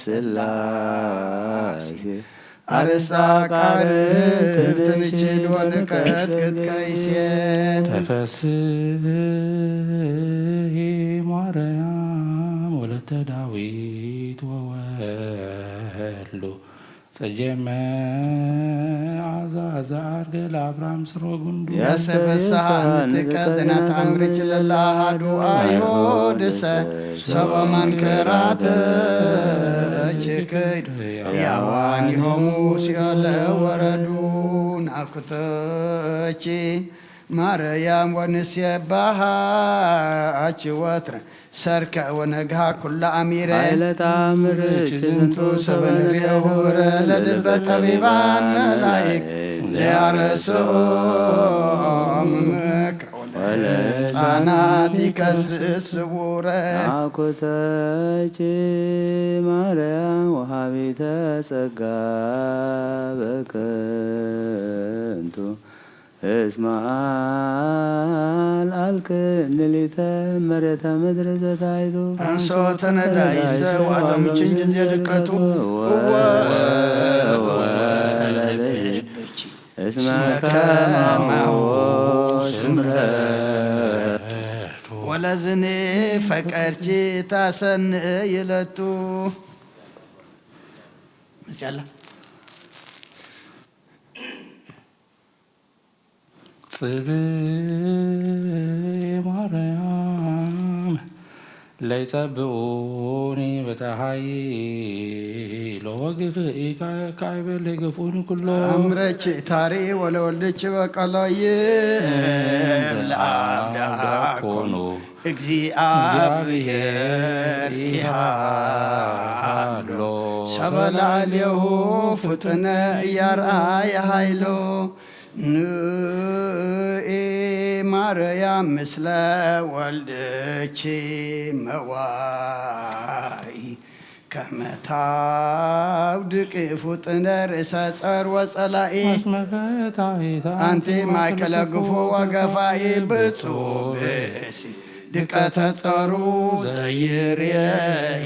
ስላሴ አርሳቃር ትንችል ወንቀት ከይሴ ተፈስሒ ማርያም ወለተ ዳዊት ወወልዱ ጸጀመ አዛዛ አርገ ለአብርሃም ስሮ ጉንዱ ያሰፈሳሃ ንጥቀዝናት አምርች ለላሃዱ አይሁድሰ ሰበማንከራት ችክድ ያዋን ይሆሙ ሲኦለ ወረዱ ናፍቅተች ማርያም ወንሴባሃች ወትረ ሰርከ ወነግሃ ኩላ አሚረ አይለታምርች ዝንቱ ሰበንሬሁ ለልበ ጠቢባን መላይክ ዘያረሶም ምክረ ወለሕፃናት ይከስስ ስውረ አኮተች ማርያም ወሃቢተ ጸጋ በከንቱ እስማል አልክን ሊተ መሬተ ምድረ ዘታይቱ አንሶ ተነዳይሰ ዋለም ችንጅ ዘድቀቱ እስመ ከማሁ ስምረቱ ወለዝኔ ፈቀርቺ ታሰን ይለቱ መስያላ ጽብእ ማርያም ለይጸብኡኒ በተሃይሎ ወግፍኢ ካይበል ገፉኒ ኩሎ አምረች ታሪ ወለወልደች በቀላየ ለአብዳኮኑ እግዚአብሔር ይሃሎ ሰበላሌሁ ፍጥነ እያርአየ ኃይሎ ንኢ ማርያም ምስለ ወልደች መዋይ ከመታውድቅ ፍጥነ ርእሰ ጸር ወጸላኢ አንቲ ማእከለ ግፉ ወገፋኢ ብፁዕ ብእሲ ድቀተ ጸሩ ዘይርየኢ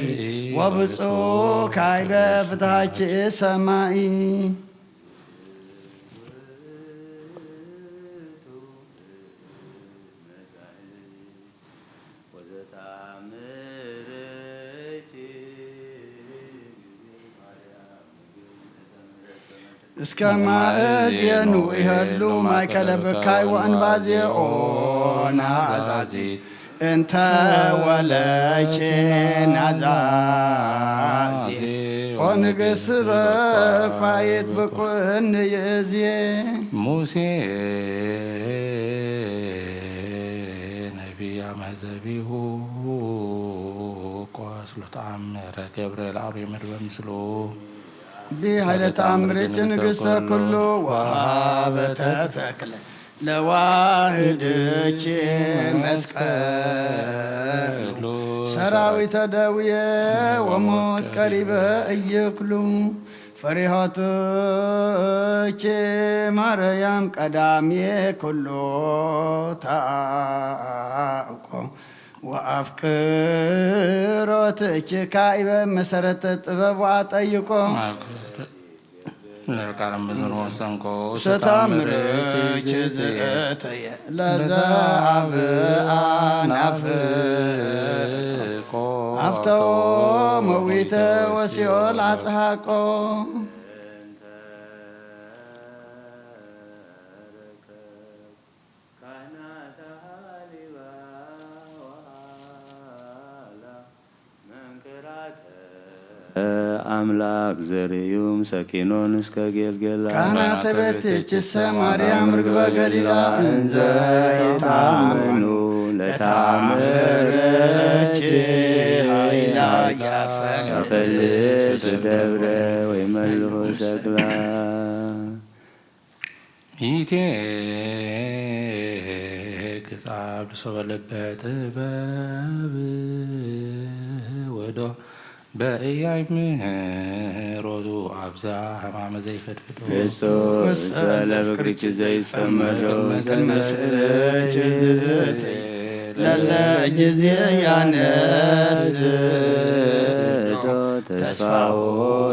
ወብፁዕ ካይበ ፍትሐች ሰማይ እስከ ማእዝየኑ ይሄሉ ማእከለ ብካይ ወእንባዜኦ ናዛዚ እንተ ወለቼ ናዛዚ ኦንግስ በኳይት ብቁን የዝየ ሙሴ ነቢያ መዘቢሁ ቆስሉ ተአምረ ገብርኤል አርዌ ምድበ ምስሉ ቢሃይለ ተአምርች ንግሥተ ኩሉ ወሃበተ ተክለ ለዋህድች መስቀሉ ሰራዊተ ደውየ ወሞት ቀሪበ እይክሉ ፈሪሃትች ማርያም ቀዳሜ ኩሉ ታውቆ ወአፍቅሮትች ካይበ መሰረተ ጥበብ ጠይቆ ሰታምርች ዘተየ ለዛብአ ናፍቆ አፍተዎ መዊተ ወሲኦል አጽሃቆ አምላክ ዘርዩም ሰኪኖን እስከ ጌልጌላ ካህናተ ቤትች ማርያም ርግበ ገሊላ እንዘ ይታመኑ ለታምረች ኃይላ ያፈልስ ደብረ ወይመልሆ ሰቅላ ይቴ ክጻብ ሰበለበት በብ ወዶ በእያይምሮቱ አብዛ ሕማመ ዘይፈድፍዶ ክርስቶስ ለፍቅርች ዘይጸመዶ ዘመስለች ለለ ጊዜ ያነስ ተስፋው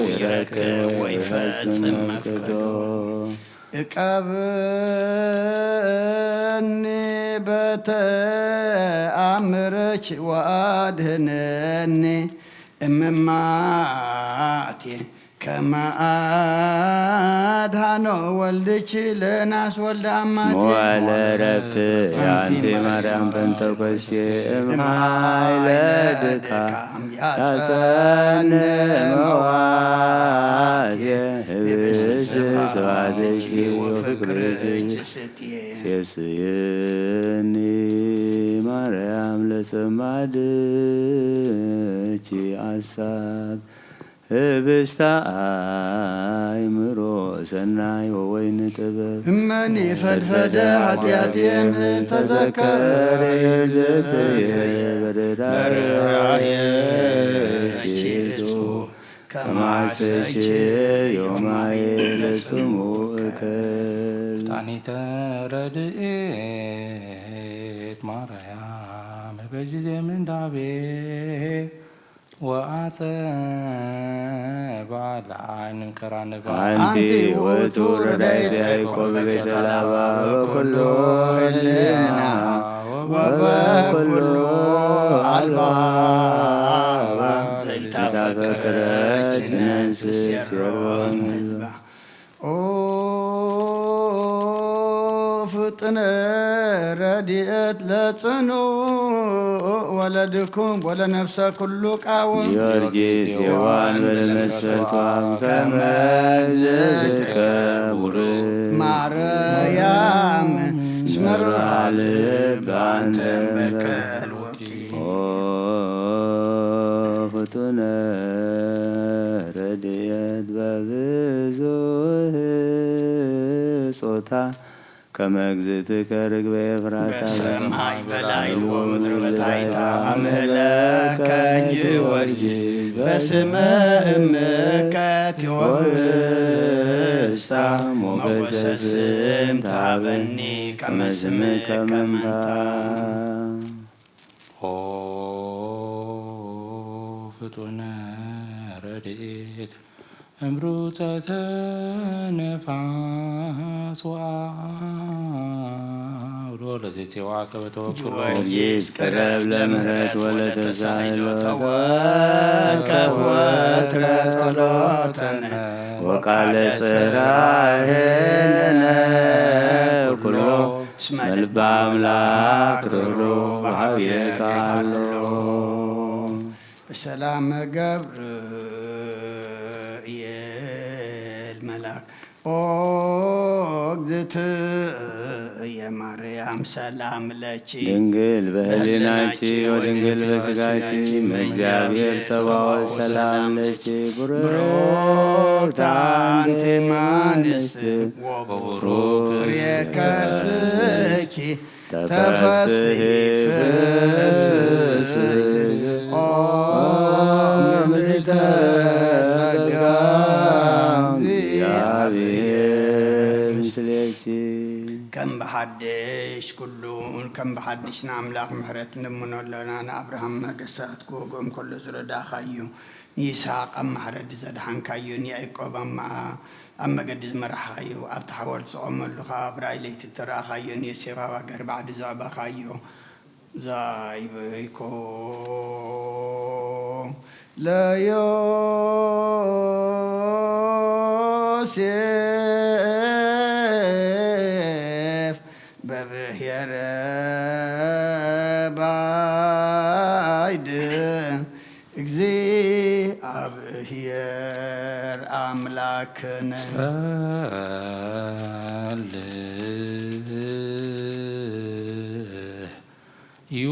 ይረክብ ወይፈጽም መፍቅዶ እቀብኒ በተአምረች ወአድህነኒ እምማቴ ከመ አድኃኖ ወልድኪ ለናስ ወልደ አማቴ መዋዕለ ዕረፍት የአንቲ ማርያም በንተኮሴ እምኃይለ ድካም ያጸንዕ መዋዕየ ህብስት ስብሐትኪ ወፍቅርኪ ሴስየኒ ማርያም ለጸማድኪ አሳብ ህብስተ አእምሮ ሰናይ ወወይን ጥበብ እመኒ ፈድፈደ ኃጢአቴን ተዘከረ ዘተየ በርራየኪሱ ከማሰች ዮማየ ለስሙ እከል ታኒተ ረድኤት ማርያም በጊዜ ምንዳቤ ወአጸብዓ ለዓይን ከራንባ አንቲ ውእቱ ረዳኢተ ያዕቆብ ቤተ ላባ ወኩሉ ህሊና ወበኩሉ አልባባ ዘይታፈቅረች ነፍስ ሲሮን ህዝባ ፍጥነ ረድኤት ለጽኑ ወለድኩም ወለነፍሰ ኩሉ ቃወም ጊዮርጊስ የዋን በለመስፈቷም ከመዝትከ ቡርክ ማርያም ስመራ ልብ አንተ በቀል ፍጡነ ረድኤት በብዙ ጾታ ከመግዝእትከ ርግበ ኤፍራታ በሰማይ በላይ ወምድር በታሕታ አምለከ ጊዮርጊስ በስመ እምከ ቴዎብስታ ሞገሰ ስም ታበኒ ከመ ስምከ መንታ ኦ ፍጡነ ረድኤት እምሩፀተ ነፋስ ወአውሎ ለዘፄዋከ በተወክሎ ጊዮርጊስ ቅረብ ለምህረት ወለተሳህሎ ተወከፍ ወትረ ጸሎተነ ወቃለ ጽራሄነ ኩሎ እስመ ልበ አምላክ ርኅሮ በኀቤከ ሀሎ በሰላም ገብርኤል መልአክ ኦ እግዝእትየ ማርያም ሰላም ለኪ ድንግል በህሊናኪ ወድንግል በሥጋኪ እግዚአብሔር ጸባኦት ሰላም ለኪ ቡርክት አንቲ እምአንስት ወቡሩክ ፍሬ ከርስኪ ተፈሥሒ ፍስሕት ኦ ምልዕተ ጸጋ እግዚአብሔር ምስሌኪ ከም ብሓድሽ ኩሉን ከም ብሓድሽ ንኣምላኽ ምሕረት ንምነሎና ንኣብርሃም ነገሳት ክወግኦም ከሎ ዝረዳእኻዮ ይስሓቅ ኣብ ማሕረዲ ዘድሓንካዮ ንያዕቆብ ኣብ መገዲ ዝመራሕኻዮ ኣብቲ ሓወልቲ ዝቖመሉኻ ኣብ ራእይ ለይቲ እትረእኻዮ ንዮሴፍ ኣብ ሃገር ባዕዲ ዘዕበኻዮ ዛይበይኮ ለዮሴፍ በብሔረ ባይድ እግዚአብሔር አምላክነ ዩ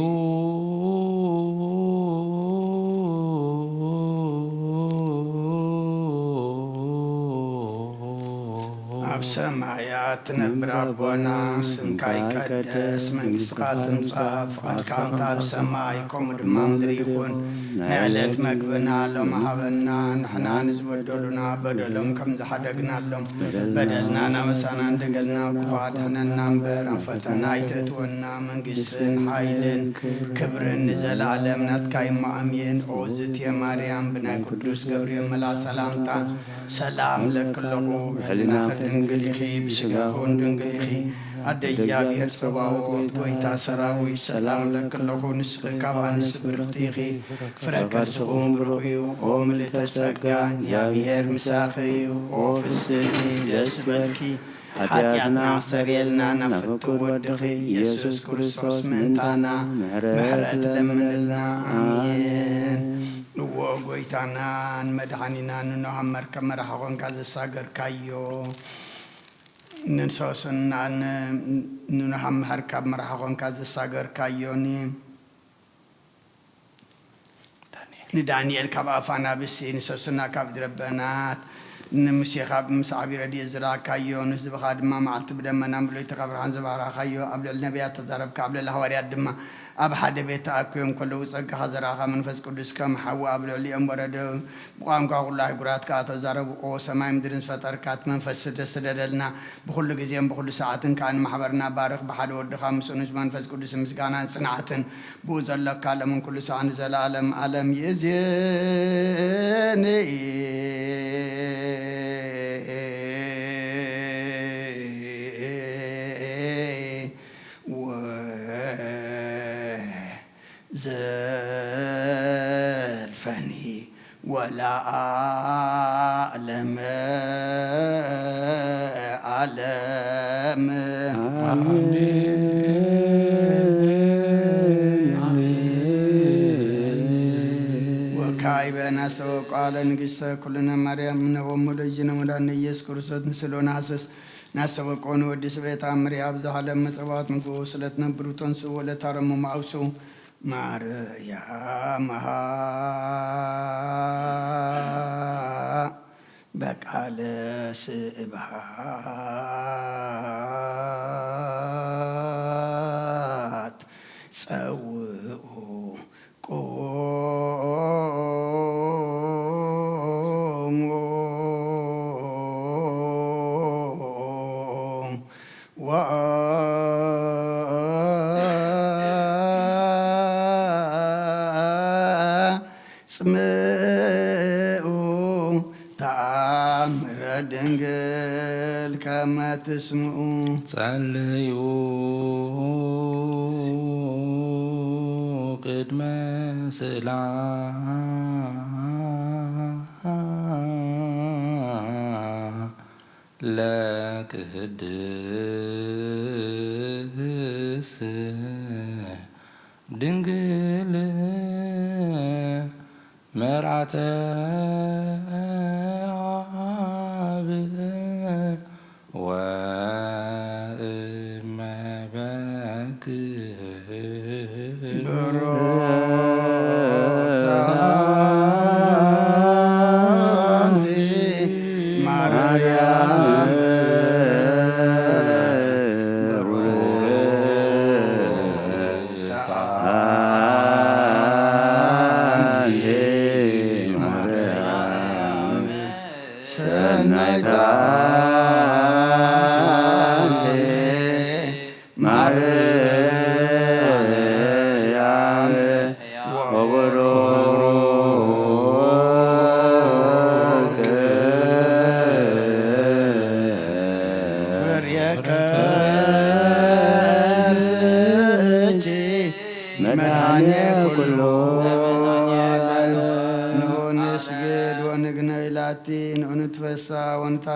ኣብ ሰማያት ነብር ኣቦና ስምካ ይቀደስ መንግስትካ ትምጻእ ፍቃድካ ኣብ ሰማይ ከምኡ ድማ ምድሪ ይኹን ናይ ዕለት መግብና ሎም ሃበና ንሕና ንዝበደሉና በደሎም ከም ዝሓደግናሎም በደልና ናመሳና እንደገልና ክፉ ኣድሕነና እምበር ኣብ ፈተና ኣይተእትወና መንግስትን ሓይልን ክብርን ንዘለዓለም ናትካ ይማእምየን ኦዝትየ ማርያም ብናይ ቅዱስ ገብርኤል መልኣክ ሰላምታ ሰላም ለክለኹ ብሕሊና ድንግል ኢኺ ብስጋኹን ድንግል ኢኺ ኣደያ ብሔር ጸባኦት ጎይታ ሰራዊት ሰላም ለክለኹ ንስኺ ካብ ኣንስቲ ብርክቲ ኢኺ ፍረ ከርስኹም ብሩኽ እዩ ኦ ምልዕተ ጸጋ እግዚኣብሔር ምሳኺ እዩ ኦ ፍስሕቲ ደስ በልኪ ኃጢአትና ሰሪየልና ናፍቱ ወድኺ ኢየሱስ ክርስቶስ ምእንታና ምሕረት ለምንልና አሜን። ንዎ ጎይታናን መድኃኒናን ንኖሃብ መርከብ መራኸኾንካ ዘሳገርካዮ ንሶስናን ንኖሃብ መርከብ መራኸኾንካ ዘሳገርካዮኒ ንዳንኤል ካብ ኣፋና ብሲ ንሶስና ካብ ድረበናት نمسيخ مسعبي ردي زراكايو نزبخا دما معلت بدمنا مبلوي تقبران زباراكايو قبل النبيات تضرب قبل الهواريات دما أب حد بيت أكيم كله وسق خزراها من فس قدس كم حوا قبل اليوم برد بقام قاول الله قرات كات زرب أو سماء مدرن فتر كات من فس تسددلنا بكل جزيم بكل ساعة كان محبرنا بارك بحد ورد خامس ونج من فس قدس مسكانا صنعة بوز الله كلام من كل ساعة نزل عالم يزيني زلفني ولا أعلم وكاي بناسو قال نجس كلنا مريم من ومدجنا مدان يسوع كرسوت نسلو ناسو كون ودس بيت أمري عبد هذا مسوات مقو سلتنا بروتون سو ولا ترمو معوسو مريم بقال سبحات سوء دنجل كما تسمعوا صليوا قدم سلام لك هدس دنجل مرعت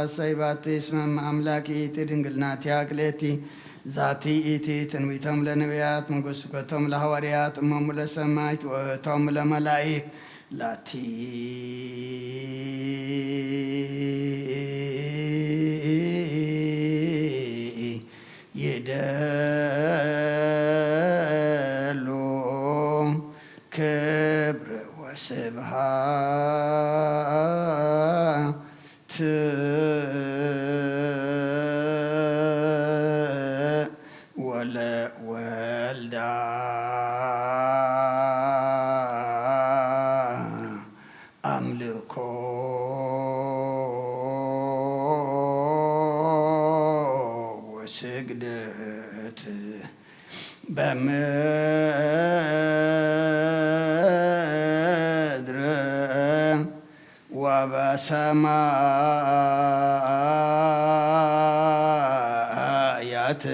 سيباتي اسم أملاكي تدنقلنا تياكلتي ذاتي إيتي تنويتهم لنبيات مقصكتهم لهوريات أمم لسماك وتهم لملائك لاتي يدلو كبر وسبها to አምልኮ ወስግደት በምድር ወበሰማያት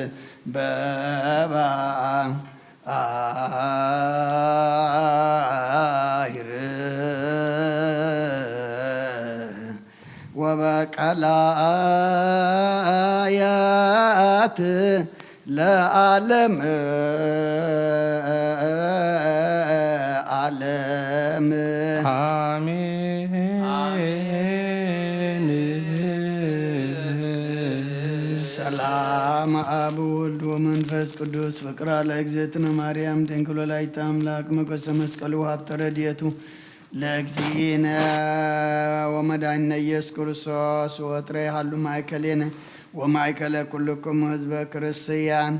በባሕር ወበቀላያት ለዓለም ዓለም አሜን። ሰላም አብ ወልድ ወመንፈስ ቅዱስ ፍቅር ለእግዝእትነ ማርያም ድንግል ወላዲተ አምላክ መቆሰ መስቀሉ ሀብተ ረድኤቱ ለእግዚእነ ወመድኃኒነ ኢየሱስ ክርስቶስ ወጥረ ያሃሉ ማእከሌነ ወማእከለ ኩልክሙ ህዝበ ክርስቲያን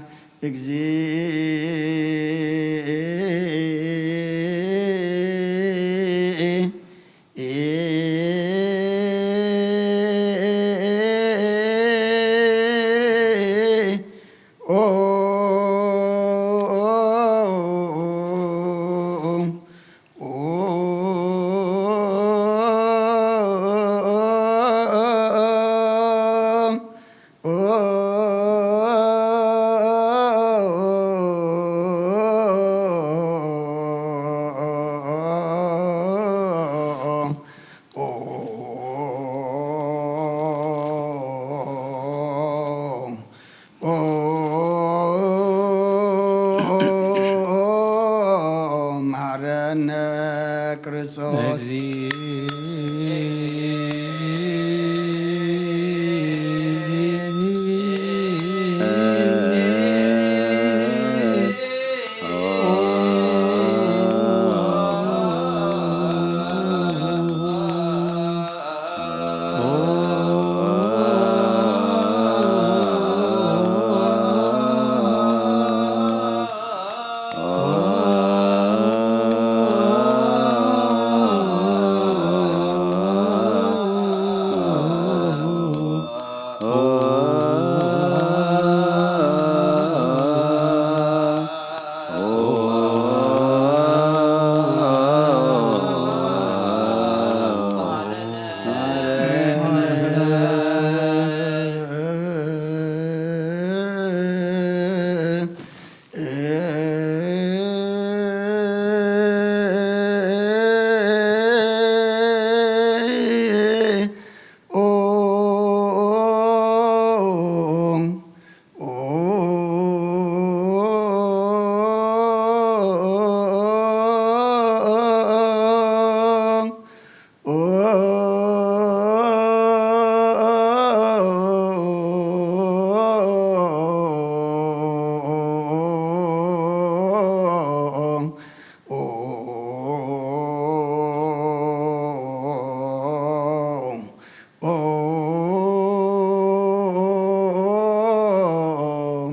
መሐረነ ክርስቶስ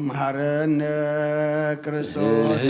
መሐረነ ክርስቶስ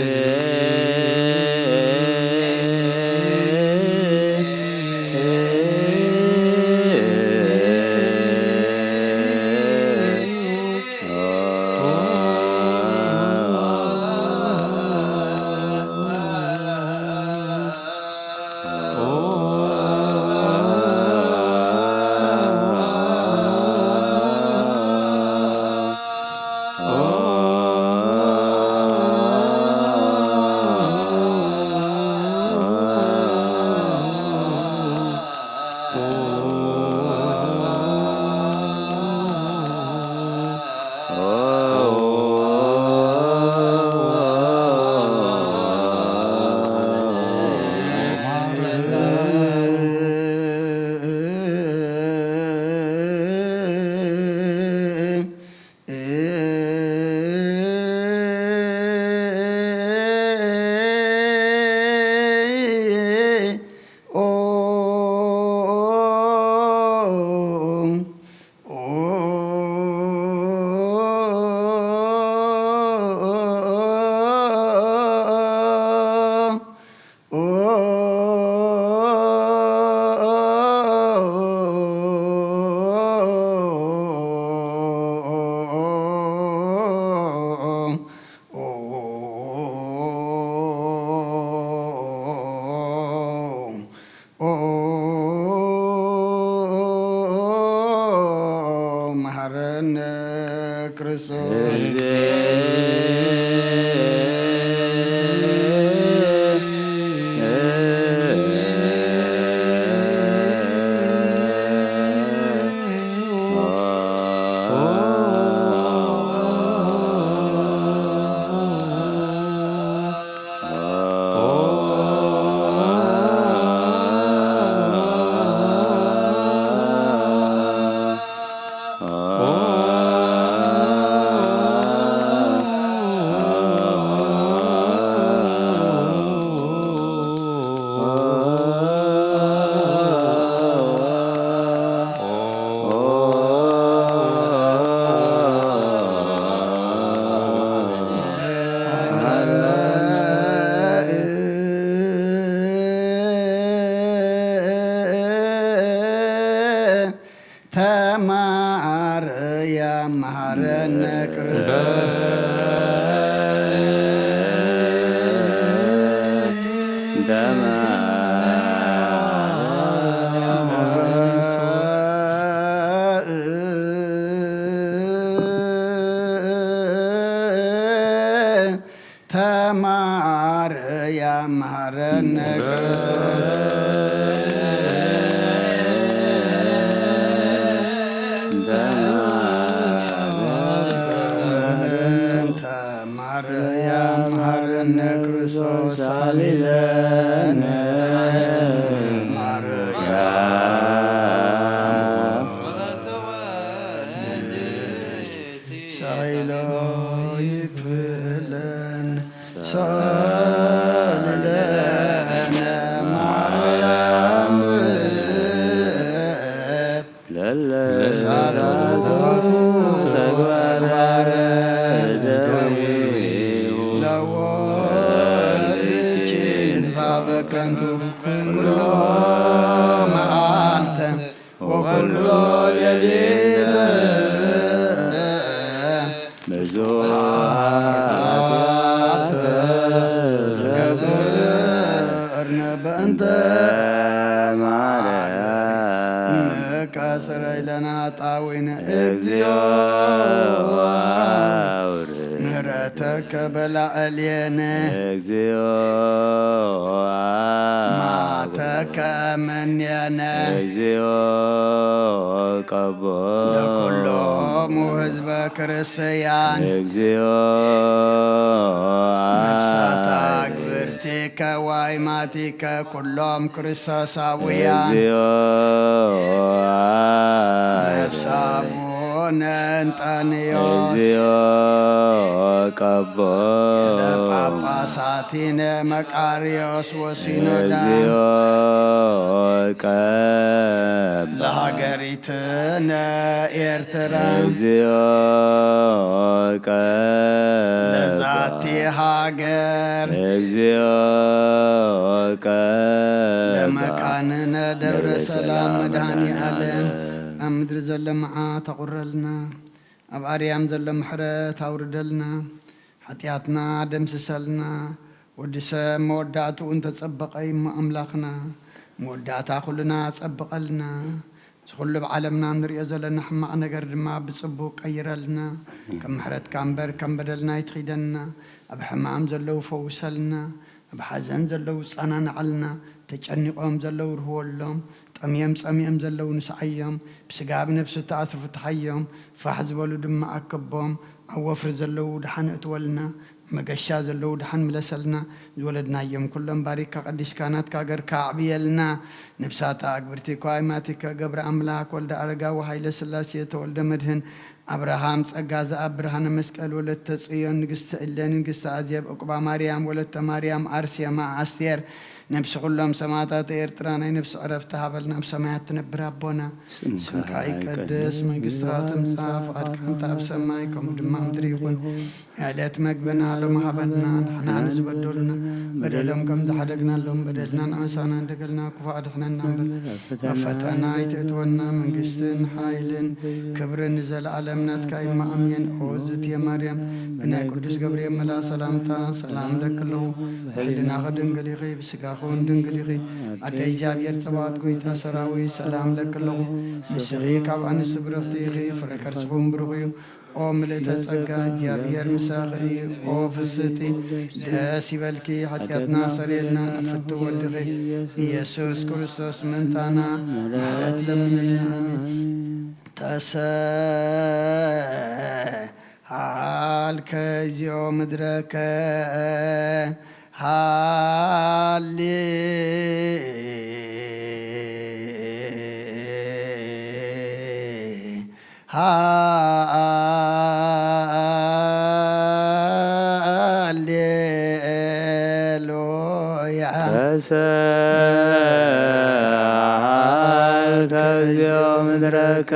ተማርያም መሐረነ ተማርያም መሐረነ ክርስቶስ ሳሊለነ ማርያም ሳይሎ ይክፍለን ሳሊለነ ማርያም ለለሳቱ ተግባረ በከንቱ ኩሎ መዓልተ ወኩሎ ሌሊት ብዙኃት ዝገብርነ በእንተ ማርያም ከስረይ ለነ ኃጣውኢነ እግዚኦ ምህረተከ በላዕሌነ እግዚኦ ማተከ እምኔነ እግዚኦ ቀቦ ለኩሎሙ ህዝበ ክርስቲያን እግዚኦ ነፍሳተ አግብርቲከ ወአእማቲከ ኩሎም ክርስቶሳውያን እግዚኦ ነፍሳቡነ እንጣንዮስ እግዚኦ ቀቦ ለጳጳሳቲነ መቃርዮስ ወሲኖዳ እግዚኦ ቀብ ለሀገሪትነ ኤርትራ እግዚኦ ቀብ ለዛቲ ሀገር እግዚኦ ቀብ ለመካንነ ደብረ ሰላም መድኃኔ ዓለም ኣብ ምድሪ ዘሎ መዓት ተቁረልና ኣብ ኣርያም ዘሎ ምሕረት ኣውርደልና ሓጢኣትና ደምስሰልና ወዲ ሰብ መወዳእቱ እንተፀበቐ እሞ ኣምላኽና መወዳእታ ኩልና ፀብቐልና ዝኩሉ ብዓለምና ንሪኦ ዘለና ሕማቕ ነገር ድማ ብፅቡቅ ቀይረልና ከም ምሕረትካ እምበር ከም በደልና ይትኺደና ኣብ ሕማም ዘለው ፈውሰልና ኣብ ሓዘን ዘለው ፃናንዓልና ተጨኒቆም ዘለው ርህወሎም ጠምዮም ፀሚኦም ዘለው ንስዓዮም ብስጋ ብነፍሲ ተኣስሩ ፍትሓዮም ፋሕ ዝበሉ ድማ ኣከቦም ኣብ ወፍሪ ዘለው ድሓን እትወልና መገሻ ዘለው ድሓን ምለሰልና ዝወለድናዮም ኩሎም ባሪክካ ቀዲስካ ናትካ ገርካ ኣዕብየልና ነብሳታ ኣግብርቲካ ኣእማቲከ ገብረ ኣምላክ ወልደ ኣረጋዊ ሃይለ ስላሴ ተወልደ መድህን አብርሃም ጸጋ ዘአብ ብርሃነ መስቀል ወለተ ጽዮን ንግሥተ እለን ንግሥተ አዜብ ዕቁባ ማርያም ወለተ ማርያም አርሴማ አስቴር ነብስ ሁሉም ሰማዕታት ኤርትራ ናይ ነብስ ዕረፍቲ ሃበልና ኣብ ሰማያት ትነብር ኣቦና ስምካ ይቀደስ መንግሥትካ ትምጻእ ፈቃድካ ኣብ ሰማይ ከምኡ ድማ ምድሪ ይኹን ዕለት መግብና ሎሚ ሃበና ንሕና ንዝበደሉና በደሎም ከም ዝሓደግናሎም በደልና ንኣሳና እንደገልና ክፉእ ኣድሕነና እምበር ኣብ ፈተና ኣይተእትወና መንግሥትን ሓይልን ክብርን ንዘለኣለም ናትካ ኢማ ኣሜን ኦዝትየ ማርያም ብናይ ቅዱስ ገብርኤል መልአክ ሰላምታ ሰላም ለክለኹ ሕሊናኸ ድንግል ኢኺ ብስጋኸ ድንግል ኢኺ ኣደ እግዚኣብሔር ፀባኦት ጎይታ ሰራዊት ሰላም ለክለኹ ንስኺ ካብ ኣንስቲ ብርኽቲ ኢኺ ፍረ ከርስኹም ብሩኽ እዩ ኦ ምልዕተ ጸጋ እግዚአብሔር ምሳኺ ኦ ፍስቲ ደስ ይበልኪ ኃጢአትና ሰሬልና ፍት ወድኺ ኢየሱስ ክርስቶስ ምንታና ምሕረት ለምንልና ተሰአልከ እግዚኦ ምድረከ ሃሌ ሃሌሉያ ተሰአልከ እግዚኦ ምድረከ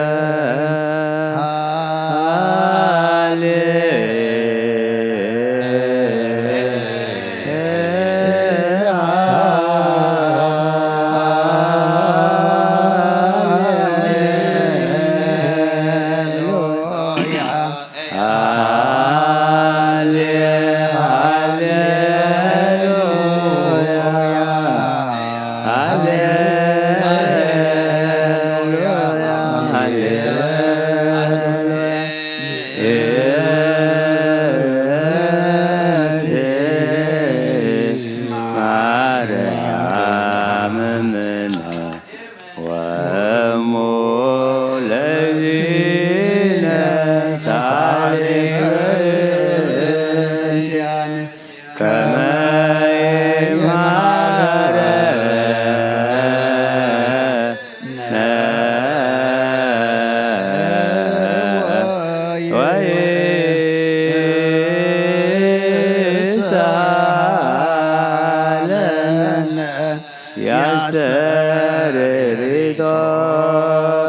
ያሰርሪቶ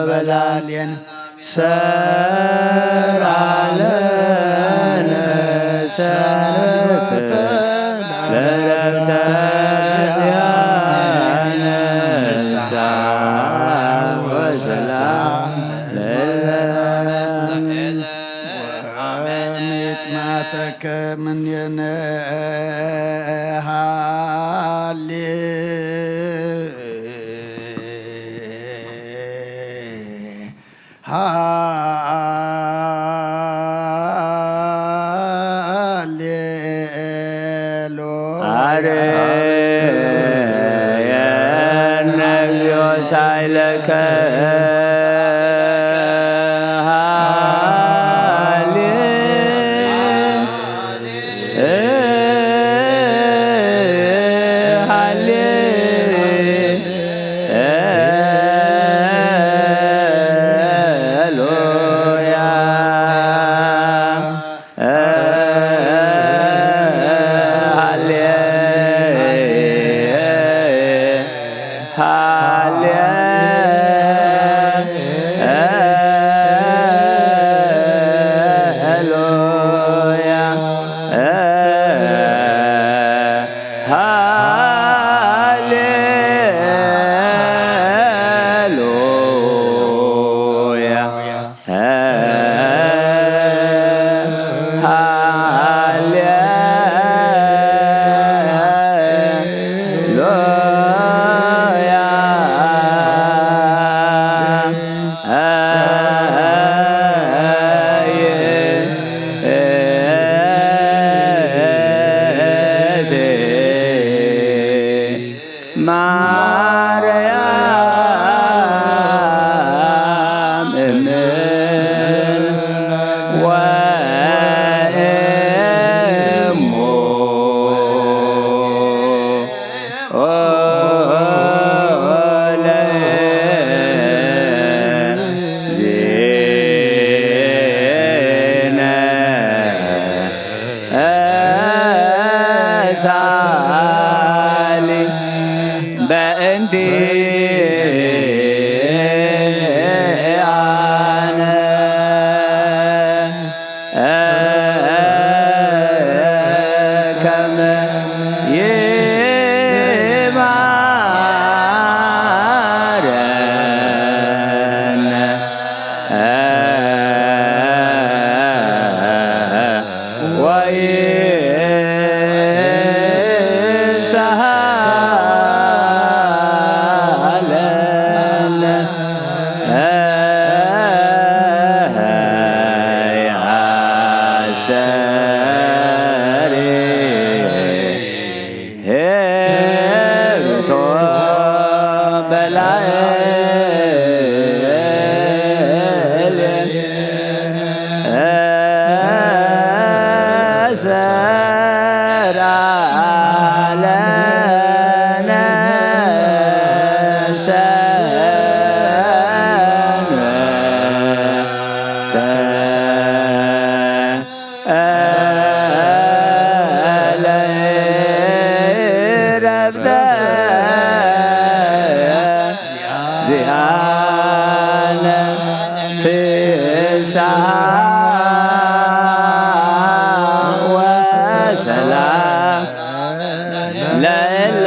በላልየን ሰራለነ ሰረተ ለረፍተ ዚያነ ፍስሐ ወሰላም ወሚጥማተከ ምንየነ ሳይለከ ፍስሐ ወሰላም ለእለ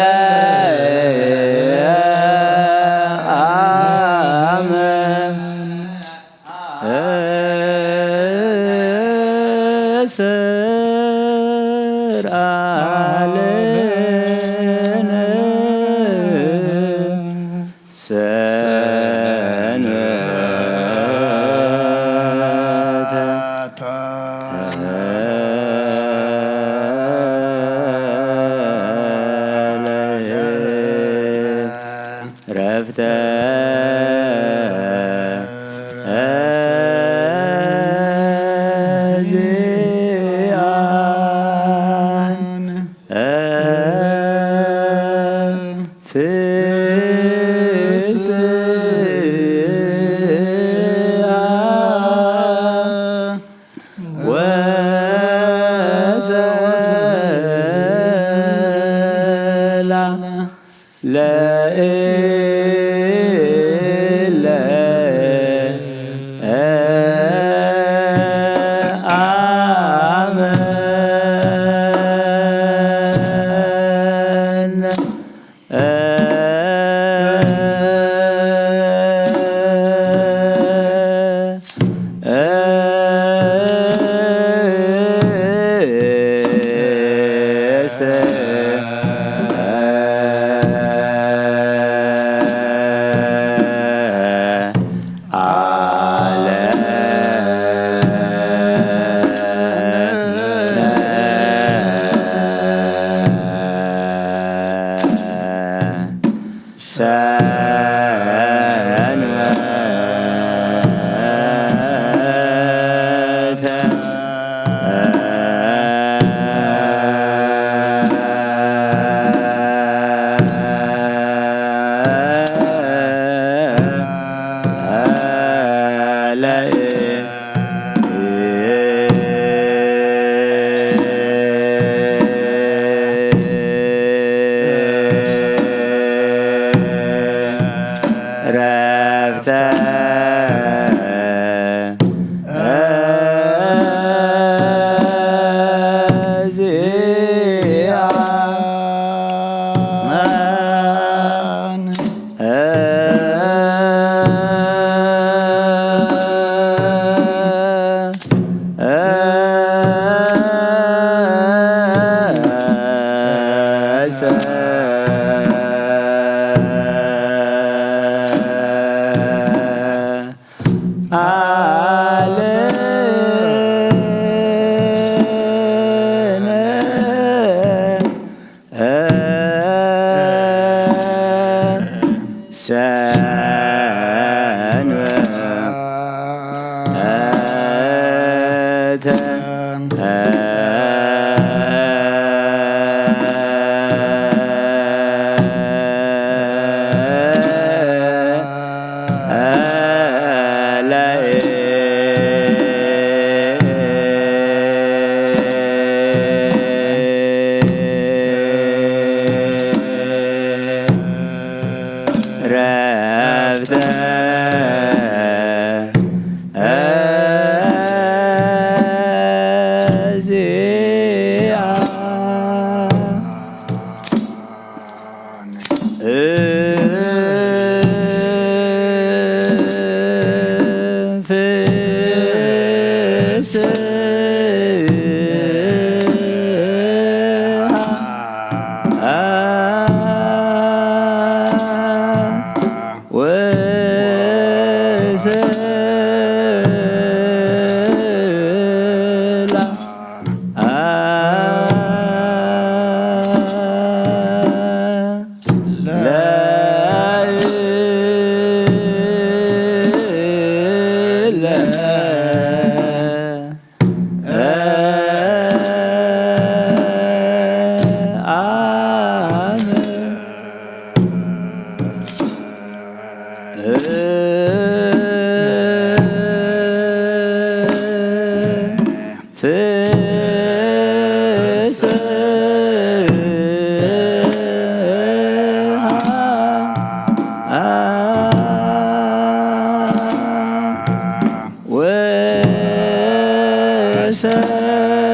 ሰላም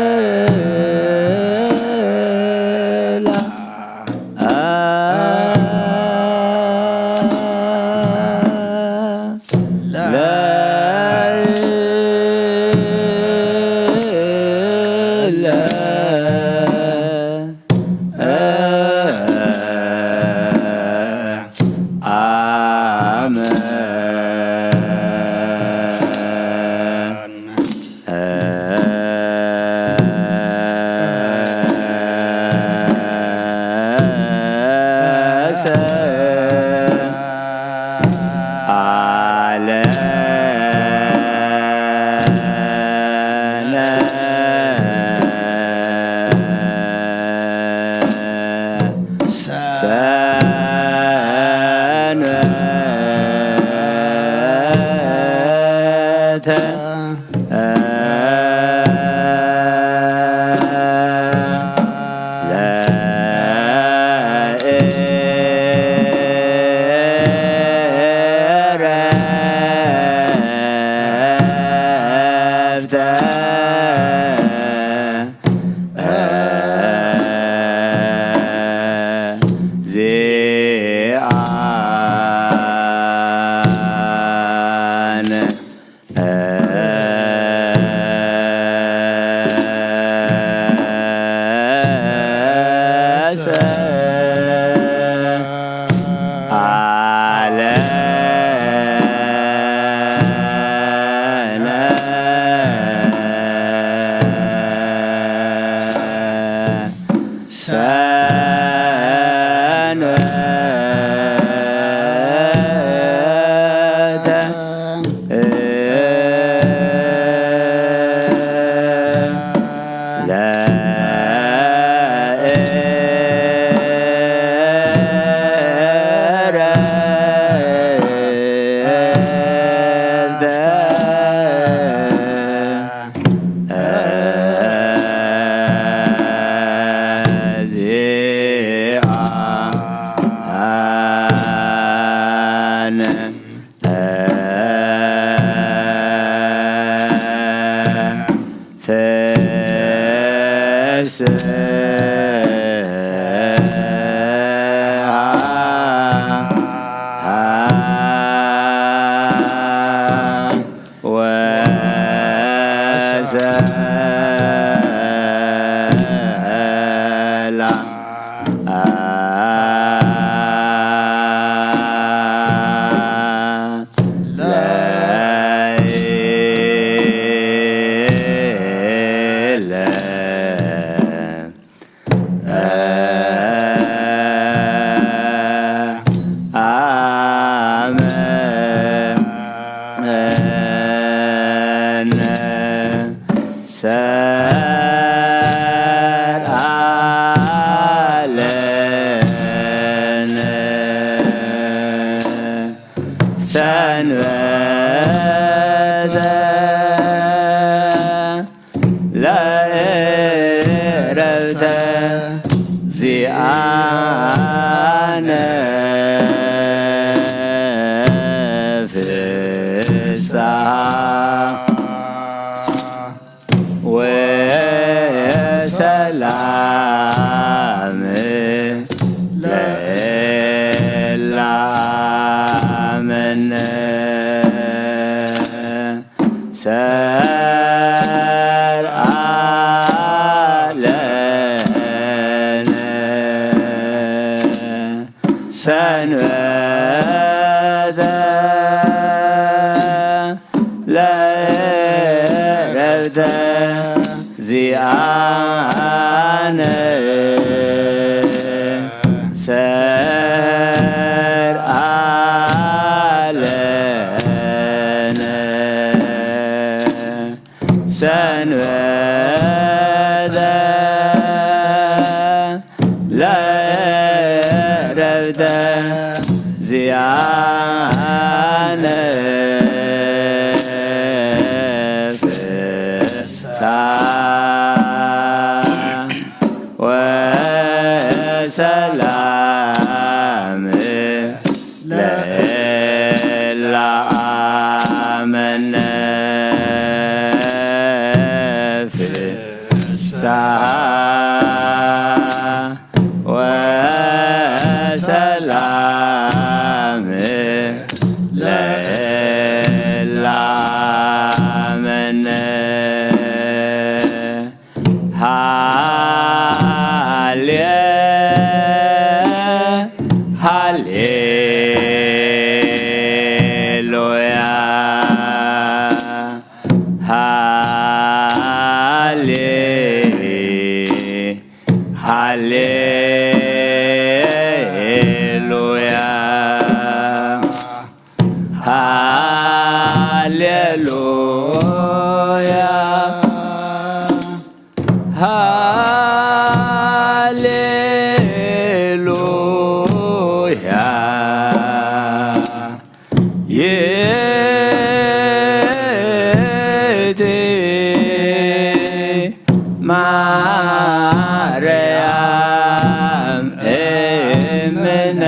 ማርያም እምነ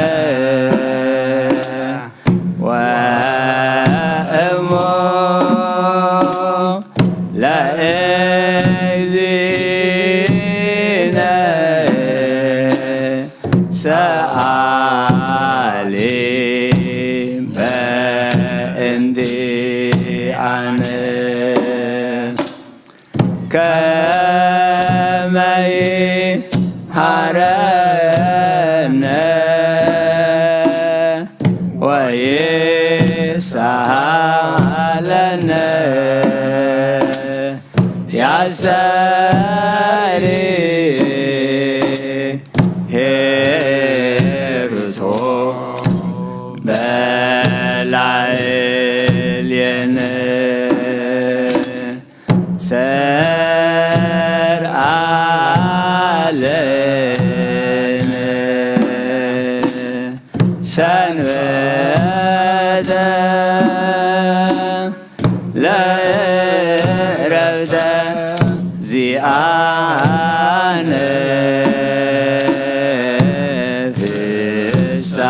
ወእሞ ለእግዚእነ ሰአሊ በእንቲአነ ከመ ይምሃረነ ወይሳሃለነ ያሰሪ ሄርቶ በላዕሌነ ሰርአለነ ሰንበተ ለዕረፍተ ዚአነ ፍስሐ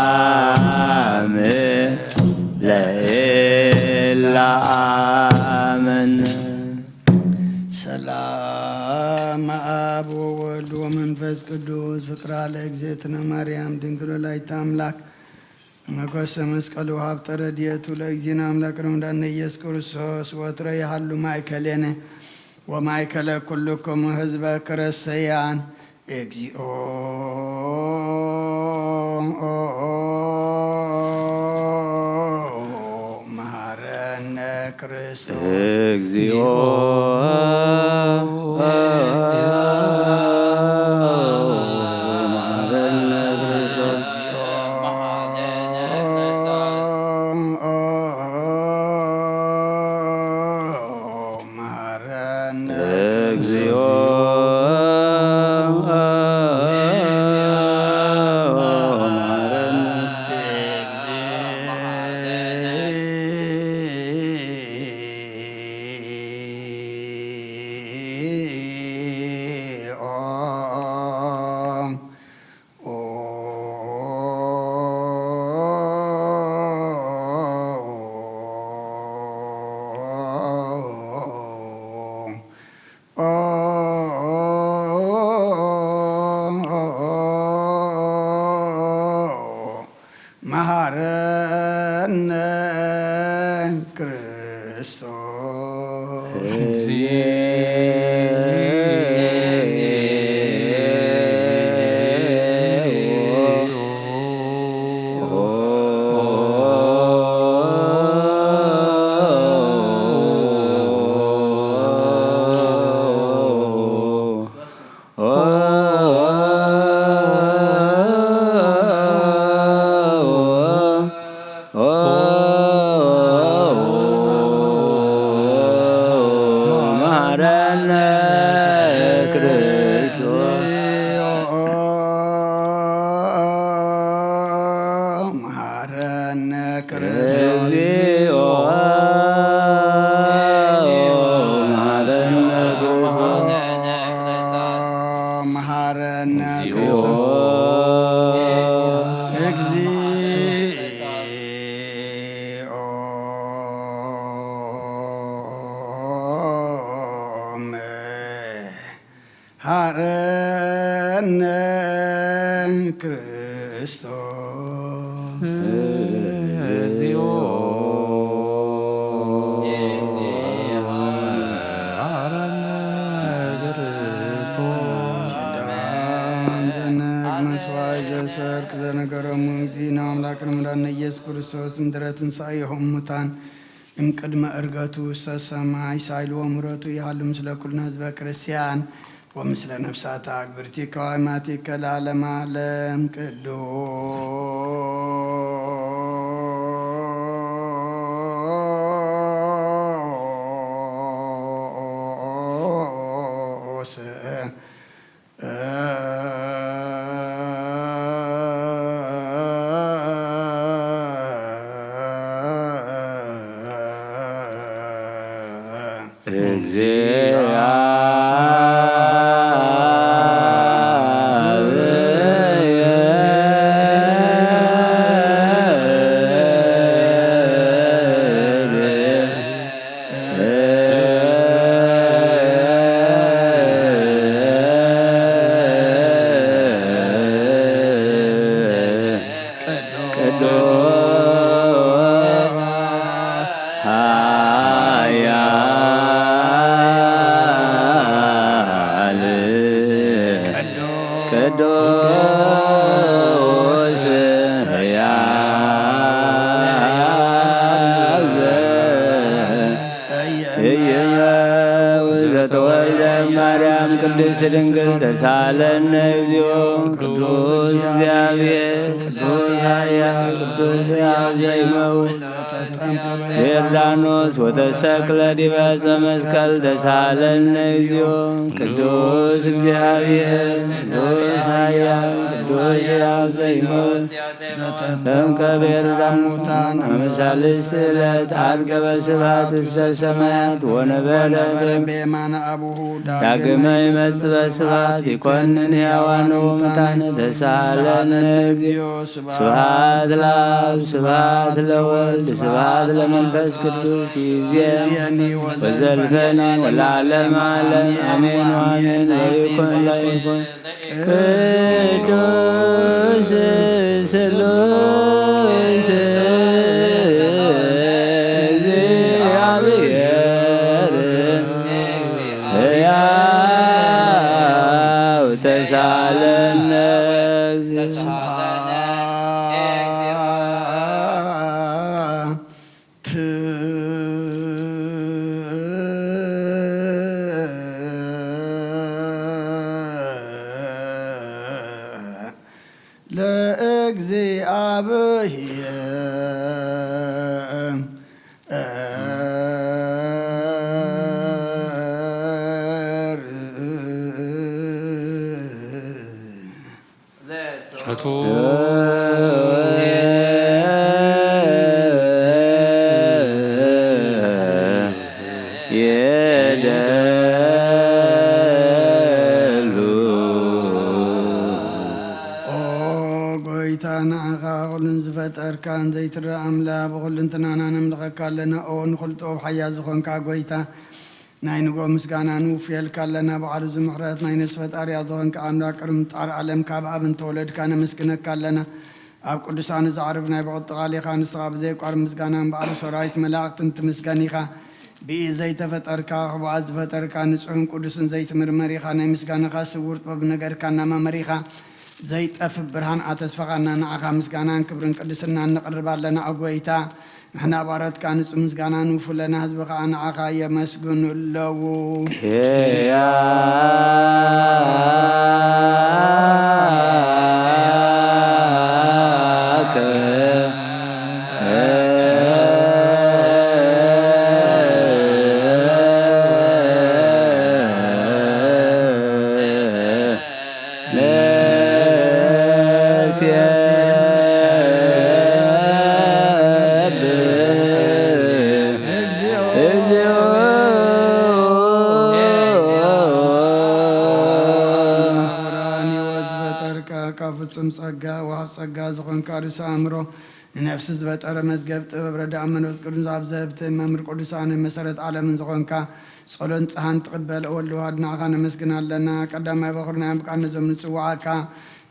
ወሰላም ለእላአመነ ሰላም አብ ወወልድ ወመንፈስ ቅዱስ ፍቅራ ለእግዝእትነ ማርያም ድንግል ወላዲተ አምላክ መኮሰ መስቀሉ ሀብተ ረድኤቱ ለእግዚእነ አምላክ ረመዳነ ኢየሱስ ክርስቶስ ወትረ ያሃሉ ማእከሌነ ወማእከለ ኩልክሙ ህዝበ ክርስቲያን እግዚኦ መሐረነ ክርስቶስ እግዚኦ መሐረነ ክርስቶስ መሐረነ ክርስቶስ እግዚኦ ዘሰርክ ዘነገረሙ እግዚእነ አምላክነ መድኃኒነ ኢየሱስ ክርስቶስ እምድኅረ ትንሣኤሆሙ ሙታን እምቅድመ ዕርገቱ ውስተ ሰማይ ሳይሎ ምሕረቱ ያህሉ ምስለ ኩልነ ህዝበ ክርስቲያን ومثل نفساتها أكبرتك وعماتك العالم عالم كلوس ቅድስት ድንግል ተሳለነ እግዚኦ ቅዱስ እግዚአብሔር ቅዱስ ኃያል ቅዱስ ያዘይመውት ዮርዳኖስ ወተሰቅለ ዲበ ዕፀ መስቀል ተሳለነ እግዚኦ ቅዱስ እግዚአብሔር ቅዱስ ኃያል ቅዱስ ያዘይመውት እምከብሔር ሙታን አመሳልስት ዕለት ዐርገ በስብሐት ውስተ ሰማያት ወነበረ በየማነ አቡሁ ዳግመ ይመጽእ በስብሐት ይኰንን ሕያዋን ወሙታነ ተሳለነ እግዚኦ ስብሐት ለአብ ስብሐት ለወልድ ስብሐት ለመንፈስ ቅዱስ ይእዜኒ ወዘልፈኒ ወለዓለመ ዓለም አሜን ወአሜን። ለይኩን ለይኩን ቅዱስ ስሉስ እግዚአብሔር ሕያው ተሳለነ ፈጠርካን ዘይትረአ አምላክ ብኹልንትናና ነምልኸካ ኣለና ኦ ንኹልጦ ብሓያል ዝኾንካ ጐይታ ናይ ንጎ ምስጋና ንውፍየልካ ኣለና በዓሉ ዝምሕረት ናይ ነፍሲ ፈጣርያ ዝኾንካ ኣምላክ ቅድሚ ምፍጣር ዓለም ካብ ኣብ እንተወለድካ ነመስግነካ ኣለና ኣብ ቅዱሳኑ ዛዕርብ ናይ ብቕጥቓል ኢኻ ንስኻ ብዘይቋር ምስጋናን በዓሉ ሰራዊት መላእኽትን ትምስገን ኢኻ ብኢ ዘይተፈጠርካ ክቡዓት ዝፈጠርካ ንጹሕን ቅዱስን ዘይትምርመር ኢኻ ናይ ምስጋናኻ ስውር ጥበብ ነገርካ እናመመሪኻ ዘይጠፍ ብርሃን ኣተስፋኻና ንዓኻ ምስጋናን ክብርን ቅድስና እንቕርብ ኣለና ኣጐይታ ንሕና ባረትካ ንጹህ ምስጋና ንውፍለና ህዝቢ ከዓ ንዓኻ የመስግኑ ኣለዉ ፍጹም ጸጋ ወሃብ ጸጋ ዝኾንካ ርእሰ ኣእምሮ ንነፍሲ ዝበጠረ መዝገብ ጥበብ ረዳእ መንፈስ ቅዱስ ኣብ ዘህብቲ መምህር ቅዱሳን መሰረት ዓለምን ዝኾንካ ጸሎን ጸሃን ትቕበል ወልድ ዋህድ ንዓኻ ነመስግን ኣለና ቀዳማይ በኹርና ያምቃን ነዞም ንጽዋዓካ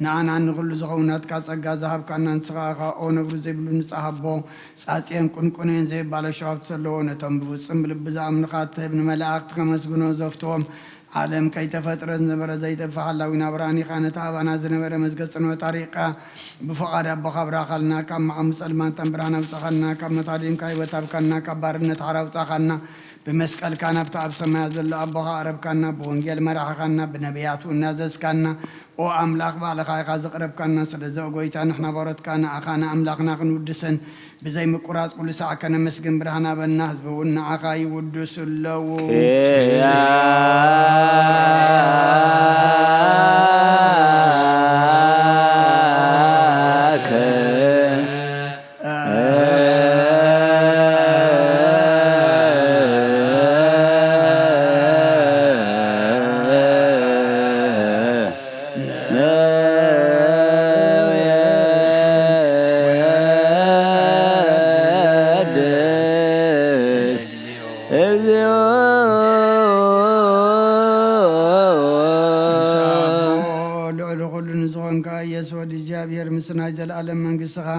ንኣና ንኹሉ ዝኾውናትካ ጸጋ ዝሃብካና ንስኻኻ ኦ ነብሩ ዘይብሉ ንጻሃቦ ጻጽየን ቁንቁንን ዘይባለ ሸዋብቲ ዘለዎ ነቶም ብፍጹም ብልቢ ዝኣምኑኻ ትህብ ንመላእኽቲ ከመስግኖ ዘፍትዎም ዓለም ከይተፈጥረ ዝነበረ ዘይተፋሓላዊ ናብራን ኢኻ ነቲ ኣባና ዝነበረ መዝገብ ጽንወት ታሪቕካ ብፍቓድ ኣቦኻ ብራኸልና ካብ መዓሙ ጸልማንተን ብርሃን ኣውፃኻልና ካብ መታድንካ ህይወት ኣብካልና ካብ ባርነት ሓር ኣውፃኻልና بمسكال كان بتعب سما زل أبوها عرب كان بونجيل مرح كان بنبيات ونازس كان أو أملاك بالخاي خازق رب كان سرزق قويتا نحن بارد كان أخانا أملاكنا خنودسن بزي مقراط كل ساعة كان مسكن برهنا بالناس بقولنا عقاي ودس اللو مسناجل على من قصها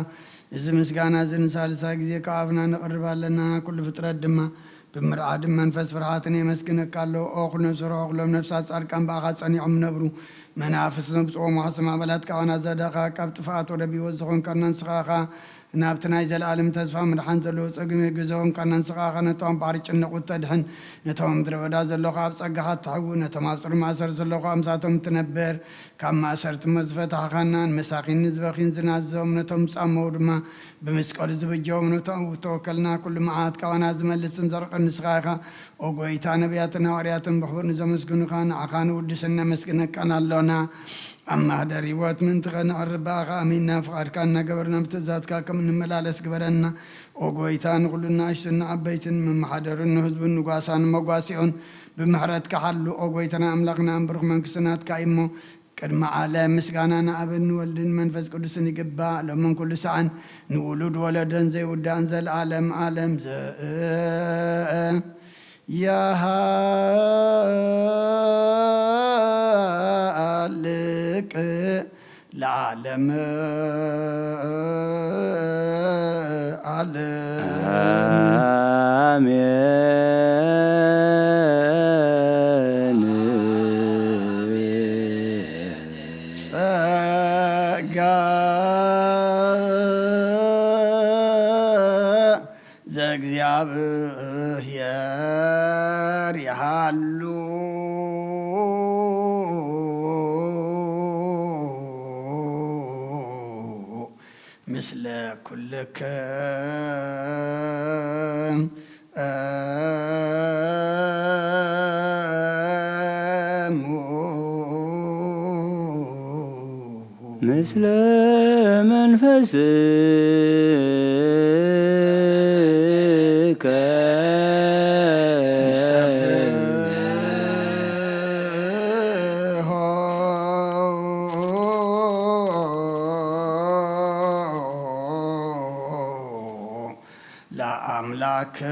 إذا مسجانا زين سالسا جزيك عافنا نقرب لنا كل فترة دما بمرعاد منفس فرحاتني مسكن قالوا أخل نسر أخل نفسات صار كان باخات صني عم نبرو منافس نبص ومحسما بلاد كوانا زدقا كابت فات وربي وزخون كنا نسخاخا نابتنا يزال عالم تزفى مرحان زلو تقمي جزون كنا نسخاخا نتوم باريش النقود تدحن نتوم دربدا زلو خاب صقحات تحو نتوم عصر ماسر زلو خام ساتهم تنبر كما سرت مزفت حقنان مساقين نزبخين زنازهم نتوم صامودما بمسكول زبجوم نتوم توكلنا كل معات كوانا زملت سنزرق النسخاخا وقويتا نبياتنا ورياتن بحبور نزمسكن خان عقان ودسنا مسكن كان اللونا أما هذا ريوات من تغنى الرباغة أمينا فقر كان قبرنا بتزاد كاكم من ملالس قبرنا وقويتان قلنا اشتنا عبيتن من محضر النهزب النقاسان مقاسيون بمحرات كحلو وقويتنا أملاقنا أمبرغ من كسنات كايمو كدما على مسكانا أبن ولدن منفس قدس نقبا لو من كل سعن نولد ولدن زي ودان زي العالم عالم زي يا هالك العالم آمين سقا زقزياب يهالو مثل كل كان مثل منفسك لا أملاك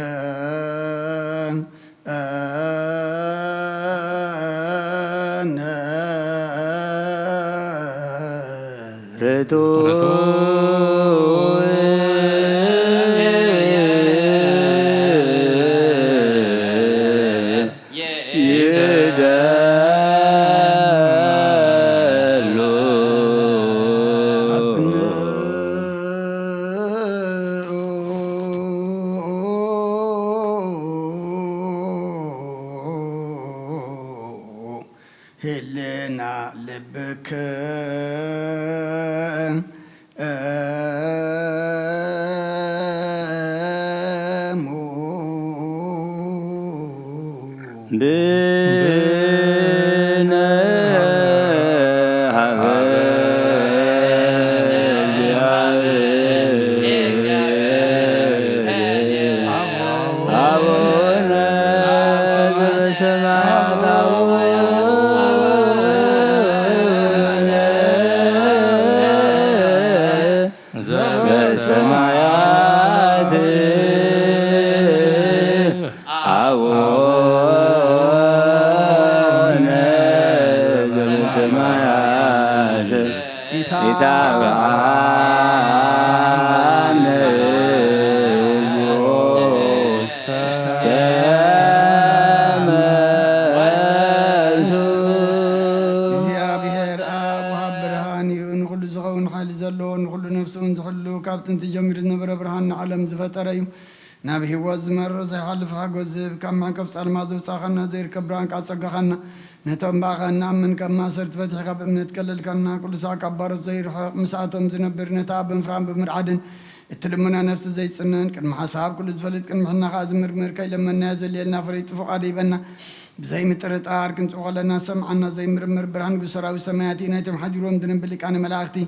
هلنا لبك نبي وزمر زي حلف حجوزب كم عن كبس الماضي وصاخنا زير كبران كاسقخنا نتم باغنا من كما صرت فتح قب من نتكلل كنا كل ساعة كبر زير مساعتهم زنبر نتاب فرام بمرعدن التلمنا نفس زي سنن كن حساب كل زفلت كن محنا غاز مرمر كي لما نازل لنا فريت فوق قريبنا زي مترت كنت وغلنا سمعنا زي مرمر برهن بسراوي سماياتي نتم حجرون دنم بلك انا ملاختي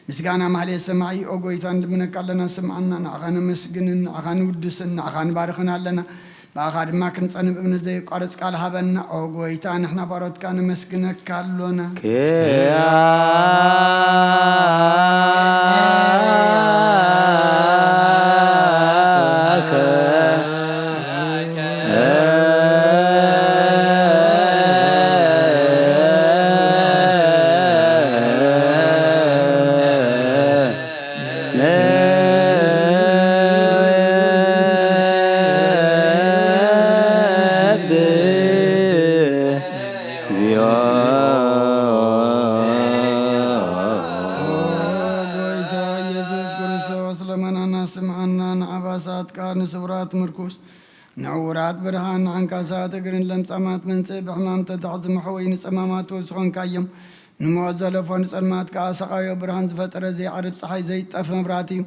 مسكانا مالي السماعي اوغويتان لمنك لنا سمعنا نعغانا مسجنن نعغانا ودسن نعغانا بارخنا لنا باخاد ما كنصنب ابن زي قرص قال هبنا اوغويتان احنا باروت كان مسكنك كالونا نسورات مركوس نعورات برهان عن كاسات قرن لمسامات من سيب حمام تتعظم حوين سمامات وسخون كايم نموزل فونس المات كاسقايا برهان زفتر زي عرب صحي زي تفهم براتي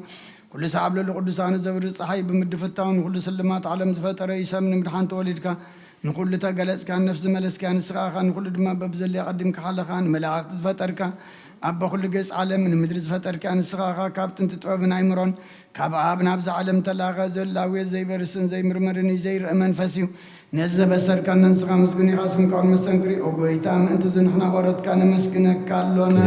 كل سعب للقدسان زبر صحي بمدفتان كل سلمات علم زفتر يسمن مرحان تولدك نقول تجلس كان نفس ملس كان سخاخان نقول دما ببزل يقدم كحلخان ملاك زفترك أبا كل جس عالم من مدرس فتر كان سخاخا كابتن تتوب نايمرون كاب ابن ابز عالم تلاغا زلاوي زي برسن زي مرمرني زي منفسيو نزب بسر كان نسخا مسكني قاسم كان مستنكري اوغويتام انت زنحنا ورد كان مسكنك كالونا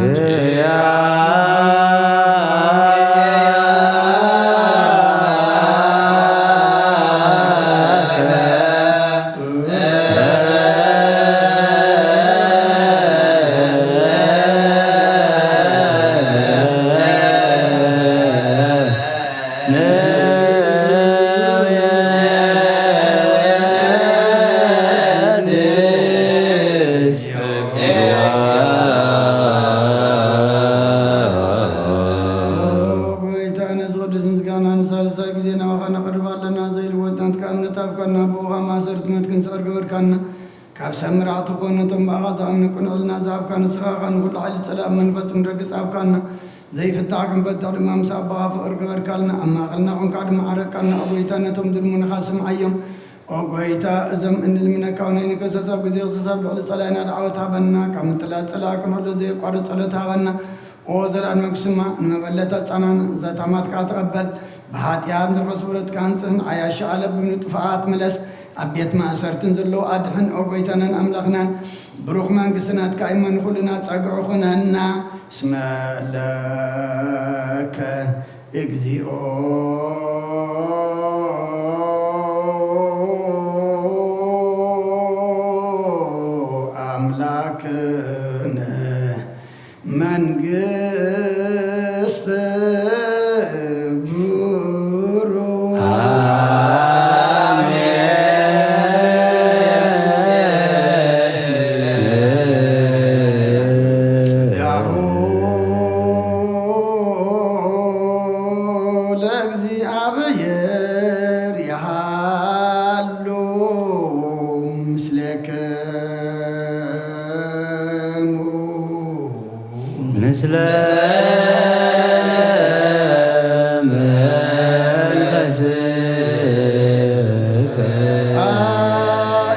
سمرات كونتم باغازام نكون لنا زاب كان سخاخا نقول على السلام من بس نرقص كان زي فتاكم بدر امام صابا فقر غير كلنا اما قلنا كون قاعد معركنا ابويتنا تمدر خاسم عيم اوغويتا ازم ان من كونين كسسب زي سسب لصلانا دعوتها بنا كم تلات صلاكم هذا زي قرص صلاتها بنا او زلان مقسما نبلت صنان زتمات كاتقبل بحاتيان الرسولت كانسن عياش على بن طفات ملس أبيت ما أسرتن ذلو أدحن أوغيتنا أملغنا بروح من قسنات كايمان خلنا تساقعوخنا أنا اسم لك إكزيو أملاكنا من قس مثل منفسك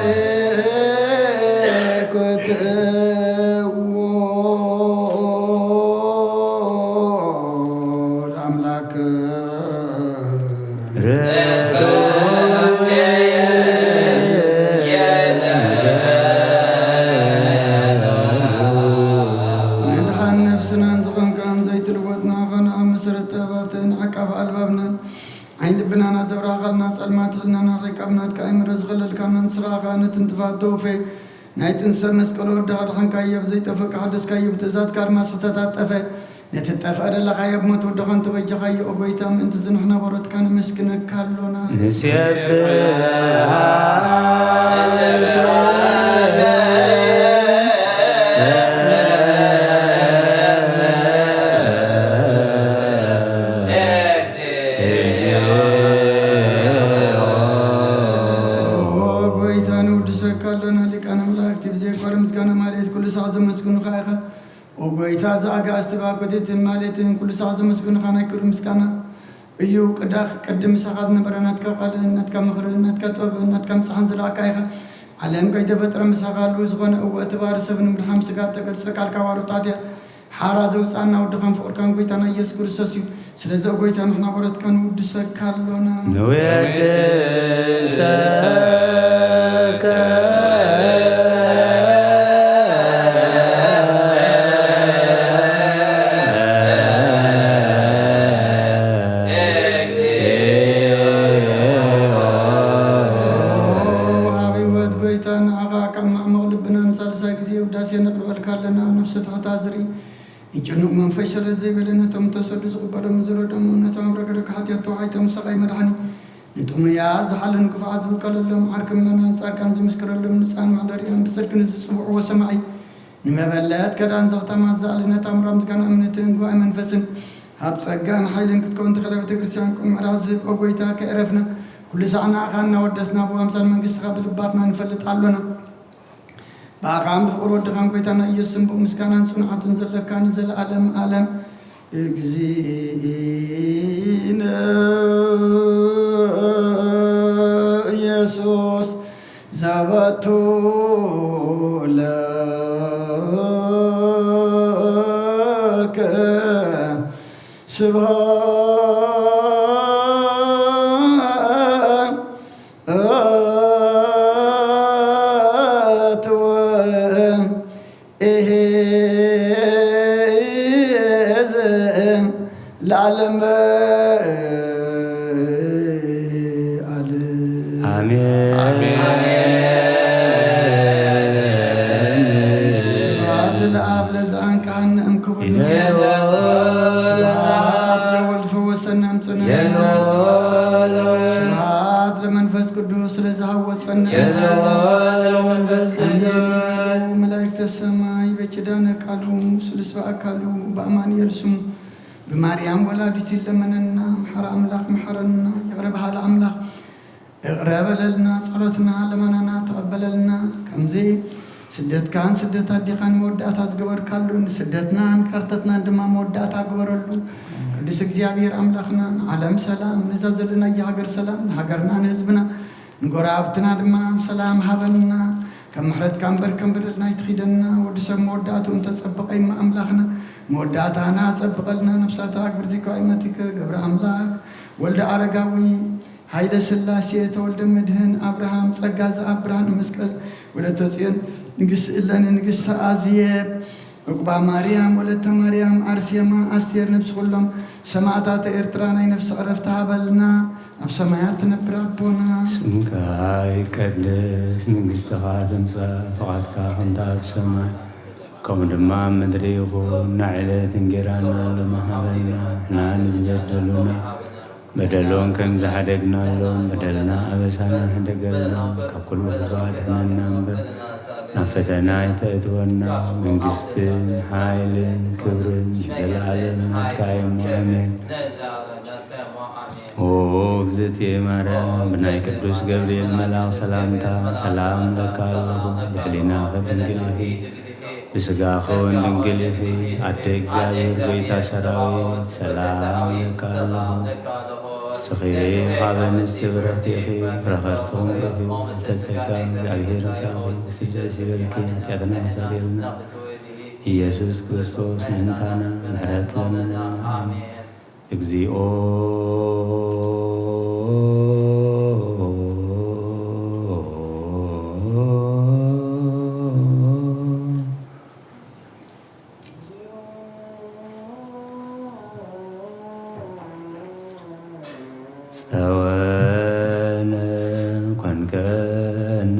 آئكت والأملاك توفي نايتن سمس كلو دار حن كايب زي تفك حدث كايب تزات كارما ستات تفه نتتفقد لغايب موت ودغن توجه غاي اوبيتام انت زنحنا ورد كان مسكنك كالونا نسيب زاغا استباقدت مالتين كل ساعة مسكون خانا كرم مسكانا أيو قدم ساعات نبرنات كقال نات كم خر نات كتوب نات كم سحن زرع كايخ علم كي تفتر مساقال وزغن أو اعتبار سبن مرحم سقات تقل سقال كوارو تاتيا حارزو سانا ودخان فوركان قويتانا يسكر سوسيو سلزو قويتانا حنا ورد كان ودسك كالونا نويد ساكا إنجنو من فشل زي بلنا تم تصدق قبر مزور دم نتام بركة حتى توعي تم سقي مدحني انتم يا زحلن كفاز بقال لهم حركم لنا نصار كان زي مسكر لهم نسان معدريان بسكن السبوع وسمعي نما بلات كدان زغتا ما زال نتام رمز كان امنتين قوى منفسن هاب سقان حيلن كنت خلف تكرسيان كم رازق وقويتا كعرفنا كل ساعة خاننا ودسنا ابو امثال من قصة قبل باتنا نفلت علونا باقام بقرود دخان كويتانا يسم بمسكانا صنعة زلكان زل عالم عالم اكزين يسوس زابتو لك العالم آمين سبحات الآب لزعان كعن أمكبر سبحات لولف وسنم سنم سبحات لمنفس قدوس لزهوت فنم ملائكة السماء بجدان قالوا سلسوا أكالوا بأمان يرسم بمريم ولادتي لمننا محر أملاك محرنا يغرب هذا أملاك اغرب لنا صلتنا لمننا تقبل لنا كم زي سدت كان سدت هدي كان مودات أتقبر كالون سدتنا انكرتتنا عندما مودات أقبر له قدس እግዚአብሔር أملاكنا عالم سلام نزل لنا يهاجر سلام هاجرنا نزبنا نقرابتنا دما سلام هبلنا كم محرت كم برلنا يتخيدنا ودسم مودات وانت تصبق أي أملاكنا موداتنا تصبقلنا نفساتك برزيكو أيمتك قبر أملاك ولد أرقاوي هيدا سلاسية تولد مدهن أبراهام تسقاز أبراهام مسكال ولد تزين نقص إلا نقص آزيب أقبع مريم ولد مريم أرسيما أستير نفس كلهم سمعتات إرتراني نفس عرفتها بلنا أبسمايات نبرابونا اسمك يقدس منقصتك تمسى فقدك خنت أبسماي كم دما مدريغو نعلة انجرانا لما هبلنا نان زجدلونا بدلون كم زحدقنا لهم بدلنا أبسانا هدقلنا ككل بقاد ننبر نفتنا يتأتونا من قسط حائل كبر جزل عالم هتكايم وأمين وغزتي مرام بناي قدوس قبريل ملاك سلامتا سلام لك الله بحلنا فبنقله بسقاخون دنقله أدى እግዚአብሔር ጌታ ሰራዊት ሰላም ለካለሁ ስኺ ሀበን እስትብረቲኺ ረኸርሶም ረኺ ተጸጋ እግዚአብሔር ሳኺ ስደስ ይበልኪ ኃጢአትና ሰሪልና ኢየሱስ ክርስቶስ ምንታና ምህረት ለምና እግዚኦ ጸወነ ኮንከነ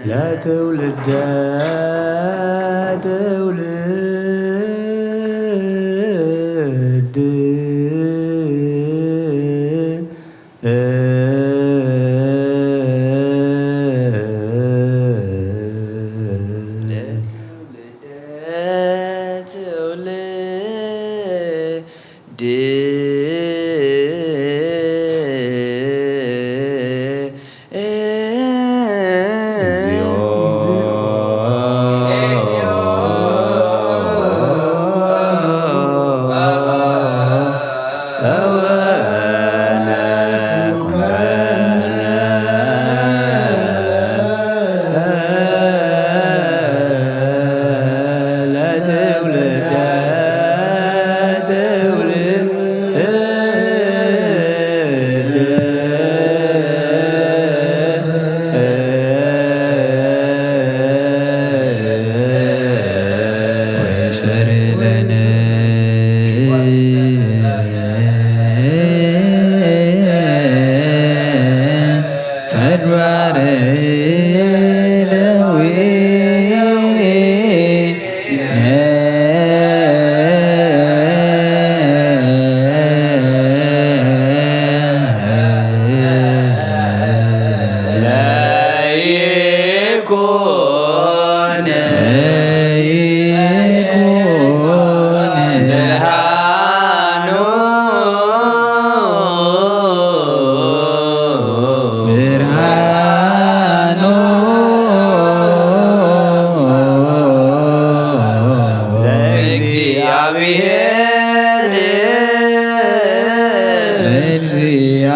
ለትውልደ ትውልድ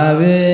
La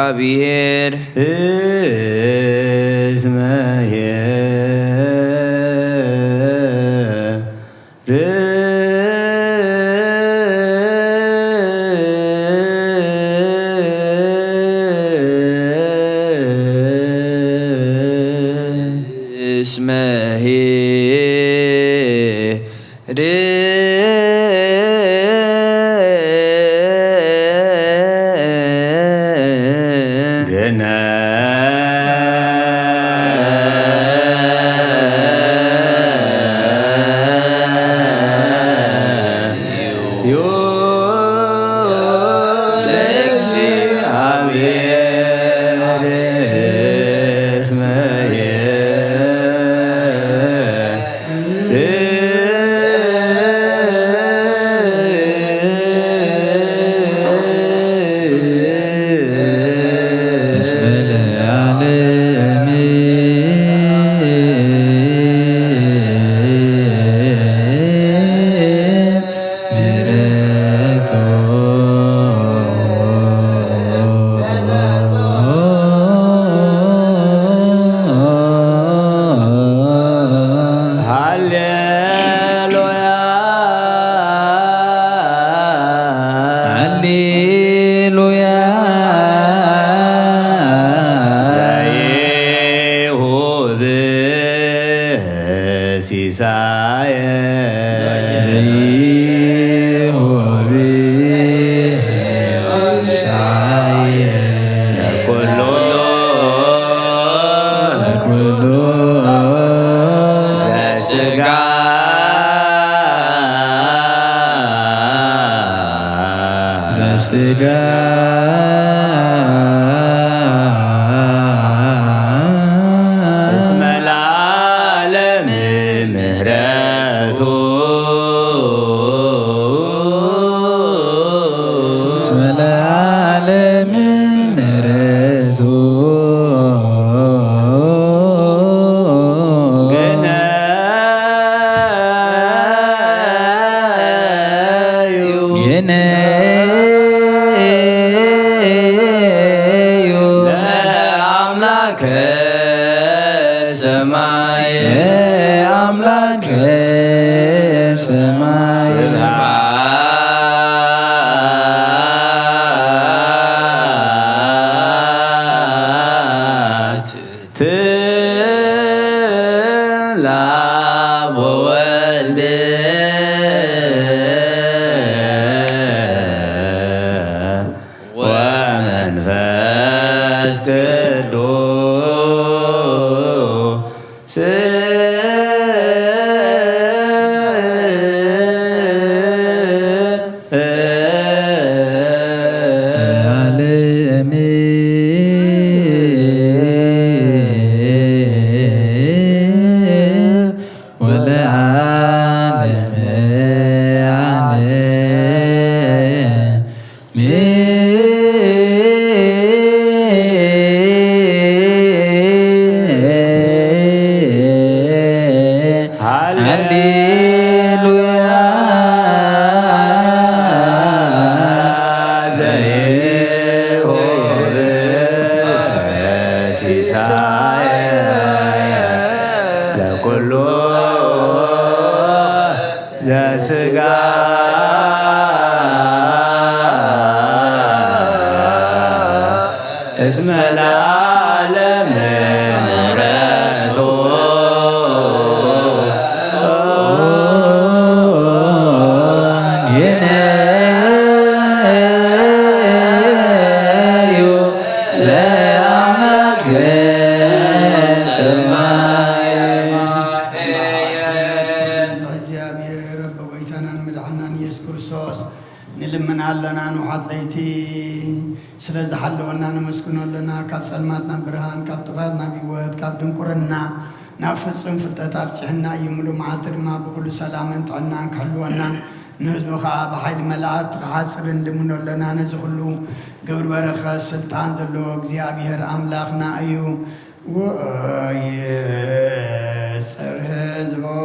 እግዚአብሔር እስመየ نافسهم في التتاب تحنا يملو معاتر ما بكل سلام طعنا كحلونا نزبخ بحيل ملعات حاصر اندمنو لنا نزخلو قبر برخة سلطان ذلو እግዚአብሔር አምላክና እዩ ويسر هزبو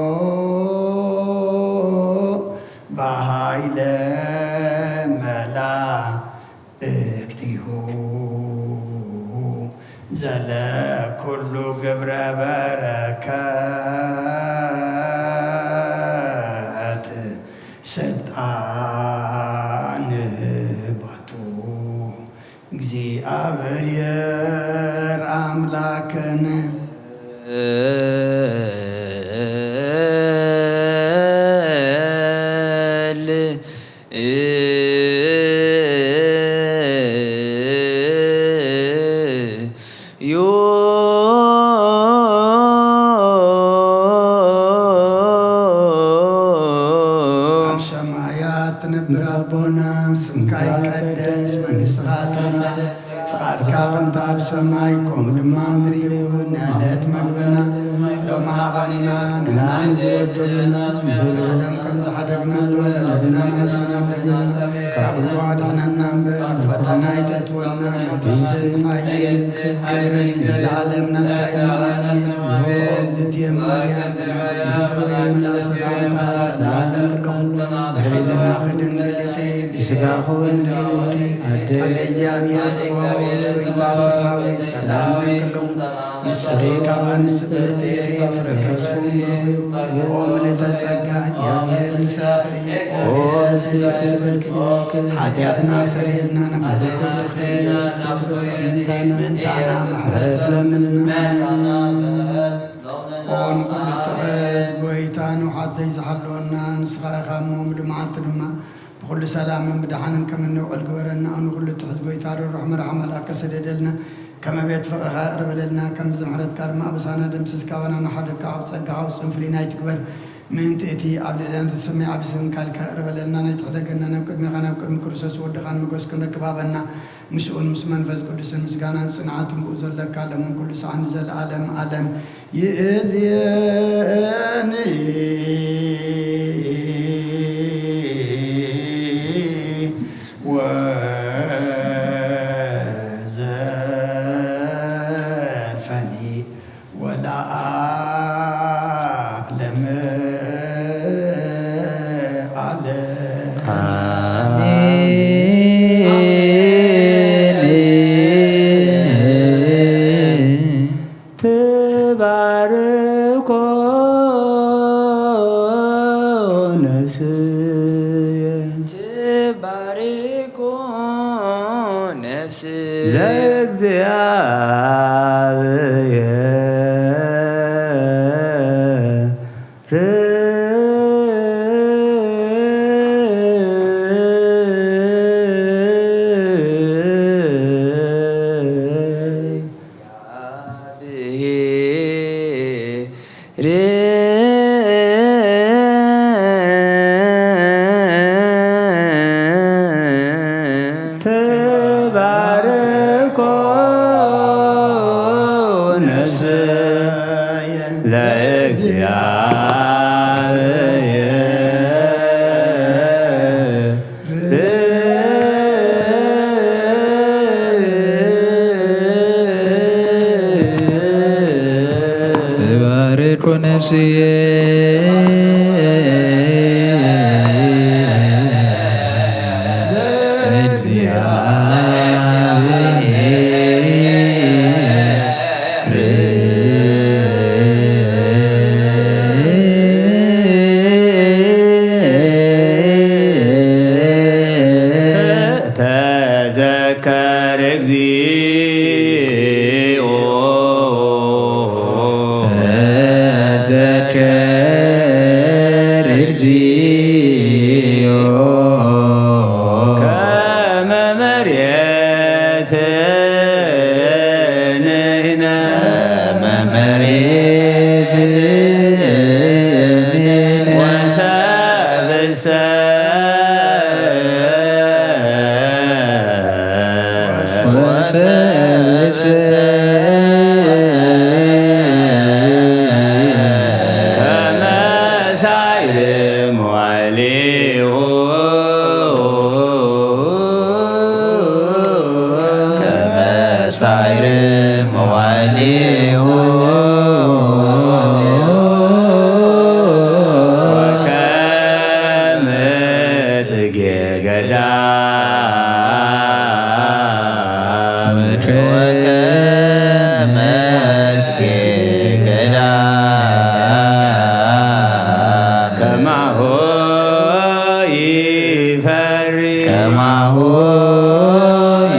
بحيل ملائكته በረከት ስልጣን ባቱ እግዚአብሔር አምላክን ትነብር አቦና ስምካ ይቀደስ መንግሥትካ ትምጻእ ፈቃድካ በእንተ በሰማይ ከመ ድማ ምድሪ ይኩን የዕለት መግበና ሎሚ ሀበና ንሕናን ዝወደሉና በደም ከም ዝሓደግናሉ በደልና መሰናብለና ካብ ኩሉ አድኅነና እምበር ፈተና ይተትወና መንግሥትን ኃይልን ክብርን ዘለዓለም ናትካ እግዝእትየ ማርያም ምላስ ሰላምታ ሰላም ለክሙ ብሒልና ክድንግልኪ ብስጋኹ ወንድኪ አደ እግዚአብሔር ጽባኦት ሰላም ለክሙ ንስኺ ካብ አንስት ብርትዕ ፍሬ ከርሥኹም ኦ ምልዕተ ጸጋ እግዚአብሔር ምስራቅ ኦ ብዝበልጽ ኃጢአትና ሰሪልና ነፍሰ ምንታና ምሕረት ለምንና ኦን ኩሉ ትዕዝ ጎይታ ንውሓተይ ዝሓለወና ንስኻ ኢኻ እሞ ብልምዓት ድማ ብኩሉ ሰላምን ብድሓንን ከም እንውዕል ግበረና ንኩሉ ትሕዝ ጎይታ ርሩሕ መርሓ መልአከ ሰደደልና ከመ ቤት ፍቕርኻ ቅርበለልና ከም ብዝምሕረትካ ድማ ኣበሳና ደምስስካ ባና ማሓደርካ ኣብ ፀጋኻ ውፅን ፍሉይ ናይ ትግበር ምእንቲ እቲ ኣብ ልዕልና ተሰማይ ዓብ ስም ካልካ ቅርበለልና ናይ ትሕደገና ናብ ቅድሚኻ ናብ ቅድሚ ክርስቶስ ወድኻን ንጎስ ክንረክብ ሃበና ምስኡን ምስ መንፈስ ቅዱስን ምስጋናን ጽንዓትን ብኡ ዘለካ ለምን ኩሉ ሰዓን ዘለዓለም ዓለም ይእዝየኒ ወዘልፈኒ ወለዓለመ ትባርኮ ነፍስየ ትባርኮ ነፍስየ ለእግዚአብሔር ተባርኮ ነፍስየ ለእግዚአብሔር ትባርኮ ነፍስየ ተዘከር እግዚኦ ተዘከር እግዚኦ ከመ መሬት ንሕነ መሬት ወሰብእሰ ወሰብእሰ ከመ ሳዕር መዋዕሊሁ ከመ ሳዕር መዋዕሊሁ ወከመ ጽጌ ገዳም ወከመ ጽጌ ይፈሪ ከማሁ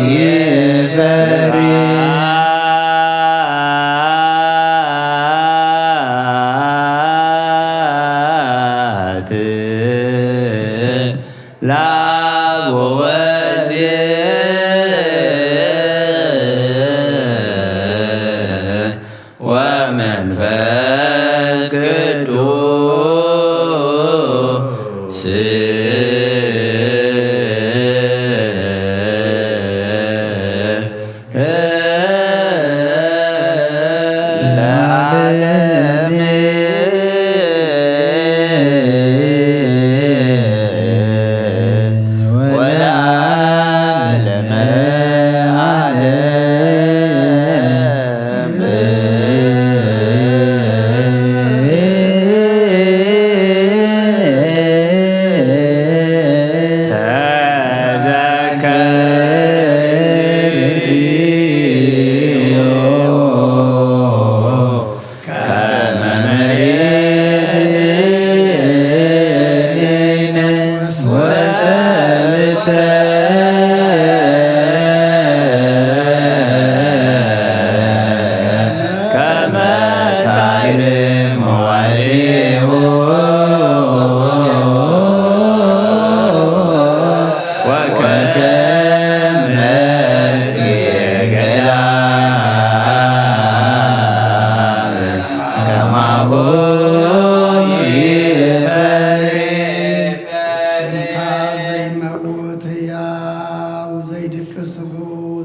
ይፈሪ ለአብ ወወልድ ወመንፈስ ቅዱስ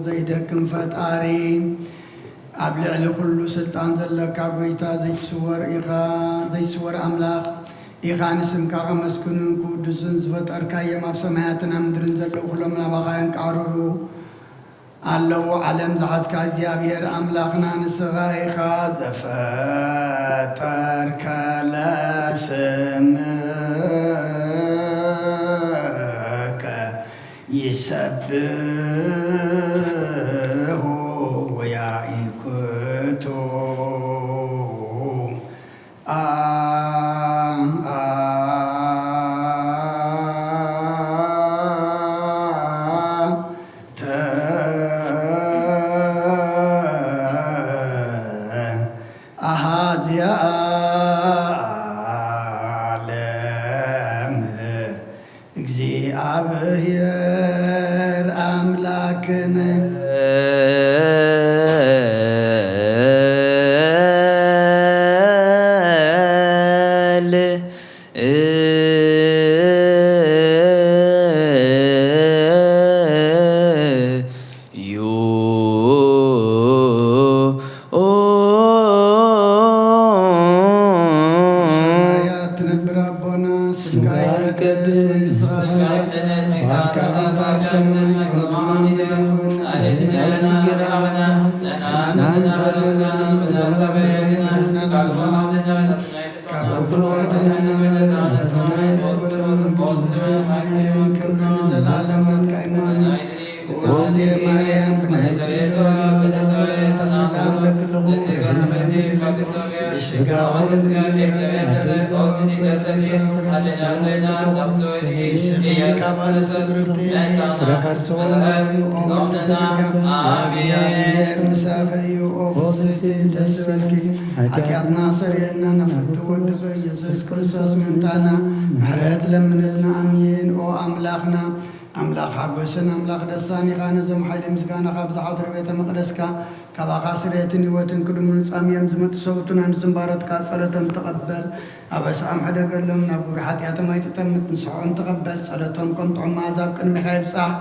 ዘይደክም ፈጣሪ ኣብ ልዕሊ ኩሉ ስልጣን ዘለካ ጎይታ ዘይትስወር ኣምላኽ ኢኻ ንስምካ ከመስግኑን ቅዱስን ዝፈጠርካዮም ኣብ ሰማያትን ኣብ ምድርን ዘለዉ ኩሎም ናባኻ የንቃርሩ ኣለዉ ዓለም ዝሓዝካ እግዚኣብሔር ኣምላኽና ንስኻ ኢኻ ዘፈጠርከ ለስምከ ይሰብሑ ወያኢክቱ እግዚአብሔር አምላክነ ኃጢአትና ስርየና ነፍት ወድፈ ኢየሱስ ክርስቶስ ምንታና ምሕረት ለምንልና አሜን። ኦ አምላኽና አምላኽ ሓጎስን አምላኽ ደስታን ኢኻ ነዞም ሓይሊ ምስጋና ካብ ዝሓድረ ቤተ መቅደስካ ካባኻ ስርየትን ህይወትን ቅድሙን ጻምዮም ዝመፁ ሰውቱና ንዝምባረትካ ጸሎቶም ተቐበል። ኣበስዖም ሕደገሎም ናብ ግብሪ ሓጢኣቶም ኣይትጠምት ንስሖም ተቐበል። ጸሎቶም ከም ጥዑም መዓዛ ኣብ ቅድሚኻ ይብጻሕ።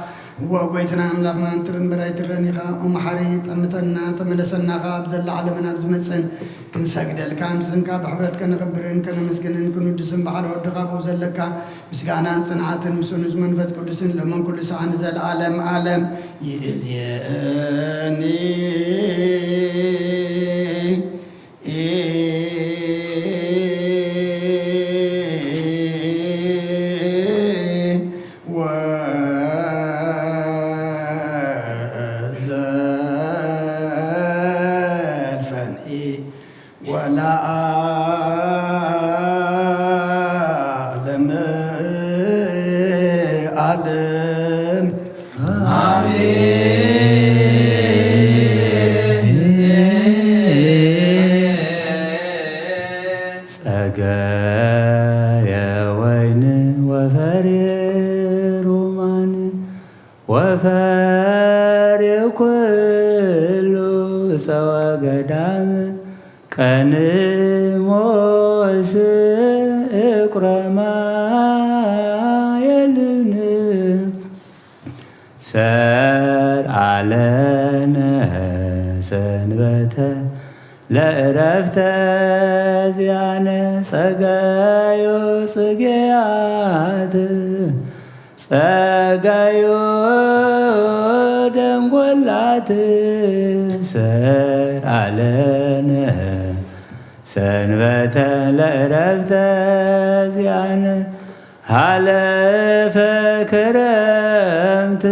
ወጎይትና ኣምላኽና እንትርን በራይ ትረን ኢኻ መሓሪ ጠምተና ተመለሰና ኣብ ዘላ ዓለምን ኣብ ዝመፅን ክንሰግደልካ ምስንካ ብሕብረት ከነኽብርን ከነመስግንን ክንውድስን በዓል ወድኻ ብኡ ዘለካ ምስጋናን ጽንዓትን ምስኡ ንዝ መንፈስ ቅዱስን ለመን ኩሉ ሰዓ ንዘለዓለም ዓለም ይእዜኒ ወለዓለመ ዓለም ዓለም ጸጋየ ወይን ወፈሬ ሮማን ወፈሬ ኩሉ እፀወ ገዳም ቀንሞስ እቁረማየልን ሰርአለነ ሰንበተ ለዕረፍተ ዚአነ ጸጋዮ ጽጌያት ጸጋዮ ደንጎላት ሰርአለነ ሰንበተ ለዕረፍተ ዚአነ ሃለፈ ክረምት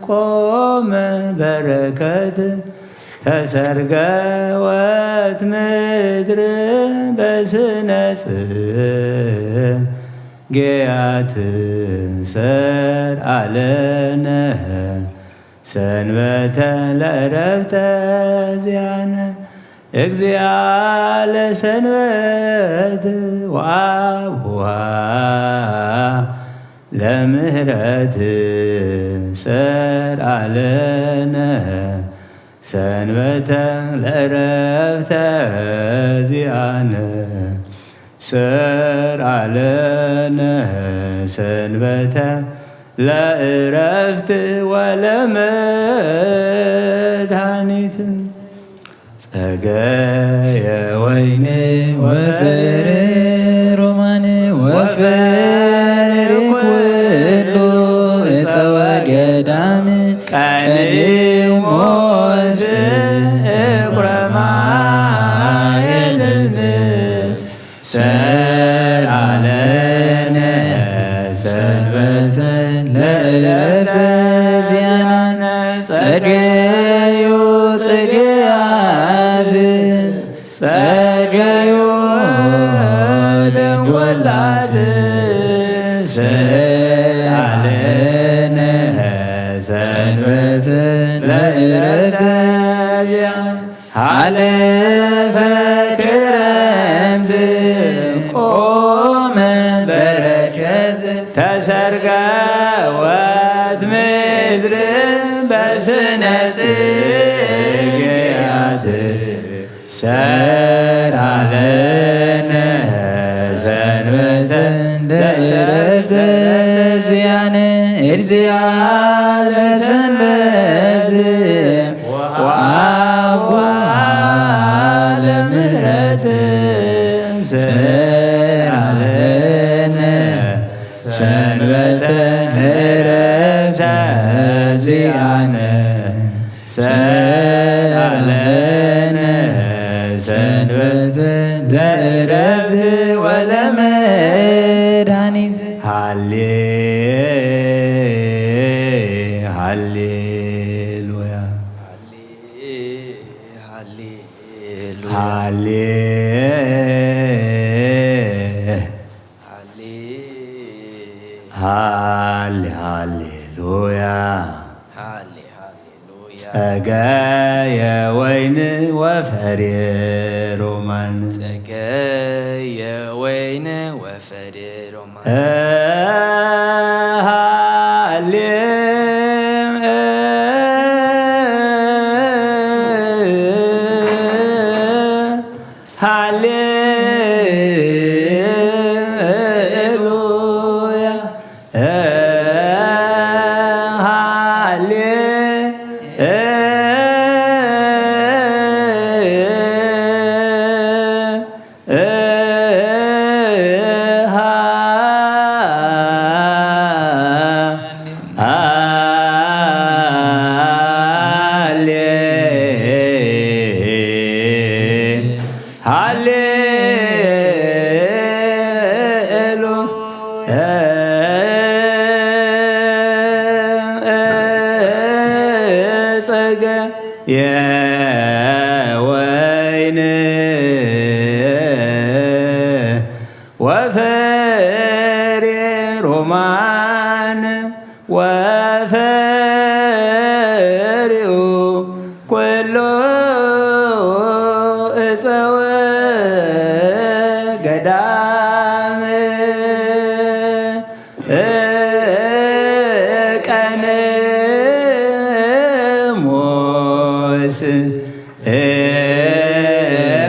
ቆመ በረከት ተሰርገወት ምድር በስነ ጽጌያት ሰርአለነ ሰንበተ ለዕረፍተ ዚአነ እግዚአ ለሰንበት ወአብዋ ለምህረት ሰርአለነ ሰንበተ ለዕረፍተ ዚአነ ሰርአለነ ሰንበተ ለዕረፍት ወለመድኃኒት ጸጋየ ወይን ወፍሬ ሮማን ወፍሬ ኩሉ እፀወ ገዳም ቀንሞስ እቁረማየልን ሰርአለነ ሰንበተ ለዕረፍተ ዚአነ ጸጋዮ ጽጌያት ጸጋዮ ደንጎላት ሰርአለነ ሰንበተ ለዕረፍተ ዚአነ ሃለፈ ክረምት ቆመ በረከት ተሰርገወት ምድር በስነ ጽጌያት ሰርአለነ ሰንበተ ለዕረፍተ ዚአነ እግዚአ ለሰንበት ወአብዋ ለምህረት ሰርአለነ ሰንበተ ለዕረፍተ ዚአነ ሰርአለነ ሰንበተ ለዕረፍት ወለመድኃኒት ሃሌሉያ ሃሌሉያ ጸጋየ ወይን ወፈሬ ሮማን ጸጋየ ወይን ወፈሬ ሮማን የወይን ወፍሬ ሮማን ፈሪኡ ኩሉ እፀወ ገዳም ቀንሞስ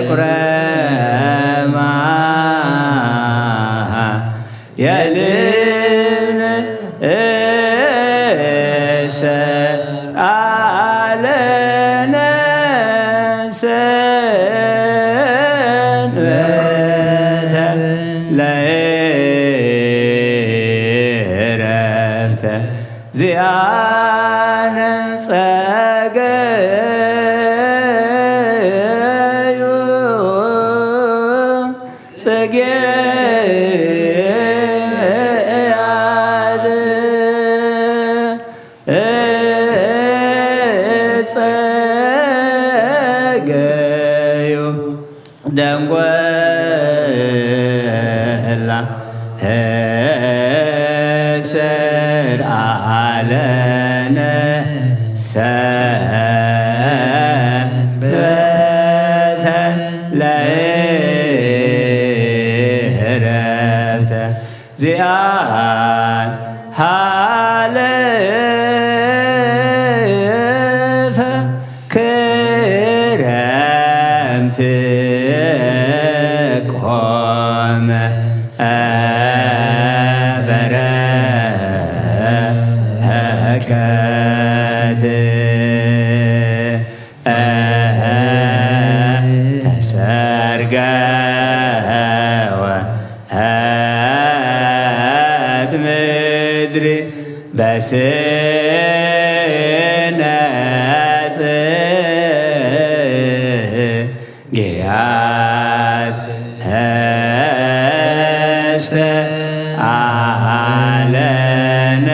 ቁረማ የልን ሰአለነ ሰንበተ ለዕረፍተ ዚአነ ጸገዩ ጽጌያት ጸገዩ ደንጐላ ሰርአለነ ሰንበተ ለዕረፍተ ዚአነ ሃለፈ ክረምት ቆመ በረከት ተሰርገወ ምድር በስነ ጽጌያት ሰአለነ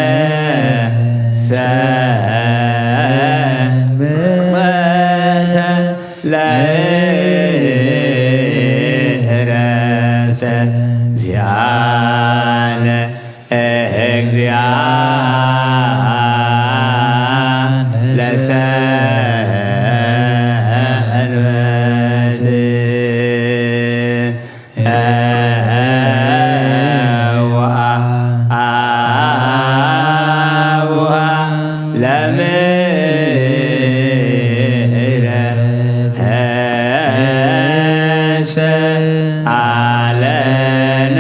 ሰንበተ ለዕረፍተ ዚአነ እግዚአነ ለሰንበት ወአቡሃ ለምሕረተ ሰአለነ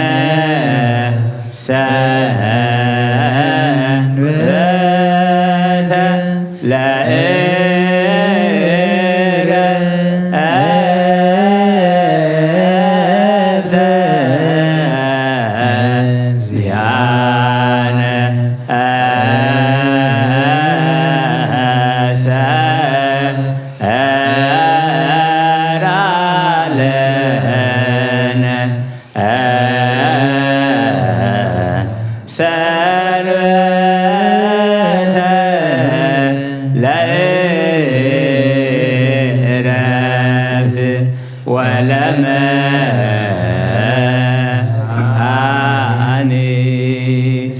ሰንበተ ለዕረፍተ ዚአነ ሰአለነ ሰንበተ ለዕረፍት ወለመድኃኒት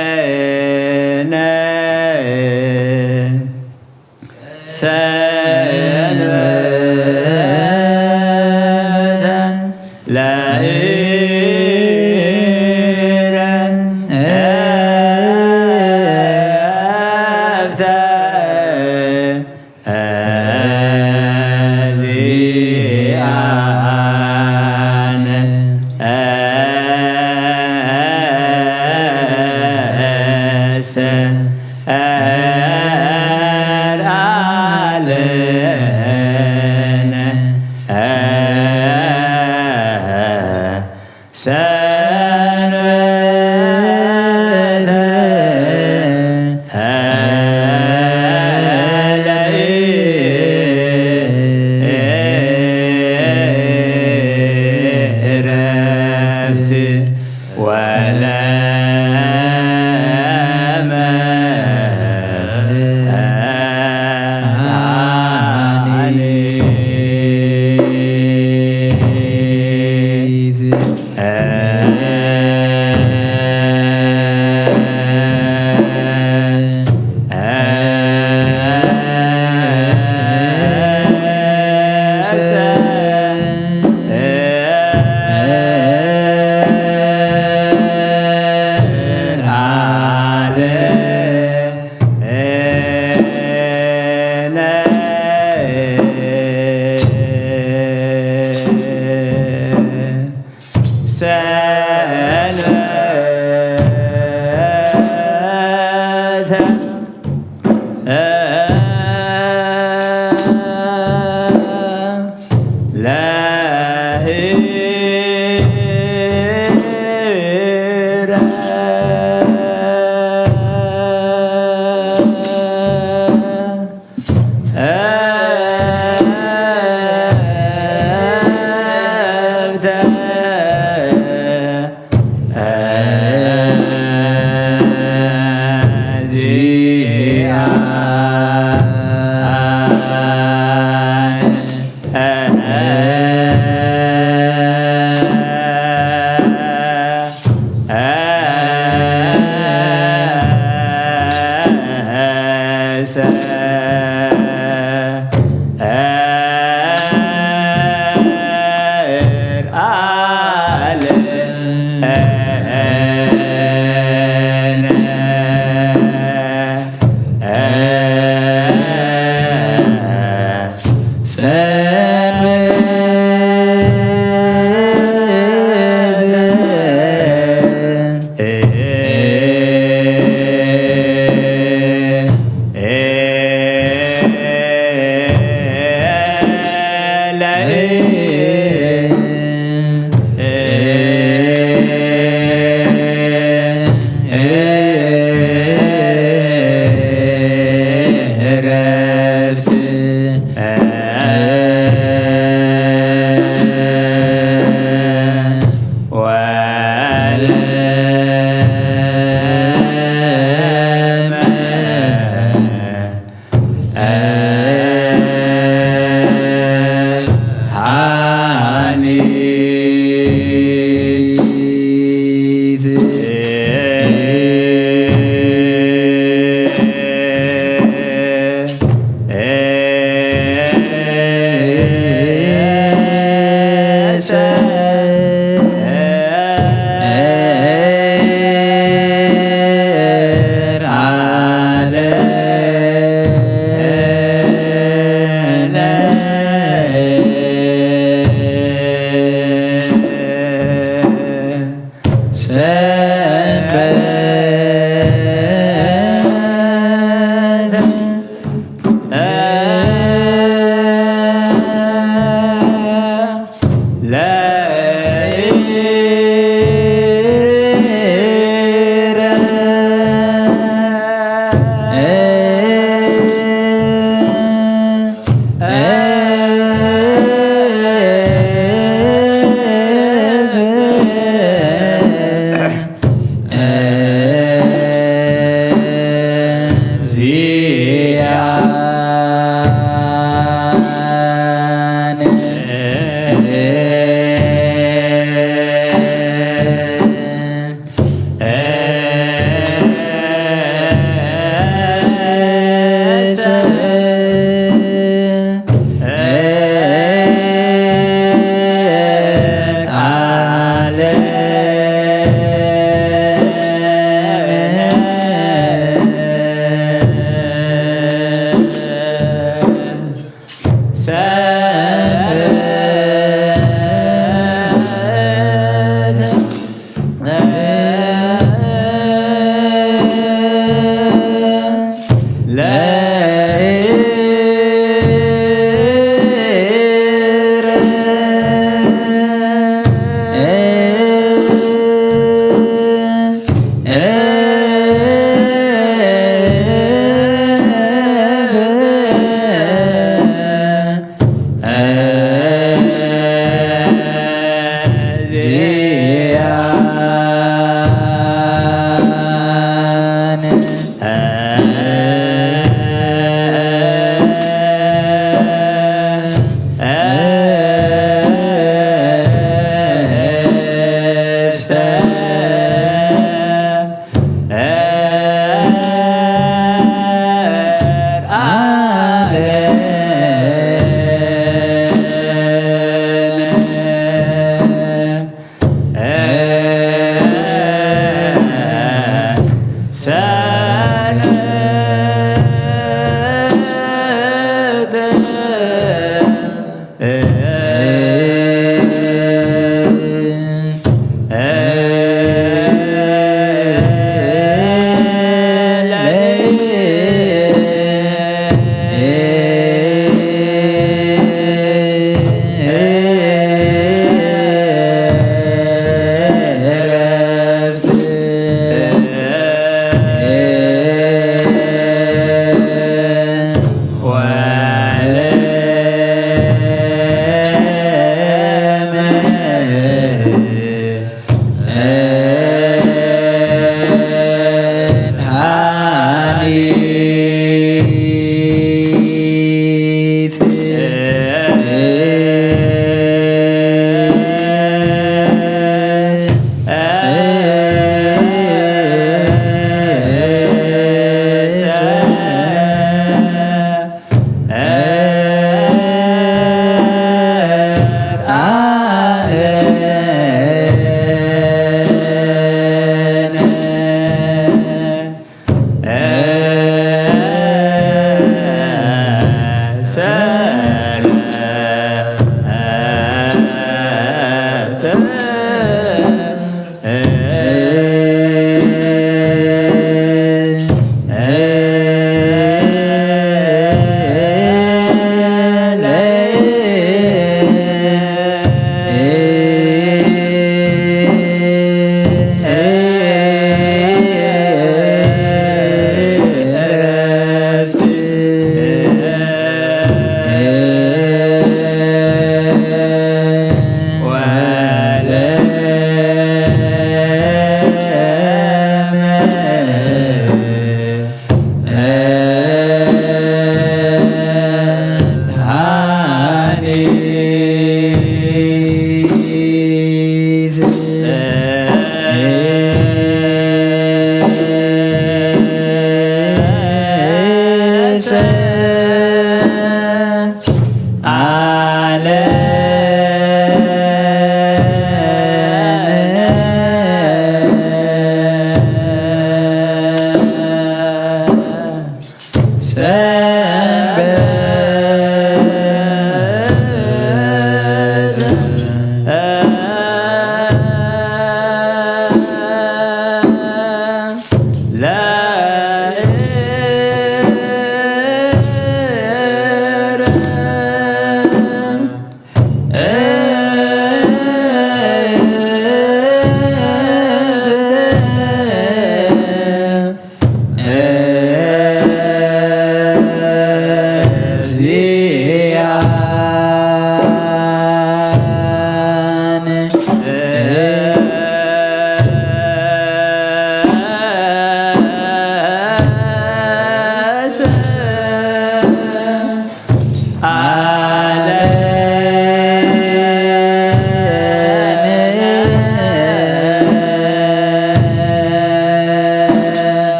ሰአለነ ሰንበተ ለዕረፍተ ዚአነ ሰአለነ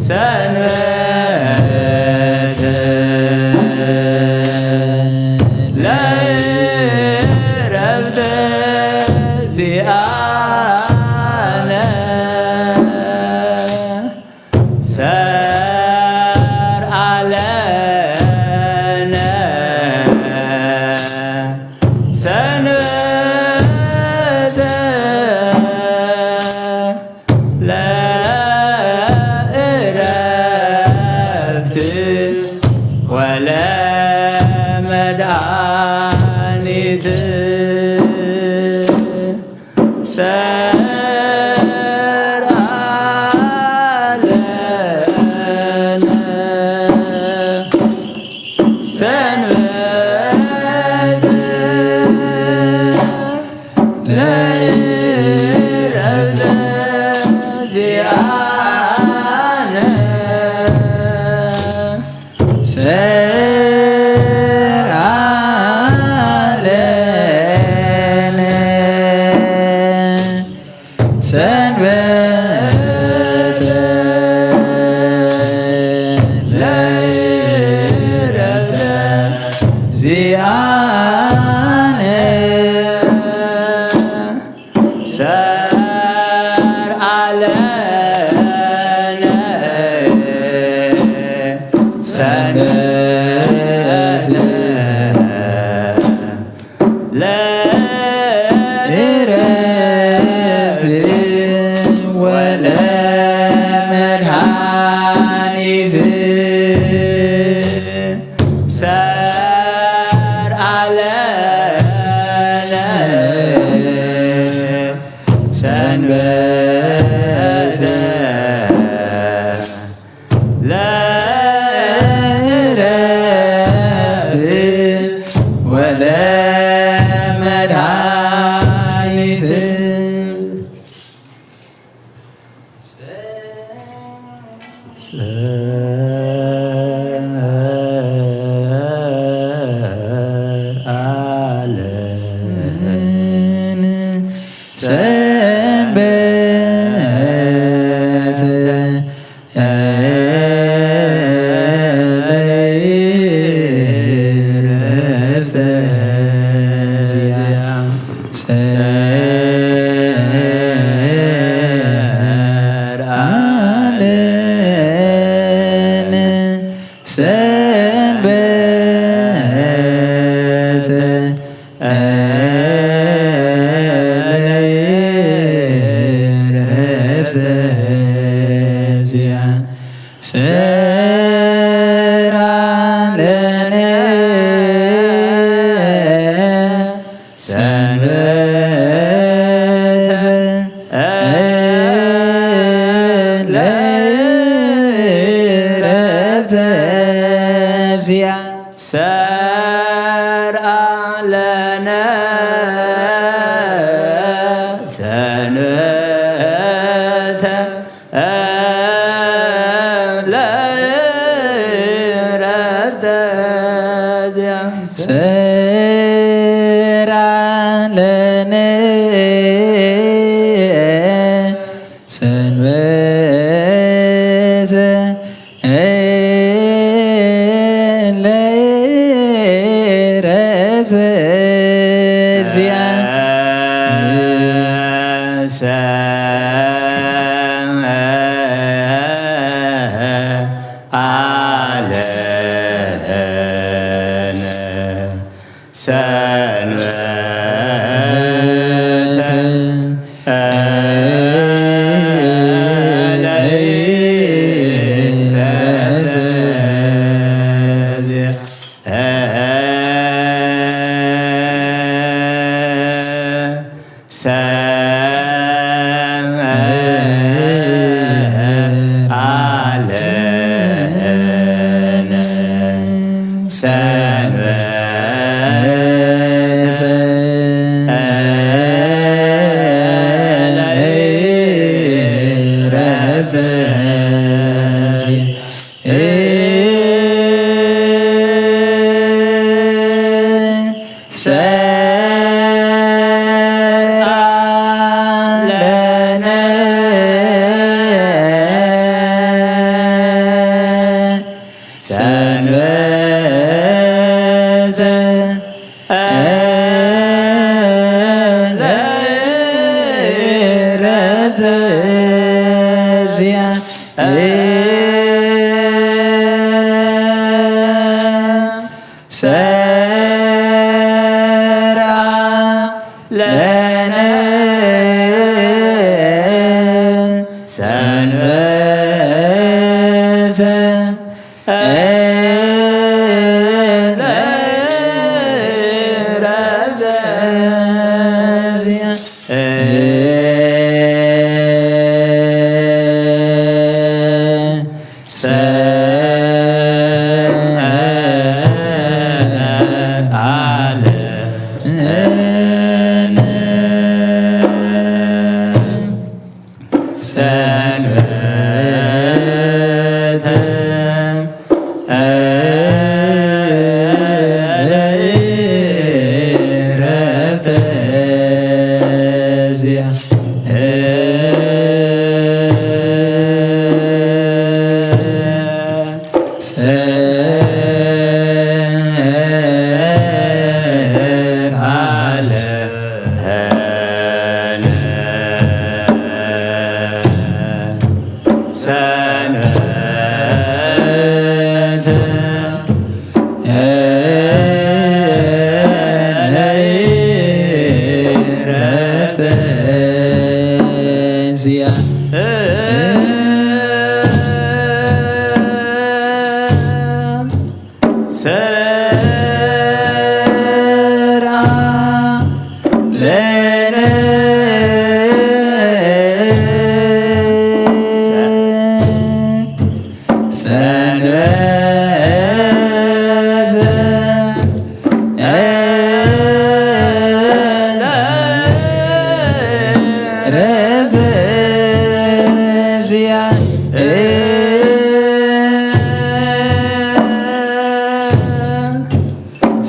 ሰንበተ መድኃኒት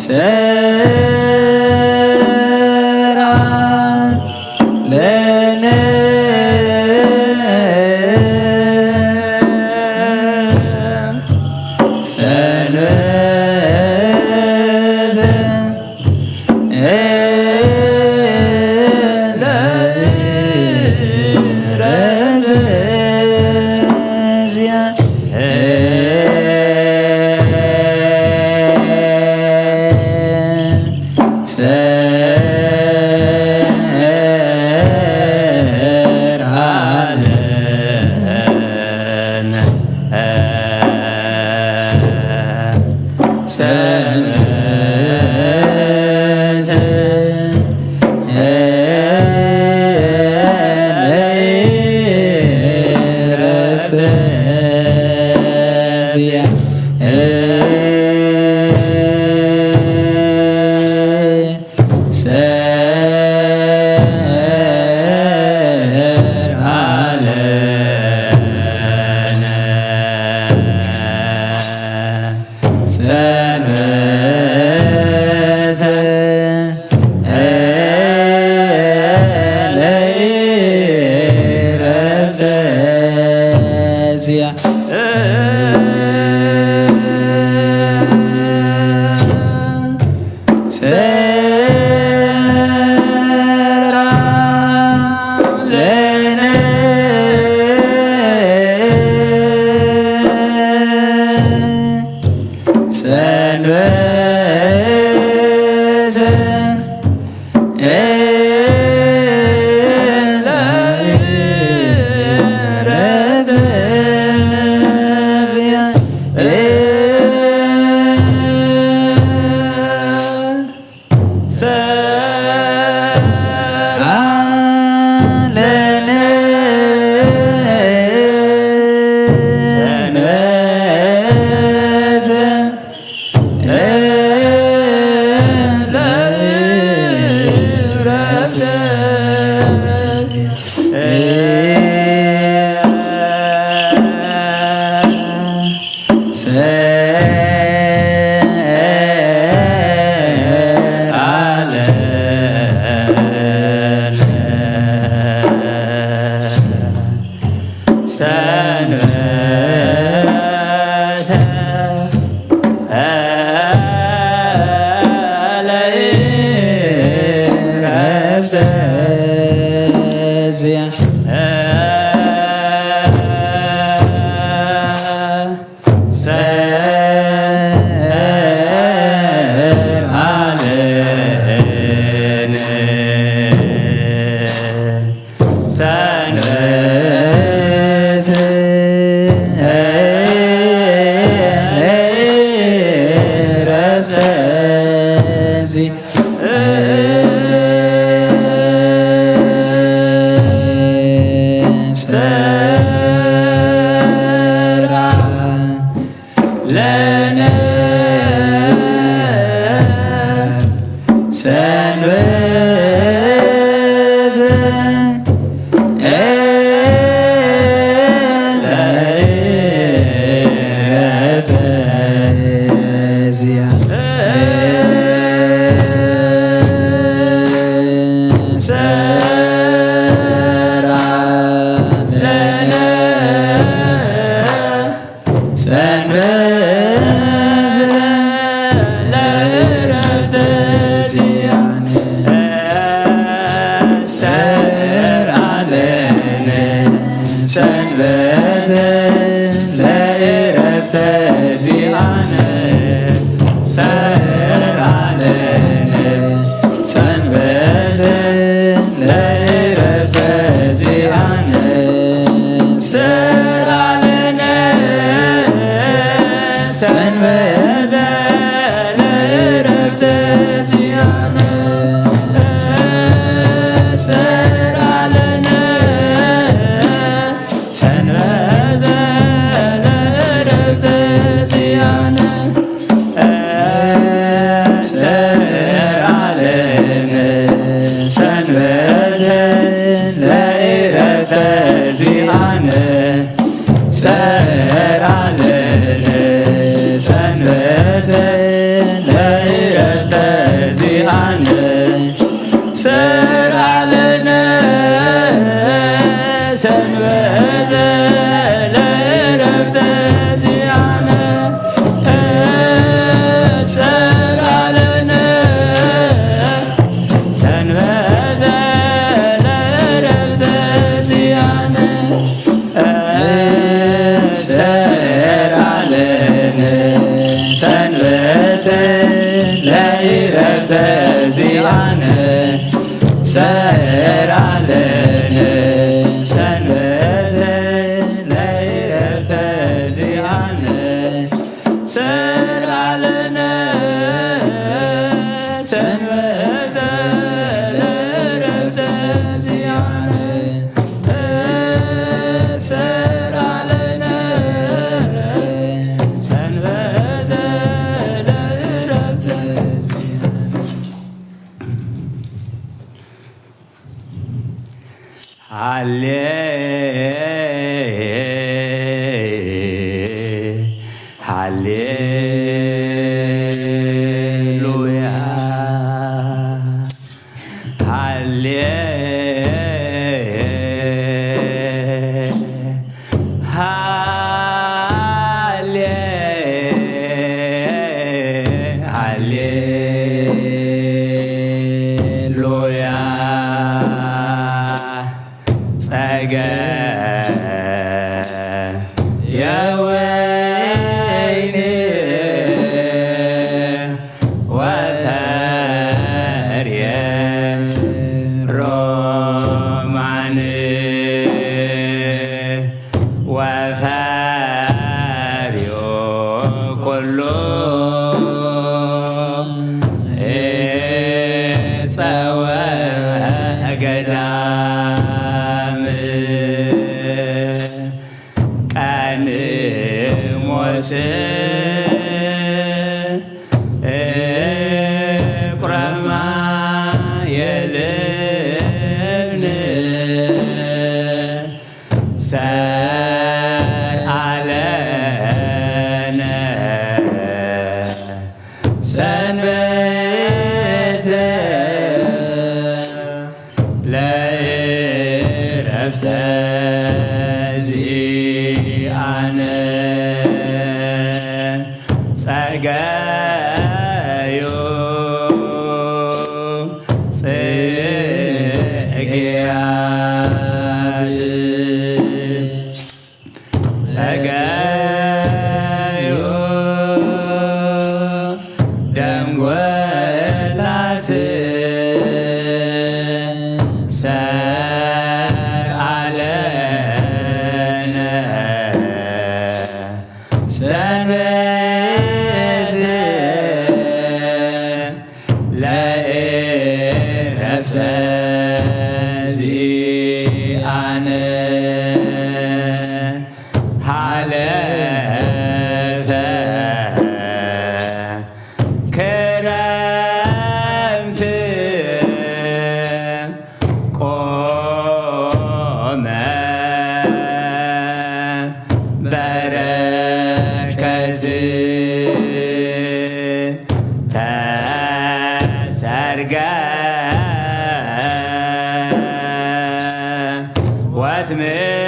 Yeah. ለእረፍተ ዚአነ ሰርዓለነ ሰንበተ ለእረፍተ ዚአነ ሰርዓለነ ሰንበተ ለእረፍተ ዚአነ ሰርዓለነ ሰንበተ ለእረፍተ ሃሌሉያ ሃሌሉያ ጸገ የወይን ወፈርየ ሮማን ወፈርዮ ኩሉ ዕፀ ወገዳም ቀንሞስ ቁረማ የልብን ሰርዓለነ ሰንበተ ለእረፍተ ዚአነ ጸገዮ ጽጌያት ጸገዮ ደምጎላት ሰርዓለነ ሰንበተ ለእረፍተ ዚአነ ሃለፈ ክረምት ቆመ በረከት ተሰርገ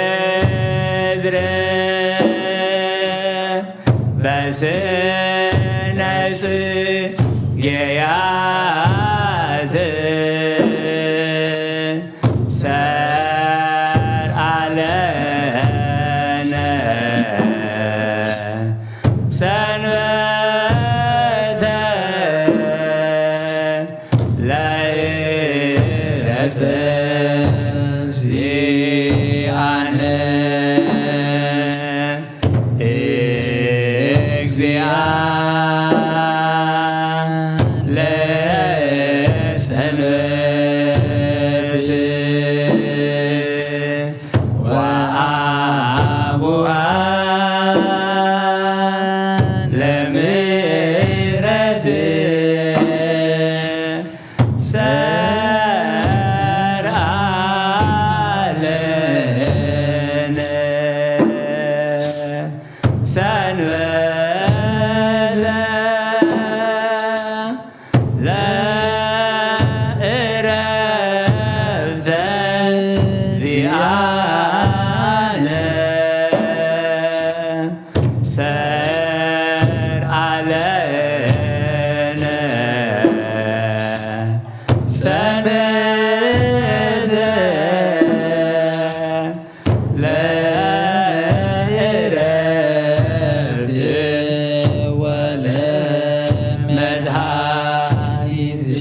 ወትምድር በስነ ጽጌያት ሰርዓለነ ሰንበተ ለእረፍተ ዚአነ እግዚአ ለሰንበት ወአቡአ ለምሕረት ሰርዓለነ ሰንበተ ለእረፍተ ዚአነ ሰርዓለነ ሰንበተ ለእረፍት ወለመድኃኒት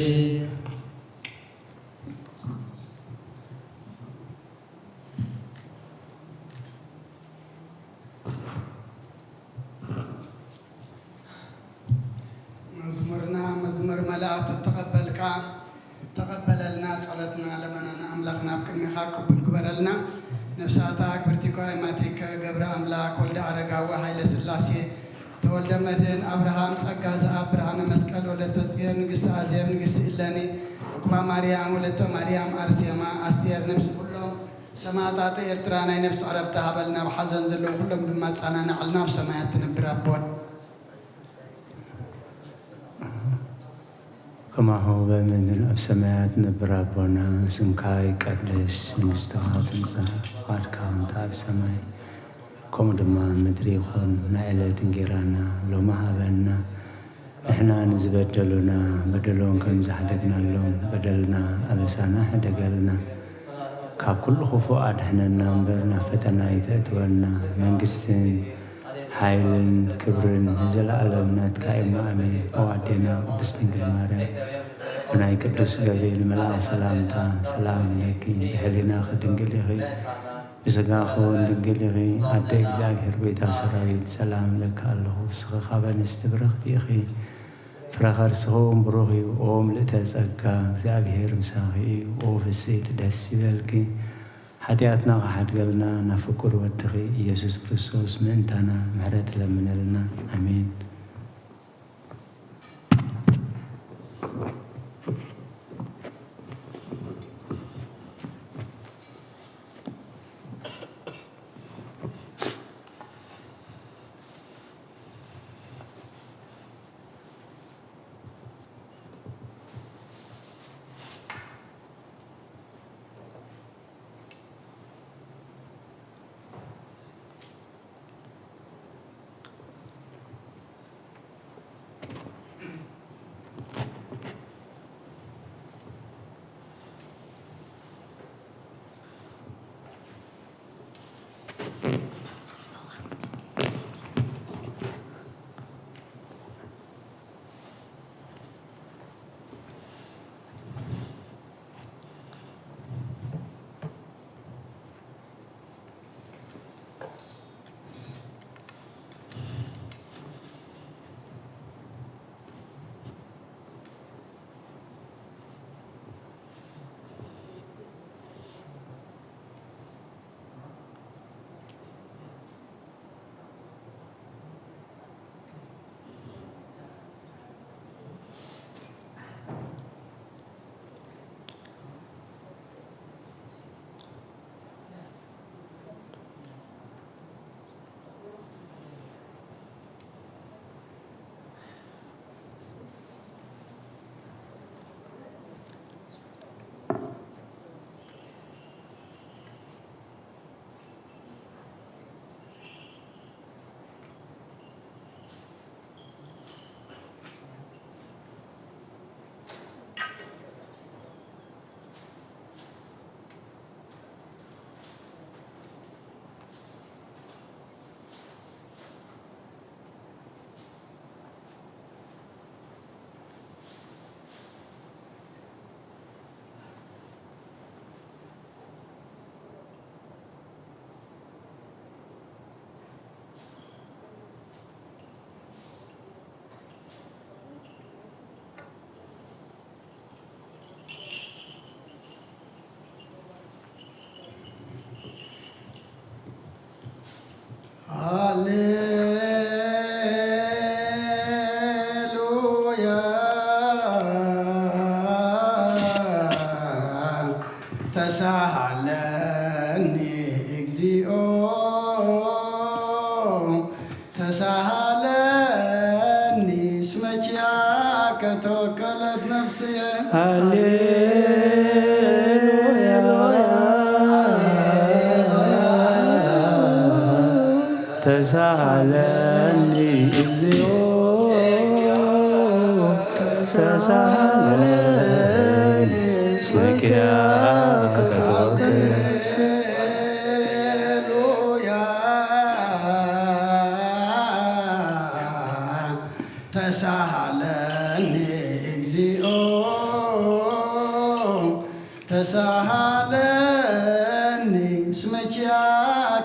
تقبلنا صلاتنا لمن أملاكنا بكرمها قبول قبرلنا نفساتك برتقاء ماتك قبر أملاك ولد عرقا وحيل سلاسي تولد مدين أبراهام سقاز أبراهام مسكال ولد تسير نقص عزيب نقص إلاني وكما مريم ولد مريم أرسيما أستير نفس كلهم سماعات إرترانا نفس عرفتها بلنا بحزن ذلو كلهم لما تسانا نعلنا بسماعات نبرابون كما هو بمن السماوات نبرابنا سمكاي قدس مستقاتنسا قد كانت السماء كم دما مدري خون نعلة تنجرانا لو ما هبنا إحنا نزبدلنا بدلون كن زحدقنا لهم بدلنا أبسانا حدقلنا ككل خفوات إحنا نمبرنا فتنا يتأتونا من قستين حيلن كبرن نزل علمنا تكايم أمين وعدنا قدس نقل مارم وناي قدس قبيل ملا سلامتا سلام لك هلنا خدنقلغي بسقاخون دنقلغي عد إكزاقر بيتا سراويت سلام لك الله سخخابا نستبرخ ديخي فرخر سخوم بروخي ووم لتسأكا زابهر مساخي ووف السيد دسي بالكي حتياتنا غحد قلنا نفكر ودخي يسوس كريستوس منتنا محرت لمن لنا امين تسالني إكزيو تسالني اسمك يا كتوكل تسالني إكزيو تسالني اسمك يا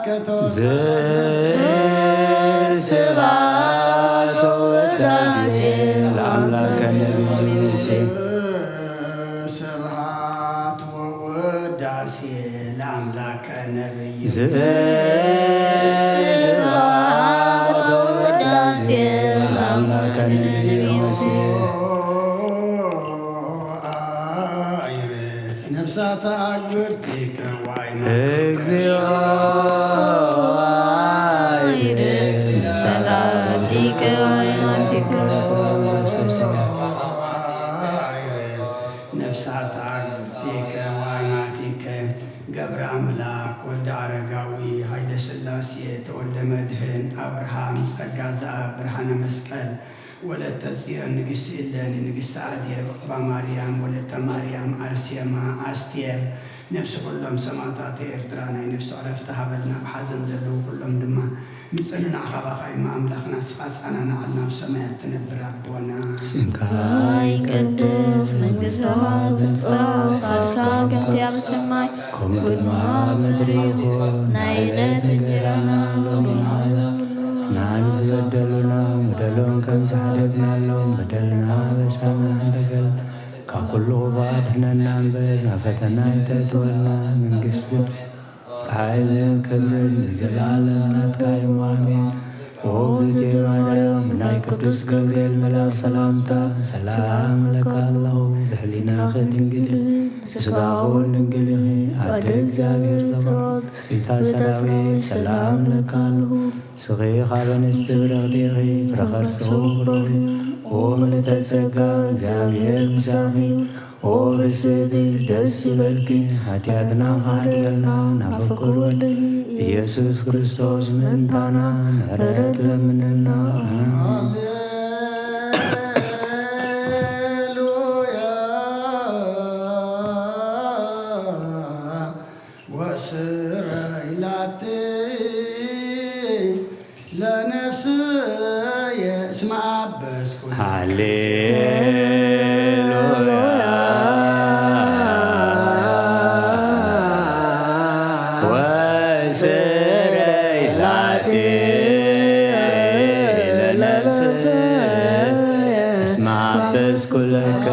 كتوكل سبعة وداسي لعلك نبي ወዳሴ ለአምላከ ነቢይ ስብሐት ወውዳሴ ለአምላከ ነቢይ ነፍሳት አግብርቲከ ዋይና እግዚኦ ነፍሳቲከ ወይናቲከ ነፍሳት አግብርቲከ ዋይናቲከ ገብረ አምላክ ወልደ አረጋዊ ኃይለ ሥላሴ ተወልደ መድህን አብርሃም ጸጋ ዘአብ ብርሃነ መስቀል ወለተ ጽዮን ንግሥት እሌኒ ንግሥተ አዜብ ማርያም ወለተ ማርያም አርሴማ አስቴር ነፍሲ ኩሎም ሰማዕታት ኤርትራ ናይ ነፍሲ ዕረፍቲ ሃበልና ብሓዘን ዘለዉ ኩሎም ድማ ምፅንናዕ ኸባኻይማ ኣምላኽና ስፋፃና ንዓልና ኣብ ሰማያት ትነብር ኣቦና ስምካ ይቅደስ መንግሥትከ ትምጻእ ፈቃድከ ከምቲ ኣብ ሰማይ ከምኡ ድማ ኣብ ምድሪ ይኹን ናይ ዕለት እንጀራና ሎሚ ናን ዝበደሉና በደሎም ከም ዝሓደግናሎም በደልና በሳና በደል ካብ ኩሉ ባድሕነና እምበር ናብ ፈተና ይተእትወና መንግስቲ ኃይልን ክብርን ንዘለዓለም ናትካ እዩ አሜን። ኦ እግዝእትየ ማርያም ናይ ቅዱስ ገብርኤል መልአክ ሰላምታ ሰላም ለካ ኣለኹ ብሕሊናኸ ድንግል ስጋኹን ድንግል ኢኺ ኣደ እግዚአብሔር ጸባኦት ቤታ ሰራዊት ሰላም ለካ ኣለኹ ስኺ ኻብ ኣንስቲ ብርኽቲ ኢኺ ፍረ ከርስኹ ብሩኽ ኦ ምልዕተ ጸጋ እግዚአብሔር ምሳኺ ኦ ብስእቲ ደስ ይበልኪ ኃጢአትና ካድገልና ናፈቁር ወልድኪ ኢየሱስ ክርስቶስ ምእንታና ምሕረት ለምንልና ወስረይላቲ ለነፍስየ እስመ አበስኩ ኩለከ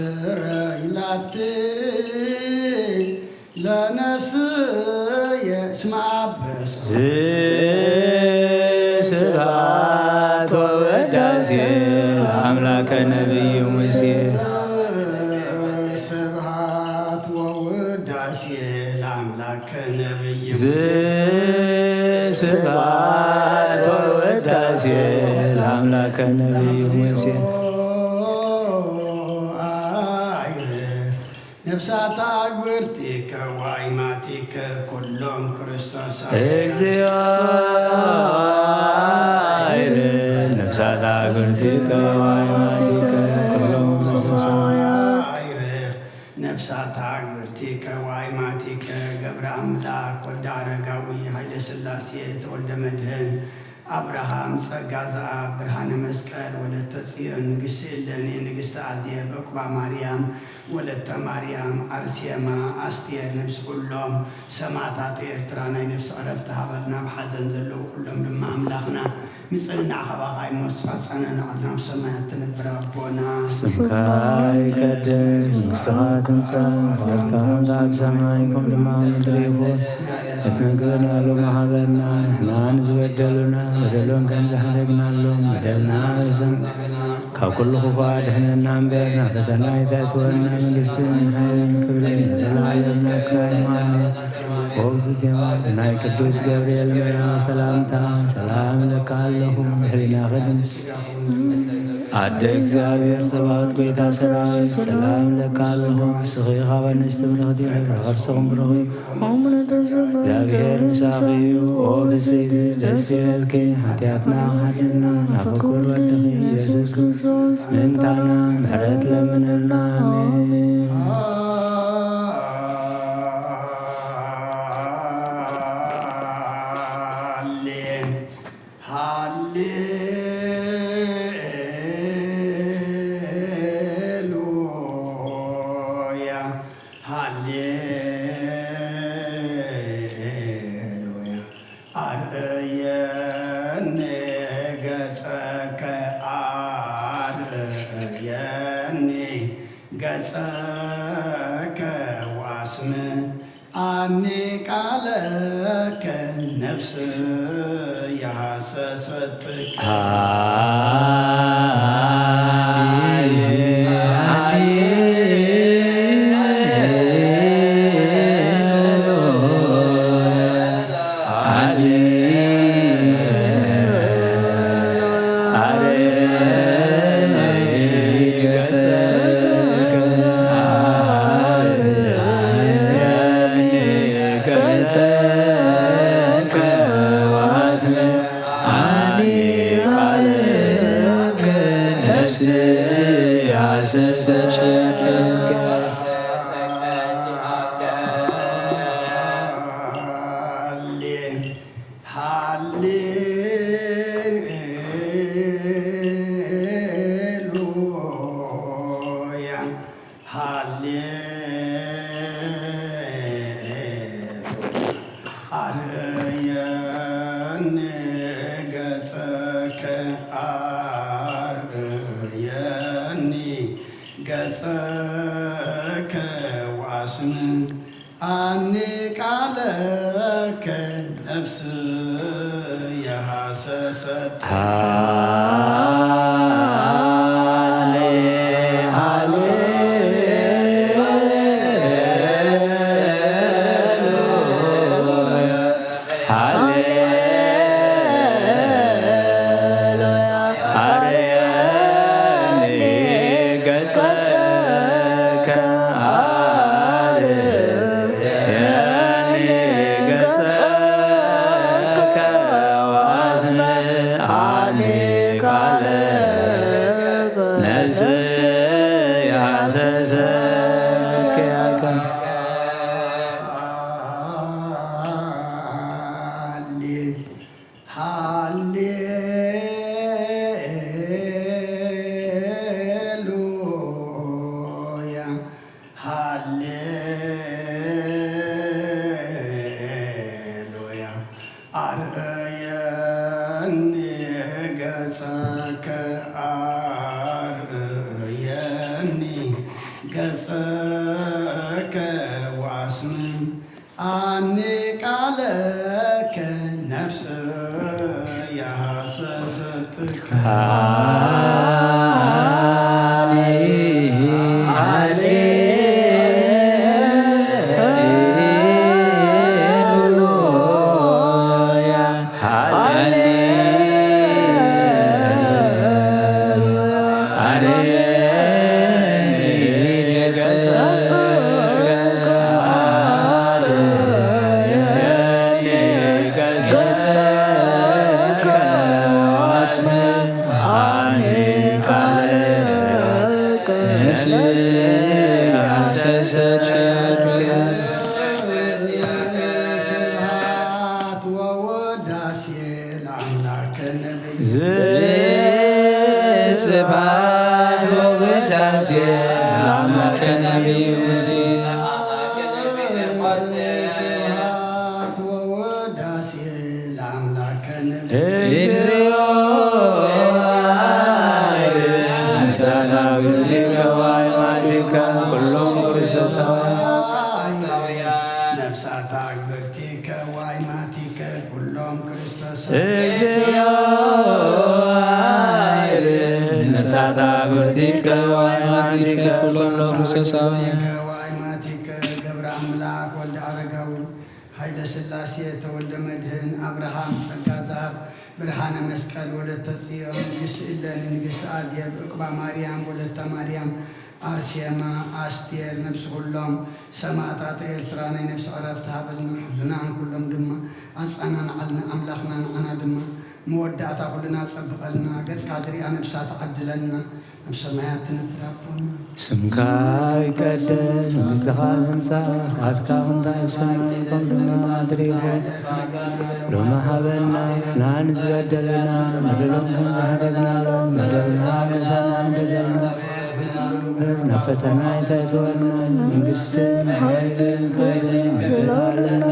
ወስረይላቲ ለነፍስየ እስመ አበስኩ ስብሐት ወውዳሴ ለአምላከ ነቢዩ ሙሴ ስብሐት ወውዳሴ ለአምላከ ነቢዩ ስብሐት ወውዳሴ ለአምላከ ነቢዩ ሙሴ ነፍሳት አግብርቲከ ወአይማቲከ ኩሎም ክርስቶስ እግዚኦ ነፍሳት አግብርቲከ ወአይማቲከ ኩሎም ክርስቶስ ነፍሳት አግብርቲከ ወአይማቲከ ገብረ አምላክ ወልደ አረጋዊ ኃይለ ሥላሴ ተወልደ መድህን አብርሃም ጸጋ ዘአብ ብርሃነ መስቀል ወለተ ጽዮን ንግሥት እሌኒ ንግሥተ አዜብ ዕቁባ ማርያም ወለተ ማርያም አርሴማ አስቴር ነፍሲ ኩሎም ሰማዕታት ኤርትራ ናይ ነፍሲ ዕረፍቲ ሃበልና ብሓዘን ዘለዉ ኩሎም ድማ ኣምላኽና ንጽንናዕ ኸባኻይ መስፋት ጸነናዕልና ኣብ ሰማያት ትነብር ኣቦና ስምካ ይቀደስ መንግሥትኻ ትምጻእ ፈቃድካ ከምቲ ኣብ ሰማይ ከምኡ ድማ ኣብ ምድሪ ይኹን እትነግረና ሎሚ ሃበና ንሕና ንዝበደሉና በደሎም ከም ዝሓደግናሎም በደልና ርእሰን ካብ ኩሉ ክፉእ ኣድሕነና እምበር ናብ ፈተና ኣይተእትወና መንግሥትን ሓይልን ክብርን ዘለዓለም ናትካ እዩ አሜን። ኦ እግዝእትየ ናይ ቅዱስ ገብርኤል መልአክ ሰላምታ ሰላም ለካ ኣለኹ ብሕሊናኸ ኣደ እግዚአብሔር ጸባኦት ጐይታ ሰራዊት ሰላም ለካ ኣለኹ ስኺ ኻብ ኣንስቲ ብርኽቲ ኢኺ ፍረ ከርስኹም ብሩኽ እግዚአብሔር ምሳኺ እዩ ኦ ብፅዕቲ ደስ ይበልኪ ኃጢአትና ካድልና ናፈቁር ወልድኺ ኢየሱስ ክርስቶስ ምእንታና ምሕረት ለምንልና አሜን። አርእየኒ ገጸ ገጸከ ወአስም አኒቃለከ ነፍስ ያሰሰትከ ገጸከ ወአስም አኒቃለከ ነፍስ ያሰሰትከ ገጸከ ወአስም አኒቃለከ ነፍስ ያሰሰትከ ስብሐት ወወዳሴ ለአምላከ ነቢይ ስብሐት ወወዳሴ ለአምላከ ነቢይ ስብሐት ወወዳሴ ለአምላከ ነቢይ እግዚኦ ምስጋና ግዝከ ወአይማቲከ ኩሎም ክርስቶሳውያን ነፍሳት አግብርቲከ ወአይማቲከ ኩሎም ክርስቶስ እግዚኦ ነፍሳት አግብርቲከ ወአይማቲከ ኩሎም ክርስቶሳውያን ወአይማቲከ ገብረ አምላክ ወልደ አረጋዊ ኃይለ ሥላሴ ተወልደ መድህን አብርሃም ጸጋ ዛሃብ ብርሃነ መስቀል ወለተ ጽዮን ይስእለን ንግሥት አዜብ ዕቁባ ማርያም ወለተ ማርያም አርሴማ አስቴር ነፍስ ኩሎም ሰማዕታት ኤርትራ ናይ ነፍሲ ዕረፍቲ ሃበልና ሕዙናን ኩሎም ድማ ኣፃናን ዓልና ኣምላኽና ንዓና ድማ መወዳእታ ኩልና ፀብቐልና ገጽካ ትሪኣ ነብሳ ተዓድለና ኣብ ሰማያት ትነብር ኣቦና ስምካ ይቀደስ መንግሥትኻ ትምጻእ ፈቃድካ እንታይ ኣብ ሰማይ ከም ድማ ምድሪ ይኹን ሎሚ ሃበና ናን ዝበደለና በደሎም ዝሃደግናሎም መደብና ነሳና በደልና ናብ ፈተና ኣይተእትወና መንግሥትን ሓይልን ክብርን ዘለዓለና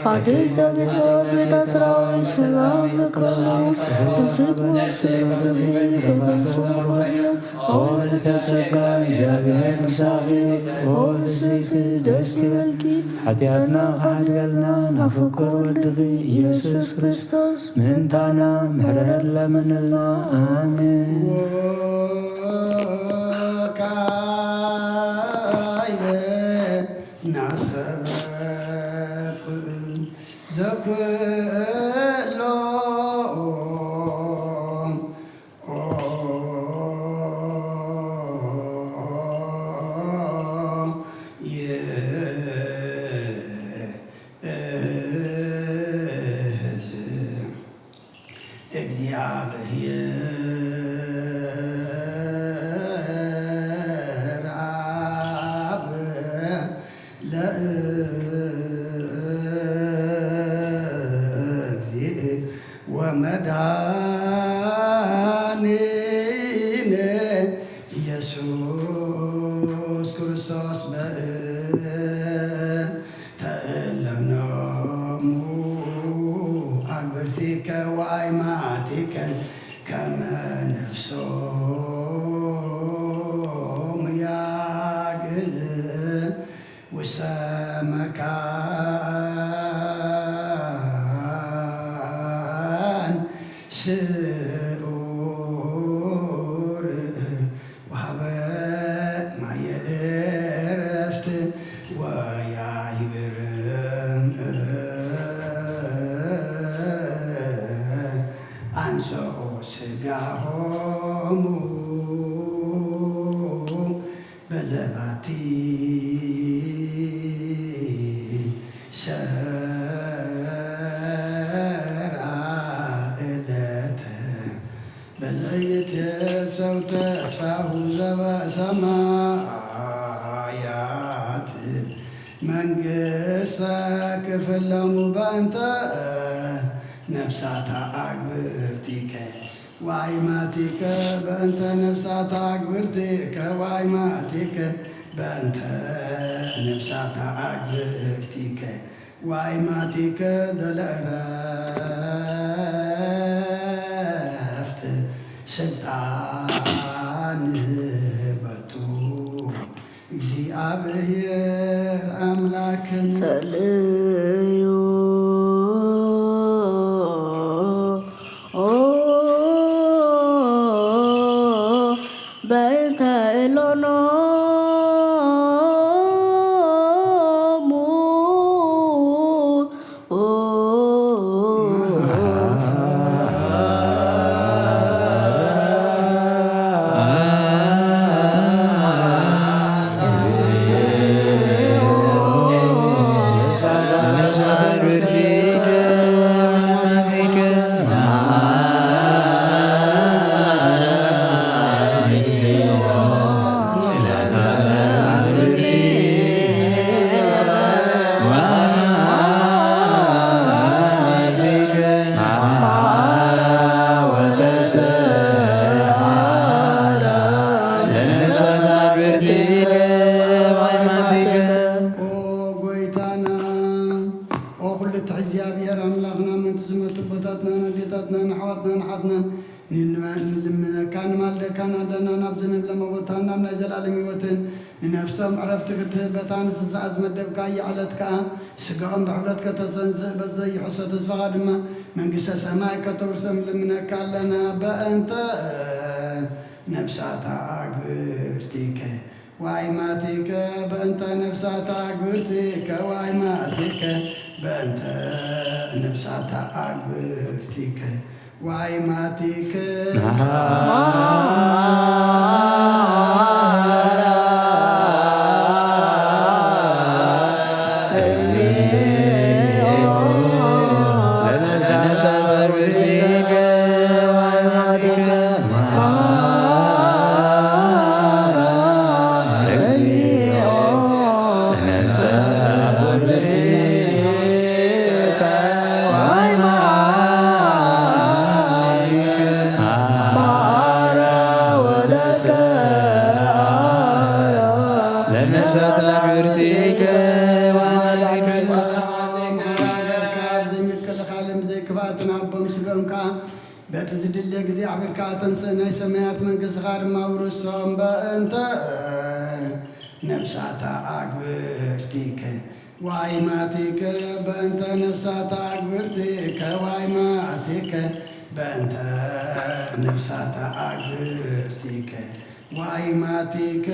አዲስ አበባ ቤት አስራዊ ሰላም ለከለው ኃጢአትና ካድገልና ናፍቅር ወድኺ ኢየሱስ ክርስቶስ ምንታና ምህረት ለምንልና አሜን። ወካይበ ናሰበኩ ዘኩሎ እግዚአብሔር አብ ለእግዚእ ወመድኃኒነ ኢየሱስ ክርስቶስ ተእለምኖሙ አግብርቲከ ወአይማቲከ ከመ ነፍሶሙ ያግዝ ውስተ መካን ስዑር ወሀበ ማየ ዕረፍት ወያይብር አንሶ ሥጋሆሙ በዘባቲ ሰራ ዕለተ በዘይትየሰው ተስፋሁ ዘበሰማያት መንግሥተ ክፍሎሙ በእንተ ነፍሳተ አግብርቲከ ወአይማቲከ በእንተ ነፍሳተ አግብርቲከ ወአይማቲከ በእንተ ነፍሳተ አግብርቲከ ወአይማቲከ ዘለዕረፍት ስልጣን በቱ እግዚአብሔር አምላክን ጸልዩ በእንተ ኤሎኖሙ እግዚአብሔር አምላክና ምንት ዝመቱ ቦታትና ነዴታትና ንሕዋትና ንሓትና ንልምነካን ማልደካን አደናን ኣብዝንብ ለመቦታና ናይ ዘላለም ህይወትን ንነፍሶም ዕረፍቲ ክትህበታ ንስሳት መደብካ እያዕለት ከዓ ስጋኦም ብሕብረት ከተፀንስእ በዘይሕሶ ተስፋኻ ድማ መንግስተ ሰማይ ከተውርሶም ልምነካ ኣለና በእንተ ነፍሳታ አግብርቲከ ወአይማቲከ በእንተ ነፍሳታ አግብርቲከ ወአይማቲከ በእንተ ነፍሳታ አግብርቲከ ወአይማቲከ Para እግዚአብሔር ካተንሰናይ ሰማያት መንግሥት ጋድማ ውርሶም በእንተ ነፍሳታ አግብርቲከ ዋይማቲከ በእንተ ነፍሳታ አግብርቲከ ዋይማቲከ በእንተ ነፍሳታ አግብርቲከ ዋይማቲከ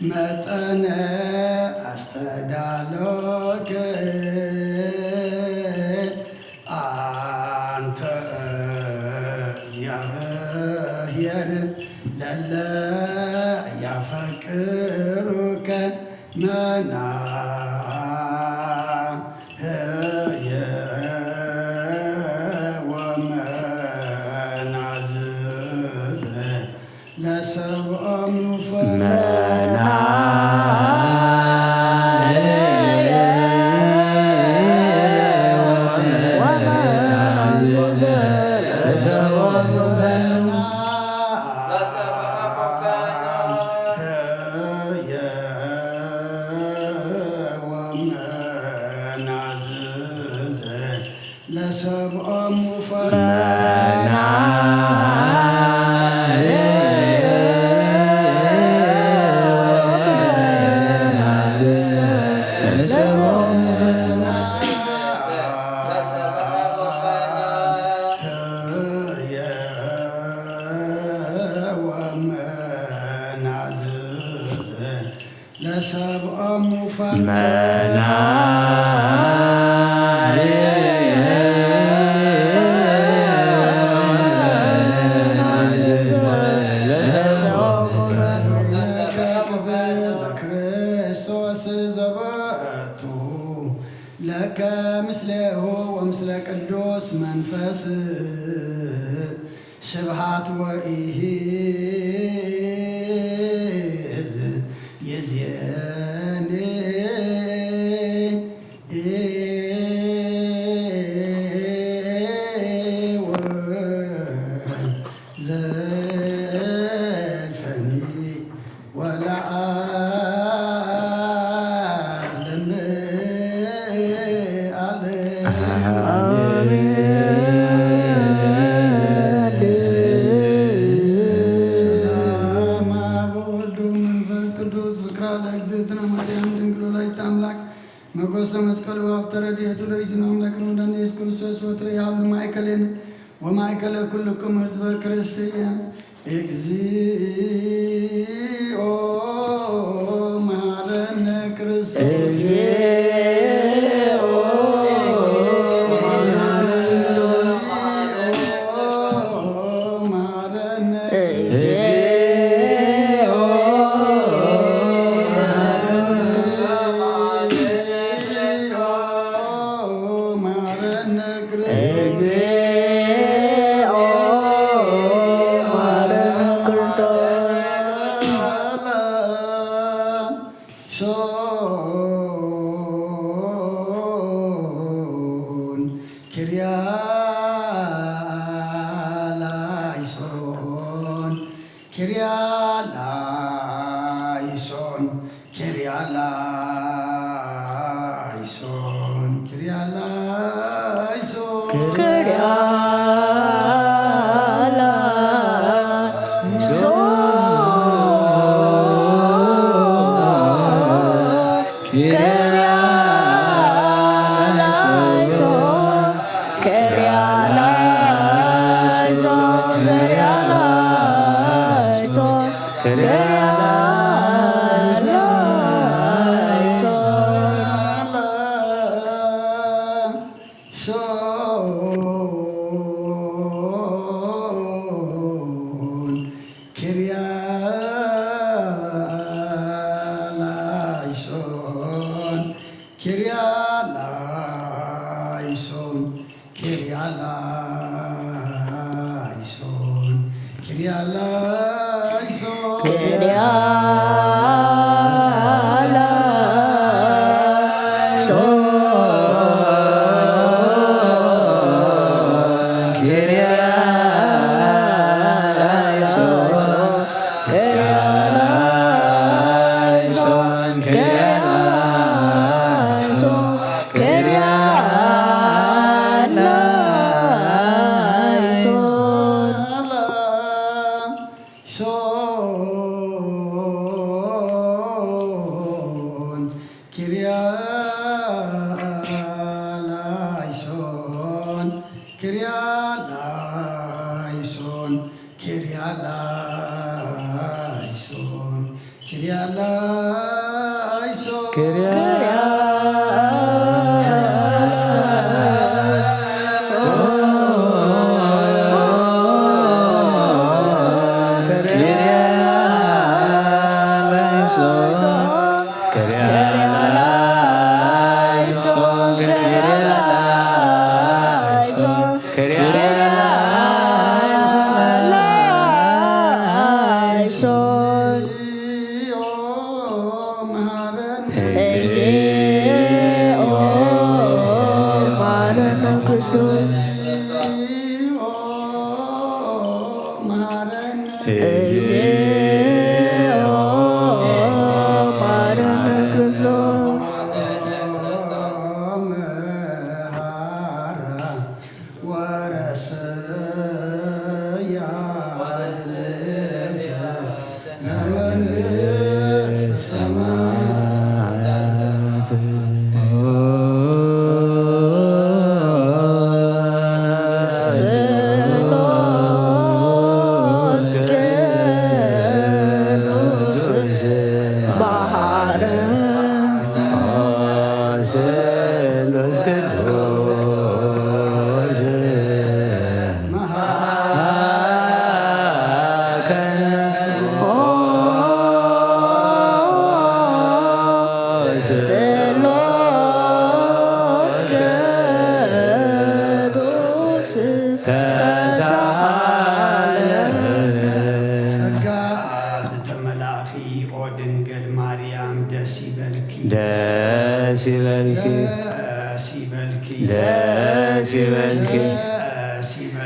መጠነ አስተዳሎከ አንተ እግዚአብሔር ለለ ያፈቅሩከ መናህየ ወመናዝዘ ለሰብኦም ለከ ምስሌሁ ወምስለ ቅዱስ መንፈስ ስብሃት ወኢሂ የዚያኔ ዘልፈኒ ወለዓለም መጎሰ መስቀሉ አብተረድየቱ ለይዝነ አምላክነ ወዳነ ኢየሱስ ክርስቶስ ወትረ ያሉ ማእከሌነ ወማእከለ ኩልክሙ ህዝበ ክርስቲያን እግዚኦ መሐረነ ክርስቶስ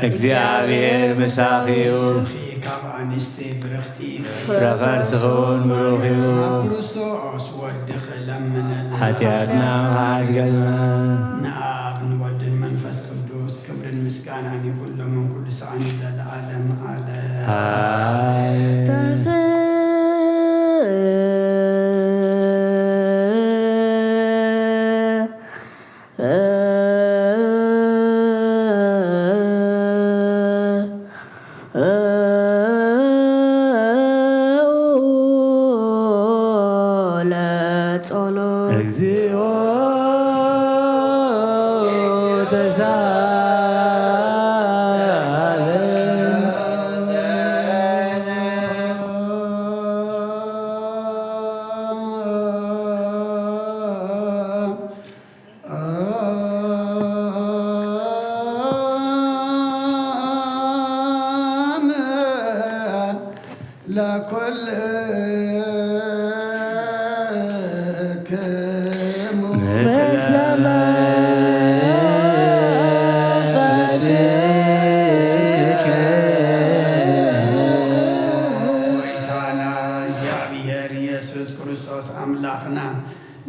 እግዚአብሔር መሳኺዩ ፍረኸር ስኹን ብሩኺዩ ኃጢአትና ሓድገልና ንአብ ንወልድን መንፈስ ቅዱስ ክብርን ምስጋናን ይኩን ለመን ኩሉ ሰዓን ዘለዓለም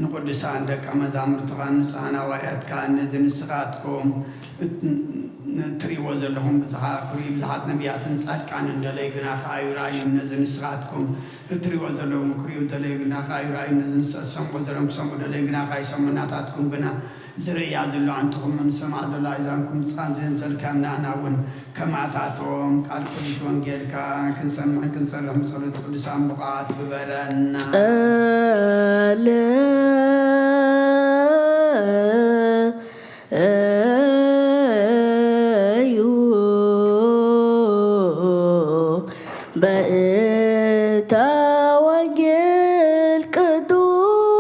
ንቅዱሳን ደቀ መዛሙርትኻ ንጹሓን ሐዋርያትካ እነዚህ ንስኻትኩም ትሪእዎ ዘለኹም ብዙሓት ነቢያትን ጻድቃንን ደለይ ግና ከኣዩ ረኣዩ እነዚህ ንስኻትኩም እትሪእዎ ዘለኹም ክሪኡ ደለይ ግና ከኣዩ ረኣዩ እነዚህ ዝሰምዑ ዘለኹም ክሰምዑ ደለይ ግና ከይሰምዑ ናታትኩም ግና ዝርእያ ዘሎ ኣንትኹም ንሰምዓ ዘሎ ኣእዛንኩም ፃን ዘንዘልካ ንኣና እውን ከማዕታቶም ቃል ቅዱስ ወንጌልካ ክንሰምዕን ክንሰርሕ ምጸሎት ቅዱሳን ብቕዓት ግበረና ጸልይ በእታ ወንጌል ቅዱስ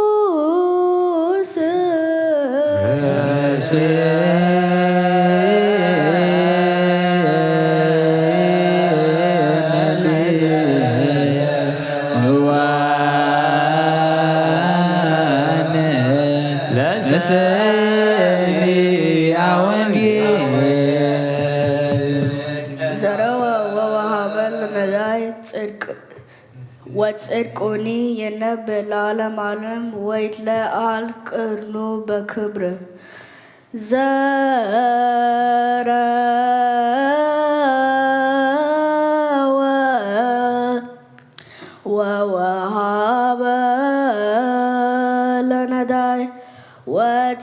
ዘረወ ወወሃበ ለነዳይ ወጽድቁኒ የነብር ለዓለም ዓለም ወይትለዓል ቅርኑ በክብር ዘረወ ወወሃበ ለነዳይ ወጽድቁኒ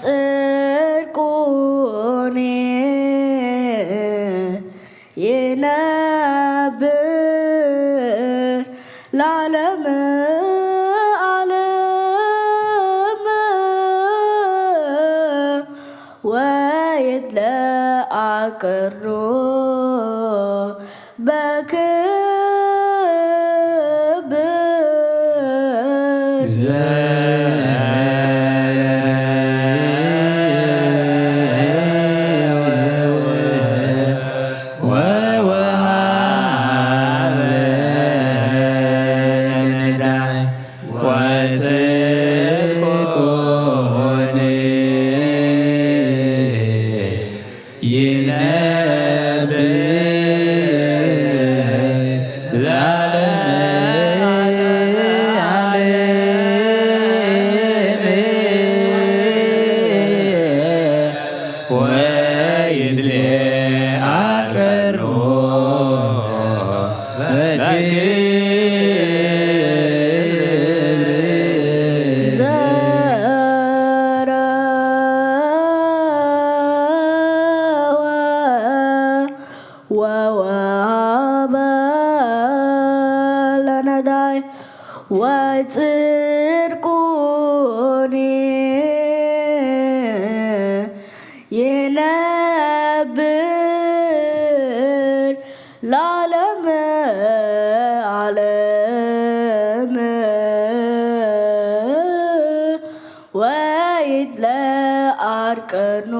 የነብር ለዓለም ዓለም ወይትለዓል ቅርኑ በክብር ወወሃበ ለነዳይ ወጽድቁኒ የነብር ለዓለም ዓለም ወይትለዓል ቅርኑ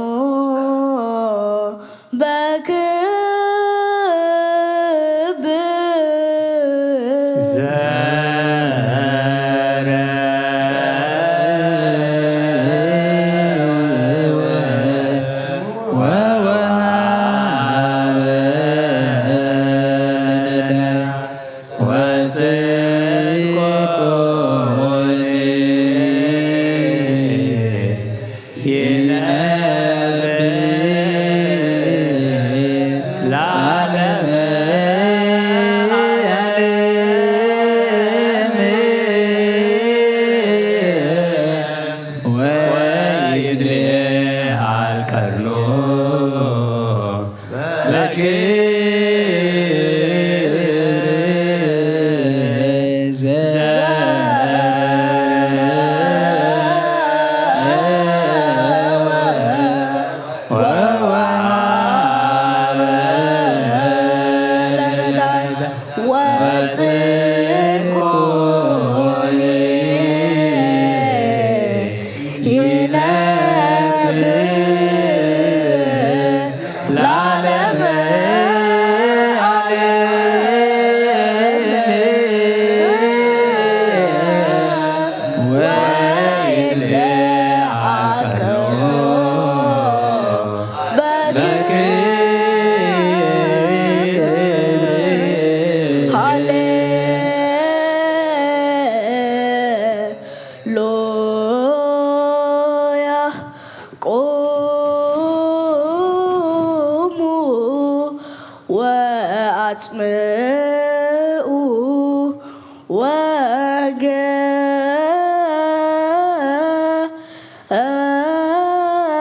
ወአጽምዑ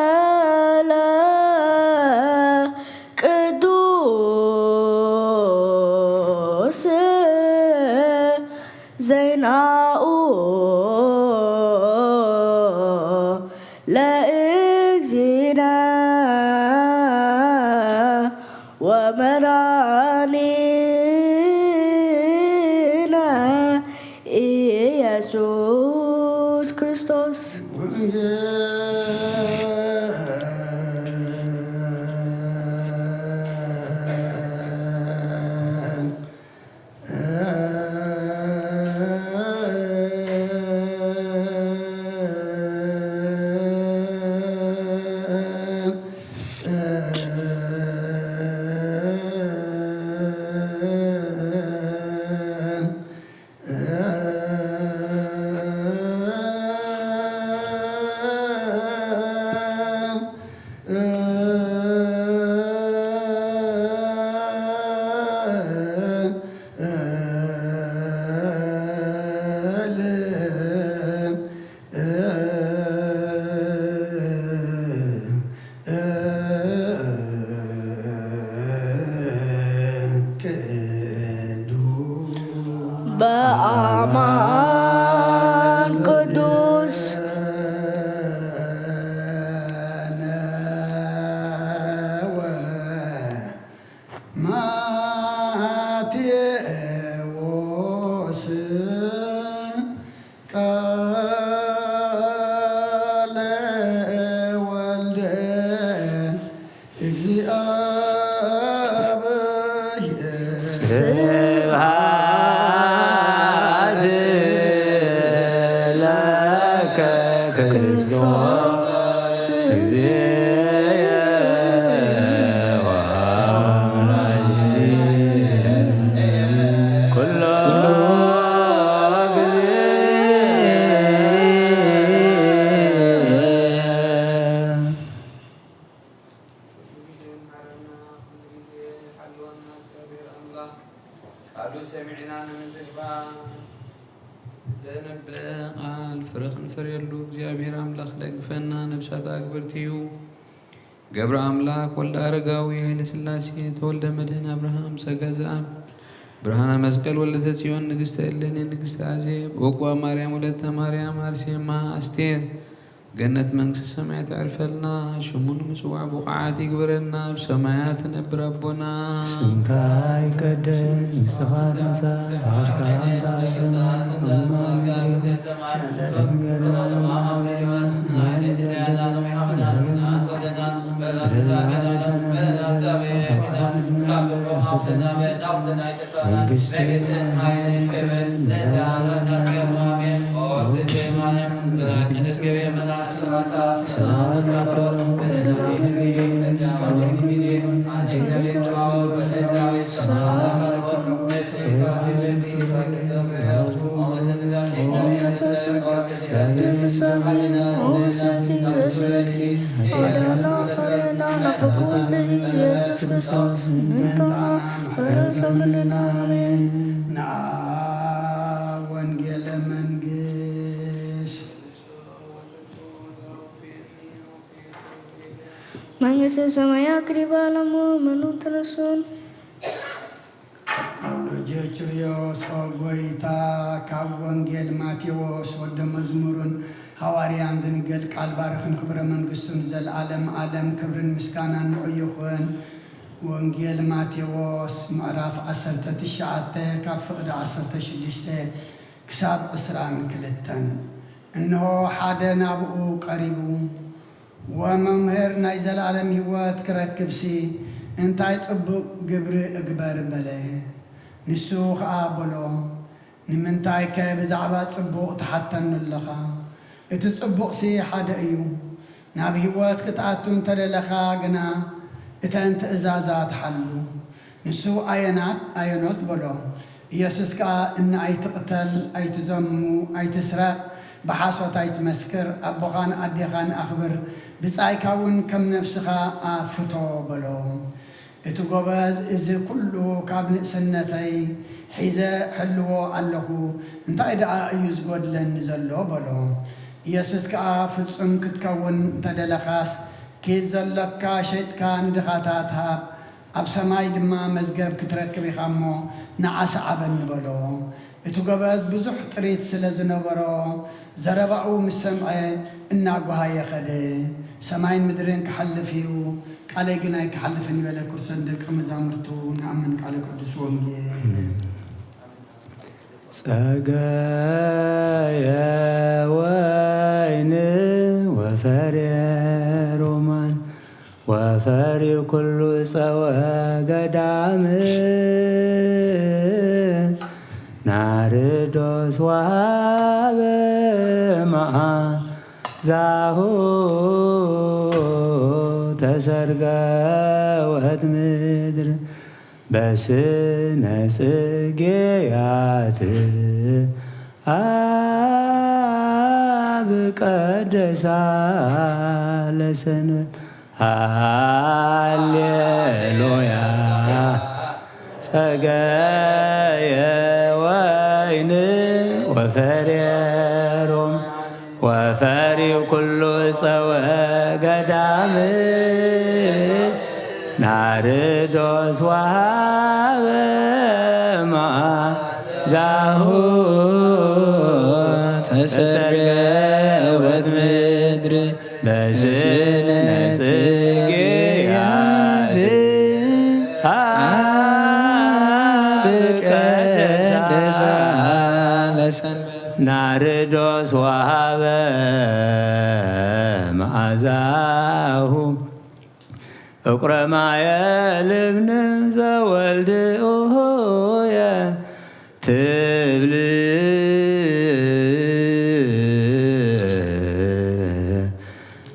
ወገለ ቅዱስ ዜናኡ ለእግዚእነ ወመድኃኒነ አማን ቅዱስ ማቴዎስ ቃለ ወልደ እግዚአብሔር ስብሐት ለከ ክርስቶስ እግዚእ ኩሎ ጊዜ ቃል ፍረኽን ፍሬሉ እግዚአብሔር አምላክ ደግፈና ነብሳት አክብርቲዩ ገብረ አምላክ ወልደ አረጋዊ ኃይለ ሥላሴ ተወልደ መድህን አብርሃም ሰገዛም ብርሃነ መስቀል ወለተ ጽዮን ንግሥተ እሌኒ ንግሥተ አዜብ ወቋ ማርያም ወለተ ማርያም አርሴማ አስቴር ገነት መንግሥተ ሰማያት ያዕርፈልና ሽሙን ምጽዋዕ ቡቕዓት ይግበረና ብሰማያት ነብር አቦና ስምካ ይቀደስ ንስኻ ትምጻእ ፈቃድካ ትምጻእ ወንጌለ መንግሥት መንግሥተ ሰማያት ቅሪባ ለሙ መኑ ተነሱን አውሎጀችርዮስ ጎይታ ካብ ወንጌል ማቴዎስ ወደ መዝሙሩን ሐዋርያን ዝንገል ቃል ባርኽን ክብረ መንግሥቱን ዘለዓለም ዓለም ክብርን ምስጋናን ንዕይኹን ወንጌል ማቴዎስ ምዕራፍ 19 ካብ ፍቕዲ 16 ክሳብ 22 እንሆ ሓደ ናብኡ ቀሪቡ ወመምህር ናይ ዘለዓለም ህይወት ክረክብሲ እንታይ ጽቡቕ ግብሪ እግበር በለ ንሱ ከዓ በሎ ንምንታይ ከ ብዛዕባ ጽቡቕ ትሓተኑ ኣለኻ እቲ ጽቡቕሲ ሓደ እዩ ናብ ህይወት ክትኣቱ እንተደለኻ ግና እተን ትእዛዛት ሓሉ ንሱ ኣየኖት በሎ ኢየሱስ ከዓ እነ ኣይትቕተል ኣይትዘሙ ኣይትስረቕ ብሓሶት ኣይትመስክር ኣቦኻን ኣዴኻን ኣኽብር ብጻይካ እውን ከም ነፍስኻ ኣፍቶ በሎ እቲ ጎበዝ እዚ ኩሉ ካብ ንእስነተይ ሒዘ ሕልዎ ኣለኹ እንታይ ደኣ እዩ ዝጐድለኒ ዘሎ በሎ ኢየሱስ ከዓ ፍጹም ክትከውን እንተደለኻስ ኬዝ ዘለካ ሸይጥካ ንድኻታት ሃብ ኣብ ሰማይ ድማ መዝገብ ክትረክብ ኢኻ እሞ ንዓሰ ዓበኒ በሎ እቲ ጎበዝ ብዙሕ ጥሪት ስለ ዝነበሮ ዘረባኡ ምስ ሰምዐ እናጓሃየ ኸደ ሰማይን ምድርን ክሓልፍ እዩ ቃለይ ግን ኣይክሓልፍን ይበለ ክርስቶስ ደቀ መዛሙርቱ ንኣምን ቃለ ቅዱስ ወንጌል ጸጋየ ወይን ወፈርየ ሮማን ወፈርዩ ኩሉ ጸወ ገዳም ናርዶስ ወሃበ መዓዛሁ ተሰርገወት ምድር በስነ ጽጌያት አብ ቀደሳ ለሰንበት ሃሌሉያ ጸጋየ ወይን ወፈርየ ሮም ወፈርዩ ኩሉ ጸወ ገዳም ናርዶስ ወሃበ መዓዛሁ ተሰርገወት ምድር በስነ ጽጌያት አብቀደሳ ለሰንበት ናርዶስ ወሃበ መዓዛሁ እቁረ ማየ ልብን ዘወልድኦየ ትብል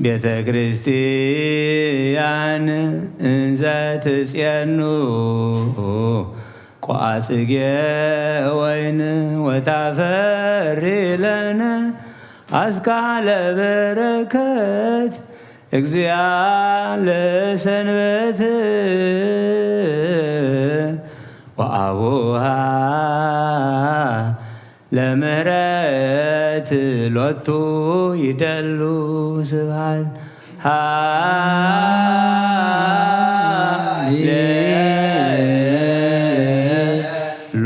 ቤተ ክርስቲያን እንዘ ትጼኑ ቋጽጌ ወይን ወታፈሪ ለነ አስካለ በረከት እግዚአ ለሰንበት ወአቡሃ ለምህረት ሎቱ ይደሉ ስብሐት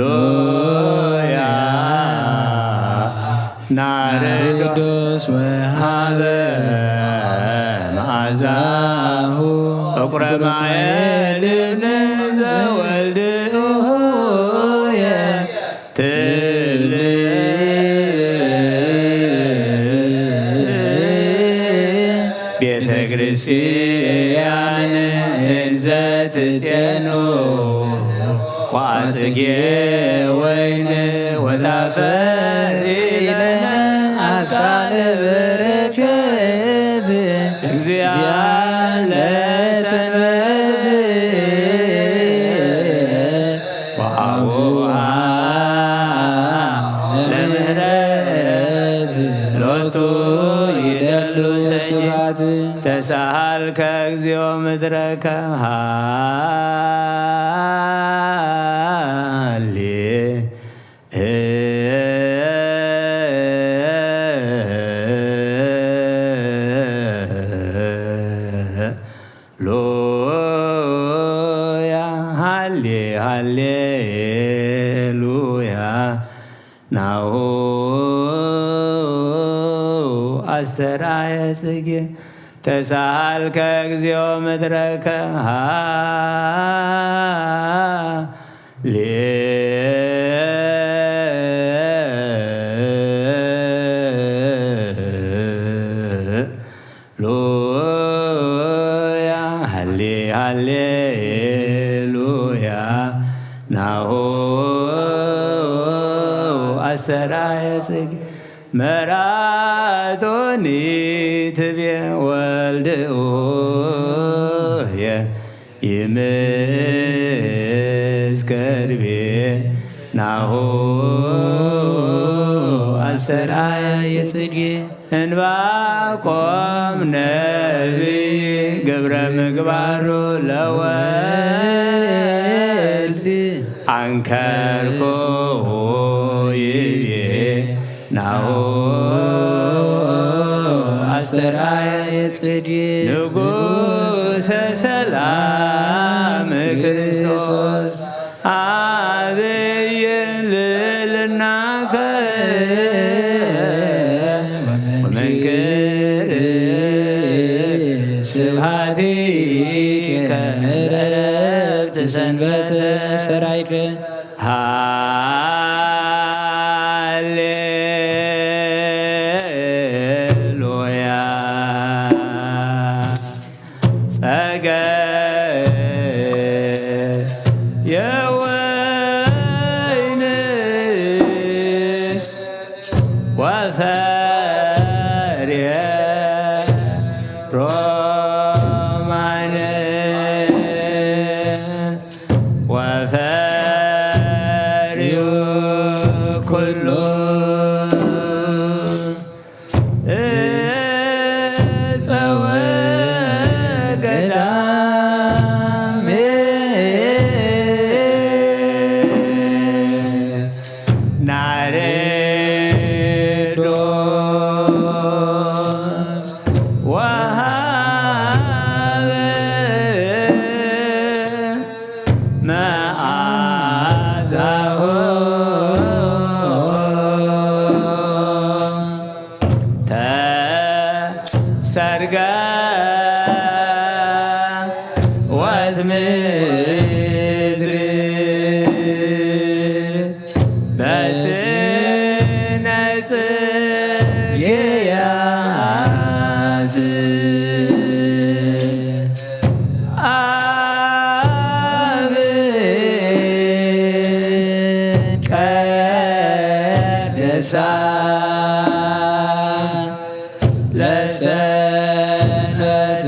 ሃሌሉያ ናርዶስ ወሃበ መዓዛሁ እቁረ ማየ ልብን ዘወልድኦየ ትብል ቤተ ክርስቲያን እንዘ ትጼኑ ቋጽጌ ወይን ወታፈሪ ለነ አስካለ በረከት እግዚአ ለሰንበት ወአቡሃ ለምህረት ሎቱ ይደሉ ስብሐት ተሳሃልከ እግዚኦ ምድረከ ሃሌሉያ ናሁ አስተርአየ ጽጌ ተሳሃልከ እግዚኦ ምድረከ ሃሌሉያ ሃሌሉያ ናሁ አስተርአየ ጽጌ መራቶኒ ትቤ ወልድኦየ ይምስከርቤ ናሁ አስተርአየ ጽጌ እንባቆም ነቢይ ገብረ ምግባሩ ለወልድ አንከርኮ ይቤ ናሁ አስተርአየ ጽጌ ንጉሠ ሰላም ክርስቶስ አብይ ልዕልናከ ወመንክር ስብሐቲከ ዕረፍተ ሰንበተ ሠራይከ ሃሌሉያ የወይን ወፈርየ ሮማን ወፈርዩ ኩሉ እፀ ወገዳም ምድር በስነ ጽጌያት አብን ቀደሳ ለሰንበት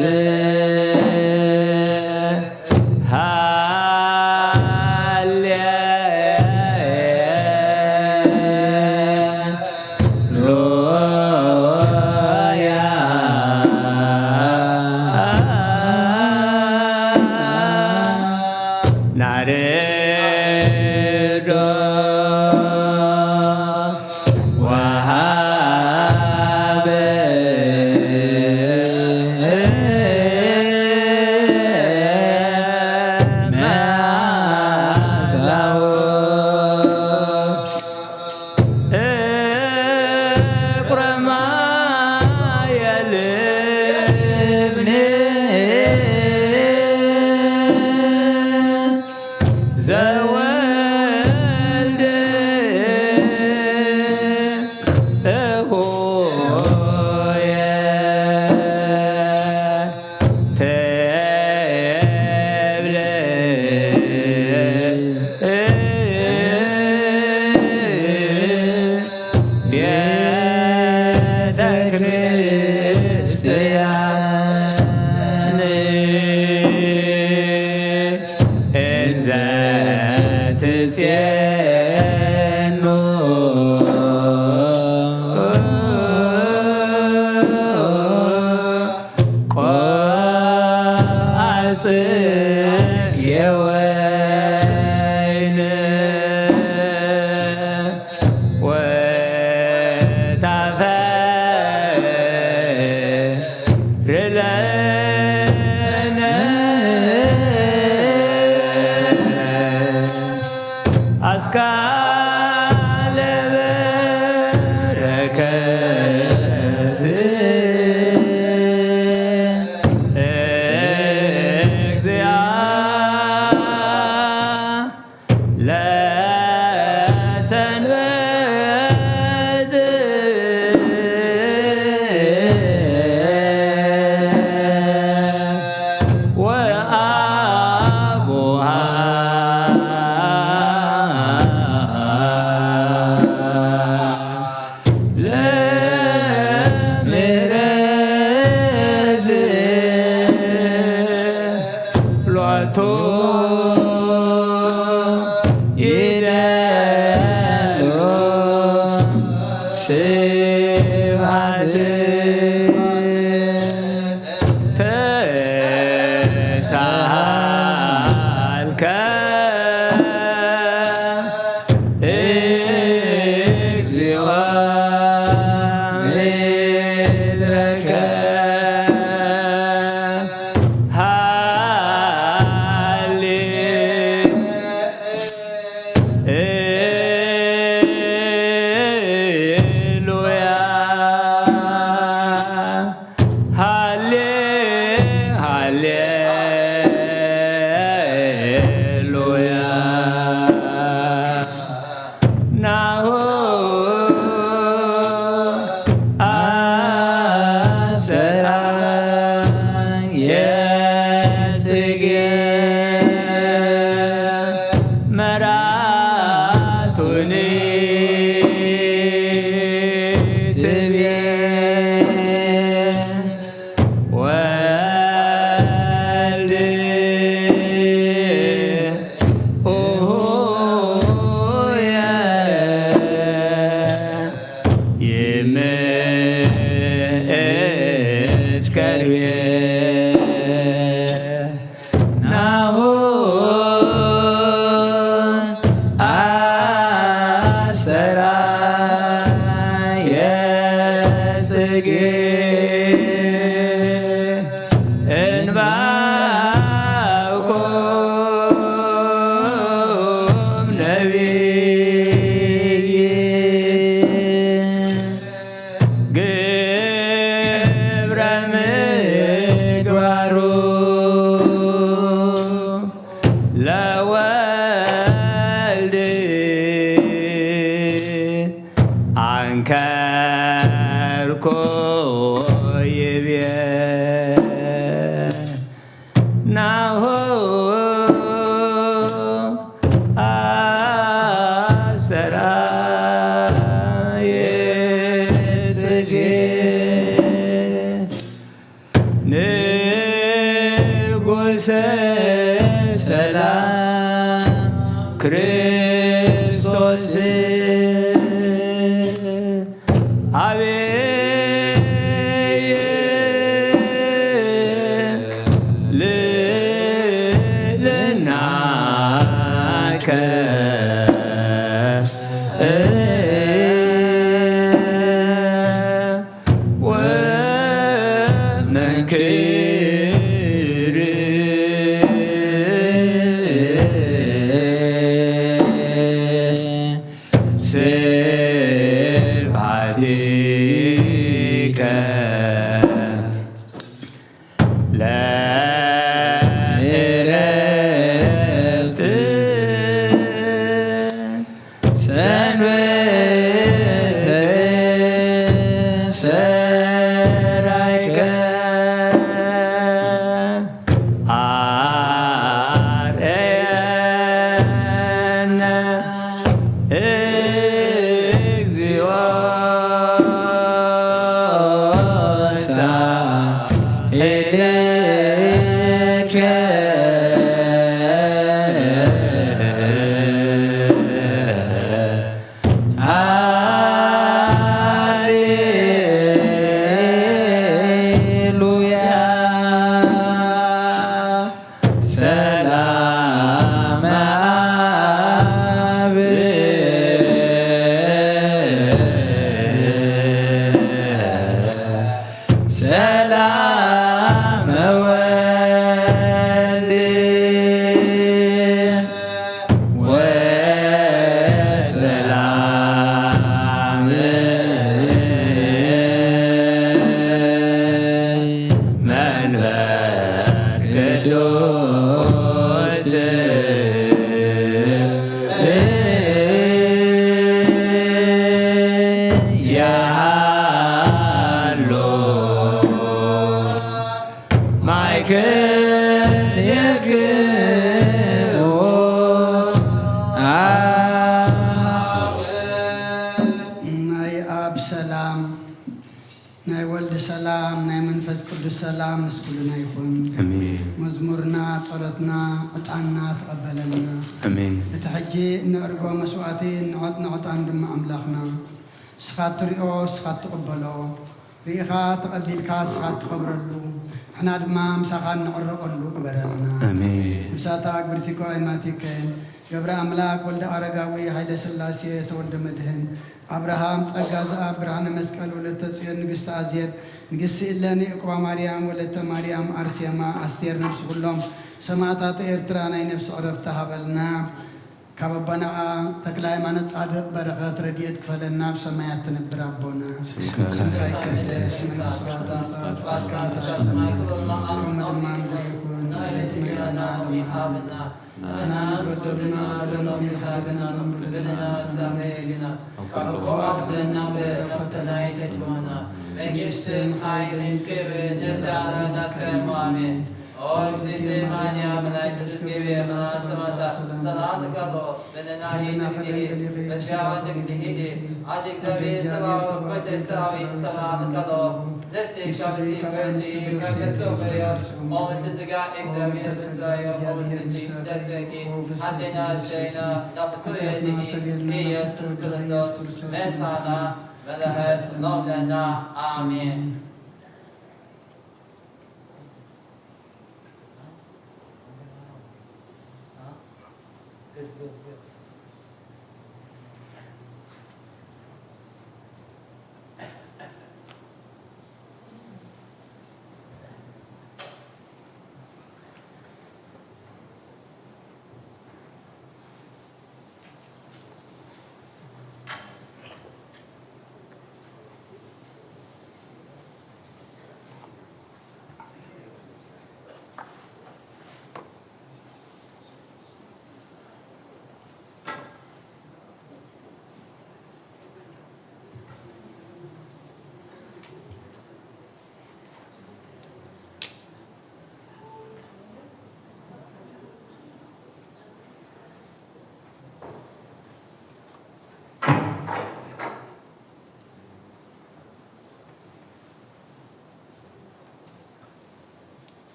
ናሆ አስተርአየ ጽጌ ንጉሠ ሰላም ክርስቶስ አቤየ ልዕልናከ ወመንክር ስብሐቲከ ለዕረፍት ሰንበተ ሰራይከ አርአየነ እግዚኦ ሳህለከ ሃሌሉያ ሰላም አብ ሰላም ወልድ ወሰላም መንፈስ ቅዱስ ያሎ ማይክል የግኦ ናይ አብ ሰላም ናይ ወልድ ሰላም ናይ መንፈስ ቅዱስ ሰላም ምስኩልና ይኹን። አሜን መዝሙርና ጸሎትና ዕጣንና ተቀበለልና። አሜን እቲ ሕጂ እንዕርጎ መስዋዕቲ ንዕጥና ዕጣን ድማ ኣምላኽና ስኻ ትሪኦ ስኻ ትቕበሎ ርኢኻ ተቐቢልካ ስኻ ትኸብረሉ ንሕና ድማ ምሳኻ እንዕረቐሉ ግበረልና። አሜን ምሳታ ግብርቲኮ ኣይማቲከን ገብረ ኣምላክ ወልደ ኣረጋዊ ሃይለ ሥላሴ ተወልደ መድህን አብርሃም ጸጋ ዘአብ ብርሃነ መስቀል ወለተ ጽዮን ንግሥተ አዜብ ንግሥቲ እለኒ ዕቁባ ማርያም ወለተ ማርያም አርሴማ አስቴር ነፍሲ ኩሎም ሰማዕታት ኤርትራ ናይ ነፍሲ ዕረፍቲ ሃበልና። ካብ ኣቦናኣ ተክለ ሃይማኖት ጻድቕ በረኸት ረድኤት ክፈለና ብሰማያት ትነብር ኣቦና ስምካ ይቀደስ መንግሥትካ ትምጻእ ፈቃድካ እንተሰማይ ከምኡ ድማ ምድሪ ይኩን ዕለት ምግብና ሎሚ ሃበና ንሕና ዝበደሉና በደሎም ይኻገና በደልና ሰላመየልና ካብኡ ኣግደና በፈተና ይተትወና መንግሥትን ኃይልን ክብርን ለዘላለሙ አሜን። ኦ እግዝእትየ ማርያም ናይ ቅድስት ገብርኤል መልአክ ሰላምታ ሰላም እልካለሁ። በነናሂ ንግዲሂ በዚያውን ንግዲሂ አድ እግዚአብሔር ጸባኦት ወደ ሰራዊት ሰላም እልካለሁ። ነፍሴ ከመሲበቲ ከከሰው በሪያር ሞመትትጋ እግዚአብሔር በእስራኤል ኦብስቲ ደስኪ አቴና ሸይና ናብቱየኒሂ ኢየሱስ ክርስቶስ መታና መለኸት ነውለና አሜን።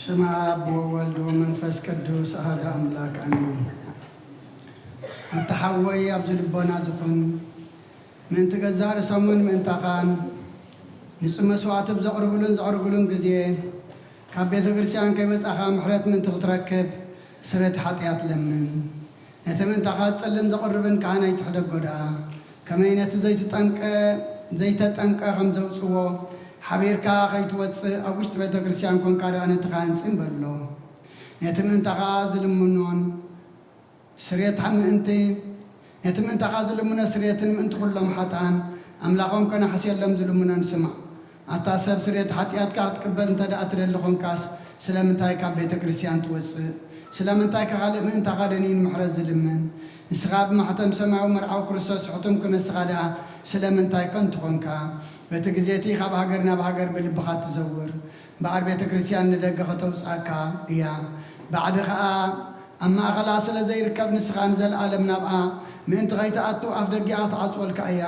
ስመ አብ ወወልድ ወመንፈስ ቅዱስ አሐዱ አምላክ አሜን። እንተሐወይ ኣብ ዝልቦና ዝኹን ምእንቲ ገዛእ ርእሶምን ምእንታኻን ንጹህ መስዋዕቲ ዘቕርብሉን ጊዜ ካብ ቤተ ክርስቲያን ከይወጻኻ ምሕረት ምእንቲ ክትረክብ ስርየት ኃጢአት ለምን። ነቲ ምእንታኻ ዝጸልን ዘቕርብን ካህናይ ትሕደጎድኣ ከመይ ነቲ ዘይተጠንቀ ከም ዘውፅዎ ሓቢርካ ከይትወፅእ ኣብ ውሽጢ ቤተ ክርስቲያን ኮንካ ድኣ ነቲ ካህንፅን በሎ ነቲ ምእንታኻ ዝልምኖን ነቲ ምእንታኻ ዝልምኖ ስርየትን ምእንቲ ኩሎም ሓጥኣን ኣምላኾም ከናሕስየሎም ዝልምኖን ስማዕ። ኣታ ሰብ ስርየት ሓጢአትካ ክትቅበል እንተ ደኣ ትደሊ ኮንካስ ስለምንታይ ካብ ቤተ ክርስቲያን ትወፅእ? ስለምንታይ ካኻልእ ምእንታኻ ደኒን ምሕረት ዝልምን? ንስኻ ብማሕተም ሰማያዊ መርዓዊ ክርስቶስ ሕቱም ክነስኻ ድኣ ስለምንታይ ከንቱ ኮንካ? በቲ ግዜቲ ካብ ሃገር ናብ ሃገር ብልብኻ ትዘውር በዓል ቤተ ክርስቲያን ንደገ ከተውፃእካ እያ። ባዕዲ ከዓ ኣብ ማእኸላ ስለ ዘይርከብ ንስኻ ንዘለኣለም ናብኣ ምእንቲ ከይተኣቱ ኣፍ ደጊኣ ትዓፅወልካ እያ።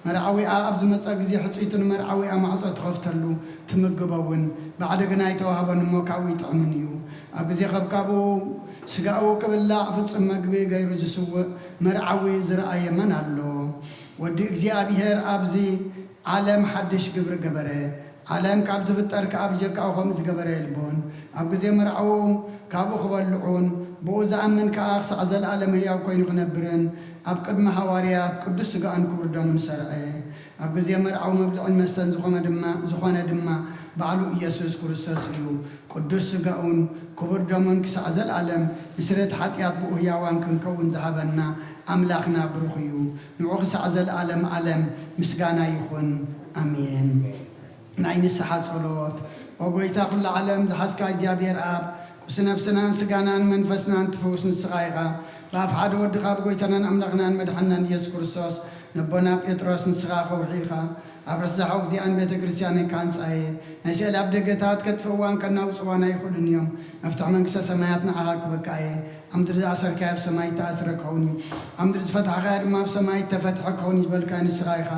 መርዓዊኣ ኣብ ዝመፀ ግዜ ሕፂቱ ንመርዓዊኣ ማዕፆ ትኸፍተሉ ትምግበውን ባዕዲ ግና ይተዋህበን እሞ ካብኡ ይጥዕምን እዩ። ኣብ ግዜ ከብካቡ ስጋኡ ክብላዕ ፍጹም መግቢ ገይሩ ዝስውእ መርዓዊ ዝረኣየ መን ኣሎ? ወዲ እግዚኣብሔር ኣብዚ ዓለም ሓድሽ ግብሪ ገበረ። ዓለም ካብ ዝፍጠር ካብ ጀካኡ ከምኡ ዝገበረ የልቦን። ኣብ ግዜ መርዓው ካብኡ ክበልዑን ብኡ ዝኣምን ከዓ ክሳዕ ዘለኣለም ህያው ኮይኑ ክነብርን ኣብ ቅድሚ ሃዋርያት ቅዱስ ስጋኡን ክቡር ደሙን ሰርዐ። ኣብ ግዜ መርዓው መብልዕን መስተን ዝኾነ ድማ ባዕሉ ኢየሱስ ክርስቶስ እዩ። ቅዱስ ስጋኡን ክቡር ደሙን ክሳዕ ዘለኣለም ንስርየት ኃጢአት ብኡ ህያዋን ክንከውን ዝሃበና ኣምላኽና ብሩኽ እዩ። ንዑ ክሳዕ ዘለኣለም ዓለም ምስጋና ይኹን ኣሜን። ናይ ንስሓ ጸሎት። ኦ ጎይታ ኩሉ ዓለም ዝሓዝካ እግዚኣብሔር ኣብ ቁስ ነፍስናን ስጋናን መንፈስናን ትፍውስ ንስኻ ኢኻ። ብኣፍ ሓደ ወድኻ ብጎይታናን ኣምላኽናን መድሓናን ኢየሱስ ክርስቶስ ነቦና ጴጥሮስ ንስኻ ኸውሒኻ ኣብ ረሳሓው ግዜኣን ቤተ ክርስቲያን ካንጻየ ናይ ስእሊ ኣብ ደገታት ከጥፍእዋን ከናውፅዋን ኣይኽእሉን እዮም። መፍትሒ መንግስተ ሰማያት ንዓኻ ክበቃየ ኣብ ምድሪ ዝኣሰርካዮ ኣብ ሰማይ ተኣስረ ክኸውን እዩ። ኣብ ምድሪ ዝፈትሐኻዮ ድማ ኣብ ሰማይ ተፈትሐ ክኸውን ዝበልካ ንስኻ ኢኻ።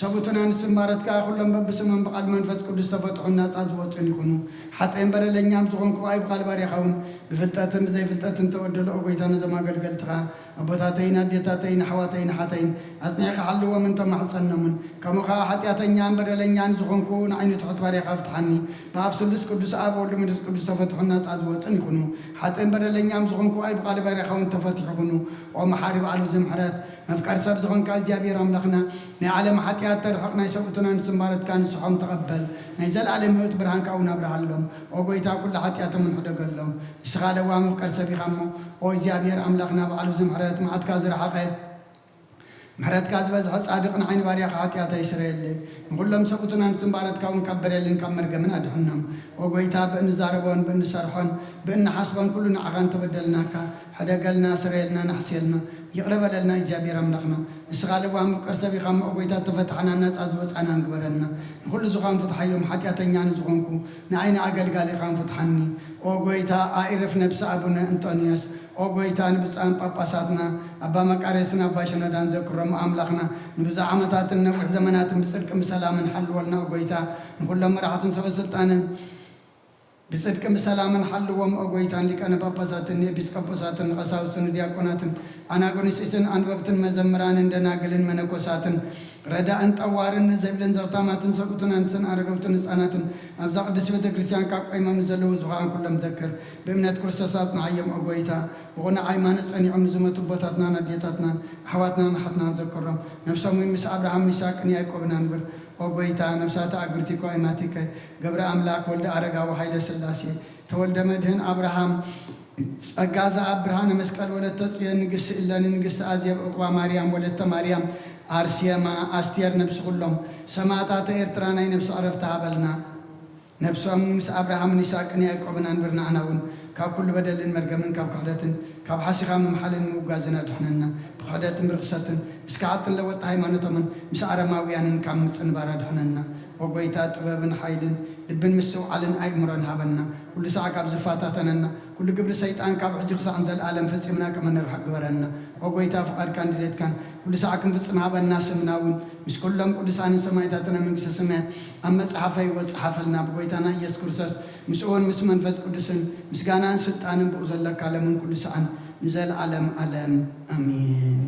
ሰቡትና ንስምባረትካ ኩሎም በብስመን በቃል መንፈስ ቅዱስ ተፈትሑና ጻ ዝወፅን ይኹኑ ሓጢን በደለኛም ዝኾንኩ ኣብ ቃል ባሪኻውን ብፍልጠትን ብዘይፍልጠትን ተወደሎ ጎይታ ነዞም ኣገልገልትኻ ኣቦታተይን ኣዴታተይን ኣሕዋተይን ሓተይን ኣጽኒዕካ ሓልዎም እንተማሕፀኖምን ከምኡ ከዓ ሓጢኣተኛን በደለኛን ዝኾንኩ ንዓይኑ ትሑት ባሪኻ ፍትሓኒ ብኣብ ስሉስ ቅዱስ ኣብ ወልዲ መንፈስ ቅዱስ ተፈትሑና ጻ ዝወፅን ይኹኑ ሓጢን በደለኛም ዝኾንኩ ኣብ ቃል ባሪኻውን ተፈትሑ ይኹኑ ኦ መሓሪ በዓል ዝምሕረት መፍቀር ሰብ ዝኾንካ እግዚኣብሔር ኣምላኽና ናይ ዓለም ሓጢኣት ተርሕቕ ናይ ሰብኡትና ንስምባረትካ ንስሖም ተቐበል ናይ ዘለዓለም ህይወት ብርሃንካ እውን ኣብርሃሎም ኦ ጎይታ ኩሉ ሓጢኣቶም ንሕደገሎም ንስኻ ለዋ መፍቀር ሰብ ኢኻ እሞ ኦ እግዚኣብሔር ኣምላኽና በዓል ዝምሕረት መዓትካ ዝረሓቐ ምሕረትካ ዝበዝሐ ጻድቕ ንዓይኒ ባርያኻ ሓጢኣተ ይስረየልይ ንኩሎም ሰብኡትና ንስምባረትካ እውን ካብ በደልን ካብ መርገምን ኣድሕኖም ኦ ጎይታ ብእንዛረቦን ብእንሰርሖን ብእንሓስቦን ኩሉ ንዓኻ እንተበደልናካ ሕደገልና ስረየልና ናሕስየልና ይቕረ በለልና እግዚኣብሔር ኣምላኽና ንስኻ ለዋ መፍቀር ሰብ ኢኻ እሞ ጎይታ ተፈትሐና ነፃ ዝወፃና ንግበረና ንኩሉ ዝኾን ፍትሓዮም ሓጢኣተኛ ንዝኾንኩ ንዓይኒ ኣገልጋሊ ኢኻ ንፍትሓኒ ኦ ጎይታ ኣኢረፍ ነብሲ ኣቡነ እንጦንዮስ ኦ ጎይታ ንብፃን ጳጳሳትና ኣባ መቃርዮስን ኣባ ሽኖዳን ዘክሮም ኣምላኽና ንብዙሕ ዓመታትን ነዊሕ ዘመናትን ብፅድቅን ብሰላምን ሓልወልና ጎይታ ንኩሎም መራሕትን ሰበስልጣንን ብጽድቅን ብሰላምን ሓልዎም ኦ ጎይታን ሊቃነ ጳጳሳትን ኤጲስቆጶሳትን ቀሳውስትን ዲያቆናትን ኣናጎኒስስን ኣንበብትን መዘምራንን ደናግልን መነኮሳትን ረዳእን ጠዋርን ዘይብልን ዘቕታማትን ሰብኡትን ኣንስን ኣረገውትን ህፃናትን ኣብዛ ቅዱስ ቤተ ክርስቲያን ካብ ቆይሞም ንዘለዉ ዝዃን ኩሎም ዘክር ብእምነት ክርስቶሳት ንዓዮም ኦ ጎይታ ብቑነ ሃይማኖት ጸኒዖም ንዝመቱ ቦታትናን ኣዴታትናን ኣሕዋትናን ሓትናን ዘክሮም ነብሶም እውን ምስ ኣብርሃምን ይስሐቅን ያዕቆብን አንብር ኦ ጎይታ ነብሳተ ኣግብርቲኮ ኣይማቲከ ገብረ ኣምላክ ወልደ አረጋዊ ሃይለ ሥላሴ ተወልደ መድህን አብርሃም ጸጋ ዘአብ ብርሃነ መስቀል ወለተ ጽዮን ንግሥቲ እለን ንግሥቲ አዜብ ዕቁባ ማርያም ወለተ ማርያም አርሴማ አስቴር ነብሲ ኩሎም ሰማዕታተ ኤርትራ ናይ ነብሲ ዕረፍቲ ሃበልና ነብሶም ምስ አብርሃምን ይስሐቅን ያዕቆብን አንብርና ኣናውን ካብ ኩሉ በደልን መርገምን ካብ ክሕደትን ካብ ሓሲኻ ምምሓልን ምውጋዝን ኣድሕነና ብክሕደትን ብርክሰትን እስካዓትን ለወጥ ሃይማኖቶምን ምስ ኣረማውያንን ካብ ምፅንባር ኣድሕነና ኦ ጎይታ ጥበብን ሓይልን ልብን ምስትውዓልን ኣእምሮን ሃበና ኩሉ ሰዓ ካብ ዝፋታተነና ኩሉ ግብሪ ሰይጣን ካብ ሕጂ ክሳዕ ዘለኣለም ፈፂምና ከመ ንርሕቕ ግበረና ኦ ጎይታ ፍቓድካን ድሌትካን ኩሉ ሰዓ ክንፍፅም ሃበና ስምና እውን ምስ ኩሎም ቅዱሳንን ሰማዕታትን መንግስቲ ሰማያት ኣብ መፅሓፈ ሕይወት ፀሓፈልና ብጎይታና ኢየሱስ ክርስቶስ ምስኡን ምስ መንፈስ ቅዱስን ምስጋናን ስልጣንን ብኡ ዘለካ ለምን ኩሉ ሰዓን ንዘለዓለም ዓለም ኣሚን።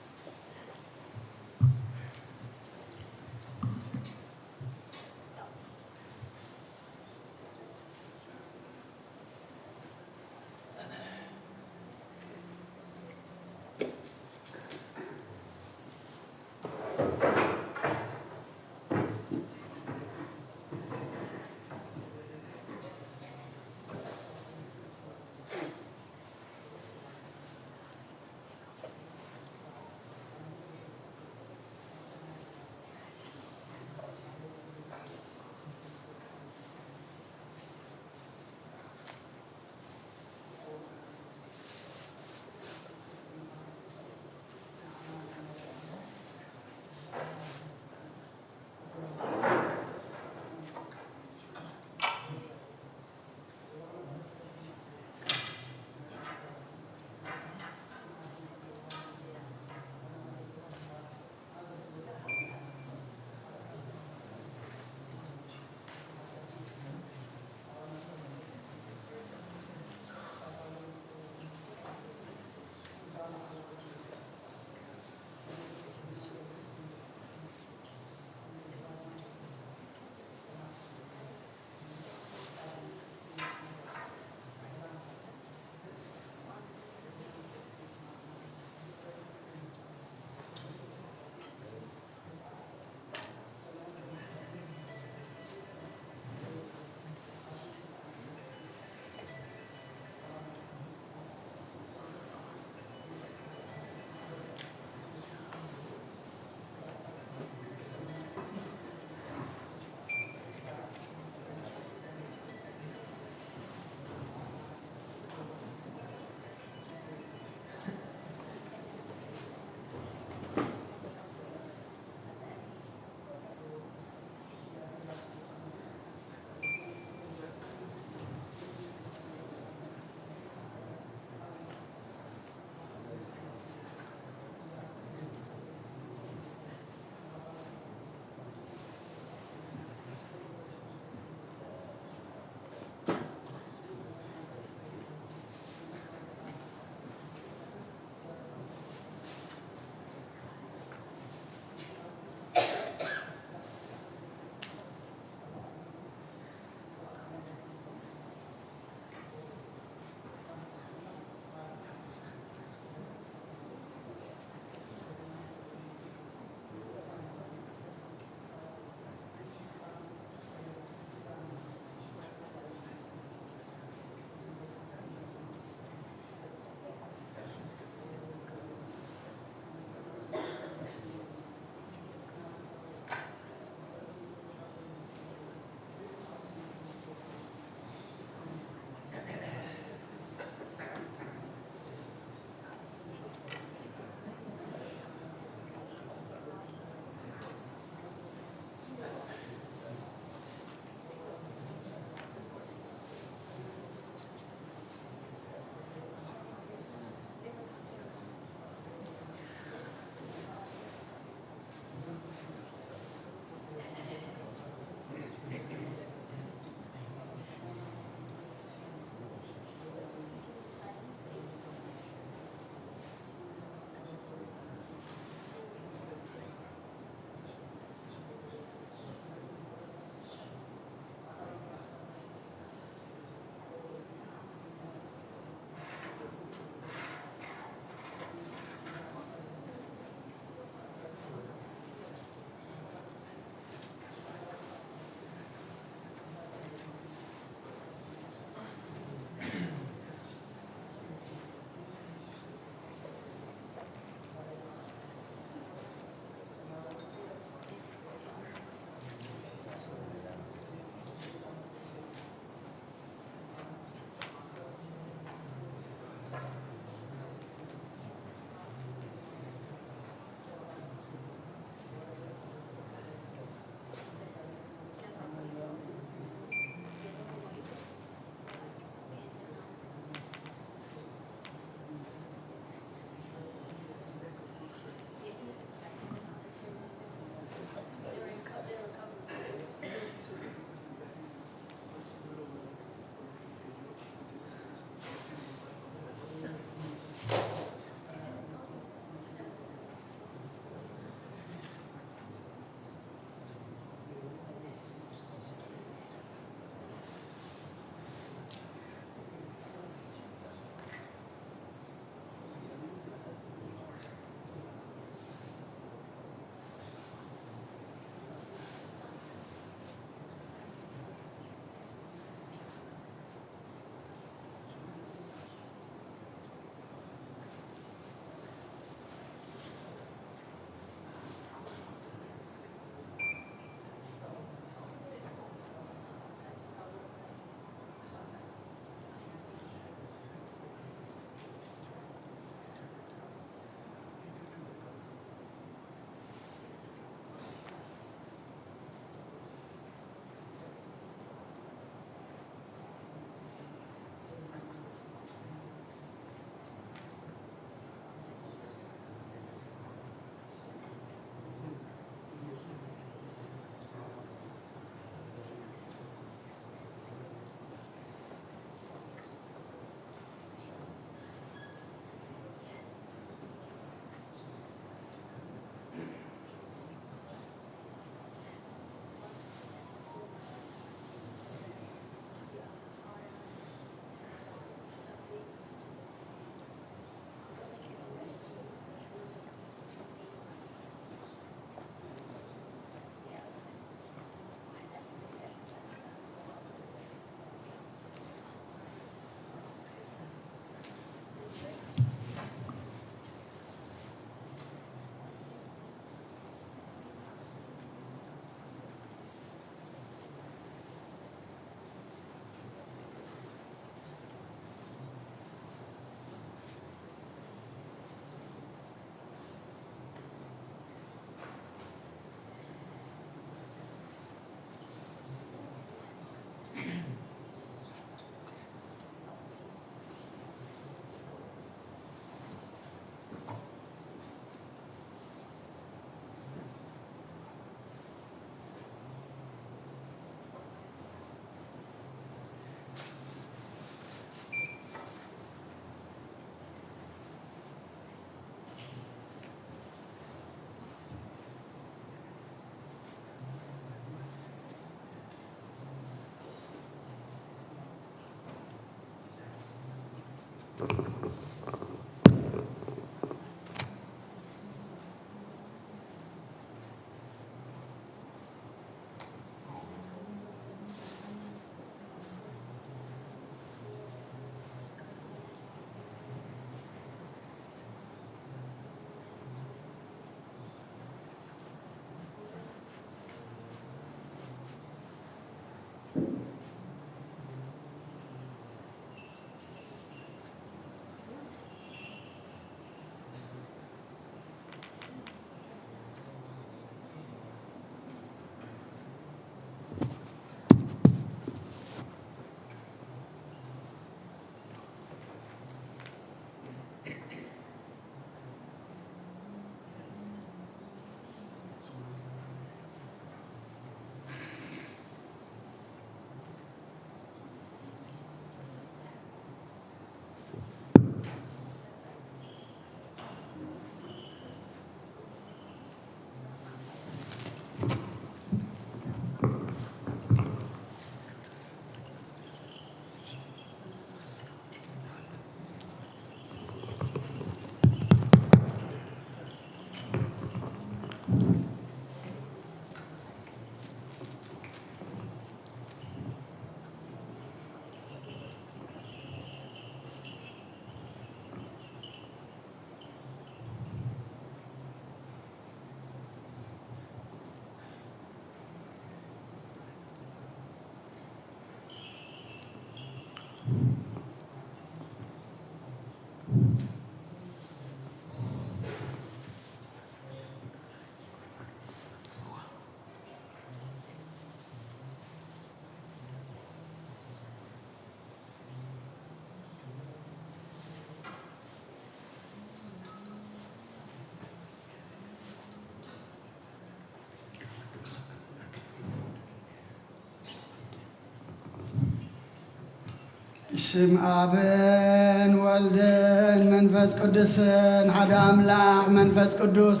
ስም አብን ወልድን መንፈስ ቅዱስን ሓደ አምላክ መንፈስ ቅዱስ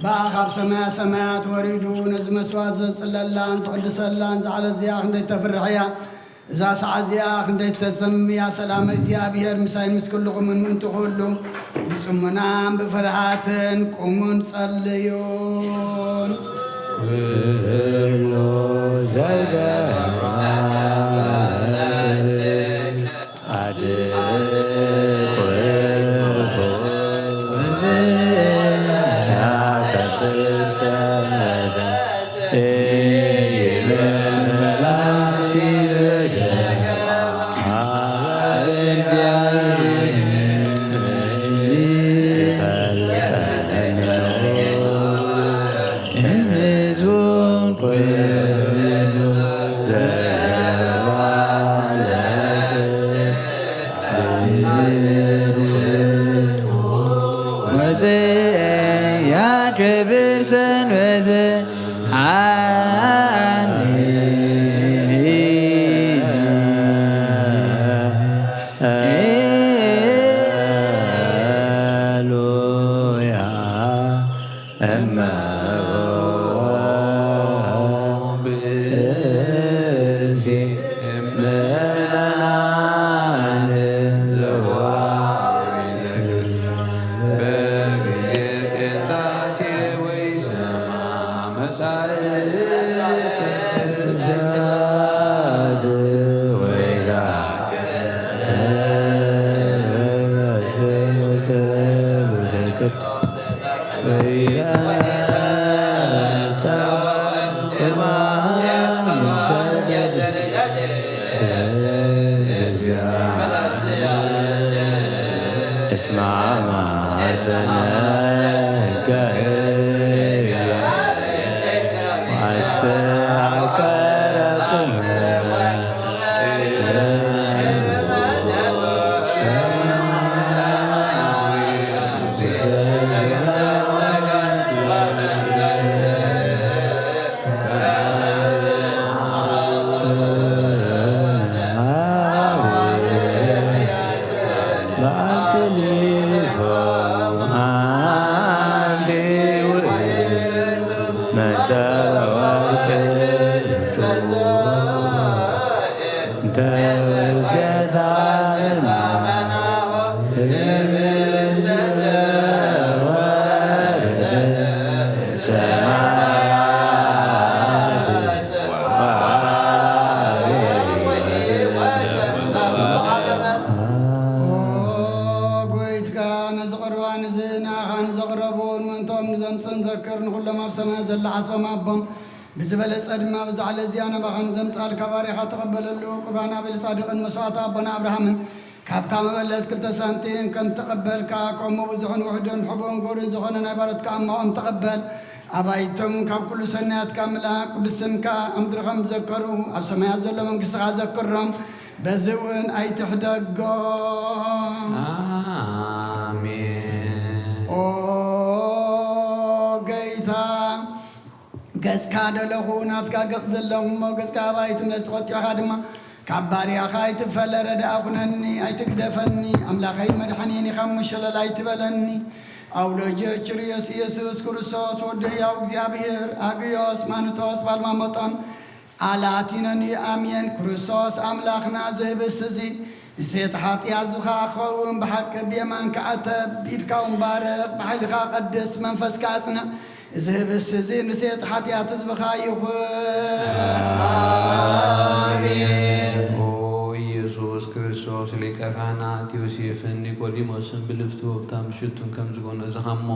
በአኻብ ሰማያ ሰማያት ወሪዱ ነዚ መስዋዕት ዘጽለላን ዝቅድሰላን ዝዓለ እዚኣ ክንደይ ተፍርሕያ እዛ ሰዓት እዚኣ ክንደይ ተሰምያ ሰላም እግዚአብሔር ምሳይ ምስ ኩልኹምን ምእንቲ ኩሉ ብጽሙናን ብፍርሃትን ቁሙን ጸልዩን ኩሉ ዘገባ Bhakti قربان زنا خان زغربون وانتم زمصن ذكرن كل ما بسماء زل عصب ما بهم بزبل صدما بزعل زيانه بخن زمصال كباري تقبل له قربان ابي صادق مسواعت ابنا ابراهيم كابتا مبلت كنت سنتين كنت تقبل كاقوم بزحن وحدن حبون قرن زخن نبرت كأمهم تقبل أبايتم كل سنة كاملة كل سنة أمدر خمس ذكروا أبسم يزل من قصة ذكرهم بزون أي تحدقهم آمين أو جيتا قس كاد لهونات كقصد لهم قس كابايت نستوت يا خادمة كباري أخاي تفل رد أبنني أي تقدفني أملاخي مدحنيني خمش لا يتبلني أولوجي تشريس يسوس كرسوس ودي أو زيابير أجيوس مانوتوس بالمامطان علاتينني أمين كرسوس أملاخنا زي بسزي زيت حاطي عزوخا خوم بحق بيمان كعتب بيدكا مبارك بحلقا قدس منفس كاسنا زي بسزي نسيت حاطي عتزبخا آمين ኢየሱስ ክርስቶስ ሊቀ ካህናት ዮሴፍን ኒቆዲሞስን ብልፍቱ ብታምሽቱን ከም ዝኮነ ዝሃሞ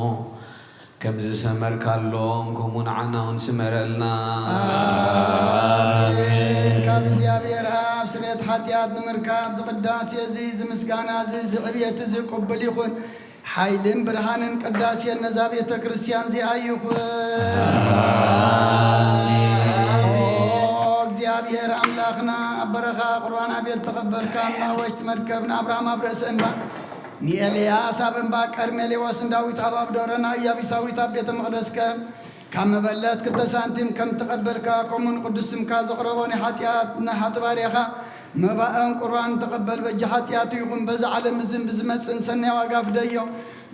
ከም ዝሰመርካሎም ከምኡ ንዓና እውን ስመረልና አሜን። ካብ እግዚአብሔር አብ ስርየት ኃጢአት ንምርካብ ዝቅዳሴ እዚ ዝምስጋና እዚ ዝዕብየት እዚ ቅቡል ይኹን ሓይልን ብርሃንን ቅዳሴን ነዛ ቤተ ክርስቲያን እዚኣ ይኹን እግዚአብሔር አምላክና አበረኻ ቁርባን አቤት ተቀበልካና ወይት መርከብና አብርሃም አብረስ እንባ ንኤልያስ አብንባ ቀርሜሌዎስ ዳዊት አባብ ዶረና ኢያቢሳዊት ቤተ መቅደስ ከም መበለት ክልተ ሳንቲም ከም ተቀበልካ ከምኡን ቅዱስምካ ዘቕረቦን ኃጢአት ናሓት ባርያኻ መባእን ቁርባን ተቀበል በጅ ኃጢአቱ ይኹን በዛ ዓለም እዝን ብዝመፅን ሰናይ ዋጋ ፍደዮ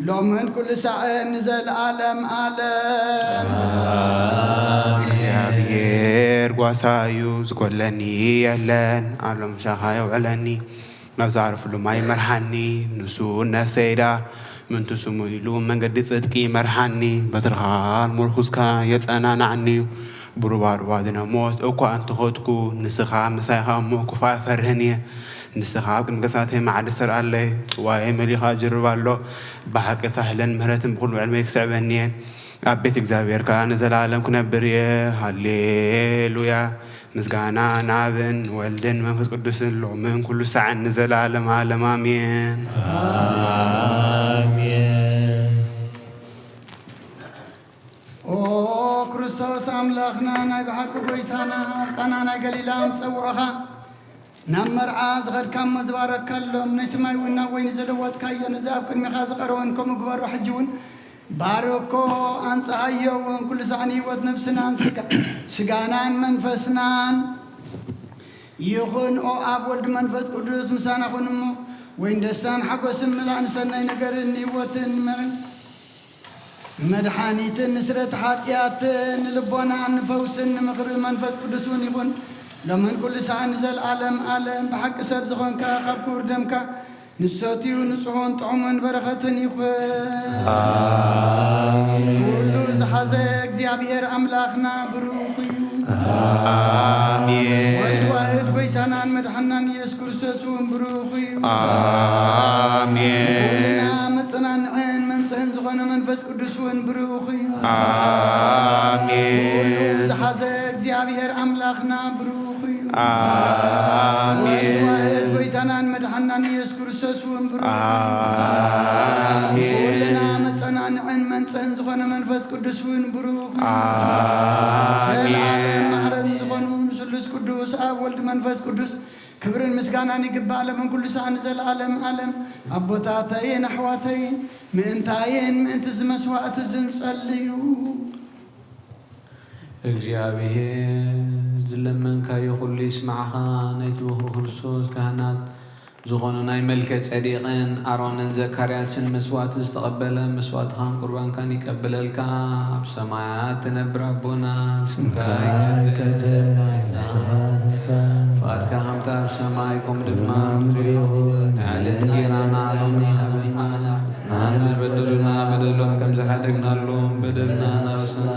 ሎምን ኩሉ ሳዕን ንዘለዓለም ዓለም እግዚአብሔር ጓሳዩ ዝቆለኒ የለን አሎም ሻኻ የውዕለኒ ናብ ዝዓርፍሉ ማይ መርሓኒ ንሱ ነፍሰይዳ ምንቱ ስሙ ኢሉ መንገዲ ጽድቂ መርሓኒ በትርኻን ምርኩዝካ የጸናናዕኒ ብሩባሩባ ድነሞት እኳ እንትኸትኩ ንስኻ ምሳይኻ እሞ ኩፋ ፈርህን እየ ንስኻ ኣብ ቅድሚ ገሳተይ መዓዲ ሰርኣለይ ጽዋየ መሊኻ ጅርብ ኣሎ ብሓቂ ሳህለን ምህረትን ብኩሉ ዕድመይ ክስዕበኒ እየን ኣብ ቤት እግዚኣብሔርካ ንዘላለም ክነብር እየ ሃሌሉያ ምስጋና ናብን ወልድን መንፈስ ቅዱስን ሎምን ኩሉ ሰዓን ንዘላለም ዓለም ኣሜን አሜን። ኦ ክርስቶስ ኣምላኽና ናይ ብሓቂ ጎይታና ኣርቃና ናይ ገሊላ ምፀውዕኻ ናብ መርዓ ዝኸድካሞ ዝባረካሎም ነቲ ማይ እውን ናብ ወይኒ ዘለወጥካዮ ነዚ ኣብ ቅድሚኻ ዝቐረበን ከምኡ ግበሮ ሕጂ እውን ባርኮ አንጻዮ ወንኩል ሳኒ ወት ነፍስናን ስጋናን መንፈስናን ይኹን ኦ አብ ወልድ መንፈስ ቅዱስ ምሳና ኹንሞ ወይ እንደሳን ሓጎስን ምላእን ሰናይ ነገርን ህይወትን መድሓኒትን ንስረት ኃጢአትን ልቦናን ፈውስን ምክሪ መንፈስ ቅዱስን ይኹን ለምን ኩሉ ሳን ዘለዓለም ዓለም ብሓቂ ሰብ ዝኾንካ ካብ ክቡር ደምካ ንሰትዩ ንጹሑን ጥዑምን በረኸትን ይኹን ኩሉ ዝሓዘ እግዚአብሔር ኣምላኽና ብሩኽ እዩ ኣሜን ወልድ ዋሕድ ጎይታናን መድሓናን ኢየሱስ ክርስቶስ እውን ብሩኽ እዩ ኣሜን ኩልና መጽናንዕን መንጽሕን ዝኾነ መንፈስ ቅዱስ እውን ብሩኽ እዩ ኣሜን ኩሉ ዝሓዘ እግዚአብሔር ኣምላኽና ብሩኽ እዩ ኣሜን ወልድ ዋሕድ ጎይታናን መድሓናን ኢየሱስ ክርስቶስ እውን ብሩኽ እዩ ኩልና መጸናንዕን መንጽሕን ዝኾነ መንፈስ ቅዱስ እውን ብሩኽ እዩ ዘለዓለም ማሕረን ዝኾኑ ንስሉስ ቅዱስ ኣብ ወልድ መንፈስ ቅዱስ ክብርን ምስጋናን ይግባእ ለምን ኩሉ ሰዓን ዘለዓለም ዓለም ኣቦታተይን ኣሕዋተይን ምእንታይን ምእንቲ ዝመስዋእቲ ዝንጸልዩ እግዚአብሔር ዝለመንካዮ ኩሉ ይስማዓኻ ናይቲ ብኽሩ ክርስቶስ ካህናት ዝኾኑ ናይ መልከ ጸዲቕን ኣሮንን ዘካርያስን መስዋዕቲ ዝተቐበለ መስዋዕትኻን ቁርባንካን ይቀበለልካ ኣብ ሰማያት ትነብር ኣቦና ስምካ ይቀደስ ፍቓድካ ከምቲ ኣብ ሰማይ ከምኡ ድማ ምድሪ ይኹን ንዕለት እንጀራና ሎሚ ሃበና ንዓና በደሉና በደሎም ከም ዝሓደግናሎም በደልና ናብስና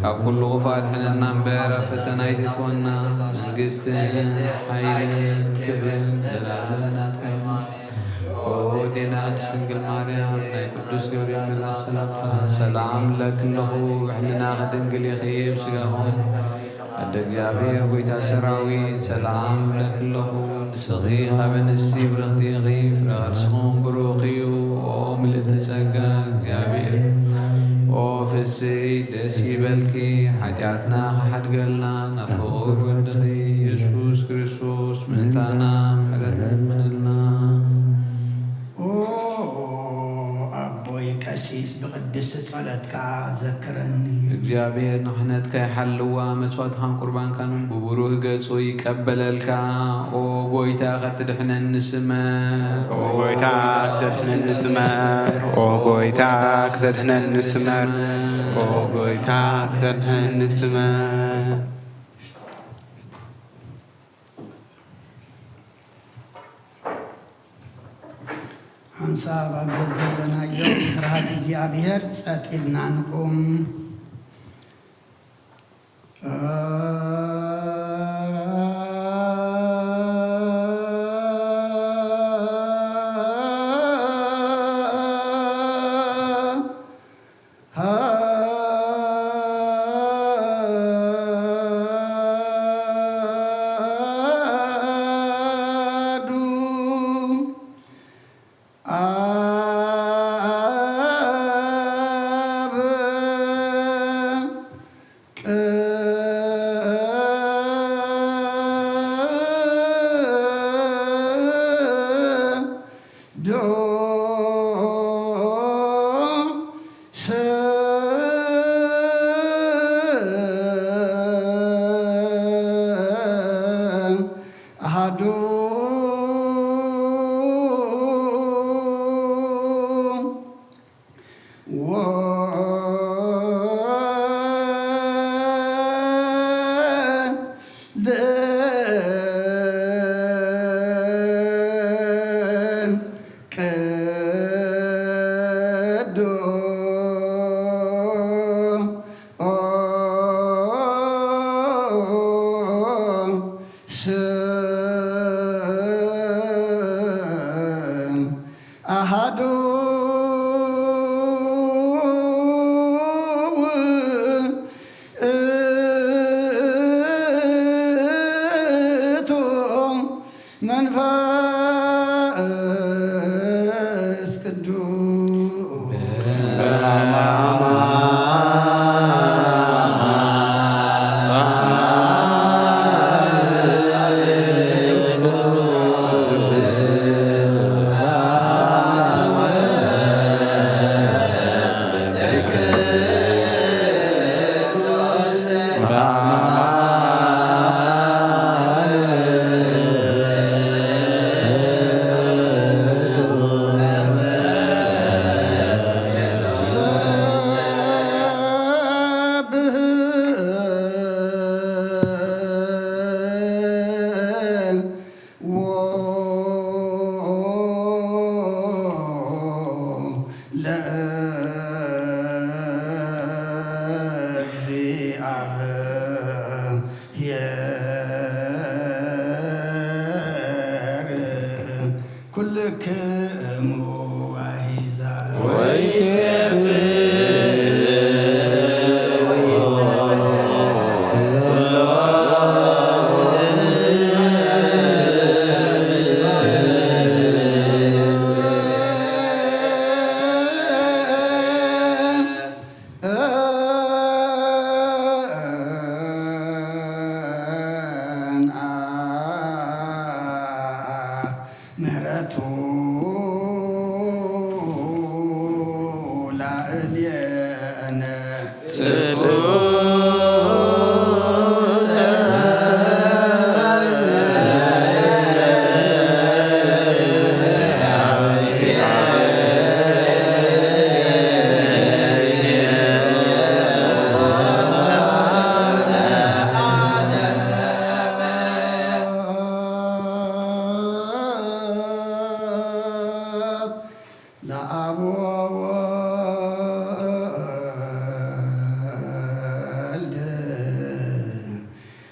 ካብ ኩሉ ኽፋል ሕነና እምበር ኣብ ፈተና ኣይትእትወና መንግስትን ሓይልን ክብርን ዘላለምና ትኮን ኦ ጤና ድንግል ማርያም ናይ ቅዱስ ገብርኤል መልአክ ሰላምታ ሰላም ለክለኹ ብሕልና ከድንግል ይኽብ ስጋኹም እንደ እግዚአብሔር ጎይታ ሰራዊት ሰላም ለክለኹ ንስኺ ኻብ ኣንስቲ ብርኽቲ ኢኺ ፍረ ርእስኹም ብሩኽ እዩ ኦ ምልእቲ ጸጋ እግዚአብሔር ኦ ፍስይ ደስ ይበልኪ ሓጢኣትና ክሓድገልና ናብ ፍቑር ወድኺ ኢየሱስ ክርስቶስ ምእንታና ምሕረት ለምነልና ኣቦይ ቀሲስ ብቅድስ ጸሎትካ ዘክረኒ እግዚአብሔር ንሕነትካ ይሓልዋ መስዋዕትኻን ቁርባንካን ብብሩህ ገጹ ይቀበለልካ ኦ ጎይታ ከተድሕነኒ ስመር ኦ ጎይታ ከተድሕነኒ ስመር ኦ ጎይታ ከተድሕነኒ ስመር ኦ ጎይታ ከተድሕነኒ ስመር ሓንሳብ ኣብ ዘለናዮ ፍርሃት እግዚኣብሔር ጸጥ ኢልና ንቁም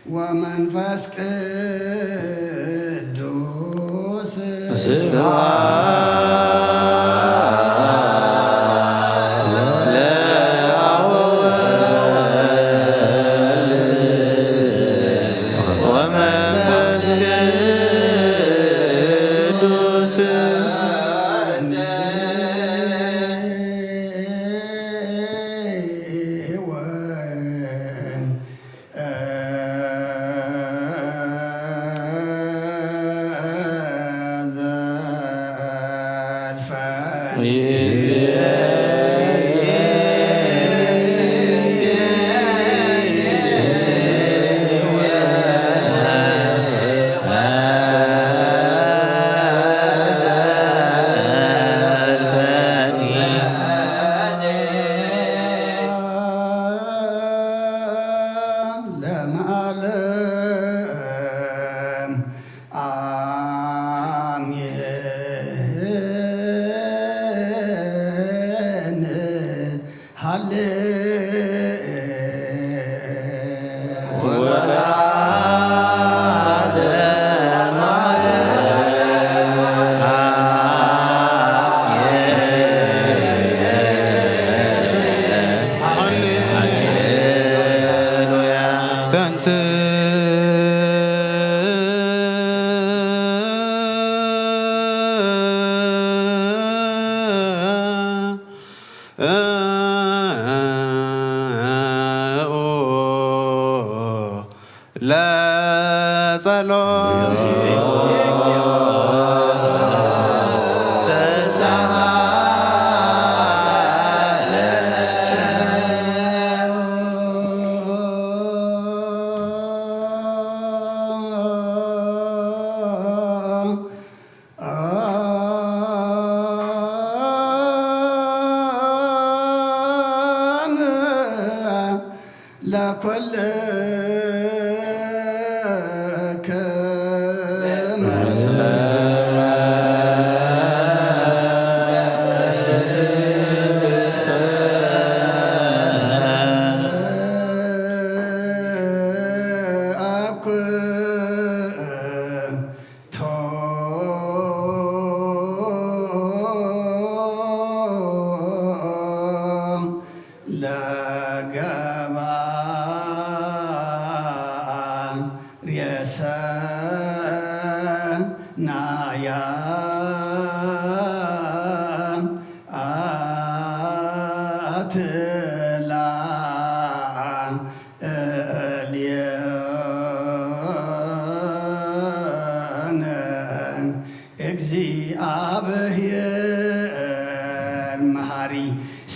ومنفس قدوس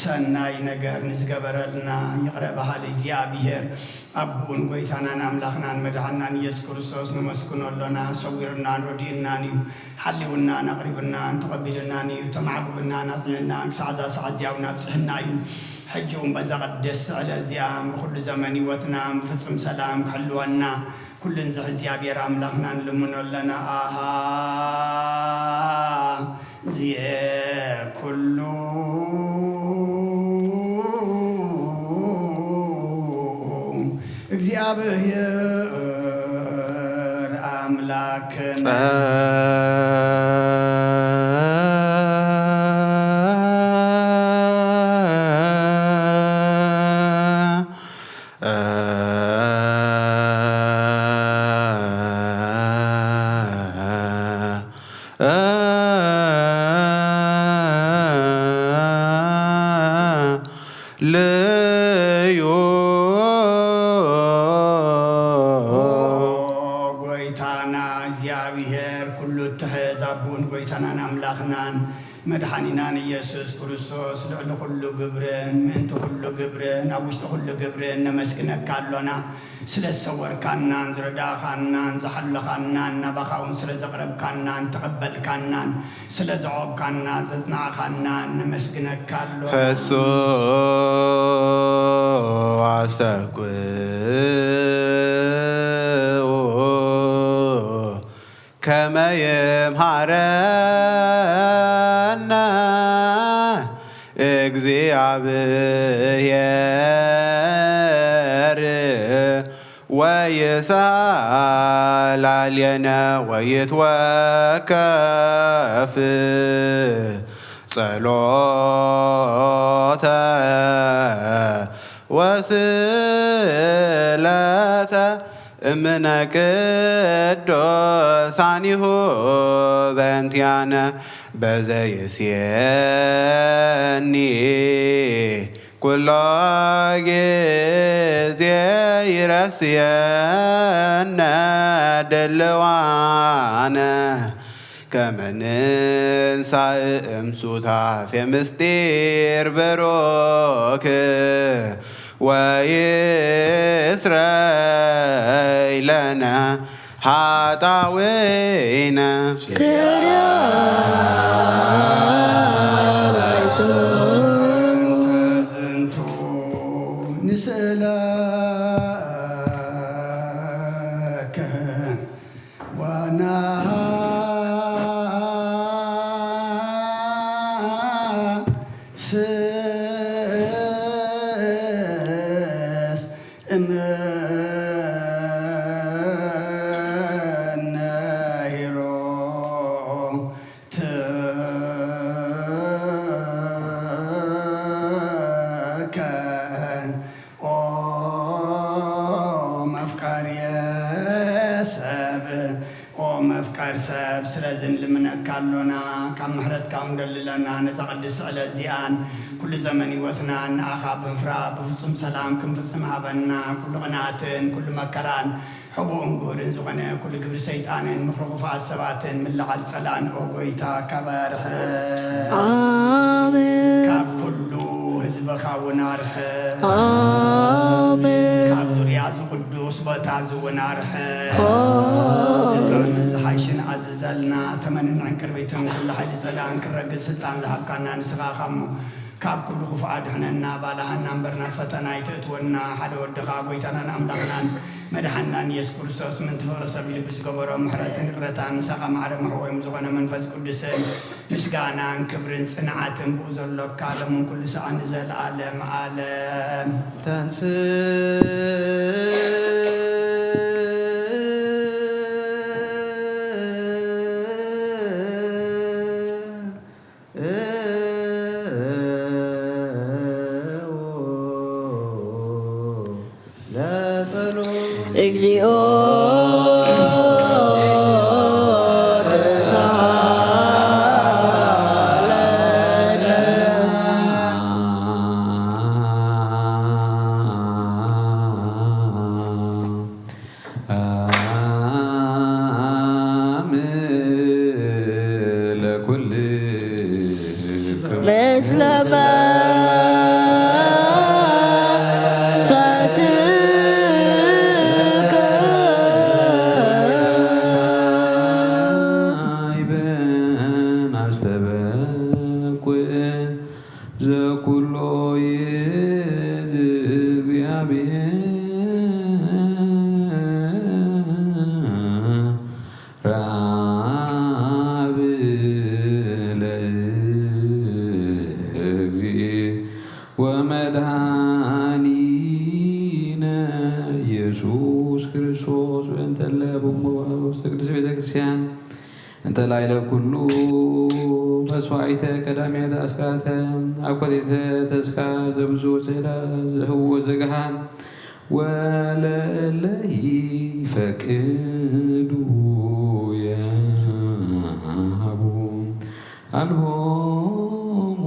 ሰናይ ነገር ንዝገበረልና ይቅረባሃል እግዚአብሔር አቡን ጎይታናን አምላኽናን መድኃናን ኢየሱስ ክርስቶስ ንመስክነሎና ሰዊርናን ረዲእናን እዩ ሓሊውናን ኣቕሪብናን ተቐቢልናን እዩ ተማዕቡብናን ኣፅንዕናን ክሳዕ ዛ ሰዓት እዚያው ናብፅሕና እዩ ሕጂ እውን በዛ ቀደስ ስዕለ እዚኣ ብኩሉ ዘመን ህይወትና ብፍፁም ሰላም ክሕልወና ኩሉን ዝሕ እግዚአብሔር አምላኽና ንልምነሎና አሃ ዝየ ኩሉ እግዚአብሔር አምላክና መድኃኒናን ኢየሱስ ክርስቶስ ልዕሊ ኩሉ ግብርን ምእንቲ ኩሉ ግብርን ኣብ ውሽጢ ኩሉ ግብርን ነመስግነካሎና ስለ ዝሰወርካናን ዝረዳእኻናን ዝሓለኻናን ናባኻ እውን ስለ ዘቕረብካናን ተቐበልካናን ስለ ዘዖብካናን ዘጽናዕኻናን ነመስግነካሎ ሕሱ ኣስተግኡ ከመ ይምሃረና እግዚአብሔር ወይሳላልየነ ወይትወከፍ ጸሎተ ወስእለተ እምነ ቅዱሳኒሁ በእንቲአነ በዘይእዜኒ ኩሎ ጊዜ ይረስየነ ድልዋነ ከመ ንንሣእ እምሱታፌ ምስጢር ብሩክ ወይስረይ ለነ ኃጣውኢነ ዝንቱ ንስእለከ سلازن لمنك كالونا كم محرت كم دللنا نزقد السؤال زيان كل زمن وثنا أخاب فرا بفصم سلام كم فصم هبنا كل قناتن كل مكران حبو أنقور زغنا كل قبر سيطان مخرق فعصبات من لعل سلان أوغيتا كبارح آمين كاب كله هزبك ونارح آمين كاب ذريات القدوس بتعزو ونارح زحايشن عززلنا تمنن عن كربيتهم كل حد سلام كرقل سلطان لحقنا نسخا خمو كاب كل خفعاد حننا بالهنا نبرنا الفتنا يتأتونا حد ودقا قويتنا أملاقنا مدحنا يسكر سوس من تفر سبيل بسقبر ومحرة قرتان سقا معرم حوهم زغنا منفس قدسين مسقانا كبرن صنعات بوزر لك كالم كل ساعة نزل عالم عالم እግዚኦ أنت لا كل مسوعيت كلامي أسرات أقدت تسكى زبزو زهلا هو زجهان ولا لهي فكدوا يا أبو الهم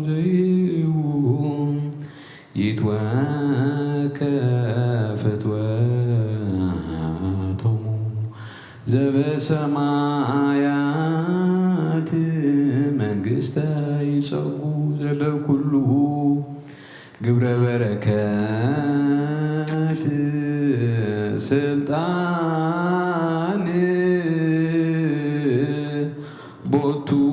زيهم يتواكفتواتهم زب سمايات منقستا يصقو زل كله قبر بركات سلطان بوتو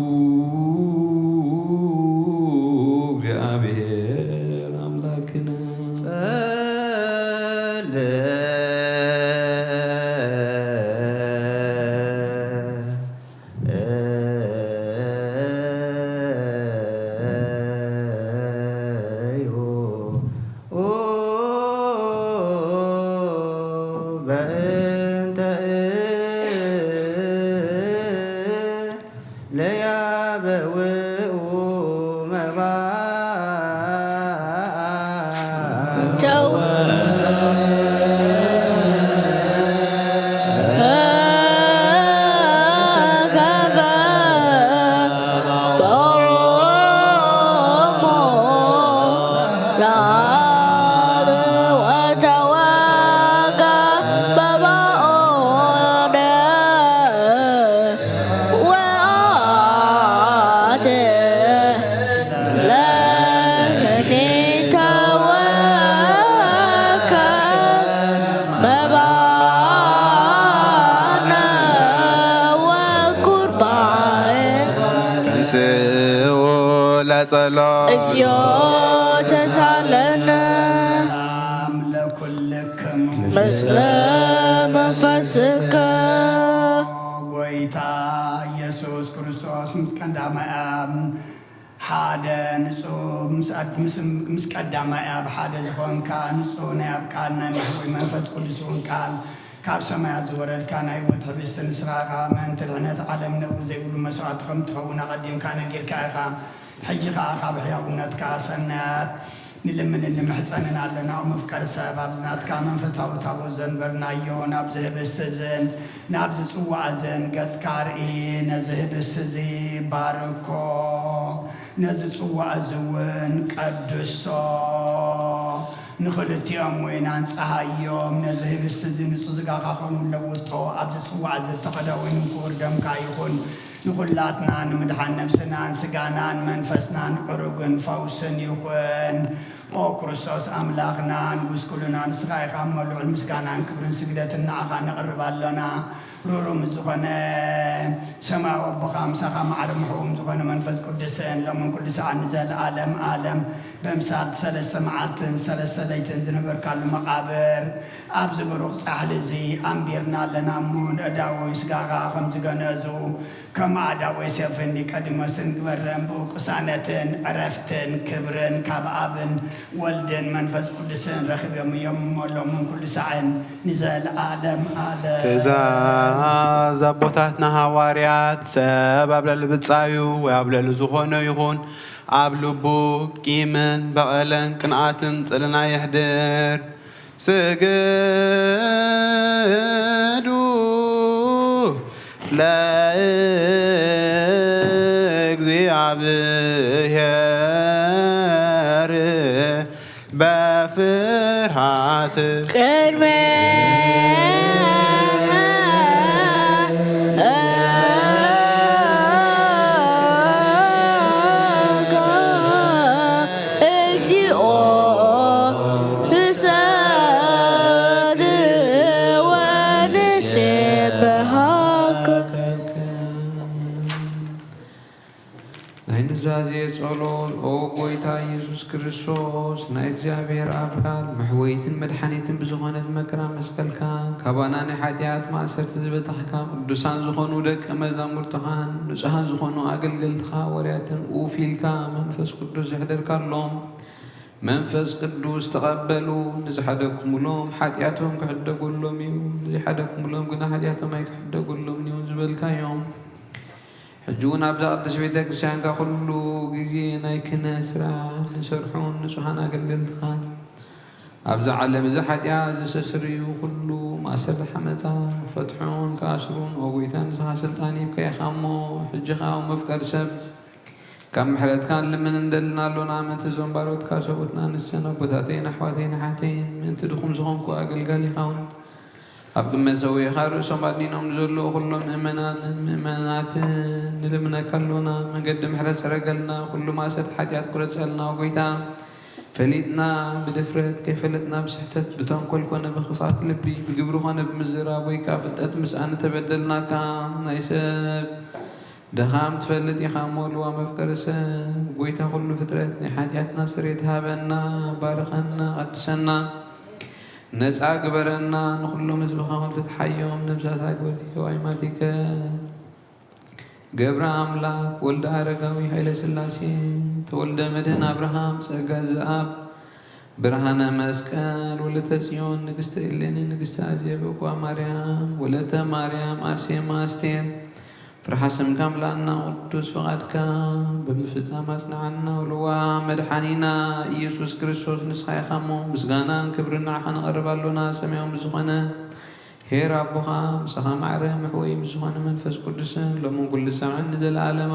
እግዚአብሔር አምላክና እግዚኦ ተሳለነ ምስለ መንፈስከ ጎይታ ኢየሱስ ክርስቶስ ምስቀዳማይ አብ ሓደ ንጹህ ምስ ቀዳማይ አብ ሓደ ዝኾንካ ንጹህ ናይ አብ ቃል ናይ ማሕበዊ መንፈስ ቅዱስ እውን ቃል ካብ ሰማያት ዝወረድካ ናይ ሕይወት ሕብስቲ ንስኻኻ ምእንቲ ድሕነት ዓለም ነብሩ ዘይብሉ መስዋዕቲ ከም ትኸውን ኣቐዲምካ ነጊርካ ኢኻ ሕጂ ከዓ ካብ ሕያውነትካ ሰናያት نلمن محسننا لنا ومفكر سبب زنات كامن فتاو زنبرنا يو نابزه بستزن نابز صوازن قسكاري نزه بستزي باركو نزه صوازون قدسو نخلتيهم وين انصحايوم نزه بستزن صزقا خاخون لوطو ابز صوازن تقدوين كوردم كايخون نقولاتنا نمدحن نفسنا نسقانا منفسنا نقرقن فوسن يخون او كريستوس املاخنا نقول كلنا نسقاي خاملو المسكانا نكبرن سجدتنا اخا نقرب لنا رورو مزخنا سماء وبقام سخا معرمحوم زخنا منفس قدسين لمن كل ساعة نزل عالم بمساد سلسة معاتن سلسة ليتن زنبر كالمقابر أبز بروخ سحل زي أمبيرنا لنا مون أداوي سقاقا خمزقنازو كما أداوي سيفني كدما سنقبرن بوقسانتن عرفتن كبرن كابابن ولدن منفس قدسين رخب يوم مولو من كل ساعة نزل عالم زبوتاتنا هواريات سبب للبتصايو وابل لزخونه يخون أبلبو كيمن بقلن كنعاتن تلنا يحدر سجدو لا እግዚአብሔር በፍርሃት ቅድመ زازي صلول او قويتا يسوس كريستوس نا እግዚአብሔር አብካል محويتن مدحنيتن بزخونت مكرا مسكلكان كاباناني حاتيات ما سرت زبتحكام قدسان زخونو دك مزامرتخان نصحان زخونو اغلغلتخا ورياتن اوفيلكا منفس قدوس يحضركالهم منفس قدوس تقبلوا نزحدكم لهم حاتياتهم كحدقولهم نزحدكم لهم قنا حاتياتهم يكحدقولهم نيون زبلكا يوم حجونا أبدا قدس بيتك سانكا كله جزي نايكنا سرع نسرحون نسوحنا قللت خان أبدا علم زحت يا زسسري وكله ما سرت حمتا فتحون كاسرون وقويتان زها سلطاني بكي خامو حجخا ومفكر سب كم حلت كان لمن ندلنا لنا من تزون باروت كاسوتنا نسنا بوتاتين حواتين حاتين من تدخم زغمكو أقل قالي خاون أب ما سوي خير سمعنا نزلوا كلهم مؤمنات نلمنا كلنا نقدم حرس رجلنا كل ما ست حتيات كل سألنا وقيتا فليتنا بدفرت كيف فلتنا بسحتت بتون كل كنا بخفات لبي بجبرونا بمزرا ويكا فتت مسألة تبدلنا كام نيسب دخام تفلت يخامول ومفكر سب وقيتا كل فترة حتياتنا سريتها بنا بارخنا قدسنا نسعى قبرنا نخلو مزبخان فتح يوم نبزات أكبرتك وعيماتك قبر أملاك ولد أرقاوي هيلا سلاسي تولد مدن أبراهام سأقاز أب برهانا مسكال ولد سيون نقست إليني نقست أزيب وقوى مريم ولد مريم أرسي ماستير فرحسم كاملنا قدوس فقدك بمفتاماتنا عنا ولوا مدحانينا يسوس كريستوس نسخة يخمو بسغانا كبرنا عخنا قرب لنا سميهم بزخنا هير أبوها مسخا معرم محوي بزخنا منفس قدسا لمن كل سمع نزل عالم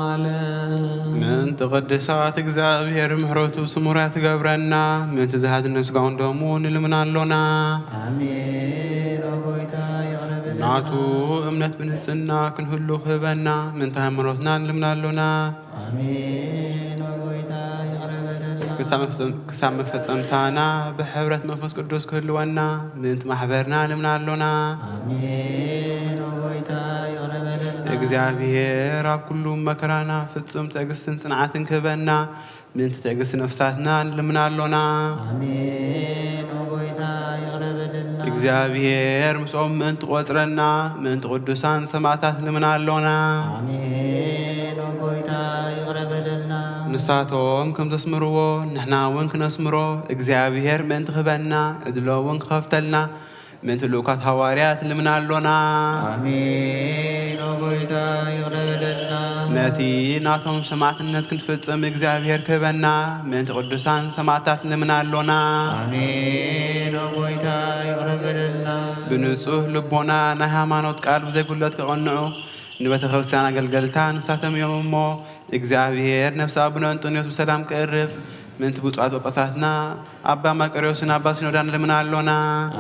من تقدسات እግዚአብሔር ምሕረቱ ስሙራት ገብረና من تزهد نسقون دومون لمن لنا آمين أبويتا نعتو أمنت بنهزنا كنهلو خبنا من تهمرتنا لمن لنا آمين أبويتا كسام فصمتانا بحبرة منفس قدوس كلوانا من محبرنا لمن لنا آمين أبويتا እግዚአብሔር ኣብ ኩሉ መከራና ፍጹም ትዕግስትን ጽንዓትን ክህበና ምእንቲ ትዕግስቲ ነፍሳትና ንልምናሎና አሜን። ኦጎይታ ይቅረበልና እግዚአብሔር ምስኦም ምእንቲ ቆጽረና ምእንቲ ቅዱሳን ሰማዕታት ልምናሎና አሜን። ኦጎይታ ይቅረበልና ንሳቶም ከም ዘስምርዎ ንሕና እውን ክነስምሮ እግዚአብሔር ምእንቲ ክህበና ዕድሎ እውን ክኸፍተልና ምእንቲ ልኡካት ሃዋርያት ልምናሎና አሜን። ኦጎይታ ይቅረበልና ነቲ ናቶም ሰማዕትነት ክንፍጽም እግዚአብሔር ክህበና ምእንቲ ቅዱሳን ሰማዕታት ንልምናሎና አሜን። ጎይታ ይቅረበልና ብንጹህ ልቦና ናይ ሃይማኖት ቃል ብዘይጉለት ክቐንዑ ንቤተ ክርስቲያን አገልገልታ ንሳቶም እዮም እሞ እግዚአብሔር ነፍሲ አቡነ አንጦንዮስ በሰላም ክዕርፍ ምእንቲ ብፁዓት ጳጳሳትና አባ መቃርዮስን አባ ሲኖዳን ንልምናሎና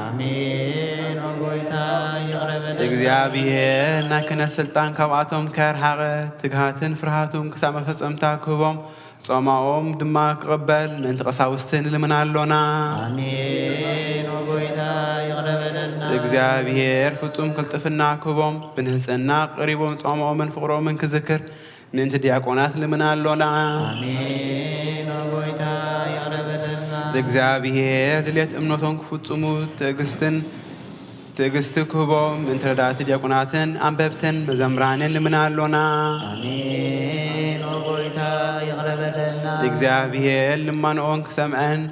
አሜን። ጎይታ ይቅረበልና እግዚአብሔር ናይ ክህነት ስልጣን ካብኣቶም ከርሓቐ ትግሃትን ፍርሃቱን ክሳብ መፈጸምታ ክህቦም ጾማኦም ድማ ክቕበል ምእንቲ ቀሳውስቲ ንልምናሎና አሜን። ጎይታ ይቅረበልና እግዚአብሔር ፍጹም ቅልጥፍና ክህቦም ብንህፅና ቀሪቦም ጾምኦምን ፍቕሮምን ክዝክር ምእንቲ ዲያቆናት ንልምናሎና አሜን። ጎይታ ይቅረበልና እግዚአብሔር ድሌት እምነቶም ክፍጽሙ ትዕግስቲ ክህቦም ምእንቲ ረዳእቲ ዲያቆናትን አንበብትን መዘምራንን ንልምናሎና አሜን። ጎይታ ይቅረበልና እግዚአብሔር ልመንኦም ክሰምዐን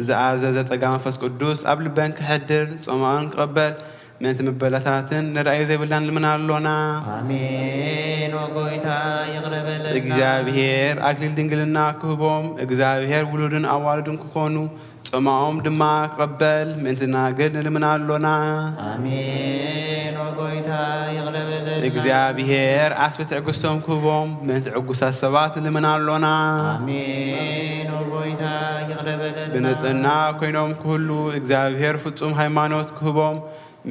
ዝኣዘዘ ጸጋ መንፈስ ቅዱስ ኣብ ልበን ክሕድር ጾምኦን ክቕበል ምእንቲ ምበለታትን ንራእዩ ዘይብላን ንልምናሎና አሜን። ጎይታ ይቅረበልና እግዚአብሔር አክሊል ድንግልና ክህቦም እግዚአብሔር ውሉድን ኣዋልድን ክኾኑ ጾምኦም ድማ ክቕበል ምእንቲ ናግል ንልምናሎና አሜን። ጎይታ ይቅረበልና እግዚአብሔር ኣስቢ ትዕግስቶም ክህቦም ምእንቲ ዕጉሳት ሰባት ንልምናሎና አሜን። ጎይታ ይቅረበልና ብንጽህና ኮይኖም ክህሉ እግዚአብሔር ፍጹም ሃይማኖት ክህቦም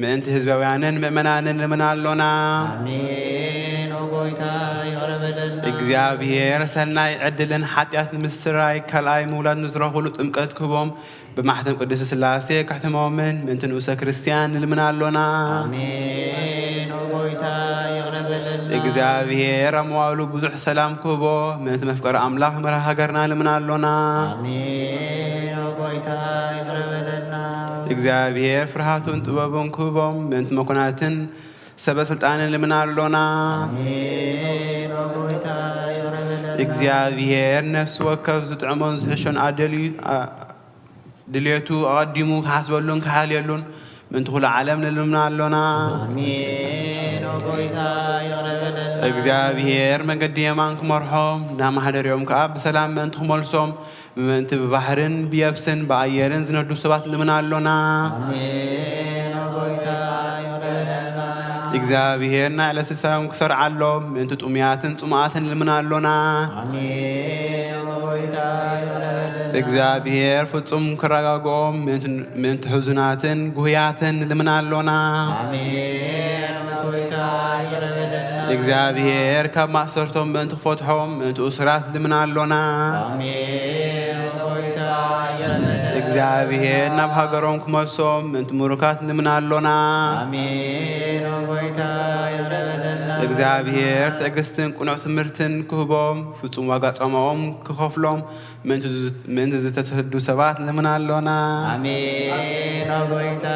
ምእንቲ ህዝባውያንን ምእመናንን ንልምናሎና አሜን። ጎይታ ይቅረበልና እግዚአብሔር ሰናይ ዕድልን ሓጢኣት ንምስራይ ካልኣይ ምውላድ ንዝረኽብሉ ጥምቀት ክህቦም ብማሕተም ቅዱስ ሥላሴ ካሕተሞምን ምእንቲ ንኡሰ ክርስቲያን ንልምናሎና አሜን። ጎይታ ይቅረበልና እግዚአብሔር ኣብ መዋእሉ ብዙሕ ሰላም ክህቦ ምእንቲ መፍቀሪ ኣምላኽ መራሒ ሃገርና ንልምናሎና አሜን። ጎይታ ይቅረበልና እግዚአብሔር ፍርሃቱን ጥበቡን ክህቦም ምእንቲ መኮናትን ሰበስልጣንን ንልምናሎና አሜን። ጎይታ ይቅረበልና እግዚአብሔር ነፍሲ ወከፍ ዝጥዕሞን ዝሕሾን ድልየቱ ኣቐዲሙ ክሓስበሉን ክሓልየሉን ምእንቲ ኩሉ ዓለም ንልምናሎና አሜን። ጎይታ ይቅረበልና እግዚአብሔር መንገዲ የማን ክመርሖም ናብ ማሕደርዮም ከዓ ብሰላም ምእንቲ ክመልሶም ምእንቲ ብባሕርን ብየብስን ብኣየርን ዝነዱ ሰባት ንልምናሎና አሜን። ጎይታ ይቅረበልና እግዚአብሔር ናይ ዕለት ስሳዮም ክሰርዓሎም ምእንቲ ጡምያትን ጽሙኣትን ንልምናሎና አሜን። ጎይታ ይቅረበልና እግዚአብሔር ፍጹም ክረጋግኦም ምእንቲ ሕዙናትን ጉህያትን ንልምናሎና አሜን። ጎይታ ይቅረበልና እግዚአብሔር ካብ ማእሰርቶም ምእንቲ ክፈትሖም ምእንቲ እስራት ንልምናሎና አሜን። ጎይታ ይቅረበልና እግዚአብሔር ናብ ሃገሮም ክመልሶም ምእንቲ ምሩካት ንልምናሎና አሜን። ጎይታ ይቅረበልና እግዚአብሔር ትዕግስትን ቁኑዕ ትምህርትን ክህቦም ፍጹም ዋጋ ጾምኦም ክኸፍሎም ምእንቲ ዝተተህዱ ሰባት ንልምናሎና አሜን። ጎይታ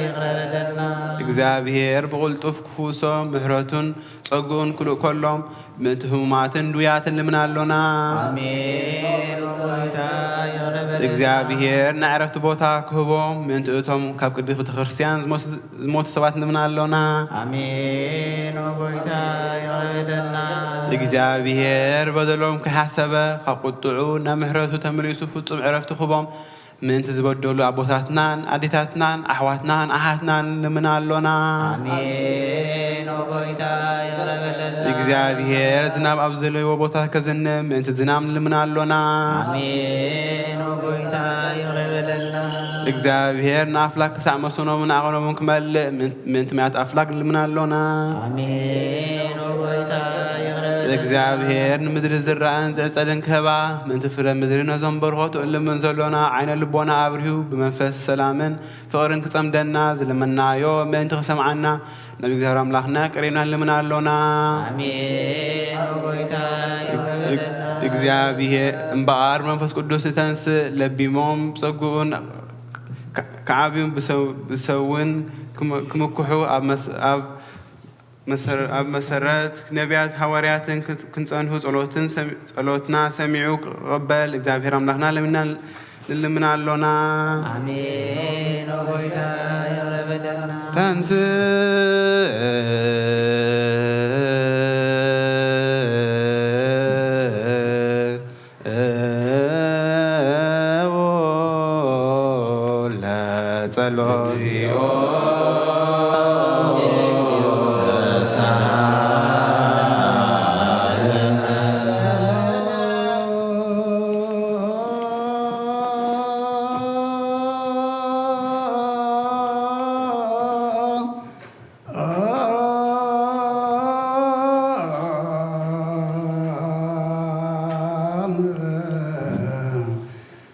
ይቅረበልና እግዚአብሔር ብቕልጡፍ ክፍውሶም ምሕረቱን ጸጉኡን ክልእ ከሎም ምእንቲ ህሙማትን ድውያትን ንልምናሎና አሜን። ጎይታ ይቅረበልና እግዚአብሔር ናይ ዕረፍቲ ቦታ ክህቦም ምእንቲ እቶም ካብ ቅድስ ቤተ ክርስቲያን ዝሞቱ ሰባት ንልምናሎና አሜን። ጎይታ ይቅረበልና እግዚአብሔር በደሎም ክሓሰበ ካብ ቁጥዑ ናብ ምሕረቱ ተመሊሱ ፍጹም ዕረፍቲ ክህቦም ምእንቲ ዝበደሉ ኣቦታትናን ኣዴታትናን ኣሕዋትናን ኣሓትናን ንልምናሎና አሜን። ጎይታ ይቅረበልና እግዚአብሔር ዝናብ ኣብ ዘለይዎ ቦታ ከዝንም ምእንቲ ዝናብ ንልምናሎና አሜን። ጎይታ ይቅረበልና እግዚአብሔር ንኣፍላክ ክሳዕ መስኖምን ኣቐኖምን ክመልእ ምእንቲ ማያት ኣፍላክ ንልምናሎና አሜን። ጎይታ ይቅረበልና እግዚአብሔር ንምድሪ ዝረአን ዝዕጸልን ክህባ ምእንቲ ፍረ ምድሪ ነዞም በርሆቱ እልምን ዘሎና ዓይነ ልቦና ኣብርሂቡ ብመንፈስ ሰላምን ፍቕርን ክጸምደና ዝልመናዮ ምእንቲ ክሰምዓና ናብ እግዚአብሔር ኣምላኽና ቀሪብና ንልምናሎና አሜን። ጎይታ ይቅረበልና እግዚአብሔር እምበኣር መንፈስ ቅዱስ ተንስእ ለቢሞም ጸጉኡን ከዓብዩን ብሰውን ክምክሑ ኣብ መሰረት ነቢያት ሃዋርያትን ክንጸንሑ ጸሎትና ሰሚዑ ክቕበል እግዚአብሔር ኣምላኽና ንልምናሎና አሜን። ጎይታ ይቅረበልና ተንስእ ጸሎት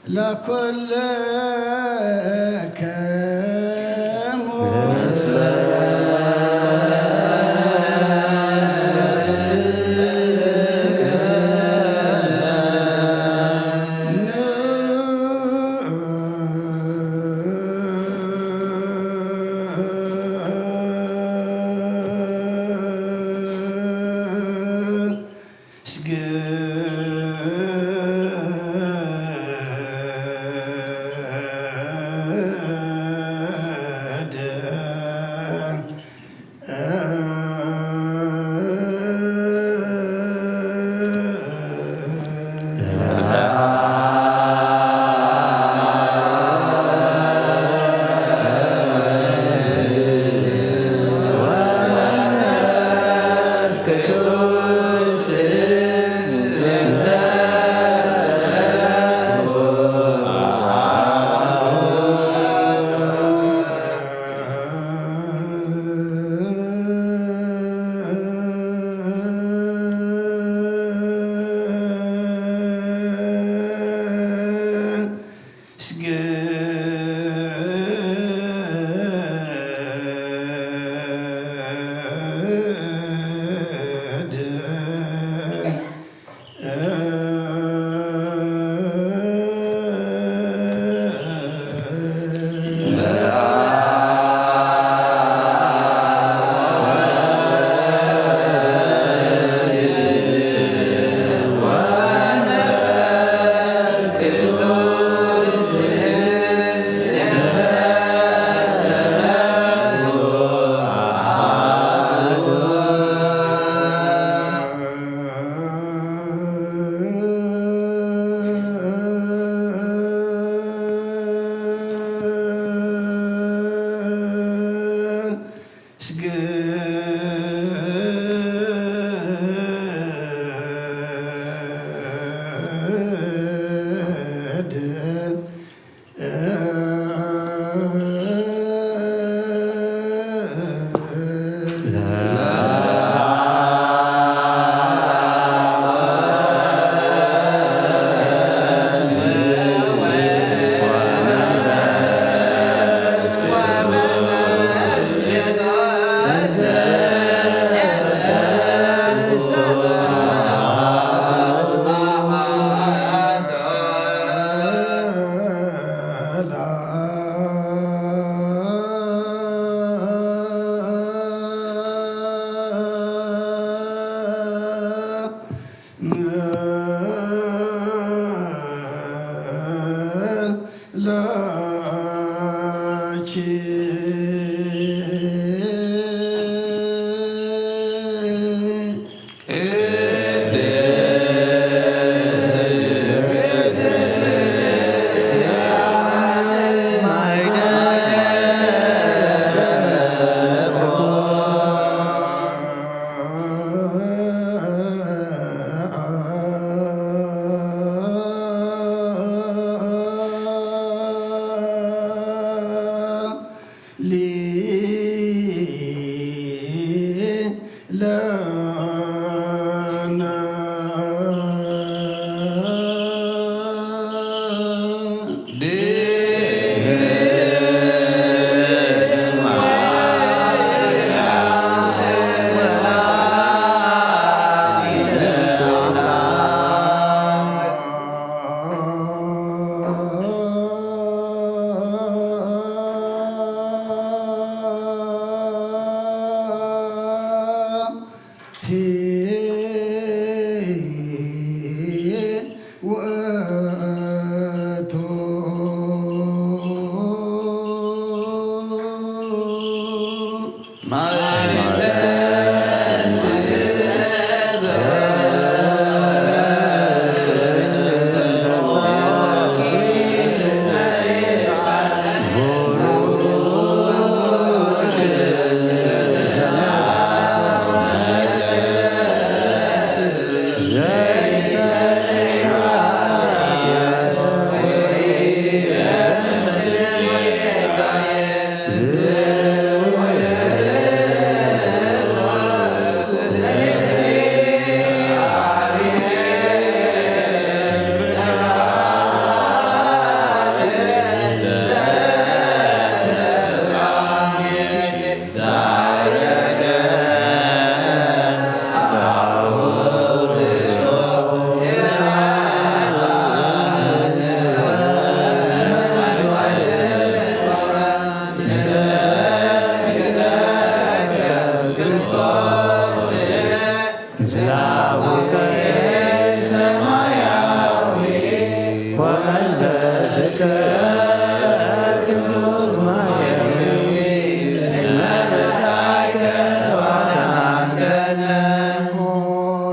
ለኩል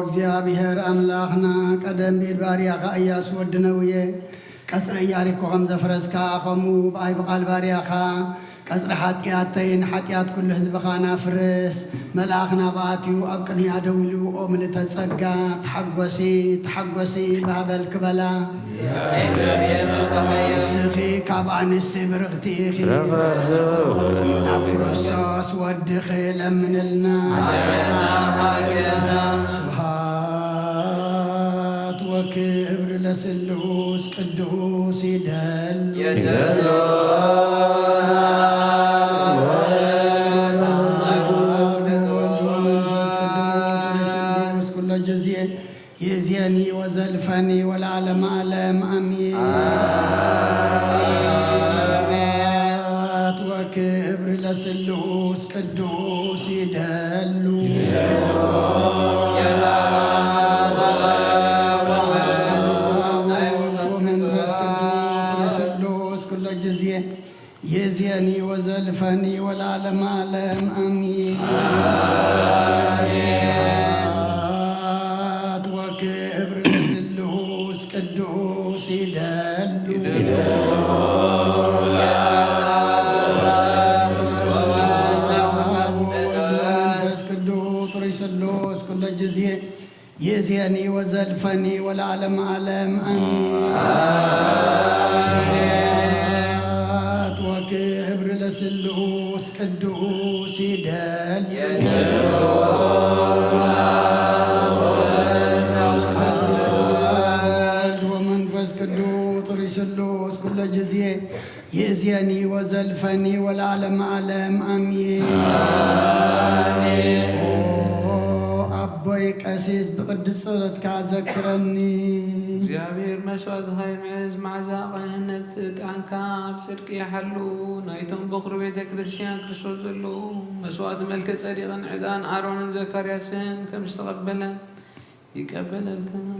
እግዚአብሔር አምላኽና ቀደም ቤት ባርያኻ ኢያሱ ወድነውየ ቀጽረ ኢያሪኮ ከም ዘፍረስካ ከምኡ ብኣይ በቓል ባርያኻ ቀጽረ ሓጢኣተይን ሓጢኣት ኩሉ ህዝብኻ ናፍርስ መልኣኽ ናብኣትዩ ኣብ ቅድሚያ ደው ኢሉ ኦ ምልዕተ ጸጋ ተሓጐሲ ባህበል ክበላ እስኺ ካብ ኣንስቲ ብርቕቲ ኢኺ ናብ ክርስቶስ ወድኺ ለምንልና ስብሃት ወክብር ለስሉስ ቅዱስ ይደሉ يزيني وزلفني والعالم عالم أمين وكبر لسلوس قدوس يدلو ومن قدوس كل جزية يزيني وزلفني والعالم عالم أمين ቅዱስ ይደሉ መንፈስ ቅዱስ ሪስሉስ ኩለ ጊዜ የዚያኒ ወዘልፈኒ ወለዓለም ዓለም አሚን ወክብር ለስሉስ ቅዱስ ይደሉ ቅዱስ ኩለ ጊዜ የእዝየኒ ወዘልፈኒ ወለዓለም ዓለም አሚን አቦይ ቀሲስ ብቅዱስ ጸሎትካ ዘክረኒ እግዚአብሔር መስዋዕትኻ ይምዕዝ መዓዛ ቅንነት ዕጣንካ ኣብ ጽድቂ ይሓሉ ናይቶም በኽሪ ቤተ ክርስቲያን ክርስቶስ ዘለዉ መስዋዕቲ መልከ ጸዲቕን ዕጣን ኣሮንን ዘካርያስን ከም ዝተቐበለ ይቀበለልከና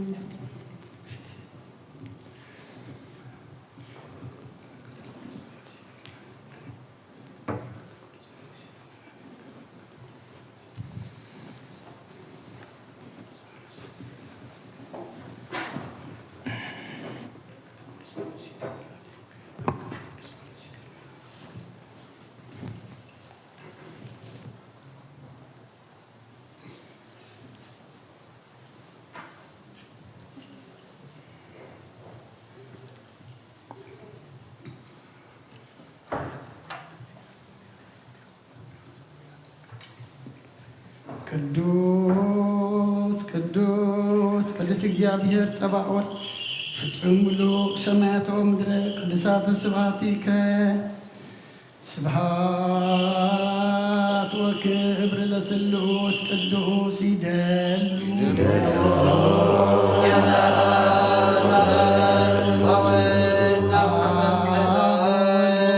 ቅዱስ ቅዱስ ቅዱስ እግዚአብሔር ጸባኦት ፍጹም ምሉእ ሰማያት ወምድረ ቅዱሳተ ስብሐቲከ ስብሐት ወክብር ለስሉስ ቅዱስ ይደሉ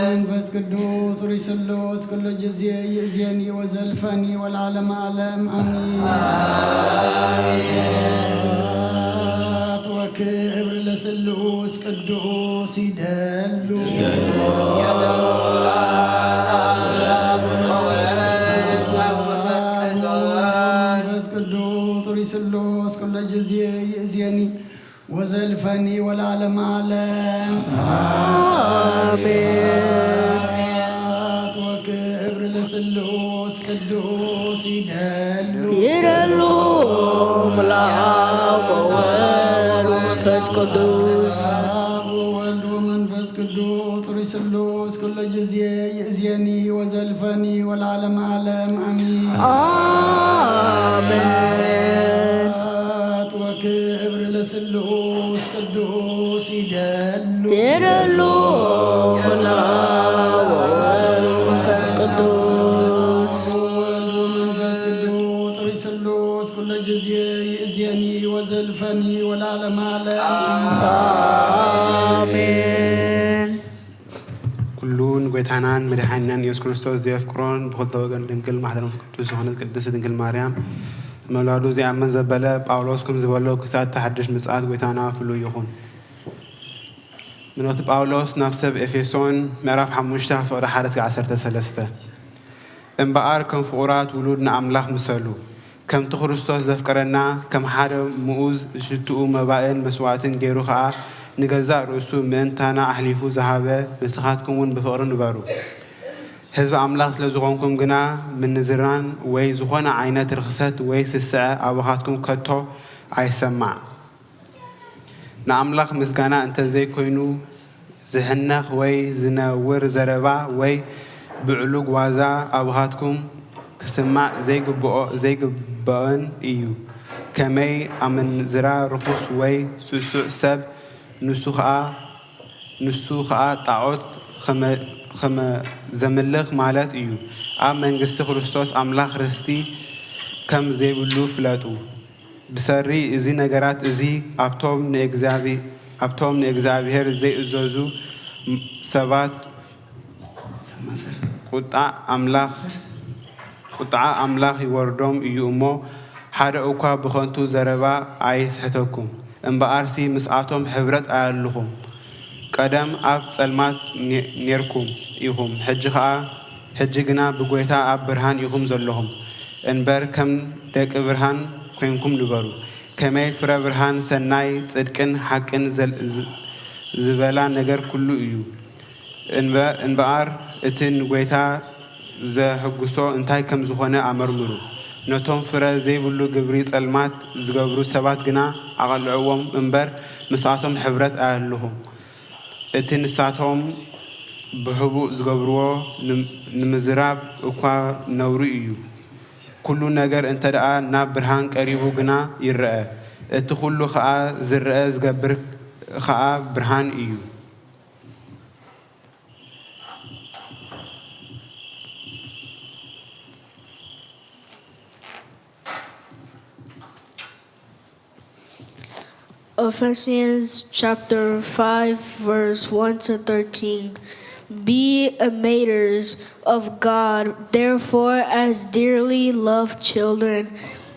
መንፈስ ቅዱስ ሪስሉስ ኩለ ጊዜ ይእዜኒ ወዘልፈኒ ወለዓለም ዓለም አሚን ወክብር ለስሉስ ቅዱስ ይደሉ መንፈስ ቅዱስ ሪስሉስ ኩለ ጊዜ ይእዜኒ ወዘልፈኒ ወለዓለም ዓለም አሜን ወክብር ለስሉስ ቅዱስ ይደሉ መልአክ ወወልድ መንፈስ ቅዱስ ወወልድ ወመንፈስ ቅዱስ ሪስሉስ ኩለ ጊዜ ይእዜኒ ወዘልፈኒ ወለዓለም ዓለም አሚን አሜን ወክብር ለስሉስ ቅዱስ ይደሉ መልአክ ወወልድ መንፈስ ቅዱስ ሪስሉስ ኩለ ጊዜ ይእዜኒ ወዘልፈኒ ወለዓለም ዓለም አሜን ኩሉን ጎይታናን መድኃኒናን ኢየሱስ ክርስቶስ ዘየፍቅሮን ብክልተ ወገን ድንግል ማሕደረ ቅዱስ ዝኾነት ቅድስት ድንግል ማርያም መውላዱ ዘያመን ዘበለ ጳውሎስ ከም ዝበሎ ክሳብ ተሓድሽ ምጽኣት ጎይታና ፍሉይ ይኹን። منوت باولوس نفسه بإفيسون مراف حموشته فقرة حارس عسرته سلسته انبقار كم فقرات ولودنا أملاخ مسلو كم تخرستوس ذفكرنا كم حار مؤوز شتو مبائن مسواتن جيرو خاء نجزاء رؤسو من تانا أحليفو زهابة مسخاتكم ون بفقر نبارو حزب أملاخ لزغونكم جنا من نزران وي زغونا عينات رخصت وي سسعة أبوخاتكم كتو عيسمع نأملاخ مسجانا أنت زي كوينو زهنخ وي زناور زربا وي بعلوق وازا أبوخاتكم كسمع زي جبان إيو كمي أمن زرا رخص وي سوسو سب نسوخا تعود خم زملخ مالات إيو من قصة خريستوس أملاخ رستي كم زي بلو فلاتو بسري إزي نجارات إزي أبتوم نإجزابي هر زي إزازو سبات قطع أملاخ يوردوم يومو حدا أوكا بخنتو زربا عايز حتوكم انبقارسي مسعاتهم حبرت آلهم قدم أب سلمات نيركم يهم حجقنا بقويتا أب برهان يهم زلهم انبر كم دك برهان كوينكم لبرو كمي فرا برهان سناي صدقن حقن زبلا نجر كله يو انبقار اتن قويتا زهقسو انتاي كم زخونة أمرمرو نتوم فرا زي بلو قبري سلمات زقبرو سبات قنا أغلعوهم انبر مسعاتهم حبرت أهلهم اتن ساعتهم بحبو زقبرو نمزراب اقوى نوري ايو كل نجر انت دعا ناب برهان قريبو قنا يرأى اتخلو خاء زرأى زقبر خاء برهان ايو Ephesians chapter 5 verse 1 to 13. Be imitators of God, therefore, as dearly loved children,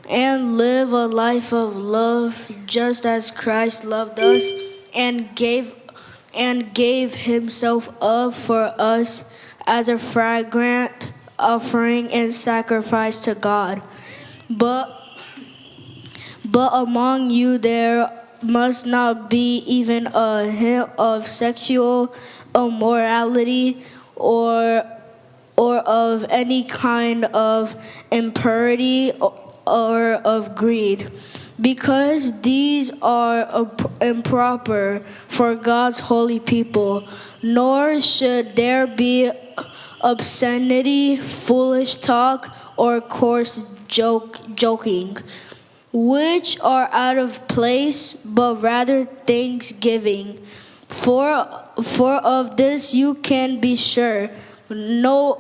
and live a life of love, just as Christ loved us and gave himself up for us as a fragrant offering and sacrifice to God. But among you there must not be even a hint of sexual immorality or of any kind of impurity or of greed, because these are improper for God's holy people. Nor should there be obscenity, foolish talk, or coarse joking, which are out of place, but rather thanksgiving. For of this you can be sure: no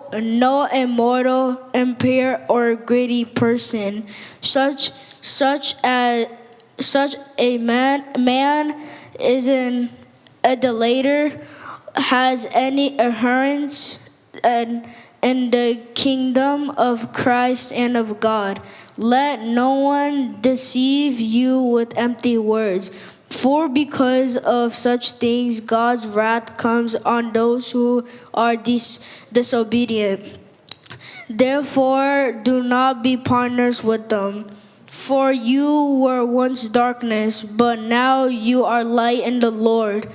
immoral, impure, or greedy person, such a man is an idolater, has any inheritance in the kingdom of Christ and of God. Let no one deceive you with empty words, for because of such things God's wrath comes on those who are disobedient. Therefore, do not be partners with them. For you were once darkness, but now you are light in the Lord.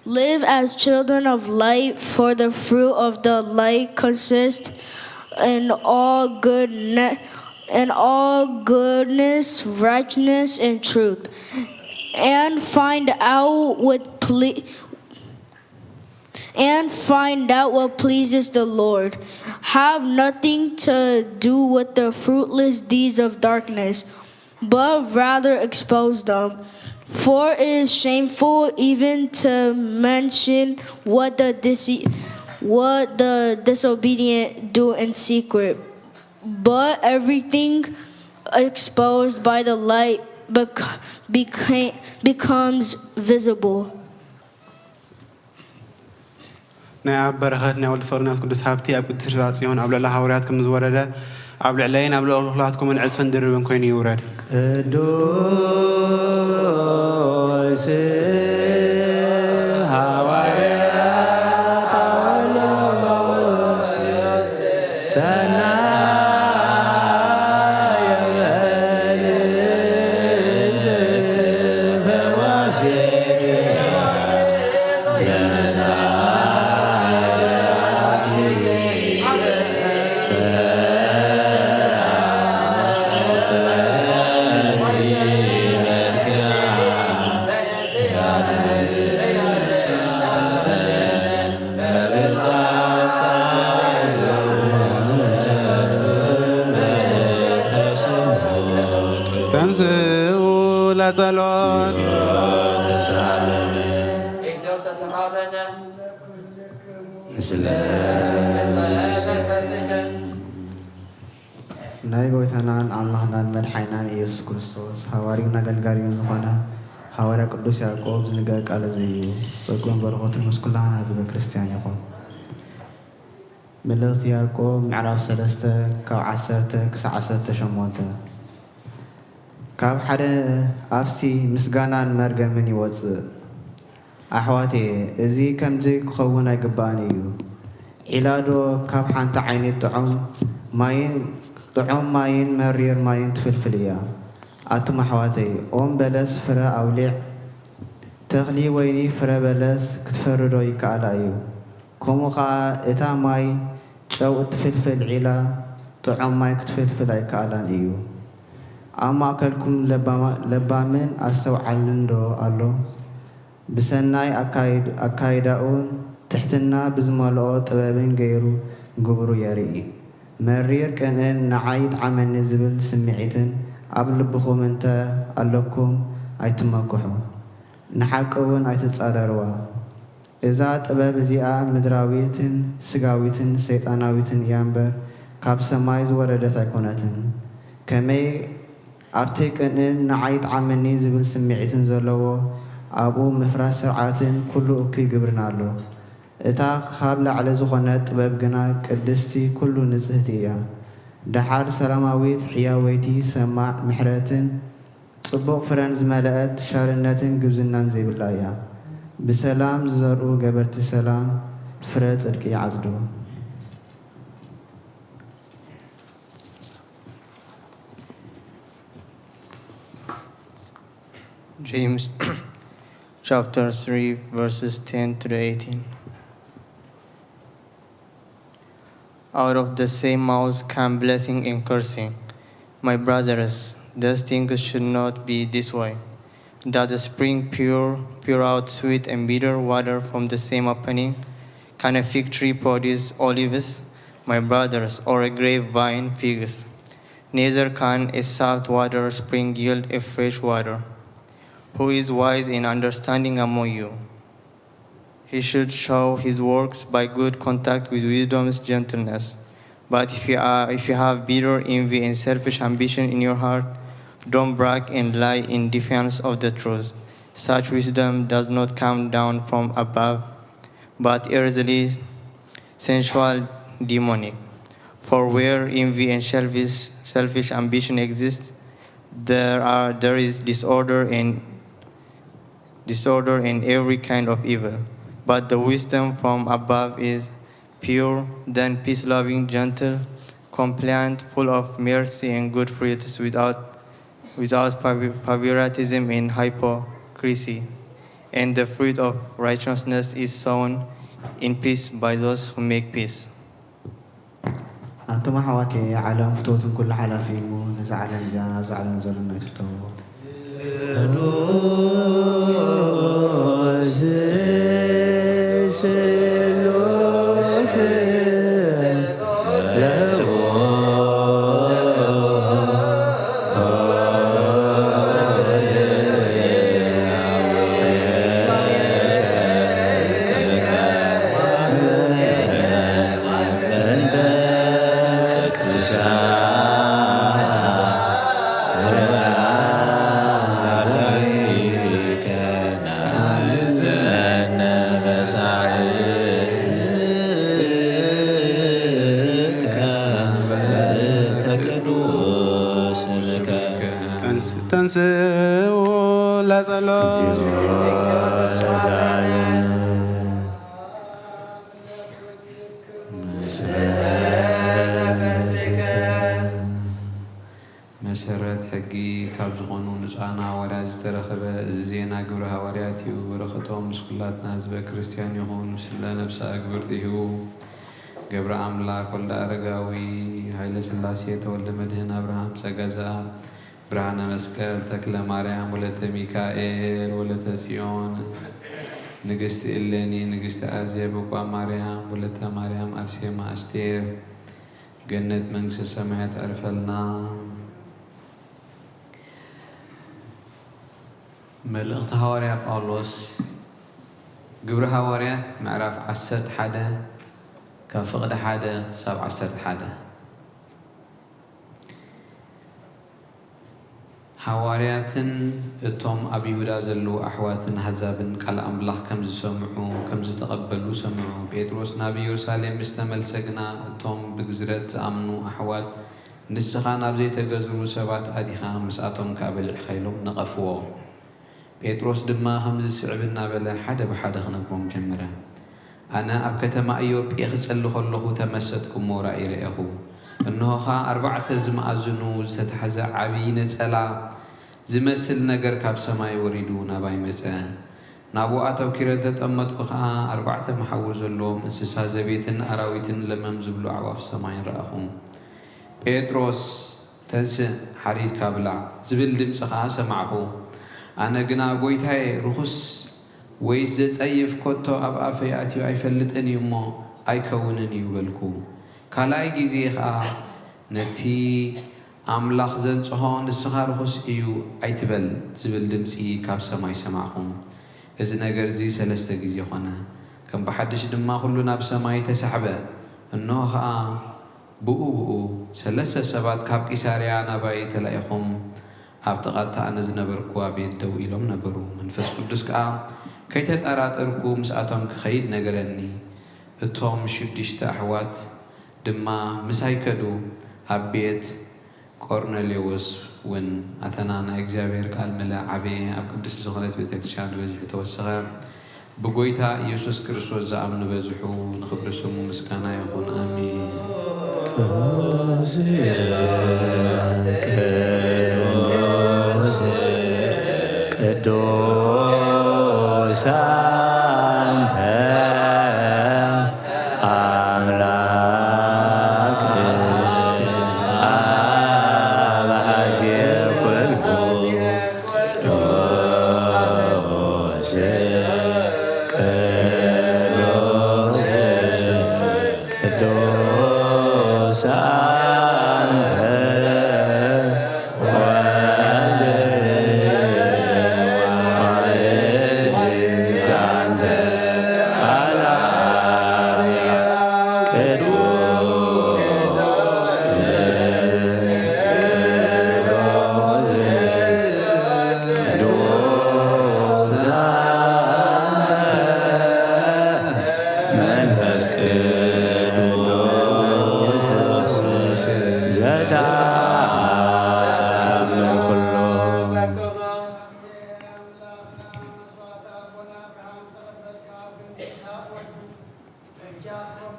Live as children of light, for the fruit of the light consists in all goodness, righteousness, and truth. And find out what pleases the Lord. Have nothing to do with the fruitless deeds of darkness, but rather expose them. For it is shameful even to mention what the disobedient do in secret. But everything exposed by the light becomes visible. نعم بركاتنا والفرنات كل سحابتي أبو تشراتيون أبو الله حورات كم زوردة أبو علينا أبو أولادكم من عزفن دربن كوين يورد قدوس حواري ለጸሎት ናይ ጎይታናን አምላኽናን መድሓይናን ኢየሱስ ክርስቶስ ሃዋርዩን አገልጋሪውን ዝኾነ ሃዋርያ ቅዱስ ያዕቆብ ዝንገር ቃል እዚ እዩ። ፀጉን በረኸቱን ምስ ኩላና ህዝበ ክርስቲያን ይኹን። መልእኽቲ ያዕቆብ ምዕራፍ 3 ካብ 10 ክሳብ 18 ካብ ሓደ ኣፍሲ ምስጋናን መርገምን ይወፅእ። ኣሕዋቴ እዚ ከምዚ ክኸውን ኣይግባእን እዩ። ዒላዶ ካብ ሓንቲ ዓይነት ጥዑም ማይን መሪር ማይን ትፍልፍል እያ። ኣቱም ኣሕዋተይ ኦም በለስ ፍረ ኣውሊዕ ተኽሊ ወይኒ ፍረ በለስ ክትፈርዶ ይከኣላ እዩ። ከምኡ ከዓ እታ ማይ ጨው እትፍልፍል ዒላ ጥዑም ማይ ክትፍልፍል ኣይከኣላን እዩ። ኣብ ማእከልኩም ለባምን ኣስተውዓልን ዶ ኣሎ? ብሰናይ ኣካይዳኡን ትሕትና ብዝመልኦ ጥበብን ገይሩ ግብሩ የርኢ። መሪር ቅንን ንዓይ ጣዕመኒ ዝብል ስምዒትን ኣብ ልብኹም እንተ ኣለኩም ኣይትመክሑ፣ ንሓቂ እውን ኣይትጻረርዋ። እዛ ጥበብ እዚኣ ምድራዊትን ስጋዊትን ሰይጣናዊትን እያ እምበር ካብ ሰማይ ዝወረደት ኣይኮነትን። ከመይ ኣብቲ ቅንን ንዓይ ጣዕመኒ ዝብል ስምዒትን ዘለዎ ኣብኡ ምፍራስ ስርዓትን ኩሉ እኩይ ግብርን ኣሎ። እታ ካብ ላዕሊ ዝኾነት ጥበብ ግና ቅድስቲ ኩሉ ንጽህቲ እያ። ደሓር ሰላማዊት ሕያወይቲ ሰማዕ ምሕረትን ጽቡቕ ፍረን ዝመልአት ሻርነትን ግብዝናን ዘይብላ እያ። ብሰላም ዝዘርኡ ገበርቲ ሰላም ፍረ ጽድቂ ይዓጽዱ። James chapter 3 verses 10 to 18. Out of the same mouth come blessing and cursing. My brothers, those things should not be this way. Does a spring pour out sweet and bitter water from the same opening? Can a fig tree produce olives, my brothers, or a grapevine figs? Neither can a salt water spring yield a fresh water. Who is wise in understanding among you? He should show his works by good contact with wisdom's gentleness. But if you have bitter envy and selfish ambition in your heart, don't brag and lie in defense of the truth. Such wisdom does not come down from above, but earthly, sensual, demonic. For where envy and selfish ambition exist, there is disorder and every kind of evil. But the wisdom from above is pure, then peace-loving, gentle, compliant, full of mercy and good fruits, without favoritism and hypocrisy. And the fruit of righteousness is sown in peace by those who make peace. أنتم أحواتي عالم فتوتن كل حلافين نزع عالم زيانا نزع عالم زلنا يفتو ተንሥኡ ለጸሎት መሰረት ሕጊ ካብ ዝኾኑ ንጹሓን ሃዋርያት ዝተረኸበ እዚ ዜና ግብረ ሃዋርያት እዩ። በረኸቶም ምስ ኩላትና ህዝበ ክርስቲያን ይኹን። ስለ ነብሰ ኣግብርቲ እዩ ገብረ ኣምላክ ወልደ ኣረጋዊ ሃይለ ሥላሴ ተወልደ መድህን አብርሃም ጸጋዛ ብርሃነ መስቀል ተክለ ማርያም ወለተ ሚካኤል ወለተ ጽዮን ንግሥቲ እሌኒ ንግሥቲ አዜብ እኳ ማርያም ወለተ ማርያም አርሴማ አስቴር ገነት መንግሥተ ሰማያት አርፈልና ملأت هواريا باولوس قبر هواريا معرف عسرت حدا كان فقد حدا ساب عسرت حدا حوارياتن اتوم ابي يهودا زلو احواتن حزابن قال املاح كم سمعوا كم تقبلوا سمعوا بيتروس نبي يرسالم مستمل سجنا اتوم بجزرت امنوا احوات نسخان ابزي تغزرو سبات اديخا مساتهم كابل خيلهم نقفوا بيتروس دما خمس سعبنا بلا حدا بحدا خنكم جمره انا اب كتما ايوب يخصل خلخو تمسدكم مورا يريخو انه خا 4 زمازنو ستحز عبين صلا زمسل نجر كاب سماي وريدو ناباي مصا نابو اتو كيرت تطمدكو خا 4 محوز لهم انسسا زبيتن اراويتن لمم زبلو عواف سماي راخم بيتروس تنس حرير كابلا زبل دمص خا سمعخو انا غنا غويتاي رخص ويز صيف كوتو اب افياتيو ايفلطني مو ايكونني يبلكو كالاي غيزي خا نتي املاخ زنصهون السخارخس ايو ايتبل زبل دمصي كاب سماي سمعكم اذ نجر زي ثلاثه غيزي خنا كم بحدش دما كلنا بسماي تسحبه انه خا بو ثلاثه سبات كاب قيساريا نباي تلايخم ابتقات انا زنبركوا بيت دو يلوم نبرو منفس قدس كا كيتطراطركو مساتهم كخيد نغرني اتوم شدشت احوات دما مسايكدو ابيت كورنيليوس ون اتنانا اغزابير قال ملا عبي اب قدس زخلت بيتكشان بزح توسخه بغويتا يسوع كريستوس زامن بزحو نخبرسو مسكانا يكون امين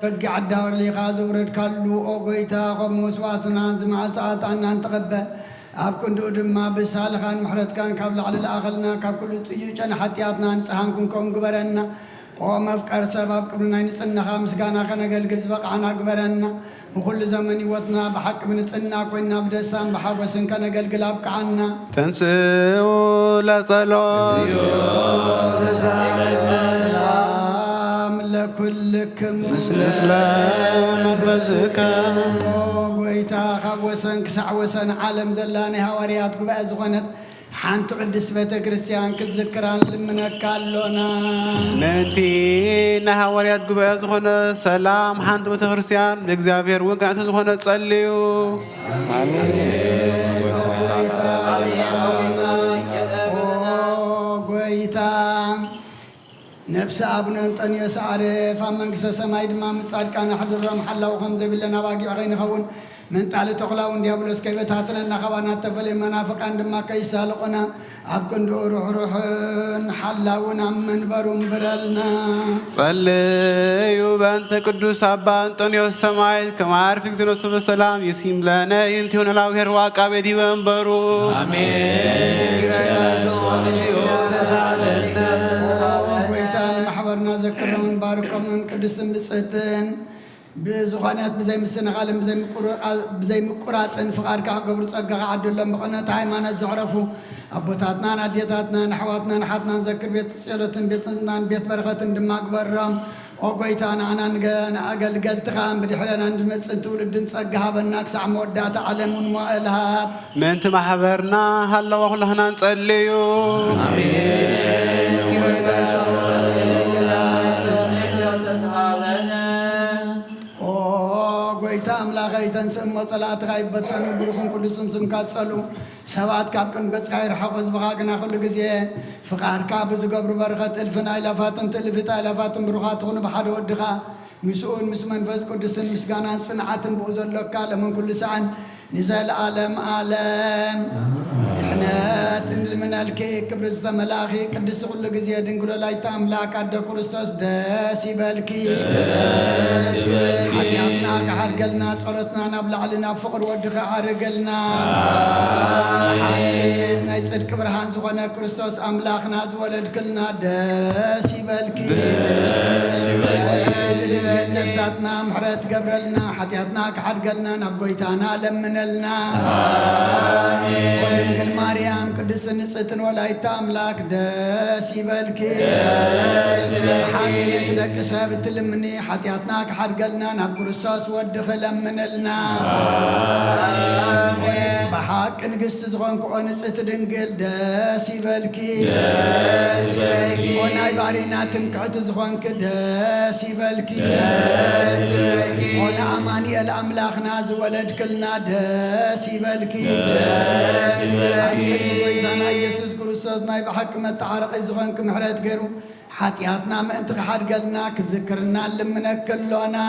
رجع الدور اللي غازو ورد كلو اوغيتا قموس واتنا زمع ساعات ان تقبل اب كندو دما بسال خان محرت كان قبل على الاغلنا كل طيجن حتياتنا نصحانكم كون غبرنا ومفكر سبب قبلنا نصنا خامس غانا كنغلغل زبقعنا غبرنا بكل زمن يوتنا بحق من نصنا كنا بدسان بحوسن كنغلغل ابقعنا تنسوا لا صلاه لكلكم مسلم فزك ويتا خوسن كسع وسن عالم زلاني هواريات قبا زغنت حانت قدس بيت كريستيان كذكران لمنك قالونا نتي نهواريات قبا زغنت سلام حانت بيت كريستيان بإግዚአብሔር وقعت زغنت صليو نفس ابن انطونيوس عارف امنكس سماي دما مصادقان حضر محلاو خم زبلنا باقي غين خون من طال تقلاو ديابلوس كيبتاتنا خوانا تفل منافقان دما كيسالقنا ابكندو روح حلاونا منبرون برلنا صليو بانت قدوس ابا انطونيوس سماي كما عارف زنوس بسلام يسيم لنا ينتون لاوهر واقا بدي منبرو امين محبرنا ذكرنا باركم من قدس بصتن بزغانات بزي مسنغال بزي مقراص انفقار كقبر صقا عدلهم بقنات هيمانه زعرفوا ابوتاتنا ناديتاتنا نحواتنا نحاتنا نذكر بيت صلاتن بيتنا بيت بركتن دما قبرام وقويتان أنا أقل قلت خام بدحلنا عند مسن تولد نسقها بالناكس عمودات علم وإلهاب من تمحبرنا هلا وخلهنا نصليو قويتام لا غيتن سم صلاة غيبتن بروكم كل سم كاتسلو سوات كابكن بس غير حفظ بغاقنا كل جزء فقار كاب زقبر برغت الفنا إلافاتن تلفتا إلافاتن بروخات هون بحر ودغا مسؤول مسمن فز قدسن مسجانا صنعاتن بوزن لكال من كل سعن نزل عالم عالم إحنا تنزل من الكيك برز ملاخي قدس كل جزء دنقول لا يتاملاك عد كرستاس داسي بالكي حياتنا عرقلنا صورتنا نبلع لنا فقر ودغا عرقلنا حياتنا يصدق برهان زغنا كرستاس أملاخنا زولد كلنا داسي بالكي نفساتنا محرت قبلنا حياتنا عرقلنا نبويتانا لمن لنا ونقل مريم قدس نصتن ولا يتاملاك داسي بالكي حاجة لك سابت لمني حتياتناك حرقلنا نقول الصاص ودخل من لنا بحق نقص زغنك ونصت دنقل داسي بالكي وناي بارينا تمكعت زغنك داسي بالكي ونا أماني الأملاخ ناز ولد كلنا داسي بالكي ويزانا يسوس كروسوس ناي بحكمة تعرق زغنك محرات غيرو حتياتنا ما انت حرقلناك ذكرنا لمنا كلنا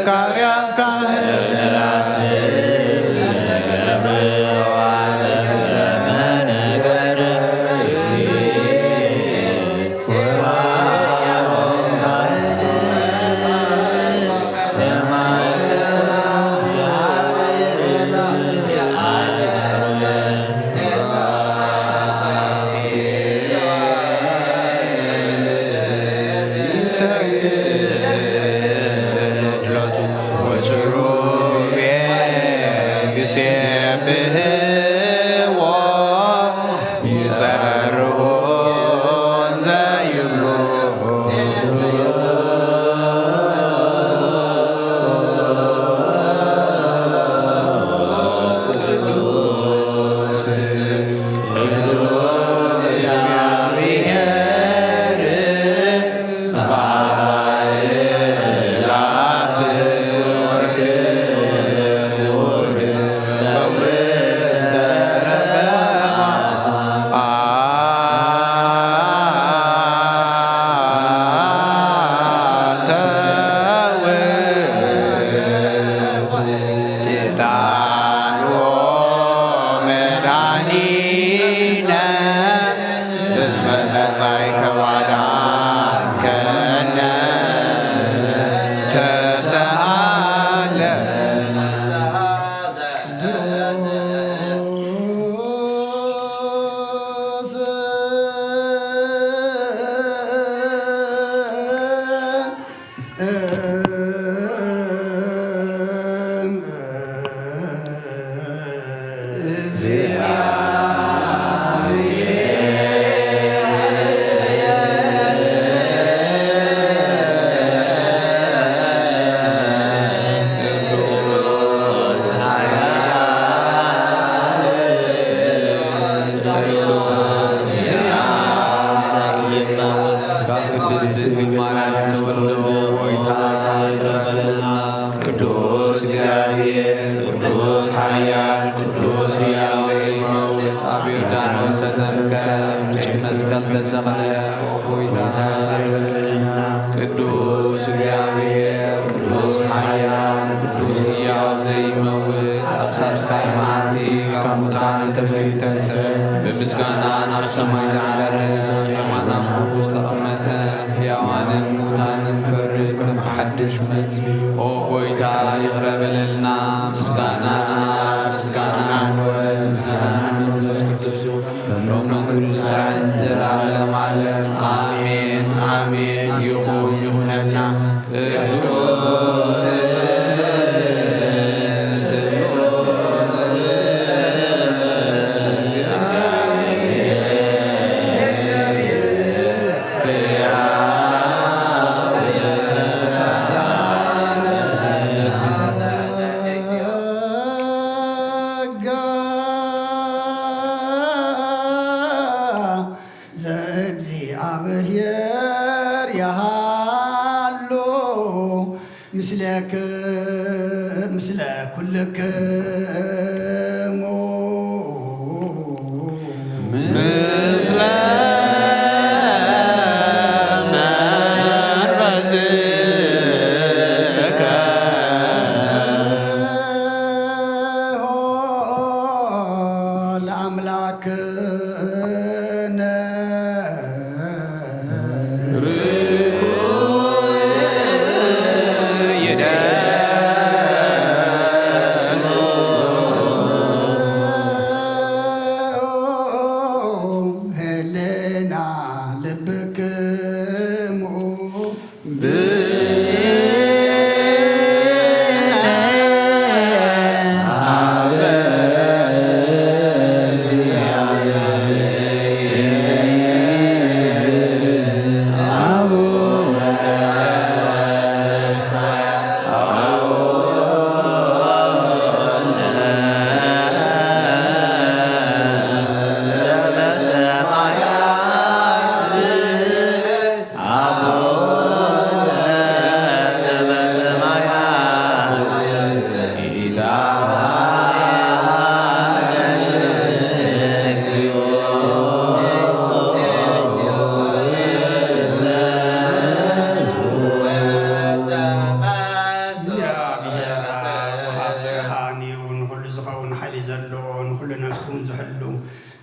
زكريا መጻይ ከዋዳን ከነ ተሰአለ ቅዱስ እግዚአብሔር ቅዱስ ኃያል ቅዱስ ሕያው ዘኢይመውት አብ ዮርዳኖስ ተጠምቀ መስቀል ተሰቅለ ሆይታ ቅዱስ እግዚአብሔር ቅዱስ ኃያል ቅዱስ ሕያው ዘኢይመውት ኣብ ሳልሳይ መዓልቲ ካብ ሙታን ተፈሊተሰ ብምስጋና ናብ ሰማይ ዝዓረገ የማናም ንጉሥ ተቐመጠ ሕያዋንን ሙታንን ትፈርድ ከም ሓድሽ ኦ ጎይታ ይቕረበለልና ምስጋና መንፈስ ቅዱስ ሎምን ክልሳን ዘላለም ዓለም አሜን አሜን ይሁነና ቅዱስ ዘእግዚአብሔር ያሃሎ ምስለ ኩልክሙ ምስለ መንፈስከ ለአምላክነ ህልና ልብክሙ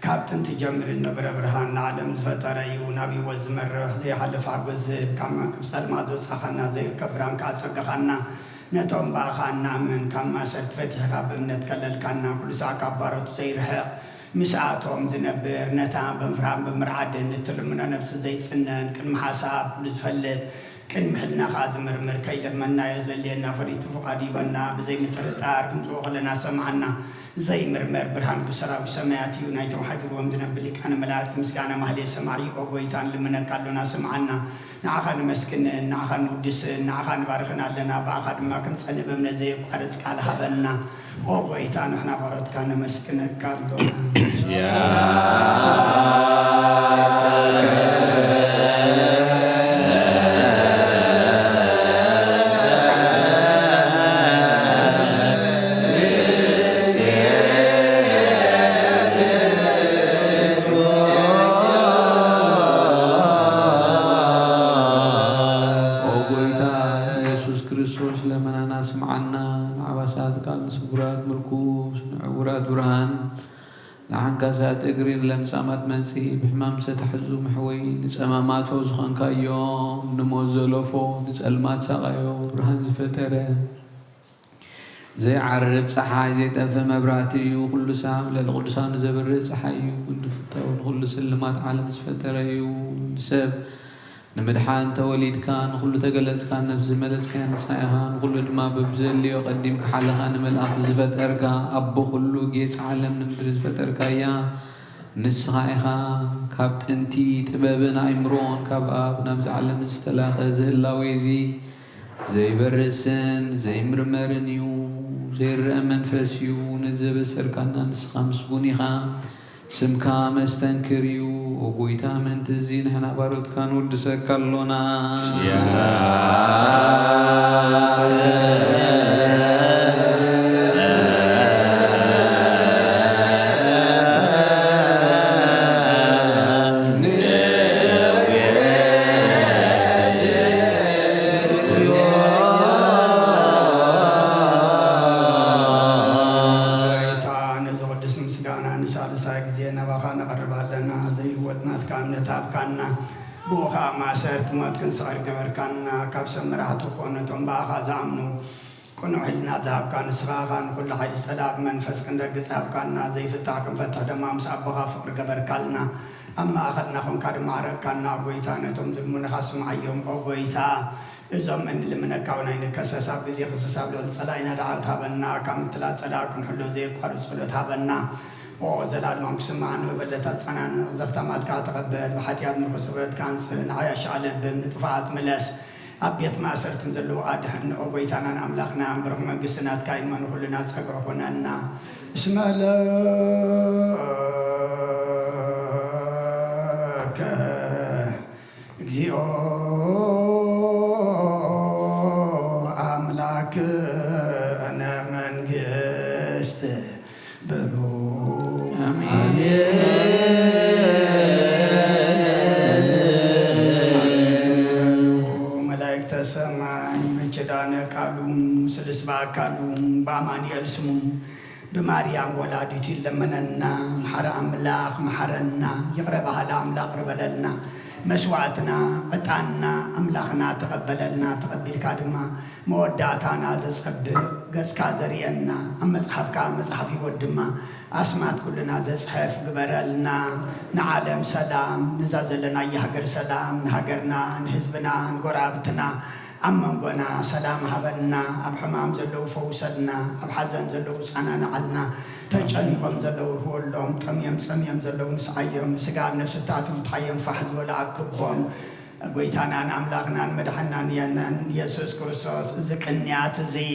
ካብጥንቲ ጀምር ነበረ ብርሃን ንዓለም ዝፈጠረ እዩ ናብይ ዝመርሕ ዘይሓልፍ ዓጐዝብ ካብ መንክብ ጸልማት ዘውፃኻና ዘይርከብ ብርሃን ከዓ ፀገኻና ነቶም በኣኻ እናእምን ካብ ማእሰር ፈቲሕካ ብእምነት ከለልካና ኩሉ ሰዓት ካብ ባሮቱ ዘይርሕቕ ምስኣቶም ዝነብር ነታ ብምፍራን ብምርዓድን እትልምኖ ነብሲ ዘይፅነን ቅድሚ ሓሳብ ኩሉ ዝፈልጥ ቅድሚ ሕልናኻ ዝምርምር ከይለመናዮ ዘልየና ፈሪቱ ፍቓድ ይበና ብዘይ ምጥርጣር ድምፁ ከለና ሰምዓና ዘይምርመር ብርሃን ብሰራዊ ሰማያት እዩ ናይቶም ሓዲርዎም ዝነብር ሊቃነ መላእክቲ ምስጋና ማህሌት ሰማዒ ኦ ጎይታ ንልምነካ ኣሎና ስምዓና ንዓኻ ንመስግንን ንዓኻ ንውድስን ንዓኻ ንባርኽን ኣለና ብኣኻ ድማ ክንፀንዕ ብእምነት ዘየቋርፅ ቃል ሃበና ኦ ጎይታ ንሕና ባሮትካ ነመስግነካ ኣሎና نفاسات إجرين لمسامات منسي بحمام ستحزو محوي نسأمامات فوزخان كايوم نموزلوفو نسألمات ساقايو برهان زفترة زي عرب صحاي زي تفهم مبراتيو كل سام للقدسان زبر صحايو كل فتاو كل سلمات عالم زفتريو نسب نمدحان توليد كان كل تجلس كان نفس الملس كان سايهان كل ما ببزلي وقدم كحلقان ملأت زفتركا أبو كله جيس عالم نمدر زفتركا يا نسخايها كابت انتي تبابنا إمرون كباب نبز عالم استلاخ زهلا ويزي زي برسن زي مرمرنيو زي الرأمن فاسيو نزب السركانا نسخا مسبونيخا سمكا مستنكريو وقويتا من تزين حنا بارد كانوا دسكالونا بوخا ما سرت ما تنصار قبر كان كاب سمرات وخونتهم باخا زامنو كنا حلنا ذهب كان سخاخان كل حاجة صداق منفس كن رقص ذهب كان زي فتاكم فتح دمام سابقا فقر قبر كالنا أما أخذناهم كارم عرق كان قويتانتهم ذلمون خاصم عيهم قويتا إذن من اللي من كونين كسساب زي خسساب للصلاين دعوت هابنا كم تلات صداق نحلو زي قرص صلوت هابنا وزلال ما مقسم عنه بدأت أتصنع زختمات كاتقبل بحتيات من قصبرت كان نعيش على بنطفات ملس أبيت ما صرت نزلو قادح إنه أبويتانا أملاقنا برغم من قسنات كايما وكلنا تسقعونا لنا اسم لك اجزيو أملاك أنا من قست بلو ملائكة السماء بجدانة كالوم سلسبا كالوم بامانيال سموم بماريام ولادتي لمننا محر أملاق محرنا يقرب هذا أملاق ربلنا مسوعتنا عطانا أملاقنا تقبلنا تقبل كادما موداتنا زسقب قسكا زريئنا أما صحفكا مصحفي ودما أسمعت كلنا زسحف قبرلنا نعلم سلام نزازلنا يهجر سلام نهجرنا نهزبنا نقرابتنا أما نقولنا سلام هبلنا أب حمام زلو فوسلنا أب حزن زلو سعنا نعلنا تجنقم زلو هو اللهم تميم زلو نسعيهم سقاب نفس التعثم تحيم فحز ولا عكبهم قويتانا أملاقنا مدحنا نيانا يسوس كريستوس ذكرنيات زي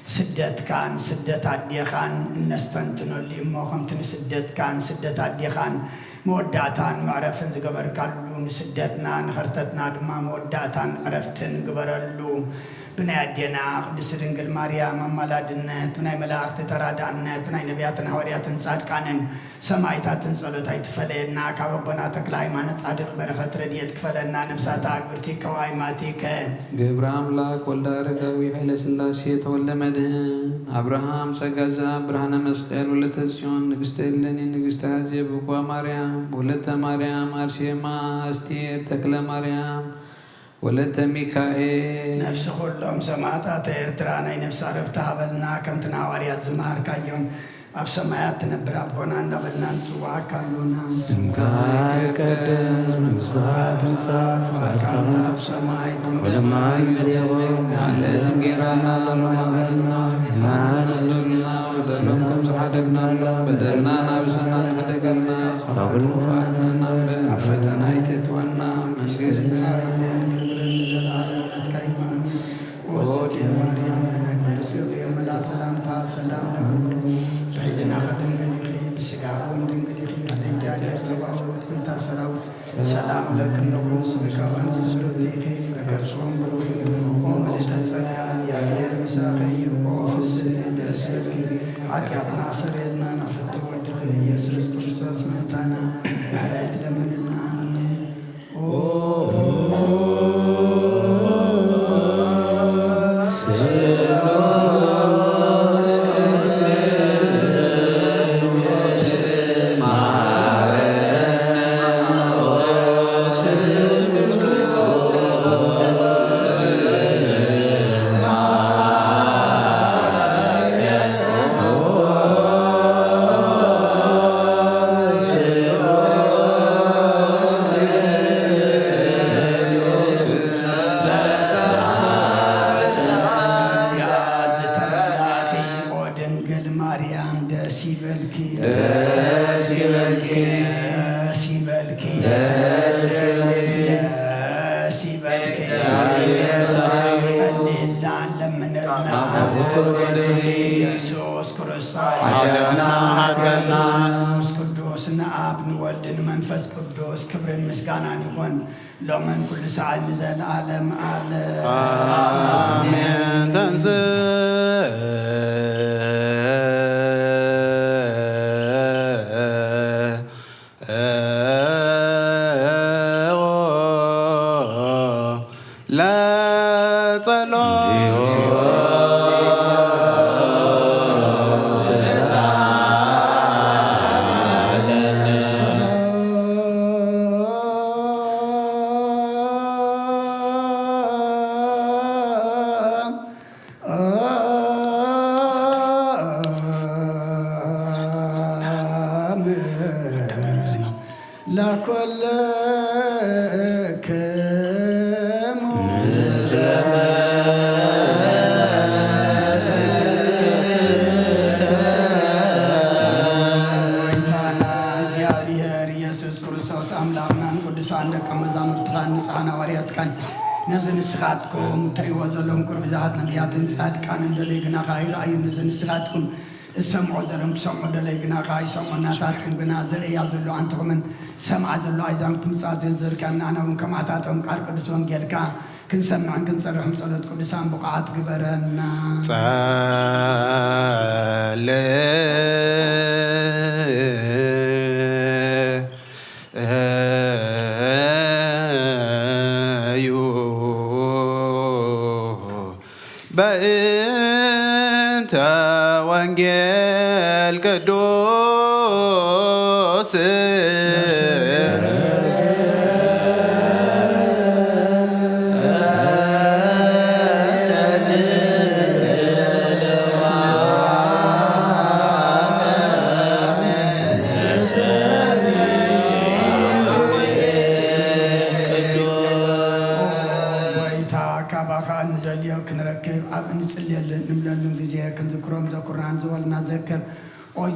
سدت كان سدت عديخان نستنتنو اللي أموهم تن سدت كان سدت عديخان موداتان معرفن زقبر كاللون سدتنا نخرتتنا دما موداتان عرفتن قبرلو بناي عدينا قدس رنقل مريم ملادنت بناي ملاك تترادانت بناي نبياتن حورياتن صادقانن سمايتاتن صلوتاي تفلينا كاببنا تكلاي مانت صادق برخت رديت كفلنا نفساتا أكبرتي كواي ماتيك قبر أملاك ولد رقوي حيلة سلاسية تولى مدهن أبراهام سقازا برهنا مسقيل ولتسيون نقستلني نقستازي بقوى مريم ولتا مريم أرشيما أستير تكلا مريم ولتا ميكائيل نفس كلهم سماتا تيرتراني نفس عرفتها بلنا كم تناوريات زمهر كايوم أب سمايات تنبر أبونا نبلنا نسوا كالونا سمكاي كدر مصطفى تنصاف فكانت أب سماي ولما يدريغو على ذنقرانا لما ما نزلنا ودلهم كم سحدقنا بدلنا نابسنا فتقلنا خلقوا فأهلنا بأفتنا يتتوانا مجلسنا وغوتي مريم بن قدس يوم لا سلام تا سلام لكم بعيدنا غدن قلقي بسقاون دن قلقي عليك أجر زباوت كنت سراوت سلام لكم نقوم سبك ونسلو ليخي لكرسون بروخي وملت الزكاة يا غير مساقي وفي السنة درسيكي عكات ناصر لنا نفت ودخي يسوس كريستوس منتانا نحرات لمن الناني ما ኢየሱስ ክርስቶስ ኃጢአትና ኃጢአትና ቅዱስ ቅዱስ ንአብ ንወልድ ንመንፈስ ቅዱስ ክብርን ምስጋናን ይሆን ሎምን ኩሉ ሰዓት ንዘለዓለም ዓለም አሜን። ንስኻትኩም ትሪእዎ ዘለኹም ቁርቢ ዝሓት ነቢያትን ጻድቃንን ደለይ ግና ኸ ይረኣዩ ንስኻትኩም እሰምዖ ዘለኹም ክሰምዑ ደለይ ግና ኸ ይሰምዑ ናታትኩም ግና ዝርእያ ዘሎ ኣንትኹምን ሰምዓ ዘሎ ኣይዛን ክትምፃእ ዘንዘርካ ንኣና እውን ከማታቶም ቃል ቅዱስ ወንጌልካ ክንሰምዕን ክንፀርሕም ጸሎት ቅዱሳን ብቕዓት ግበረና በእንተ ወንጌል ቅዱስ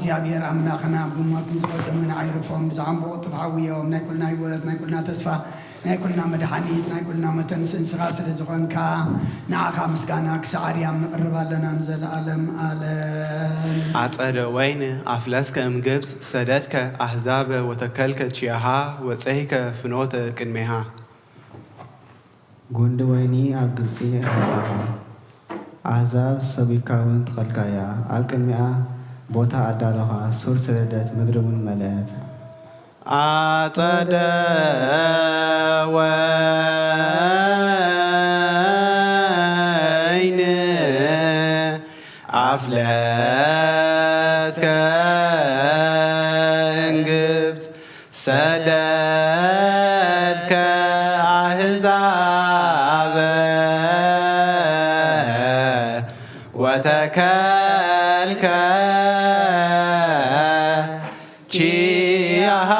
እግዚአብሔር አምላኽና ብሞትን ዝወደሙን አይርፎም ብዛዕም ብቁ ተፋዊዮም ናይ ኩልና ህይወት ናይ ኩልና ተስፋ ናይ ኩልና መድኃኒት ናይ ኩልና መተንስ እንስኻ ስለ ዝኾንካ ንዓኻ ምስጋና ክሳዕርያም ንቕርብ ኣለና ንዘለዓለም ዓለም አጸደ ወይን አፍለስከ እምግብፅ ሰደድከ አሕዛበ ወተከልከ ቺያሃ ወፀይከ ፍኖተ ቅድሜሃ ጉንዲ ወይኒ ኣብ ግብፂ ኣምፃኻ ኣሕዛብ ሰቢካውን ተኸልካያ ኣብ ቅድሚኣ ቦታ ኣዳለኻ ሱር ሰደደት ምድሪ እውን መለአት አጸደ ወይን አፍለስከ እምግብፅ ሰደድከ አሕዛበ ወተከልከ ቺያሃ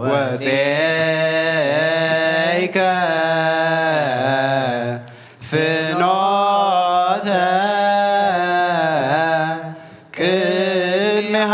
ወፀይከ ፍኖተ ቅድሜሃ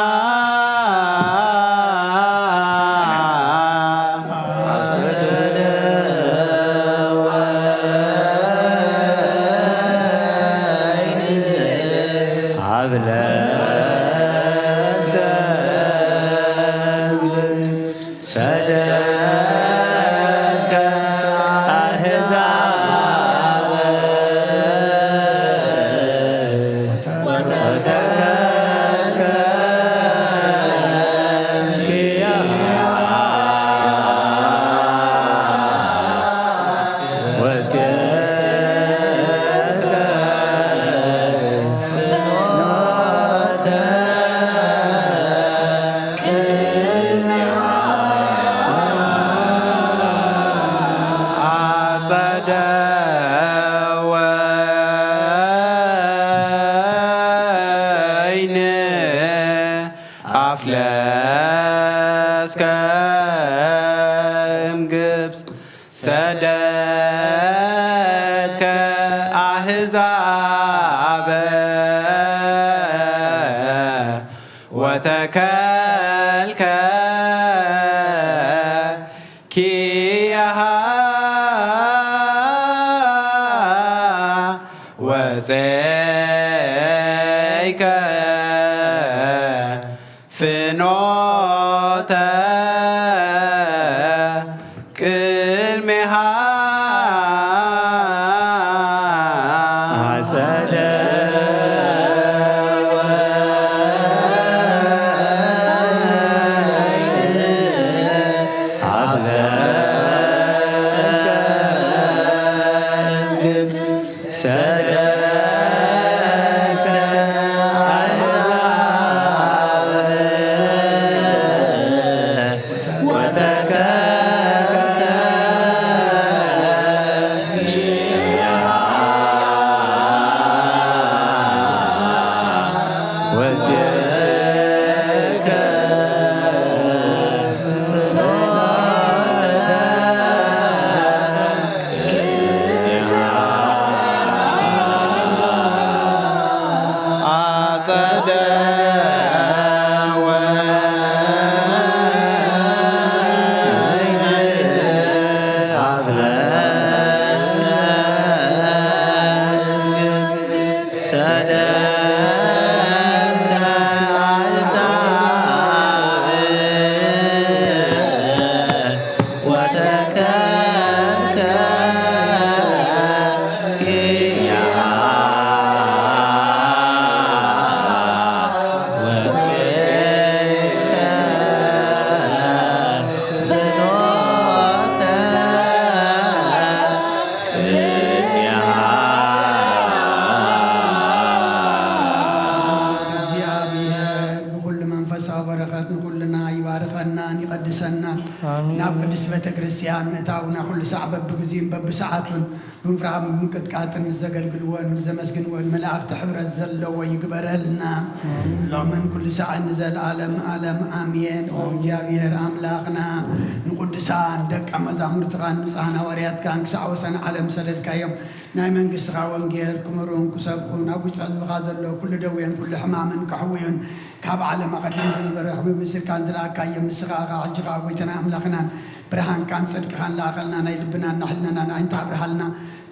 አፍለስከ እምግብፅ ሰደድከ አሕዛበ ወተከልከ ኪያሃ كلنا يباركنا يقدسنا ناب قدس بيت كريستيان متاونا كل ساعة ببجزين ببساعتون بنفرح ممكن كاتن الزجل قلوان مزمسجن والملاك تحبر الزلة ويقبر لنا من كل ساعة نزل عالم آمين وجابير أملاقنا نقدسان دك أمزامر تغان نصانا وريات كان كساعة وسنة عالم سلد كيوم نايمن قسرا وانجير كمرون كسبون أبو جفاز بغازر له كل دوين كل حمام كحوين كاب على ما قدم في البرح بمصير كان زلا كايم نسقا عجقا ويتنا أملاقنا برهان كان صدق خان لاقلنا نايدبنا نحلنا ناينتا برهلنا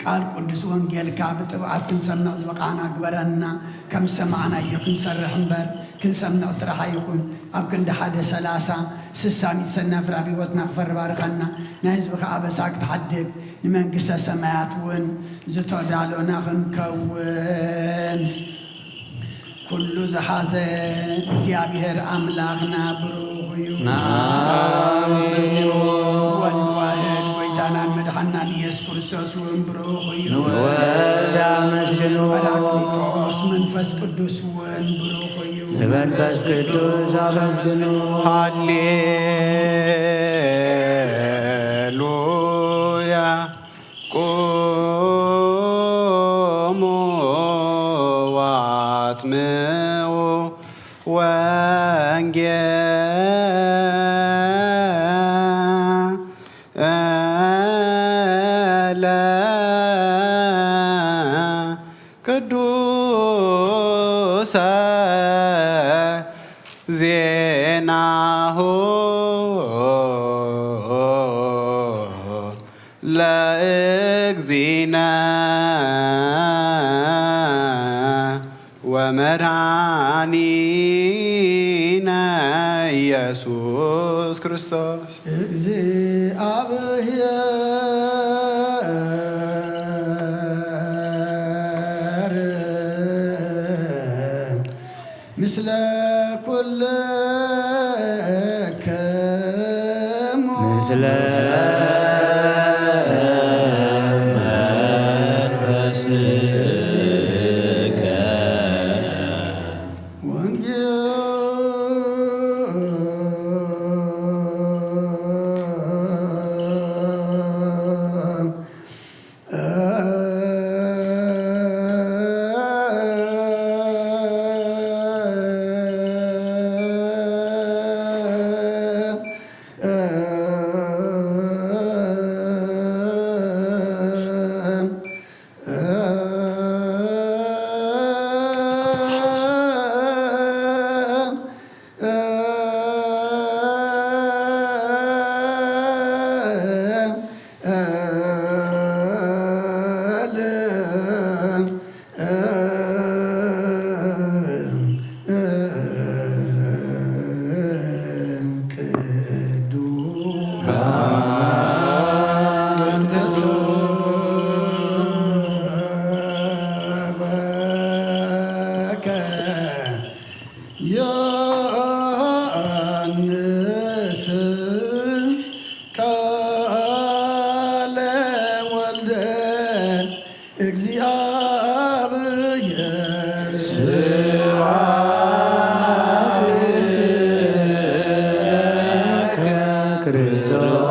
قال قدس وانجيل كاب تبعات كنسمع زبقانا قبرنا كم سمعنا يكون سرح مبر كن سمع ترحا يكون أبكن دحادة سلاسة سساني سنة فرابي وتنغفر بارقنا نايز بخا أبساك تحدب نمن قسا سمايات ون زتو دالونا غنكون كل زحازة እግዚአብሔር أملاغنا بروغيو والواحد ويتانا مدحنا ليس كرسوس ونبروغيو ወልዳ መስግኑ ጰራቅሊጦስ መንፈስ ቅዱስ ወንብሮኸዩ መንፈስ ቅዱስ አመስግኑ ሃሌሉያ ቁሙ ዋጽምዑ ወንጌለ ቅዱሰ ዜናሁ ለእግዚእነ ወመድኃኒነ ኢየሱስ ክርስቶስ እግዚአብሔር ምስለ ኩልክሙ ምስለ ዮሐንስ ቃለ ወልደ እግዚአብሔር ክርስቶስ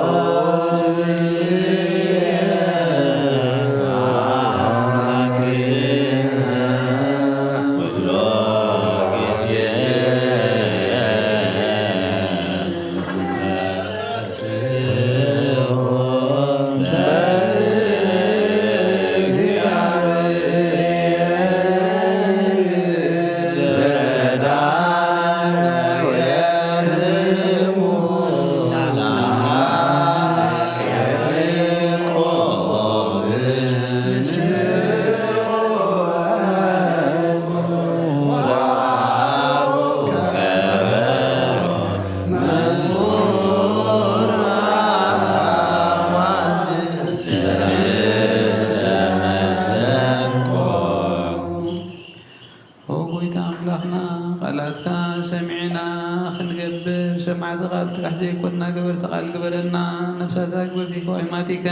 سمعت قال تحزي كنا قبر تقال قبرنا نفسها قبر في فوائماتك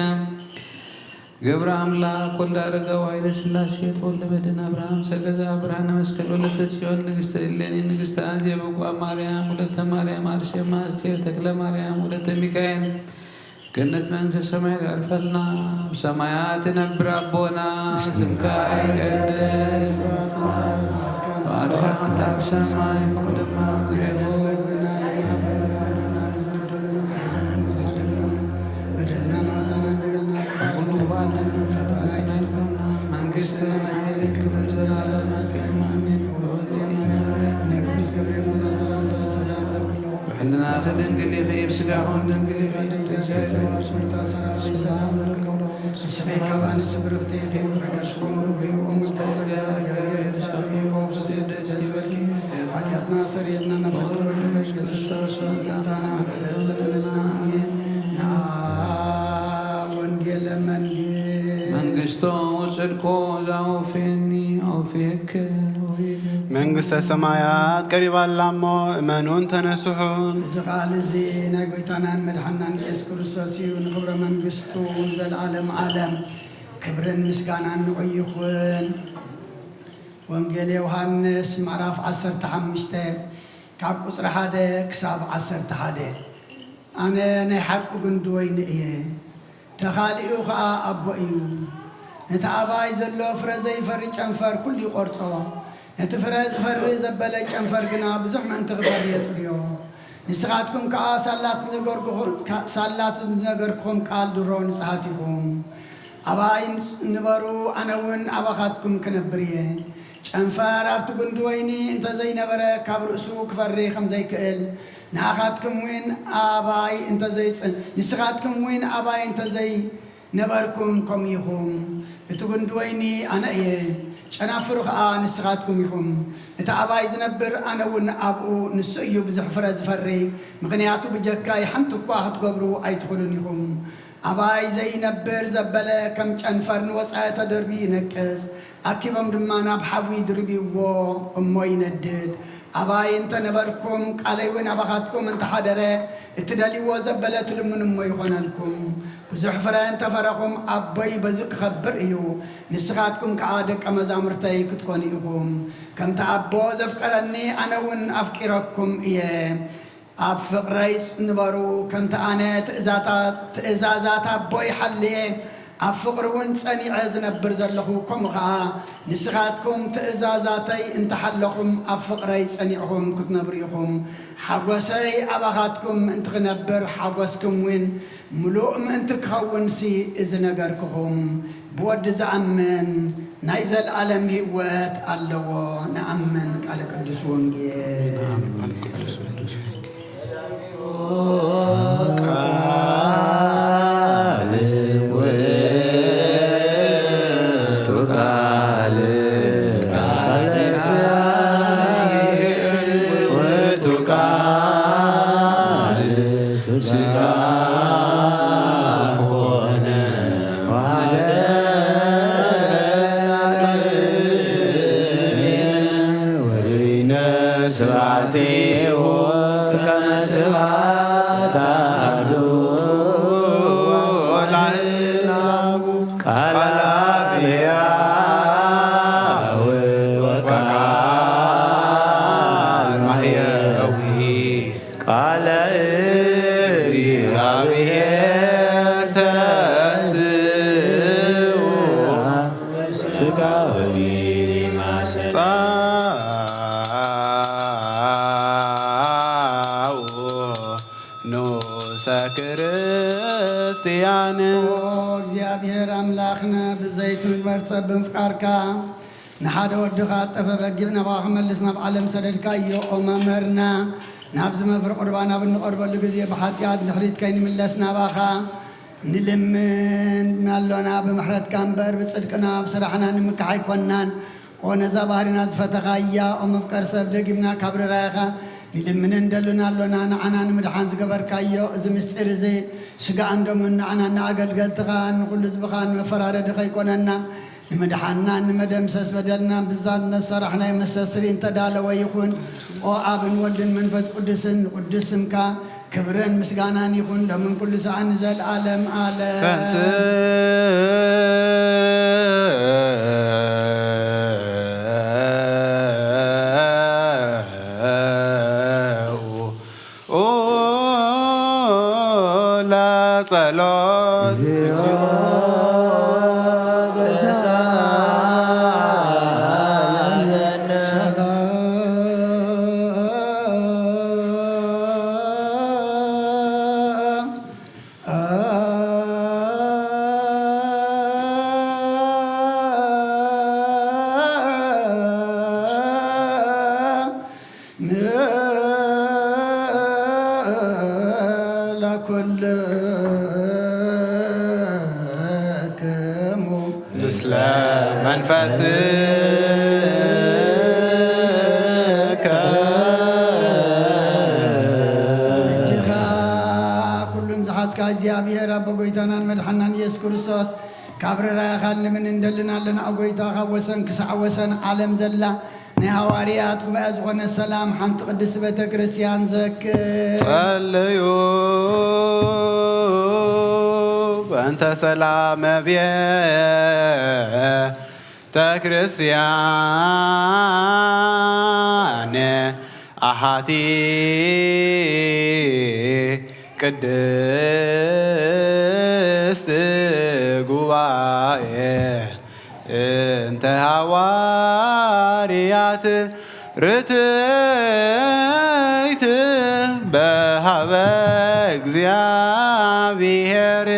ገብረ አምላክ ወልደ አረጋዊ ኃይለ ሥላሴ ተወልደ መድኅን አብርሃም ሰገዛ ብርሃነ መስቀል ወለተ ጽዮን ንግሥተ እሌኒ ንግሥተ አዜብ ወቋ ማርያም ወለተ ማርያም አርሴማ አስቴር ተክለ ማርያም ወለተ ሚካኤል ገነት መንግሥተ ሰማያት ያልፈልና በሰማያት ነብር አቦና ስምከ ይቀደስ ወአርሳታ በሰማይ ወደማ حلنا خدنقل يخيب سقاهم دنقل يخيب سبيك وأنا سبرتي خيب ركشهم ومستسقى حديثنا سريدنا نفضل መንግሥቶ ወጽድቆ ዛውፌኒ አውፌክ መንግሥተ ሰማያት ቀሪባላሞ እመኑን ተነስሑን እዚ ቃል እዚ ናይ ጎይታናን መድሓናን ኢየሱስ ክርስቶስ እዩ ንክብረ መንግስቱ ዘለዓለም ዓለም ክብርን ምስጋናን ንቆይኹን ወንጌል ዮሃንስ ምዕራፍ 15 ካብ ቁፅሪ 1 ክሳብ 11 ኣነ ናይ ሓቂ ግንዲ ወይኒ እየ ተኻሊኡ ከዓ ኣቦ እዩ ነቲ ኣባይ ዘሎ ፍረ ዘይፈሪ ጨንፈር ኩሉ ይቆርፆ ነቲ ፍረ ዝፈሪ ዘበለ ጨንፈር ግና ብዙሕ ምእንቲ ክፈሪ የፅልዮ ንስኻትኩም ከዓ ሳላት ዝነገርኩም ቃል ድሮ ንፅሓት ኢኹም ኣባይ ንበሩ ኣነ እውን ኣባኻትኩም ክነብር እየ ጨንፈር ኣብቲ ግንዲ ወይኒ እንተዘይነበረ ካብ ርእሱ ክፈሪ ከምዘይክእል ንስኻትኩም እውን ኣባይ እንተዘይነበርኩም ከምኡ ኢኹም እቲ ግንዲ ወይኒ ኣነ እየ ጨናፍሩ ከዓ ንስኻትኩም ኢኹም እቲ ኣባይ ዝነብር ኣነ እውን ኣብኡ ንሱ እዩ ብዙሕ ፍረ ዝፈሪ ምክንያቱ ብጀካይ ሓንቲ እኳ ክትገብሩ ኣይትኽእሉን ኢኹም ኣባይ ዘይነብር ዘበለ ከም ጨንፈር ንወፃኢ ተደርቢ ይነቅስ ኣኪቦም ድማ ናብ ሓዊ ድርቢዎ እሞ ይነድድ ኣባይ እንተነበርኩም ቃለይ እውን ኣባኻትኩም እንተሓደረ እትደልይዎ ዘበለ ትልምኑ እሞ ይኾነልኩም ብዙሕ ፍረ እንተፈረኹም ኣቦይ በዚ ክኸብር እዩ ንስኻትኩም ከዓ ደቀ መዛሙርተይ ክትኮኑ ኢኹም ከምቲ ኣቦ ዘፍቀረኒ ኣነ እውን ኣፍቂረኩም እየ ኣብ ፍቕረይ ንበሩ ከምቲ ኣነ ትእዛዛት ኣቦይ ሓልየ ኣብ ፍቕሪ እውን ፀኒዐ ዝነብር ዘለኹ ከምኡ ከዓ ንስኻትኩም ትእዛዛተይ እንተሓለኹም ኣብ ፍቕረይ ፀኒዕኹም ክትነብሩ ኢኹም ሓጐሰይ ኣባኻትኩም ምእንቲ ክነብር ሓጐስኩም እውን ሙሉእ ምእንቲ ክኸውንሲ እዚ ነገርክኹም ብወዲ ዝኣምን ናይ ዘለዓለም ህይወት ኣለዎ ንኣምን ቃለ ቅዱስ ወንጌል እግዚአብሔር አምላክና ብዘይት ምግባር ጸብን ፍቃርካ ንሓደ ወድኻ ጠፈበጊብ ናባኻ መልስ ናብ ዓለም ሰደድካዮ ኦ መምህርና ናብዚ መፍሪ ቁርባን ኣብ እንቐርበሉ ግዜ ብሓጢኣት ድሕሪት ከይንምለስ ናባኻ ንልምን ኣሎና ብምሕረትካ እምበር ብፅድቅና ብስራሕና ንምክሕ ኣይኮናን ኦ ነዛ ባህሪና ዝፈተኻያ ኦ መፍቀር ሰብ ደጊምና ካብ ርራይኻ ንልምን እንደሉና ኣሎና ንዓና ንምድሓን ዝገበርካዮ እዚ ምስጢር እዚ ስጋእ እንዶምን ንዓና ንኣገልገልትኻ ንኩሉ ዝብኻ ንመፈራረዲ ከይኮነና ንምድሓና ንመደምሰስ በደልና ብዛት ነሰራሕናይ መሰስሪ እንተዳለወ ይኹን ኦ ኣብን ወልድን መንፈስ ቅዱስን ቅዱስ ስምካ ክብርን ምስጋናን ይሁን ለምን ኩሉ ሰዓን ዘለዓለም ዓለም ምስለ መንፈስከ ኩሉን ዝሓዝካ እግዚአብሔር አብ ጎይታናን መድሓናን ኢየሱስ ክርስቶስ ካብ ርራይኻ ንምን እንደልናለን ኣብ ጎይታ ካብ ወሰን ክሳዕ ወሰን ዓለም ዘላ ናይ ሃዋርያት ጉባኤ ዝኾነ ሰላም ሓንቲ ቅድስት ቤተ ክርስቲያን ዘክር ጸልዩ በእንተ ሰላም ቤተ ክርስቲያን አሃቲ ቅድስት ጉባኤ እንተ ሃዋርያት ርትዕት በሃበ እግዚአብሔር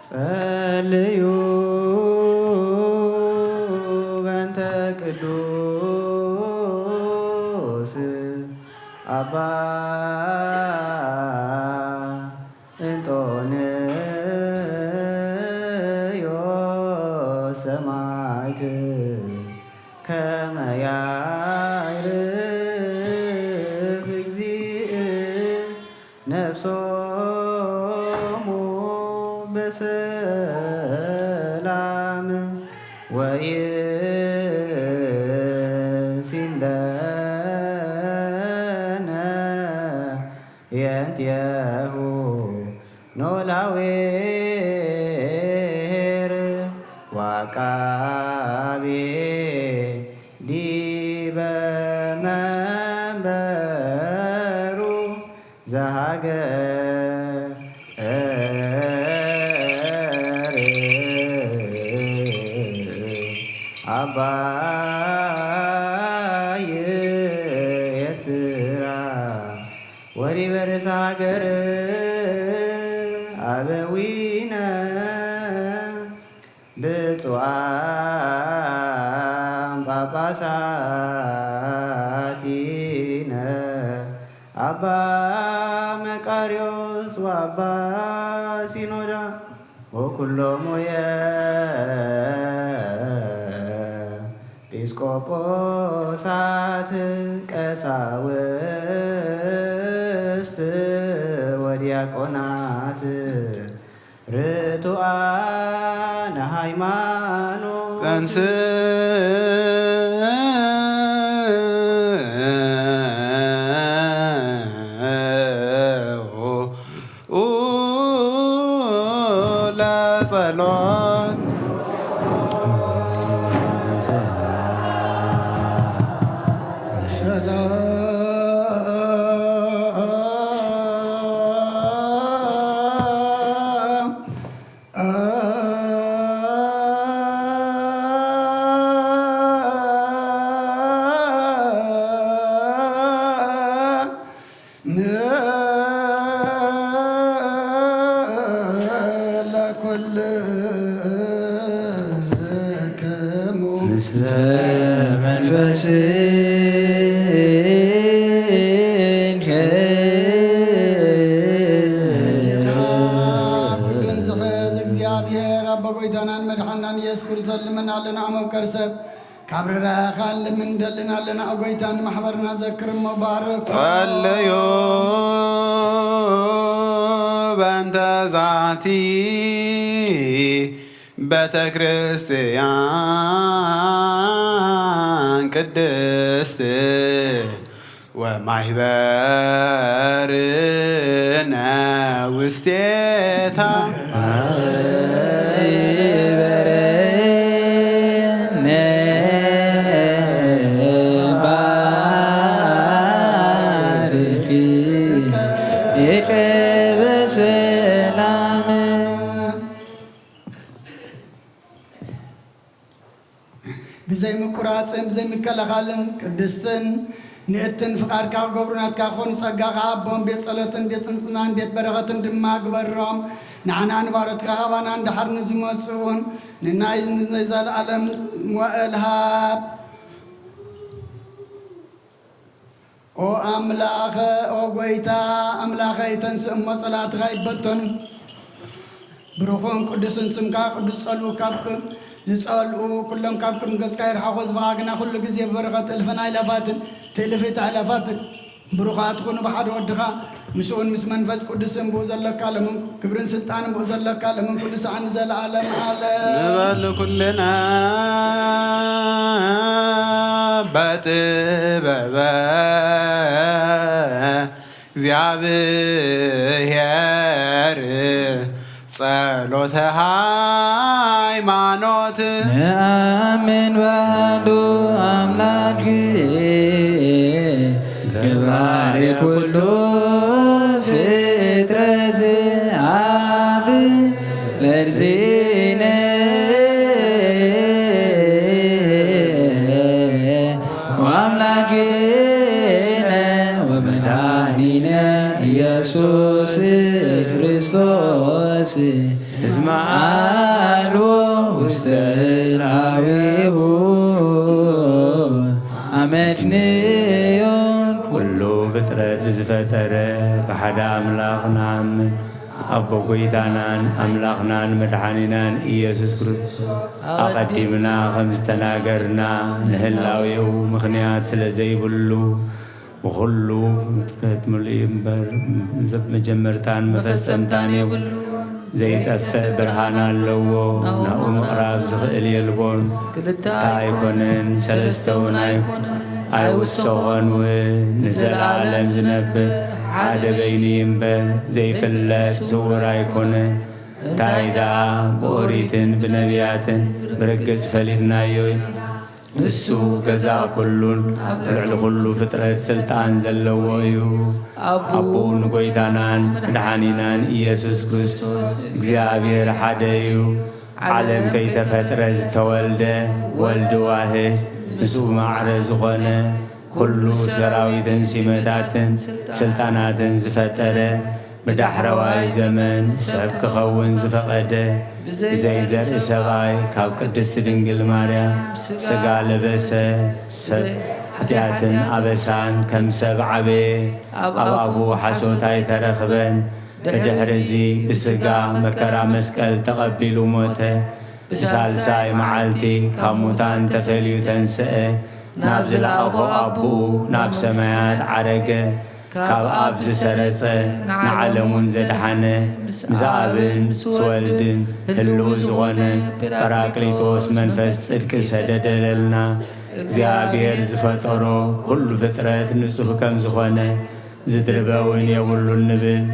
ጸልዩ በእንተ ቅዱስ አባ እንጦንዮስ ሰማዕት ከመ ያዕርፍ እግዚእ ነፍሶሙ በሰላም ወይሲለነ የንትየሁ ኖላዌር ዋቃቤ ዲበ መንበሩ ዘሃገር አባይ ኤርትራ ወዲበርስ ሃገር አበዊነ ብፁዓን ጳጳሳቲነ አባ መቃርዮስ ወአባ ሲኖዳ ወኩሎሙ ኤጲስቆጶሳት ቀሳውስት ወዲያቆናት ርቱዓነ ሃይማኖት ጠንስ ጸሎት ካብረራኻን ለምን ደልናለና አጎይታን ማህበርና ዘክር መባረክ ጸልዩ በእንተ ዛቲ ቤተ ክርስቲያን ቅድስት ወማኅበርነ ውስቴታ بزي مقراصن بزي مكلخالن قدستن نئتن فقار كاو غبرنات كاخون صقاقا بون بيت صلاتن بيت انتنان بيت برغتن دماغ برام نعنان بارت كاغبان عند حرن زمسون نناي نزال عالم وإلهاب او املاخ او غويتا املاخ يتنسم صلات غيبتن بروخون قدسن سمكا قدس صلو كابكم يسألوا كلهم كابكم قسكاير حافظ بغاقنا كل قزي برغت الفنا إلافاتن تلفت علافاتن بروخات كونوا بحر ودخا مسؤول مسمن فز قدسن بوزل لك عالمون كبرن سلطان بوزل لك عالمون قدس عنزل عالم نبال كلنا باتبابا እግዚአብሔር ጸሎተ ሃይማኖት ነአምን በአሐዱ አምላክ ገባሬ ኩሉ ፍጥረት አብ ለእግዚእነ ወአምላክነ ወመድኃኒነ ኢየሱስ ክርስቶስ እስመ አልቦ ውስተ ላዊሁ አመክንዮን ኩሉ ፍጥረት ዝፈጠረ ብሓደ ኣምላኽ ንኣምን ኣቦ ጐይታናን ኣምላኽናን መድሓኒናን ኢየሱስ ክርስቶስ ኣቐዲምና ከም ዝተናገርና ንህላዊኡ ምኽንያት ስለ ዘይብሉ ብኹሉ ፍጥረት ምሉእ እምበር መጀመርታን መፈጸምታን የብሉ ዘይጠፍእ ብርሃን ኣለዎ ናብኡ ምቕራብ ዝኽእል የልቦን ክልተ ኣይኮነን ሰለስተ እውን ኣይውሰኾን እውን ንዘለዓለም ዝነብር ሓደ በይኒ እምበር ዘይፍለጥ ስውር ኣይኮነን እንታይ ደኣ ብኦሪትን ብነቢያትን ብርግጽ ፈሊጥናዮ ንሱ ገዛ ኩሉን ኣብ ልዕሊ ኩሉ ፍጥረት ስልጣን ዘለዎ እዩ ኣቦኡ ንጐይታናን መድሓኒናን ኢየሱስ ክርስቶስ እግዚኣብሔር ሓደ እዩ ዓለም ከይተፈጥረ ዝተወልደ ወልዲ ዋህድ ምስኡ ማዕረ ዝኾነ ኩሉ ሰራዊትን ሲመታትን ስልጣናትን ዝፈጠረ ብዳሕረዋይ ዘመን ሰብ ክኸውን ዝፈቐደ ብዘይ ዘርኢ ሰብኣይ ካብ ቅድስቲ ድንግል ማርያም ሥጋ ለበሰ ሰብ ኃጢአትን ኣበሳን ከም ሰብ ዓበየ ኣብ ኣፉ ሓሶት ኣይተረኽበን ብድሕሪ እዚ ብሥጋ መከራ መስቀል ተቐቢሉ ሞተ ብሳልሳይ መዓልቲ ካብ ሙታን ተፈልዩ ተንስአ ናብ ዝለኣኾ ኣቦኡ ናብ ሰማያት ዓረገ ካብ ኣብ ዝሰረጸ ንዓለሙን ዘድሓነ ምስ ኣብን ምስ ወልድን ህልው ዝኾነ ጰራቅሊጦስ መንፈስ ጽድቂ ሰደደለልና እግዚኣብሔር ዝፈጠሮ ኩሉ ፍጥረት ንጹህ ከም ዝኾነ ዝድርበውን የብሉን ንብል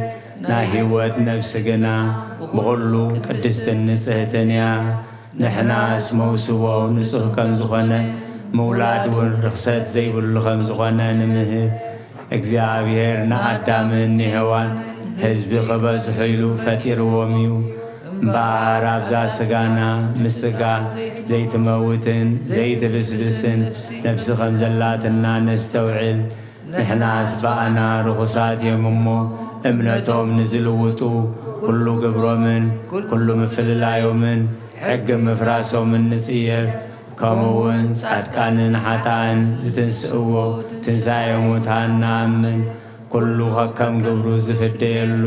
ناهيوت نفس جنا بغلو قدست نسهتنيا نحنا اسمو سوو نسوه كم زخنا مولاد ورخصت زي باللخم زخنا نمه እግዚአብሔር ንአዳምን ንሔዋን ህዝቢ ኽበዝሑ ኢሉ ፈጢርዎም እዩ እምበኣር ኣብዛ ስጋና ምስ ስጋ ዘይትመውትን ዘይትብስብስን ነፍሲ ከም ዘላትና ነስተውዕል ንሕናስ በኣና ርኹሳት እዮም እሞ እምነቶም ንዝልውጡ ኩሉ ግብሮምን ኩሉ ምፍልላዮምን ሕጊ ምፍራሶምን ንጽየፍ ከምኡውን ጻድቃንን ሓጥኣን ዝትንስእዎ ትንሣኤ ሙታን ንኣምን ኩሉ ከከም ግብሩ ዝፍደየሉ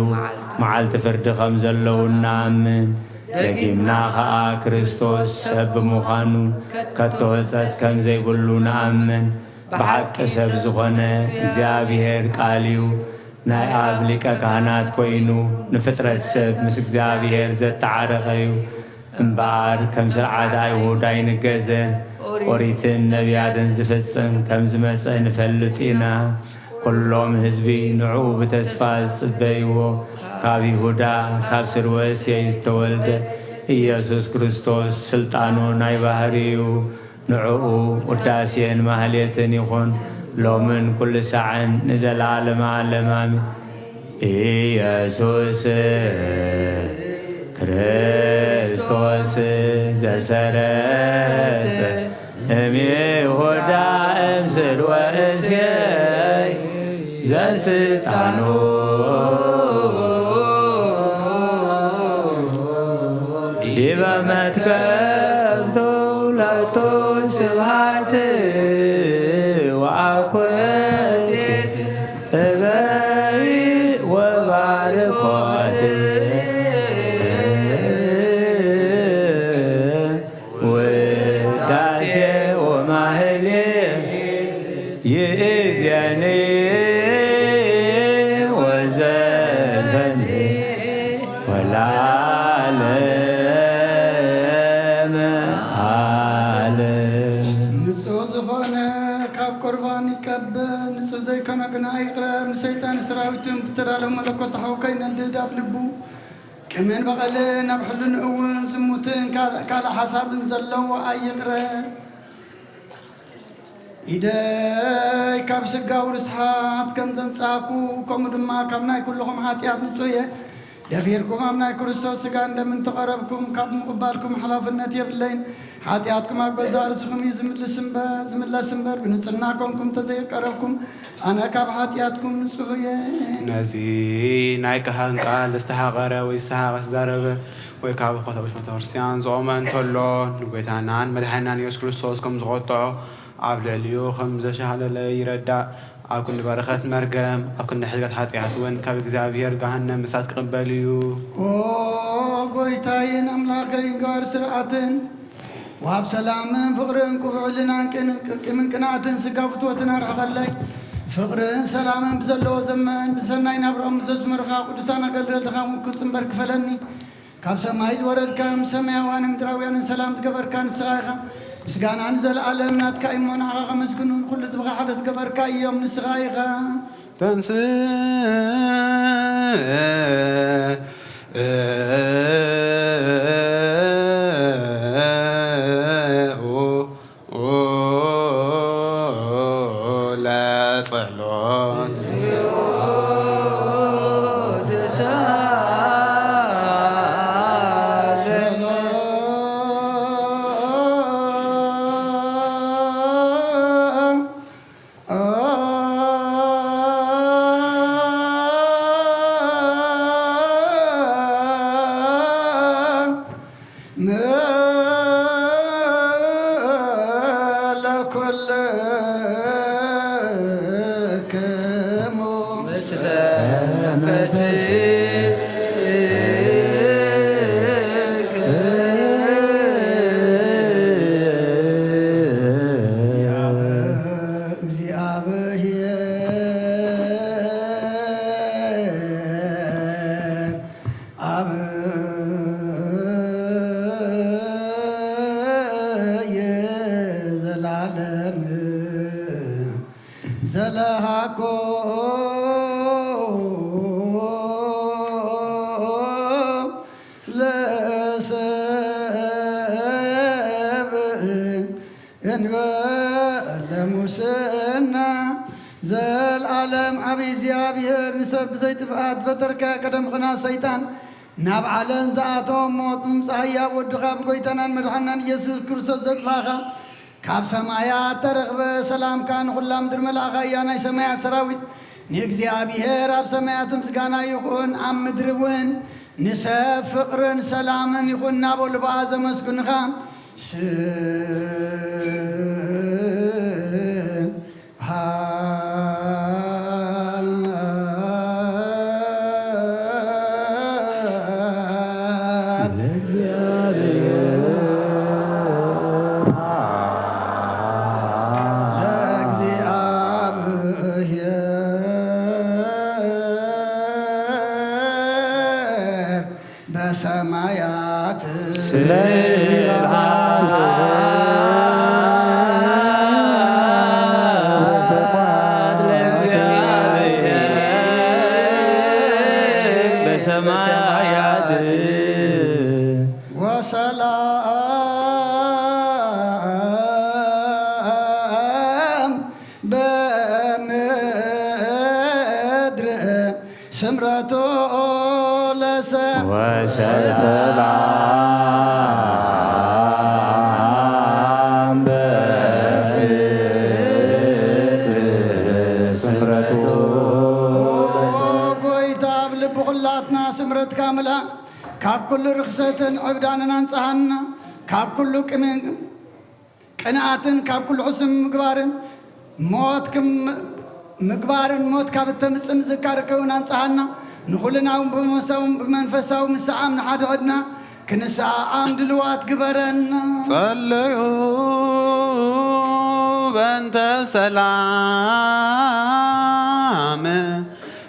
መዓልቲ ፍርዲ ከም ዘለዉ ንኣምን ደጊምና ኸዓ ክርስቶስ ሰብ ብምዃኑ ከቶ ሕፀት ከም ዘይብሉ ንኣምን ብሓቂ ሰብ ዝኾነ እግዚኣብሔር ቃል እዩ ናይ ኣብ ሊቀ ካህናት ኮይኑ ንፍጥረት ሰብ ምስ እግዚኣብሔር ዘተዓረቐ እዩ እምበኣር ከም ስርዓት ኣይሁድ ኣይንገዘን ኦሪትን ነቢያትን ዝፍጽም ከም ዝመፀ ንፈልጥ ኢና ኩሎም ህዝቢ ንዑ ብተስፋ ዝጽበይዎ ካብ ይሁዳ ካብ ስርወ እሴይ ዝተወልደ ኢየሱስ ክርስቶስ ስልጣኑ ናይ ባህሪ እዩ ንዕኡ ውዳሴን ማህሌትን ይኹን ሎምን ኩሉ ሰዓን ንዘለዓለመ ዓለም ኣሜን ኢየሱስ ክርስቶስ ዘሰረጸ እምይሁዳ እምስርወ እሴይ ዘስልጣኑ ዲበ መትከፍቱ ለቶ ስብሐት ወአኮቴት እበይ ወባርኮት ውዳሴ ወማህሌት ይእዜኒ ወዘልፈኒ ወለዓለመ ዓለም ንጹህ ዝኾነ ካብ ቁርባን ይቀበል ንጹህ ዘይኮነ ግና ይቕረብ ንሰይጣን ሰራዊትን ብትራለ መለኮት ሓውከይ ነንድዳብ ልቡ ቅሜን በቐልን ኣብ ሕሉን እውን ዝሙትን ካልእ ሓሳብን ዘለዎ ኣይቕረብ ኢደይ ካብ ስጋው ርስሓት ከም ዘንጻኩ ከምኡ ድማ ካብ ናይ ኩልኹም ሓጢኣት ንጹህ እየ ደፊርኩም ኣብ ናይ ክርስቶስ ስጋ እንደምን ተቐረብኩም ካብ ምቕባልኩም ሓላፍነት የብለይን ሓጢኣትኩም ኣብ ገዛ ርስኹም እዩ ዝምለስ እምበር ብንጽና ኮንኩም ተዘይቀረብኩም ኣነ ካብ ሓጢኣትኩም ንጹህ እየ ነዚ ናይ ካህን ቃል ዝተሓቐረ ወይ ዝተሓቐ ዝዛረበ ወይ ካብ ኮተቦች ቤተክርስትያን ዝቆመ እንተሎ ንጎይታናን መድሓኒናን ኢየሱስ ክርስቶስ ከም ዝቆጥዖ ኣብ ልዕሊኡ ከም ዘሻህለለ ይረዳእ ኣብ ኩሉ በረኸት መርገም ኣብ ኩሉ ሕድገት ሓጢኣት እውን ካብ እግዚኣብሔር ገሃነም እሳት ክቕበል እዩ ጎይታዬን ኣምላኸይን ገባር ስርዓትን ወሃብ ሰላምን ፍቕርን ክውዕልናን ቅምን ቅንዓትን ስጋ ፍትወትን ኣርሕቐለይ ፍቕርን ሰላምን ብዘለዎ ዘመን ብሰናይ ናብሮም ዘዝመርኻ ቅዱሳን ኣገልገልትኻ ምክፅ እምበር ክፈለኒ ካብ ሰማይ ዝወረድካ ሰማያዋን ምድራውያንን ሰላም ትገበርካ ንስኻ ኢኻ ምስጋና ንዘለዓለም ናትካ እሞ ንዓኻ ከመስግኑን ኩሉ ዝብኻ ሓደ ዝገበርካ እዮም ንስኻ ኢኻ ተንስእ ለጸሎት ምስለ لموسنا زال عالم عبي زيابير نسب زيت فات فتركا قدم قنا سيطان ناب عالم زعاتهم موت ممسحيا ودغاب قويتنا مدحنا يسوع كرسوس زدفاخا كاب سمايات ترغب سلام كان غلام در ملاغا يانا سمايات سراويت نيك زيابير اب سمايات مسقانا يكون عم مدرون نسب فقرن سلاما يكون نابو لبعض مسكن خام በሰማያት በሰማያት ወሰላም በምድር ስምረቶ ለሰብ ወሰላም በምድር ስምረቶ ጎይታ ብልብ ኩላትና ስምረት ካምላ ካብ ኩሉ ርክሰትን ዕብዳንን አንጽሃና ካብ ኩሉ ቅንዓትን ካብ ኩሉ ሕሱም ምግባርን ሞት ምግባርን ሞት ካብ እተምፅም ዝካርከውን አንጽሃና ንኹልናውን ብመንፈሳዊ ምስዓም ንሓደ ዕድና ክንሰዓም ድልዋት ግበረና ጸለዩ በእንተ ሰላም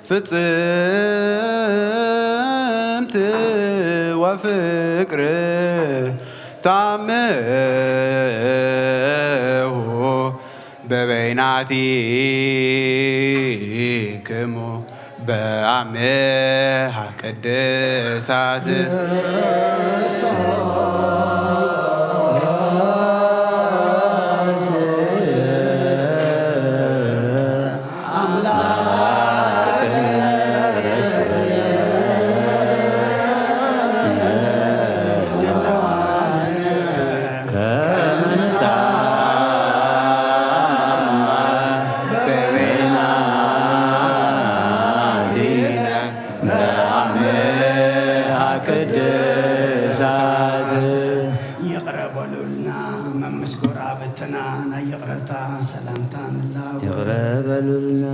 ፍጽምት ወፍቅር ታምሁ በበይናቲክሙ በአምሃ ቅድሳት ይቅረበሉልና መመስጎራ በትና ናይቅረታ ሰላምታን ላው ይቅረበሉልና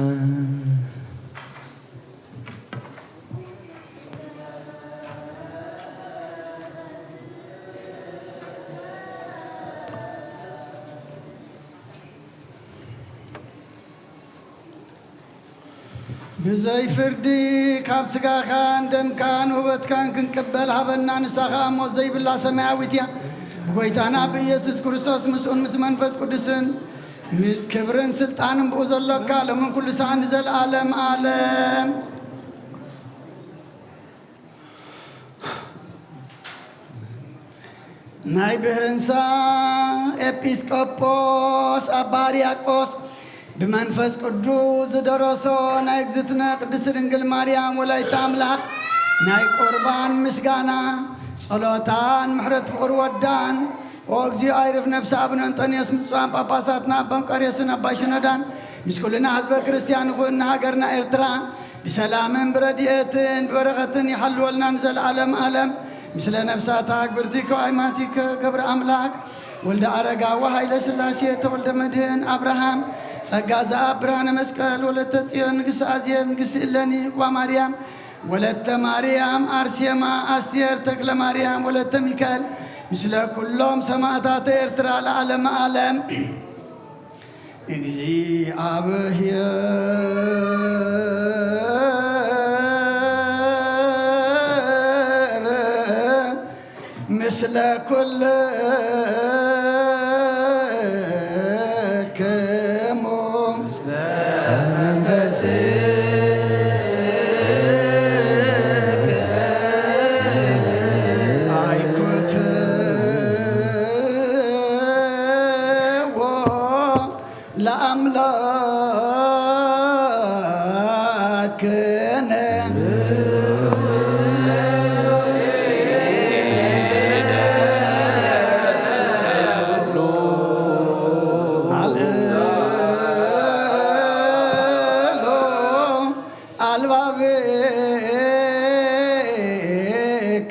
بزي فردي كاب سقاخان دمكان وبتكان كنقبل هبنا نسخا موزي بالله سماويتيا بقيتانا بيسوس كريستوس مسؤول منفس قدسن كبرن سلطان بوزلك لمن كل ساعه نزل عالم عالم نايبهنسا ابيسكوبوس ابارياكوس بمنفس قدوس درسو نايكزتنا قدس دنگل مريم ولايت املاك ناي قربان مسغانا صلوتان محرت فقر ودان وغزي عيرف نفس ابن انطونيوس مصوان باباساتنا بمقريسنا باشندان مسكولنا حزب كريستيان قلنا هاجرنا ارترا بسلام برديتن ببركتن يحلولنا نزل عالم عالم مثل نفساتك برتيك وايماتك قبر املاك ولد ارغا وهايل سلاسي تولد مدين ابراهام سقاز أبران مسكال ولت تيون نقص أزيم نقص إلاني ومريم ولت مريم أرسيما أستير تكل مريم ولت ميكال مثل كلهم سماعات ترى العالم عالم إجزي أبهير مثل كل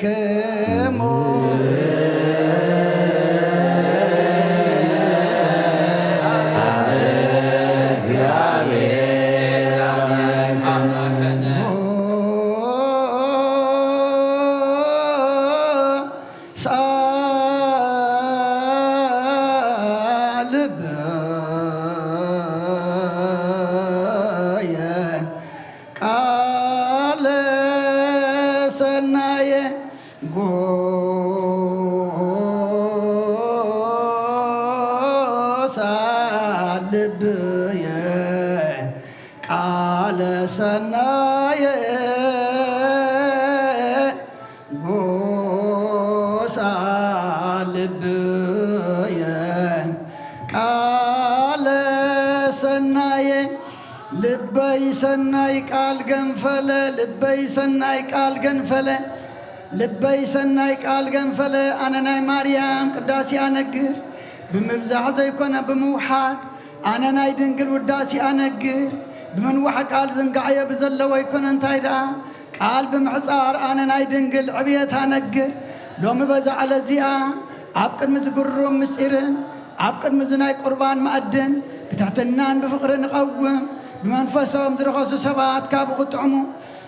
يشكمو لبي سناي قال جنفله أنا ناي مريم قداسي أنجر بمبزع زيكون بموحد أنا ناي دنقل وداسي أنجر بمن وحق قال زنقعية بزلة ويكون انتايدا قال بمعصار أنا ناي دنقل عبيت أنجر لو مبزع على زيا أبقر مزقرهم مسئرن أبقر مزناي قربان مأدن بتعتنان بفقر نقوم بمنفسهم درخصوا سبات كابو قطعمو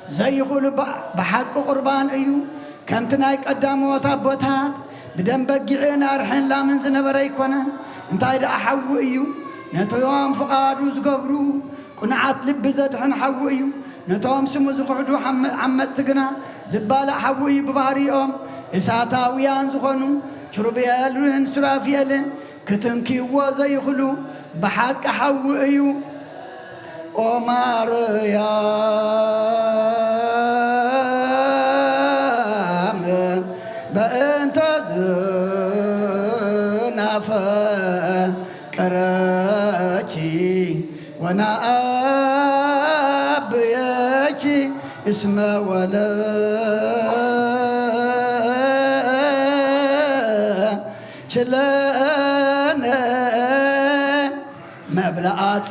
زي يقولوا بحق قربان أيو كانت نايك قدامو وطابوتات بدن بقعين أرحين لا من زنبرا يكونا انت ايدا أحو أيو نتو يوم فقادو زقبرو قنعات لب زدحن حو أيو نتو يوم سمو زقعدو عمستقنا زبالة حو أيو بباريهم إساتاويان زخونو شربيالوهن سرافيالن كتنكي وزي يخلو بحق حو أيو وماريام بأنت زنافة كراتي وانا أبيتي اسم ولا شلنا مبلغات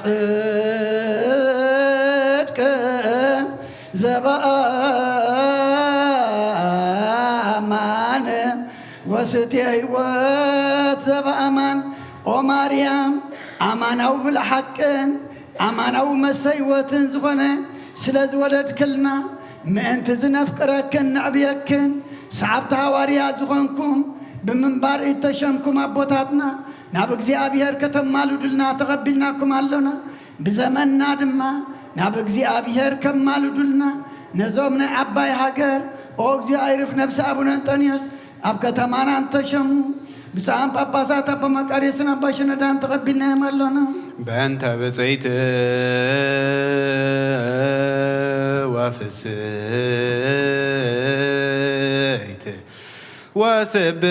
زبأمان وستي هيوات زبأمان وماريام أمانو بالحقن أمانو مسيوتن زغنة سلد ولد كلنا ما أنت زنفكركن نعبيكن سعبتها واريات زغنكم بمنبار إتشمكم أبوتاتنا نابك زيابيهر كتم مالو دلنا تقبلناكم اللونا بزمننا دما نابك زيابيهر كم مالو دلنا نزومنا عباي هاجر أوكزي عيرف نفس أبونا أنطونيوس أبقى تمانا أنتشمو بسام باباسات أبا مكاريسنا باشنا دان تقبلنا مالونا بأنت بسيت وفسيت وسبيت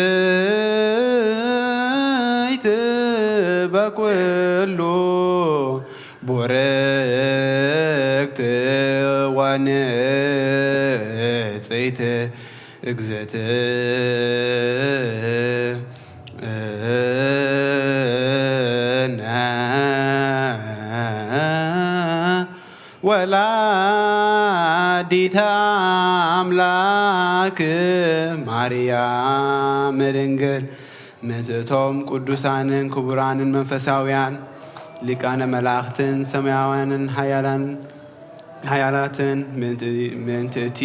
بكله بوركت ونسيت اجزت ወላዲተ አምላክ ማርያም ድንግል ምትእቶም ቅዱሳንን ክቡራንን መንፈሳውያን ሊቃነ መላእክትን ሰማያውያንን ኃያላትን ምንትእቲ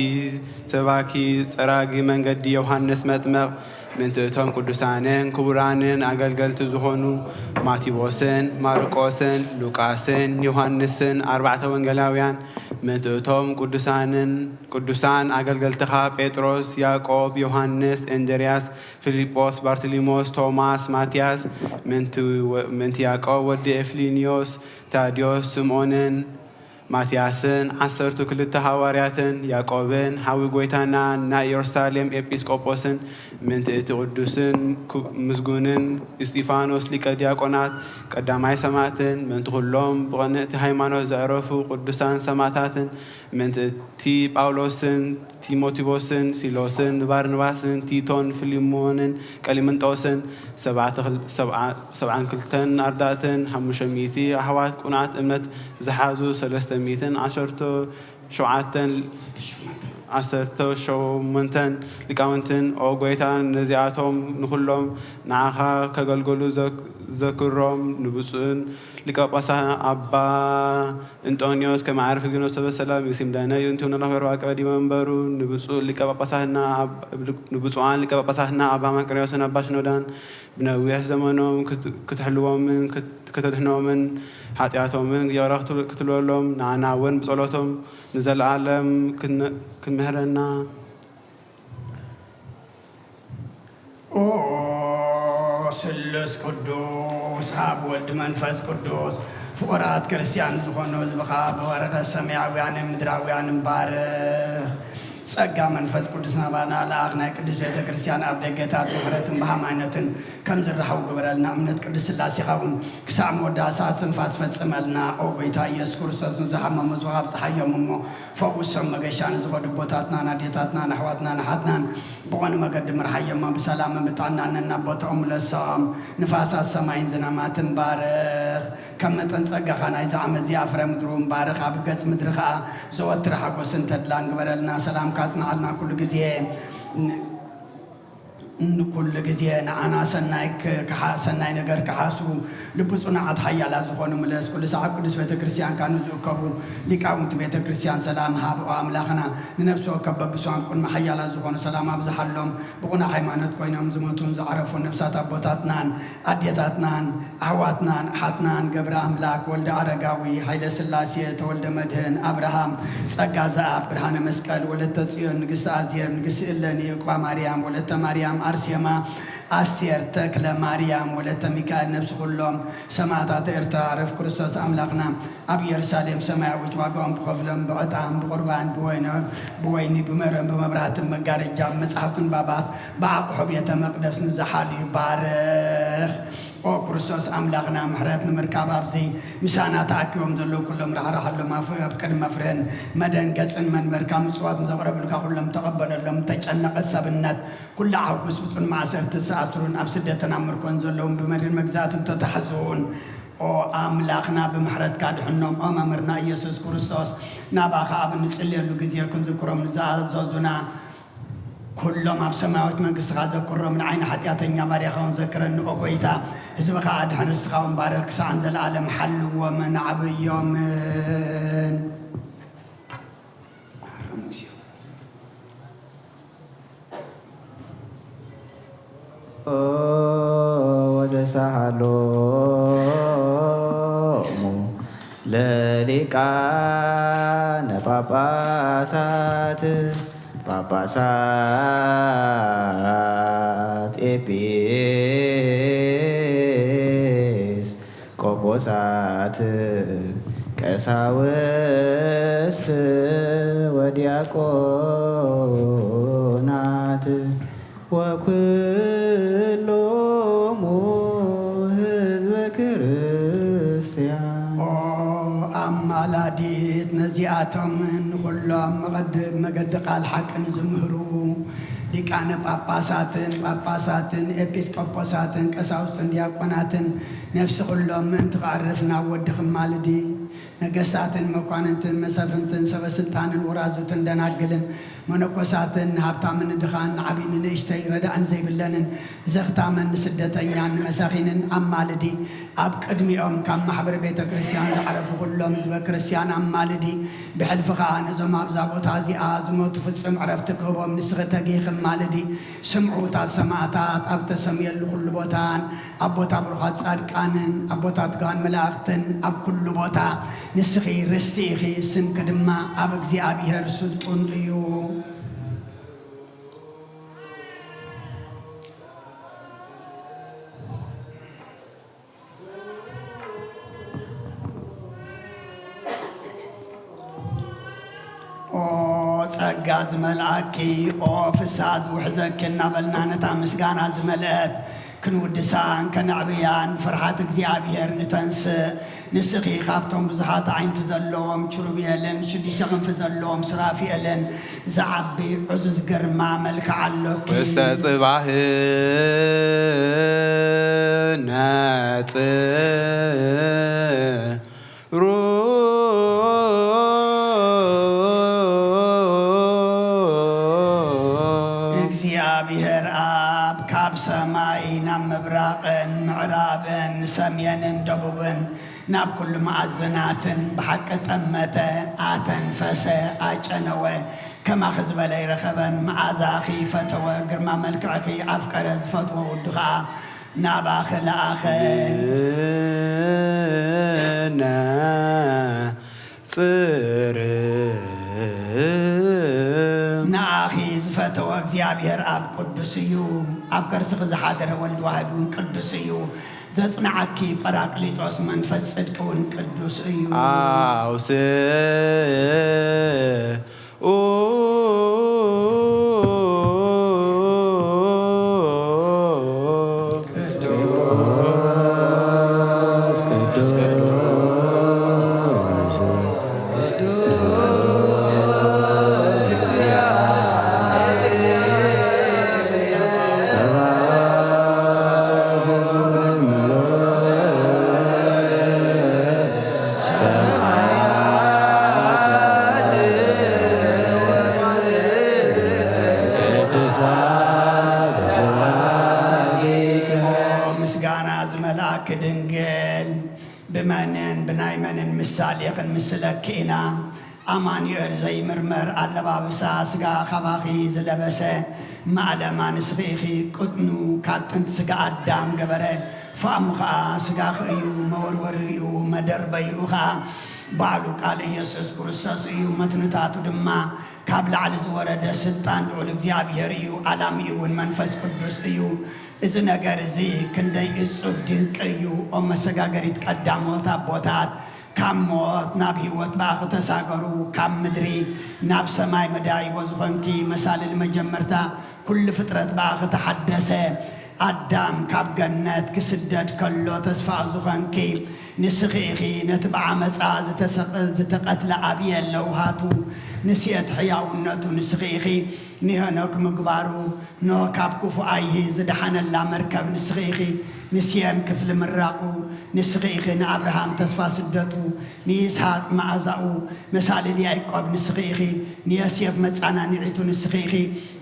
ሰባኪ ፀራጊ መንገዲ ዮሐንስ መጥመቕ ምንትእቶም ቅዱሳንን ክቡራንን አገልገልቲ ዝኾኑ ማቴዎስን ማርቆስን ሉቃስን ዮሐንስን አርባዕተ ወንጌላውያን ምንትእቶም ቅዱሳን አገልገልትኻ ጴጥሮስ ያዕቆብ ዮሐንስ እንድርያስ ፊልጶስ ባርተሎሜዎስ ቶማስ ማትያስ ምንቲ ያዕቆብ ወዲ ኤፍሊኒዮስ ታዲዮስ ስምዖንን ማትያስን 12 ሐዋርያትን ያዕቆብን ሐዊ ጎይታና ናይ ኢየሩሳሌም ኤጲስቆጶስን ምንትእቲ ቅዱስን ምስጉንን እስጢፋኖስ ሊቀ ዲያቆናት ቀዳማይ ሰማዕትን ምንቲ ኩሎም ብቕንዕቲ ሃይማኖት ዘዕረፉ ቅዱሳን ሰማዕታትን ምንትእቲ ጳውሎስን ቲሞቴዎስን ሲሎስን ባርናባስን ቲቶን ፊሊሞንን ቀሊምንጦስን 72 ኣርዳእትን 500 ኣሕዋት ቁኑዓት እምነት ዝሓዙ 317 ዓሰርተ ሸሞንተን ሊቃውንትን ኦ ጎይታ ነዚኣቶም ንኩሎም ንዓኻ ከገልገሉ ዘክሮም ንብፁዕን ሊቀ ጳጳሳት ኣባ እንጦንዮስ ከም ዓርፊ ግኖስ ሰበሰላም ይግሲም ዳነዩ እንቲሁ ነራኸበ ቀበዲ መንበሩ ንብፁዓን ሊቀ ጳጳሳትና ኣባ መቅርዮስን ኣባ ሽኖዳን ብነዊሕ ዘመኖም ክትሕልዎምን ከተድሕኖምን ሓጢኣቶምን የራ ክትልወሎም ንዓና እውን ብጸሎቶም ንዘለዓለም ክንምህረና ስሉስ ቅዱስ ኣብ ወልድ መንፈስ ቅዱስ ፍቁራት ክርስቲያን ዝኾኑ ህዝብኻ ብበረኸት ሰማያውያንን ምድራውያንን ባርኽ ጸጋ መንፈስ ቅዱስ ናባና ለኣኽ ናይ ቅዱስ ቤተ ክርስቲያን ኣብ ደገታት ምሕረትን ብሃይማኖትን ከም ዝረኸቡ ግበረልና እምነት ቅዱስ ስላሴኻ እውን ክሳብ መወዳእሳት ስንፋስ ፈጽመልና ኦ ጎይታ ኢየሱስ ክርስቶስ ንዝሃመሙ ዝውሃብ ፀሓዮም እሞ ፈውሶም መገሻን ዝኸዱ ቦታትና ናዴታትና ናሕዋትና ናሓትናን ብቆኑ መገዲ ምርሓዮማ ብሰላም ምጣናነና ቦታኦም ለሶም ንፋሳት ሰማይን ዝናማትን ባርኽ ከም መጠን ጸጋኻ ናይ ዝዓመት እዚኣ ፍረ ምድሩ ባርኽ ኣብ ገጽ ምድሪ ከዓ ዘወትር ሓጎስን ተድላን ግበረልና ሰላም ካጽናዓልና ኩሉ ግዜ ንኩሉ ግዜ ንዓና ሰናይ ነገር ክሓስቡ ልቢ ጽኑዓት ሓያላት ዝኾኑ ምለስ ኩሉ ሰዓት ቅዱስ ቤተ ክርስቲያን ካኑ ዝእከቡ ሊቃውንቲ ቤተ ክርስቲያን ሰላም ሃብ ኣምላኽና ንነፍሲ ወከፍ በብስዋን ቅድሚ ሓያላት ዝኾኑ ሰላም ኣብዝሓሎም ብቑና ሃይማኖት ኮይኖም ዝሞቱን ዝዓረፉ ነብሳት ኣቦታትናን ኣዴታትናን ኣሕዋትናን ኣሓትናን ገብረ ኣምላክ ወልደ ኣረጋዊ ሃይለ ስላሴ ተወልደ መድህን ኣብርሃም ጸጋ ዘኣብ ብርሃነ መስቀል ወለተ ጽዮን ንግስቲ ኣዝየብ ንግስቲ እለኒ ዕቁባ ማርያም ወለተ ማርያም ኣርሴማ ኣስቴር ተክለ ማርያም ወለተ ሚካኤል ነብሲ ኩሎም ሰማዕታት ኤርትራ ረፍ ክርስቶስ ኣምላኽና ኣብ ኢየሩሳሌም ሰማያዊት ዋጋኦም ክኸፍሎም ብዕጣን ብቁርባን ብወይኒ ብመረን ብመብራህትን መጋረጃ ብመጽሓፍትን ባባት ብኣቑሑ ቤተ መቅደስ ንዝሓሉ ይባርኽ ኦ ክርስቶስ ኣምላኽና ምሕረት ንምርካብ ኣብዚ ምሳና ተኣኪቦም ዘለዉ ኩሎም ራሕራሓሎም ኣብ ቅድመ ፍርህን መደንገፅን መንበርካ ምፅዋት ንዘቕረብልካ ኩሎም ተቐበለሎም ተጨነቐ ሰብነት ኩሉ ዓውስ ብፁን ማእሰርቲ ዝኣስሩን ኣብ ስደትን ኣብ ምርኮን ዘለውን ብመድን መግዛትን ተታሕዙን ኦ ኣምላኽና ብምሕረትካ ድሕኖም ኦ መምህርና ኢየሱስ ክርስቶስ ናባኻ ኣብ ንጽልየሉ ግዜ ክንዝክሮም ንዝኣዘዙና ኩሎም ኣብ ሰማያዊት መንግስትኻ ዘክሮም ንዓይኒ ሓጢኣተኛ ባርያኻውን ዘክረኒ ኦ ጎይታ ህዝብኻ ኣድሕን ርስኻውን ባርኽ ክሳዕን ዘለዓለም ሓልዎምን ዓብዮምን ወደሳሃሎሙ ለሊቃነ ጳጳሳት ጳጳሳት ኤጲስ ቆጶሳት ቀሳውስት ወዲያቆናት ወኩሎሙ ህዝበ ክርስቲያን ኣማላዲት ነዚኣቶምን ኩሎም መገዲ ቃል ሓቅን ዝምህሩ ሊቃነ ጳጳሳትን ኤጲስቆጶሳትን ቀሳውስትን ዲያቆናትን ነፍሲ ኩሎም ምእንቲ ቃርፍ ናብ ወዲ ክማልዲ ነገስታትን መኳንንትን መሰፍንትን ሰበስልጣንን ወራዙትን ደናግልን መነኮሳትን ሃብታምን ድኻን ንዓብይን ንእሽተይ ረዳእን ዘይብለንን ዘኽታመን ንስደተኛን ንመሳኺንን ኣማልዲ ኣብ ቅድሚኦም ካብ ማሕበር ቤተ ክርስቲያን ዝዓረፉ ኩሎም ህዝበ ክርስቲያን ኣማልዲ ብሕልፊ ከዓ ነዞም ኣብዛ ቦታ እዚኣ ዝሞቱ ፍጹም ዕረፍቲ ክህቦም ንስኺ ተጊኽ ማልዲ ስምዑታት ሰማዕታት ኣብ ተሰምየሉ ኩሉ ቦታን ኣብ ቦታ ብሩኻት ጻድቃንን ኣብ ቦታ ትጓን መላእኽትን ኣብ ኩሉ ቦታ ንስኺ ርስቲ ኢኺ ስምኪ ድማ ኣብ እግዚኣብሔር ስልጡን እዩ ጸጋ ዝመልአኪ ኦ ፍስሓ ዝውሕዘኪ እናበልና ነታ ምስጋና ዝመልአት ክንውድሳን ከነዕብያን ፍርሃት እግዚኣብሔር ንተንስእ ንስኺ ካብቶም ብዙሓት ዓይንቲ ዘለዎም ኪሩቤልን 6 ክንፊ ዘለዎም ሱራፊኤልን ዝዓቢ ዕዙዝ ግርማ መልክዕ ኣሎኪ ውስተ ጽባህ ነጽሩ እግዚአብሔር አብ ካብ ሰማይ ናብ ምብራቕን ምዕራብን ሰሜንን ደቡብን ናብ ኩሉ ማዕዘናትን ብሓቂ ጠመተ ኣተንፈሰ ኣጨነወ ከማኺ ዝበለ ይረኸበን መዓዛኺ ፈተወ ግርማ መልክዕኺ ኣፍቀረ ዝፈትዎ ውዱ ከዓ ናባኺ ለኣኸ ንኣኺ ዝፈተወ እግዚኣብሔር ኣብ ቅዱስ እዩ ኣብ ከርስኺ ዝሓደረ ወልዲ ዋህዱን ቅዱስ እዩ ዘጽንዓኪ ጰራቅሊጦስ መንፈስ ጽድቂ እውን ቅዱስ እዩ ኣውስ ድንግል ብመንን ብናይመንን ምሳሌ ክንምስለኪ ኢና ኣማኑኤል ዘይምርመር ኣለባብሳ ስጋ ኸባኺ ዝለበሰ ማዕለማ ንስኺኺ ቅጥኑ ካብ ጥንቲ ስጋ ኣዳም ገበረ ፋእሙ ከዓ ስጋኺ እዩ መወርወሪ እዩ መደርበይኡ ከዓ ባዕሉ ቃል ኢየሱስ ክርስቶስ እዩ መትንታቱ ድማ ካብ ላዕሊ ዝወረደ ስልጣን ልዑል እግዚኣብሔር እዩ ዓላምኡ እውን መንፈስ ቅዱስ እዩ እዚ ነገር እዚ ክንደይ እጹብ ድንቂ እዩ ኦም መሰጋገሪት ቀዳሞት ኣቦታት ካብ ሞት ናብ ህይወት በኣኺ ተሳገሩ ካብ ምድሪ ናብ ሰማይ መዳይቦ ዝኾንኪ መሳልል መጀመርታ ኩሉ ፍጥረት በኣኺ ተሓደሰ ኣዳም ካብ ገነት ክስደድ ከሎ ተስፋ ዝኾንኪ ንስኺ ኢኺ ነቲ ብዓመፃ ዝተቐትለ ኣብየ ለውሃቱ ንስየት ሕያውነቱ ንስኺ ኢኺ ንሄኖክ ምግባሩ ኖ ካብ ክፉኣይሂ ዝደሓነላ መርከብ ንስኺ ኢኺ ንስየም ክፍሊ ምራቁ ንስኺ ኢኺ ንኣብርሃም ተስፋ ስደቱ ንይስሓቅ መዓዛኡ መሳልል ያዕቆብ ንስኺ ኢኺ ንዮሴፍ መጻናንዒቱ ንስኺ ኢኺ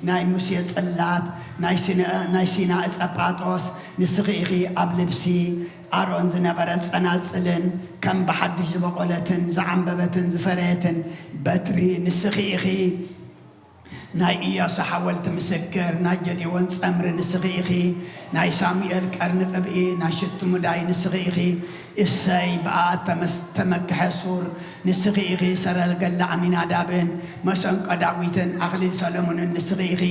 ናይ ሙሴ ጽላት ናይ ሲና ዕፀ ጳጦስ ንስኺ ኢኺ ኣብ ልብሲ ኣሮን ዝነበረ ጸናጽልን ከም ብሓድሽ ዝበቆለትን ዝዓንበበትን ዝፈረየትን በትሪ ንስኺ ኢኺ ናይ ኢያሱ ሓወልቲ ምስክር ናይ ጀዴዎን ጸምሪ ንስኺ ኢኺ ናይ ሳሙኤል ቀርኒ ቅብኢ ናይ ሽቱ ሙዳይ ንስኺ ኢኺ እሰይ በኣት ተመክሐ ሱር ንስኺ ኢኺ ሰረገላ ኣሚናዳብን መሰንቆ ዳዊትን ኣኽሊል ሰሎሞንን ንስኺ ኢኺ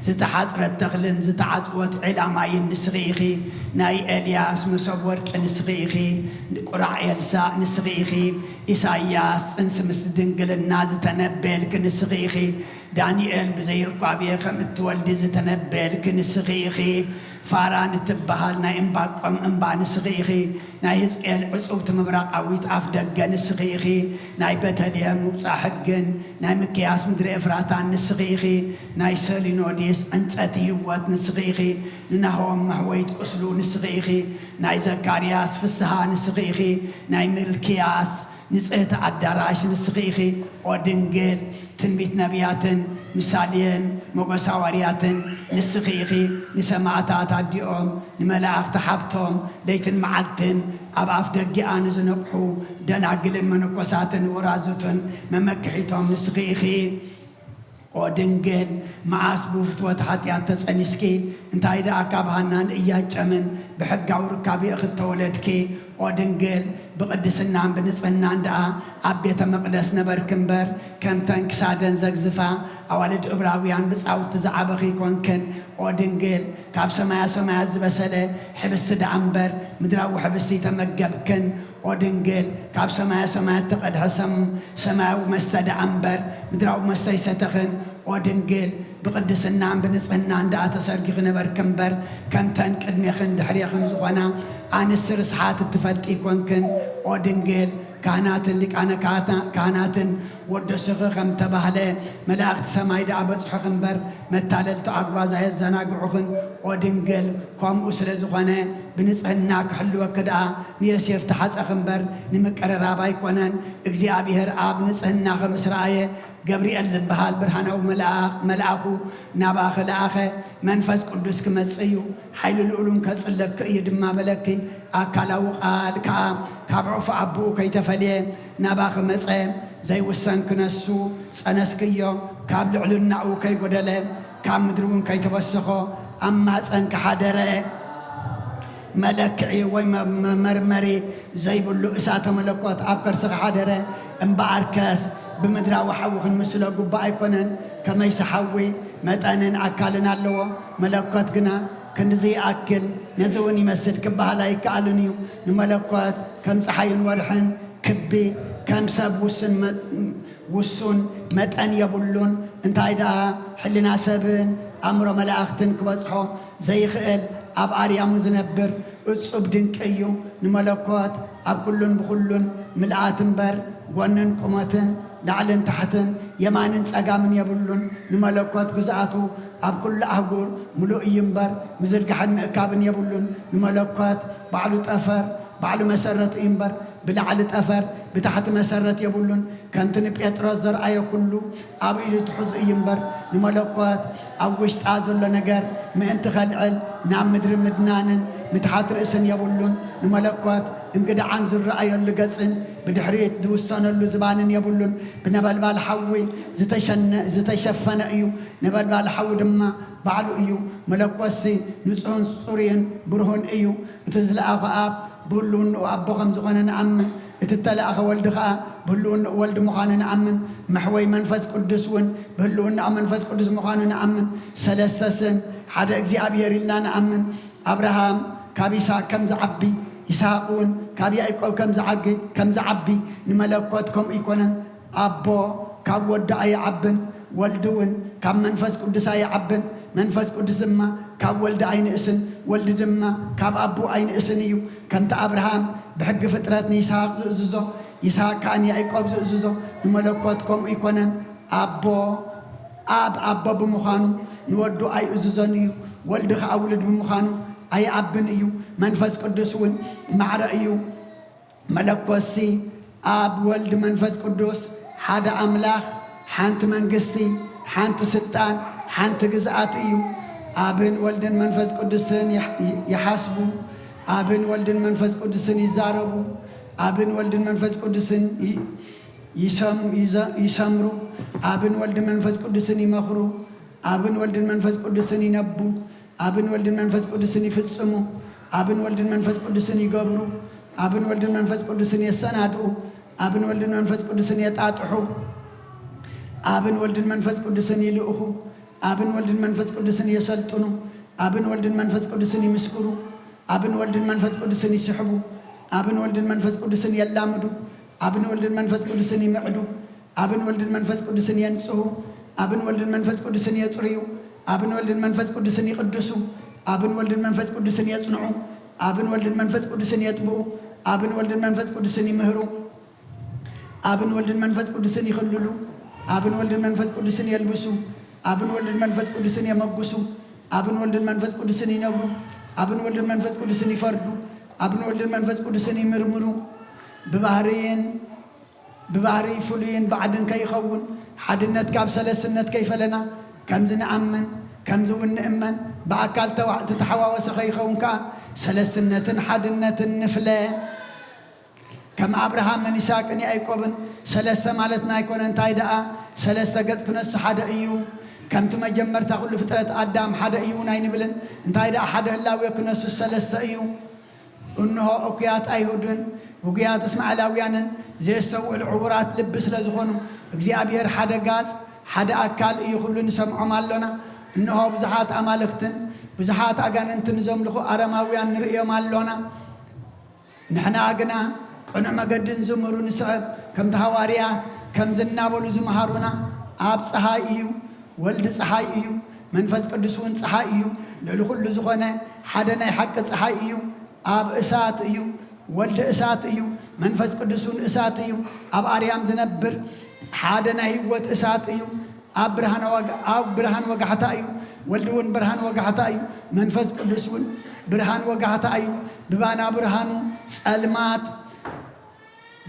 ዝተሓፅረት ተኽልን ዝተዓፅወት ዒላማይን ንስኺ ኢኺ ናይ ኤልያስ መሶብ ወርቂ ንስኺ ኢኺ ቁራዕ ኤልሳዕ ንስኺ ኢኺ ኢሳይያስ ጽንሲ ምስ ድንግልና ዝተነበልክ ንስኺ ኢኺ ዳንኤል ብዘይርቋብየ ከም እትወልዲ ዝተነበልክ ንስኺ ኢኺ ፋራን እትበሃል ናይ እምባቆም እምባ ንስኺ ኢኺ ናይ ሕዝቅኤል ዕጹብቲ ምብራቃዊት ኣፍ ደገ ንስኺ ኢኺ ናይ ቤተልሔም ምውፃእ ሕግን ናይ ሚክያስ ምድሪ ኤፍራታን ንስኺ ኢኺ ናይ ሰሊኖዲስ ዕንፀቲ ህይወት ንስኺ ኢኺ ንናሆም መሕወይት ቁስሉ ንስኺ ኢኺ ናይ ዘካርያስ ፍስሓ ንስኺ ኢኺ ናይ ሚልክያስ ንጽህቲ ኣዳራሽ ንስኺ ኢኺ ኦ ድንግል ትንቢት ነቢያትን ምሳሌን ሞገስ ሐዋርያትን ንስኺ ኢኺ ንሰማዕታት ኣዲኦም ንመላእኽቲ ሓብቶም ለይትን መዓልትን ኣብ ኣፍ ደጊኣ ንዝነቕሑ ደናግልን መነኮሳትን ወራዙትን መመክሒቶም ንስኺ ኢኺ ኦ ድንግል መዓስ ብፍትወት ሓጢኣት ተጸኒስኪ እንታይ ደኣ ካብ ሃናን እያጨምን ብሕጋዊ ርካብ እኽተወለድኪ ኦ ድንግል ብቅድስናን ብንጽህናን ደኣ ኣብ ቤተ መቕደስ ነበርክ እምበር ከምተን ክሳደን ዘግዝፋ ኣዋልድ ዕብራውያን ብፃውቲ ዝዓበኺ ኮንክን ኦ ድንግል ካብ ሰማያ ሰማያት ዝበሰለ ሕብስቲ ደኣ እምበር ምድራዊ ሕብስቲ ተመገብክን ኦ ድንግል ካብ ሰማያ ሰማያት ተቐድሐ ሰማያዊ መስተ ደኣ እምበር ምድራዊ መስተ ይሰተኽን ኦ ድንግል ብቅድስናን ብንጽህናን ደኣ ተሰርጊኺ ነበርክ እምበር ከምተን ቅድሜኽን ድሕሪኽን ዝኾና ኣንስቲ ርስሓት እትፈልጢ ኮንክን ኦ ድንግል ካህናትን ሊቃነ ካህናትን ወደስኺ ከም ተባህለ መላእኽቲ ሰማይ ደኣ በጽሑኽ እምበር መታለልቲ ኣግባዛ የዘናግዑኽን ኦ ድንግል ከምኡ ስለ ዝኾነ ብንጽህና ክሕልወክ ደኣ ንዮሴፍ ተሓፀኽ እምበር ንምቅርራብ ኣይኮነን እግዚኣብሔር ኣብ ንጽህናኸ ምስ ረኣየ جبريل زبهال برهانه ملأكو نباخ الآخر منفس قدس كمسيو حيل الأولون كسلك يدم بلكي أكلوا قال كابعوف أبو كي تفليه نباخ مسعم زي وسان كنسو سنسكيو كابل علنا أو كي قدله كام مدرون كي تبسخو أما سنك حدره ملكعي ومرمري زي بلو إساته ملكوت عبكر سخ حدره انبعركاس بمدرا وحوخ المسلو قبا يكونن كما يسحوي متانن أكالنا اللو ملكوت قنا كنزي أكل نزون يمثل كبها لا يكالنيو نملكوت كم تحين ورحن كبي كم سب وسن متان يبلون انت عيدا حلنا سبن أمر ملاختن كبصحو زي خيل أب عريا مزنبر أتصب دنك أيو نملكوت أب كلن بخلن ملعاتن بر ونن قماتن لعلن تحتن يمانن سقامن يبلون نملكوت بزعاتو أب كل أهقور ملو ينبر مزل قحن مأكابن يبلون نملكوت بعلو تأفر بعلو مسرة ينبر بلعل تأفر بتحت مسرة يبلون كانت بيترى زرعي كله أب إلو تحز ينبر نملكوت أوش تعذر لنجر ما أنت خلعل نعم مدر مدنانن متحت رأسن يبلون نملكوت انقد عن زرعي اللي قصن بدحريت دوسان اللي زبانن يبلون بنبال بالحوي زتشفن أيو نبال بالحوي دما بعلو أيو ملكوسي نزعون صوريا برهون أيو تزلع أب بلون وأبغم زغنا نعمن تتلأخ والدخاء بلون والد مخانن عمن محوي منفس قدسون بلون منفس قدس مخانن عمن سلسسن حدا እግዚአብሔር لنا نعمن أبراهام كابيسا كم زعبي يساقون كابي أيقو كم زعبي نملكوتكم إيقونا أبو كاود أي عبن والدون كم منفس قدس أي عبن منفس قدس ما كاولد أين اسن ولد دما كاب أبو أين اسنيو كم أبراهام بحق فتراتني يساق كان يعقوب زوزو نملكوتكم يكونن أب بمخانو نودو أي زوزنيو ولد أولد بمخانو أي أبن إيو منفس قدسون معرا إيو ملكوسي أب ولد منفس قدس حدا أملاخ حانت منقستي حانت سلطان حانت جزءات إيو أبن ولد منفس قدسن يحاسبو أبن ولد منفس قدسن يزاربو أبن ولد منفس قدسن يسمرو أبن ولد منفس قدسن يمخرو أبن ولد منفس قدسن ينبو أبن ولد منفس قدسن يفصمو أبن ولد منفس قدسن يقبرو أبن ولد منفس قدسن يسنادو أبن ولد منفس قدسن يتعطحو أبن ولد منفس قدسن يلؤخو أبن ولد منفس قدسن يسلطنو أبن ولد منفس قدسن يمسكرو أبن ولد منفس قدسن يسحبو أبن ولد منفس قدسن يلامدو أبن ولد منفس قدسن يمعدو أبن ولد منفس قدسن ينصحو أبن ولد منفس قدسن يطريو أبن ولد منفس قدسن يقدسو أبن ولد منفس قدسن يصنعو أبن ولد منفس قدسن يطبو أبن ولد منفس قدسن يمهرو أبن ولد منفس قدسن يخللو أبن ولد منفس قدسن يلبسو أبن ولد منفس قدسن يمقسو أبن ولد منفس قدسن ينورو أبن ولد منفس قدسن يفردو أبن ولد منفس قدسن يمرمرو بباري فلين بعدن كي يخون حدنت كاب سلسنت كيف لنا كم زنأمن كم زون نأمن بأكال تتحواوس كي يخون كا سلسنة حدنة نفلة كم أبراهام من إساق أن يأيقوبن سلسة مالتنا يكون انتايدا سلسة قد كنس حدا إيو كم تمجمر تقول فترة آدم حدا إيو ناين بلن انتايدا حدا الله ويكنس السلسة إيو إنه أوكيات أيهودن وقيات اسمع لاويانا زي سوء العورات لبس لزغنو እግዚአብሔር حدا قاس حدا أكال إيو كلن سمعوا مالونا إنه بزحات أمالكتن بزحات أغاننتن زملخو أرماويان نرئي مالونا نحنا أغنا قنع مقدن زمرو نسعب كم تهواريات كم زنابولو زمهارونا آب صحاي إيو ولد صحاي إيو منفس قدسون صحاي إيو للو كل زغنا حدا نيحق صحاي إيو آب إسات إيو ولد إسات إيو منفس قدسون إسات إيو أب أريام زنبر حادنا هيوت إسات إيو أب برهان وقعتا إيو ولدون برهان وقعتا إيو منفس قدسون برهان وقعتا إيو ببانا برهانو سألمات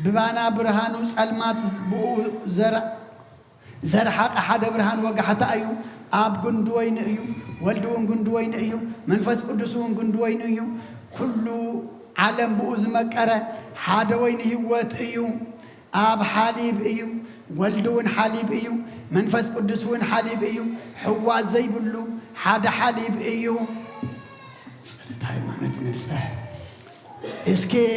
ببانا برهانو سألمات بو زرع زرحق أحد برهان وقحت أيو أب قندوين أيو ولدون قندوين أيو منفس قدسون قندوين أيو كل عالم بؤز مكرة حدا وين هوت أيو أب حليب أيو ولدون حليب أيو منفس قدسون حليب أيو حواء زي بلو حدا حليب أيو هاي معنات نفسه اسكي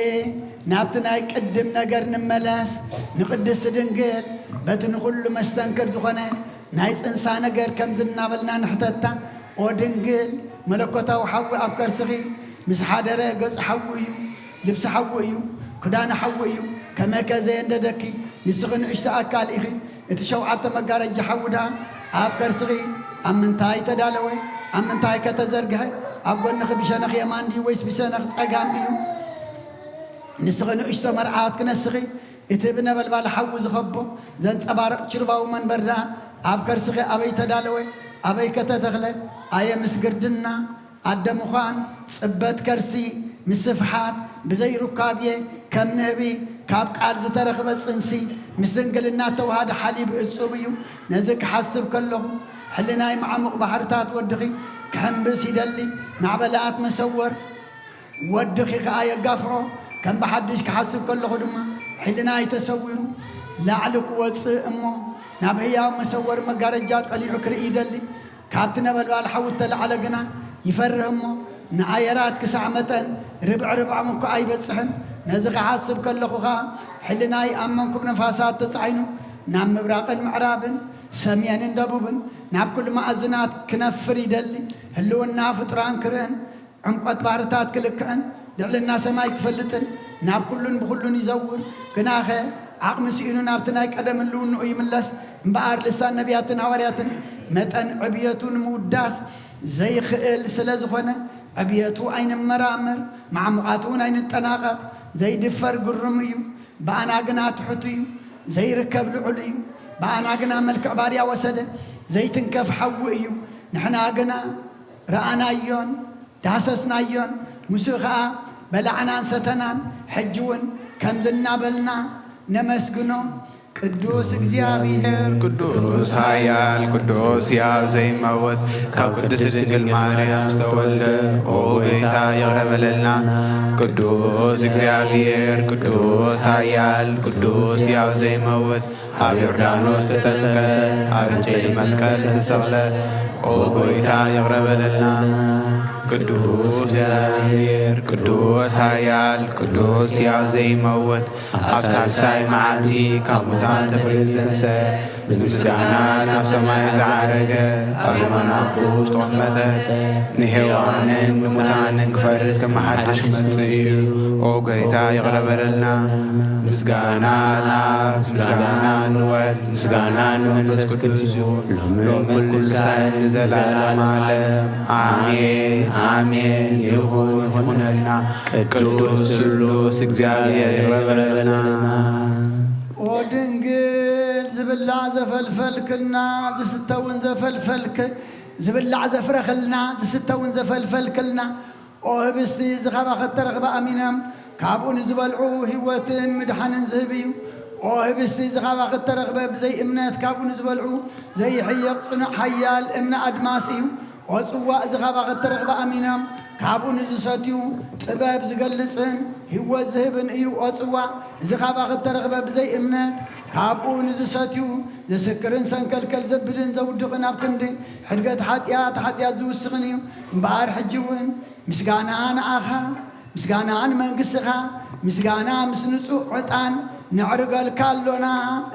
نابتنا يقدم نجر نملاس نقدس دنجر بتن كل مستنكر زخنه نايس إنسان نجر كم زلنا بلنا نحتتا ودنجل ملكوتا وحوي أفكار صغير مس حادرة جز حوي لبس حوي كدان حوي كما كزين ددكي نسخن اشتاكال إخي اتشوعت مجارج حودا أفكار صغير أمن تاي تدالوي أمن تاي كتزرقه أقول نخ بشنخ يمان دي ويس بشنخ سقام إيو نسخن اشتا مرعات كنسخي اتبنا بالبال حوز خبو زن صبارق شرباو من برا أفكار صغير أبي تدالوي أبي كتتغلى آية مسجردنا الدمخان صبت كرسي مسفحات بزي ركابيه كم نبي كاب عرض ترخب الصنسي مسنقلنا توهاد حليب الصوبيو نزك حسب كلهم حلنا معمق بحرتات ودخي كحنبس يدلي مع بلات مسور ودخي كآية قفرو كم بحدش كحسب كله دما حلنا يتصوروا لعلك وصي امه نبهيا مسور مقارجات قلي عكر يدلي كابتنا بالبال حوت على جنا يفرهمه نعيرات كسعمتن ربع منكو أي بتصحن نزق حاسب كلخوها حلنا يأمنكم نفاسات تصعينو نعم مبراقن معرابن سميان دبوبن نعم كل معزنات كنفر يدلي هلو النافطران كرن عمقات بارتات كلكن دلنا سماي كفلتن نعم كلن بخلن يزور كناخه عقم سئنو نابتنا يقدم اللون ويملس مبار لسان نبياتنا ورياتنا متن عبيتون موداس زي خيل سلازخونه عبيتو عين مرامر مع مقاتون عين التناقب زي دفر قرميو بانا قنات حطيو زي ركب العليو بانا قنا ملك عباريا وسده زي تنكف حوئيو نحنا قنا رأنا يون داسسنا يون مسوخا بلعنا ستنان حجون كم زلنا بلنا نمسقنو قدوس እግዚአብሔር ቅዱስ ኃያል ቅዱስ ያብ ዘይመወት ካብ ቅድስት ድንግል ማርያም ዝተወልደ ኦ ጌታ ይቅረበለልና ቅዱስ እግዚአብሔር ቅዱስ ኃያል ቅዱስ ያብ ዘይመወት ኣብ ዮርዳኖስ ዝተጠምቀ ኣብ ዕንጨይቲ መስቀል ዝተሰቕለ ኦ ጌታ ይቅረበለልና ቅዱስ እግዚአብሔር ቅዱስ ኃያል ቅዱስ ያብ ዘይመወት ኣብ ሳልሳይ መዓልቲ ካብ ሙታን ተፈሪዱ ዝተንሥአ ብምስጋና ናብ ሰማይ ዝዓረገ ኣብ የማነ ኣቦ ዝተቐመጠ ንሄዋንን ንሙታንን ክፈርድ ከመሓድሽ ክመጽእ እዩ ኦ ጌታ ይቕረበለልና ምስጋና ናብ ምስጋና ንወልድ ምስጋና ንመንፈስ ቅዱስ ሎሚ ኩሉ ሰዓት ንዘላለም ዓለም አሜን አሜን ይሁን ይሁነልና ቅዱስ ስሉስ እግዚአብሔር ይቅረበለልና ኦ ድንግል ዝብላዕ ዘፈልፈልክልና ዝስተውን ዘፈልፈልክ ዝብላዕ ዘፍረኽልና ዝስተውን ዘፈልፈልክልና ኦ ህብስቲ ዝኸባ ኸተረኽባ ኣሚኖም ካብኡ ንዝበልዑ ህይወትን ምድሓንን ዝህብ እዩ ኦ ህብስቲ ዝኸባ ኸተረኽበ ብዘይ እምነት ካብኡ ንዝበልዑ ዘይሕየቕ ጽኑዕ ሓያል እምነ ኣድማስ እዩ ኦ ጽዋእ ዝኸባ ኸተረኽባ ኣሚኖም ካብኡ ንዝሰትዩ ጥበብ ዝገልጽን ህይወት ዝህብን እዩ ኦ ጽዋእ ዝኸባ ኸተረኽበ ብዘይ እምነት ካብኡ ንዝሰትዩ ዘስክርን ሰንከልከል ዘብልን ዘውድቕን ኣብ ክንዲ ሕድገት ሓጢኣት ዝውስኽን እዩ እምበኣር ሕጂ እውን ምስጋና ንኣኻ ምስጋና ንመንግሥትኻ ምስጋና ምስ ንጹእ ዕጣን ነዕርገልካ ኣሎና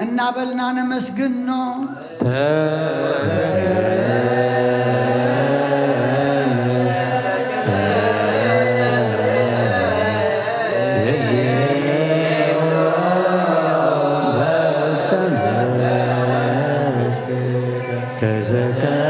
እናበልና ነመስግኖ تذكر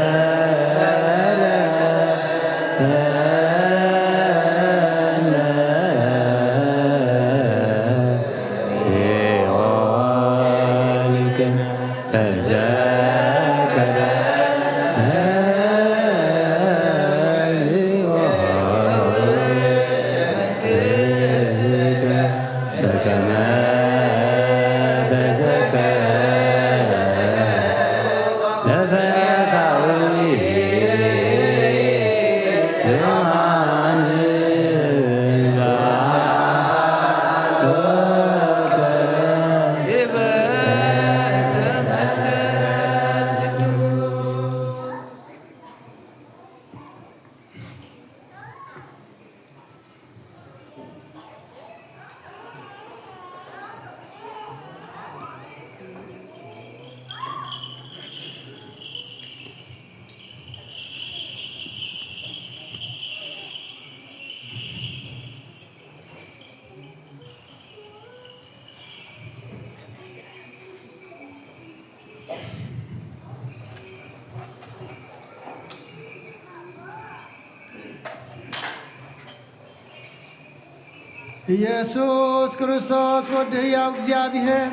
ኢየሱስ ክርስቶስ ወድህ ያው እግዚአብሔር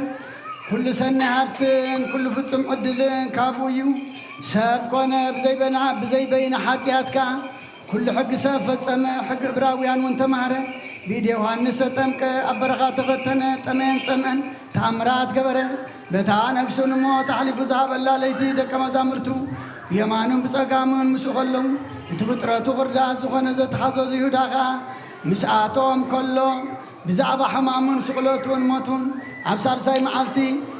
ኩሉ ሰናይ ሃብትን ኩሉ ፍጹም ዕድልን ካብኡ እዩ ሰብ ኮነ ብዘይበይነ ሓጢኣትካ ኩሉ ሕጊ ሰብ ፈጸመ ሕጊ ዕብራውያን እውን ተማሃረ ብኢድ ዮሃንስ ተጠምቀ ኣብ በረኻ ተፈተነ ጠመየን ጸምአን ተኣምራት ገበረ በታ ነፍሱ ንሞት ኣሕሊፉ ዝሃበላ ለይቲ ደቀ መዛሙርቱ ብየማኑን ብጸጋሙን ምስኡ ከለዉ እቲ ፍጥረቱ ኽርዳት ዝኾነ ዘተሓዘዙ ይሁዳ ኸዓ ምስኣቶም ከሎ ብዛዕባ ሕማሙን ስቕለቱን ሞቱን ኣብ ሳልሳይ መዓልቲ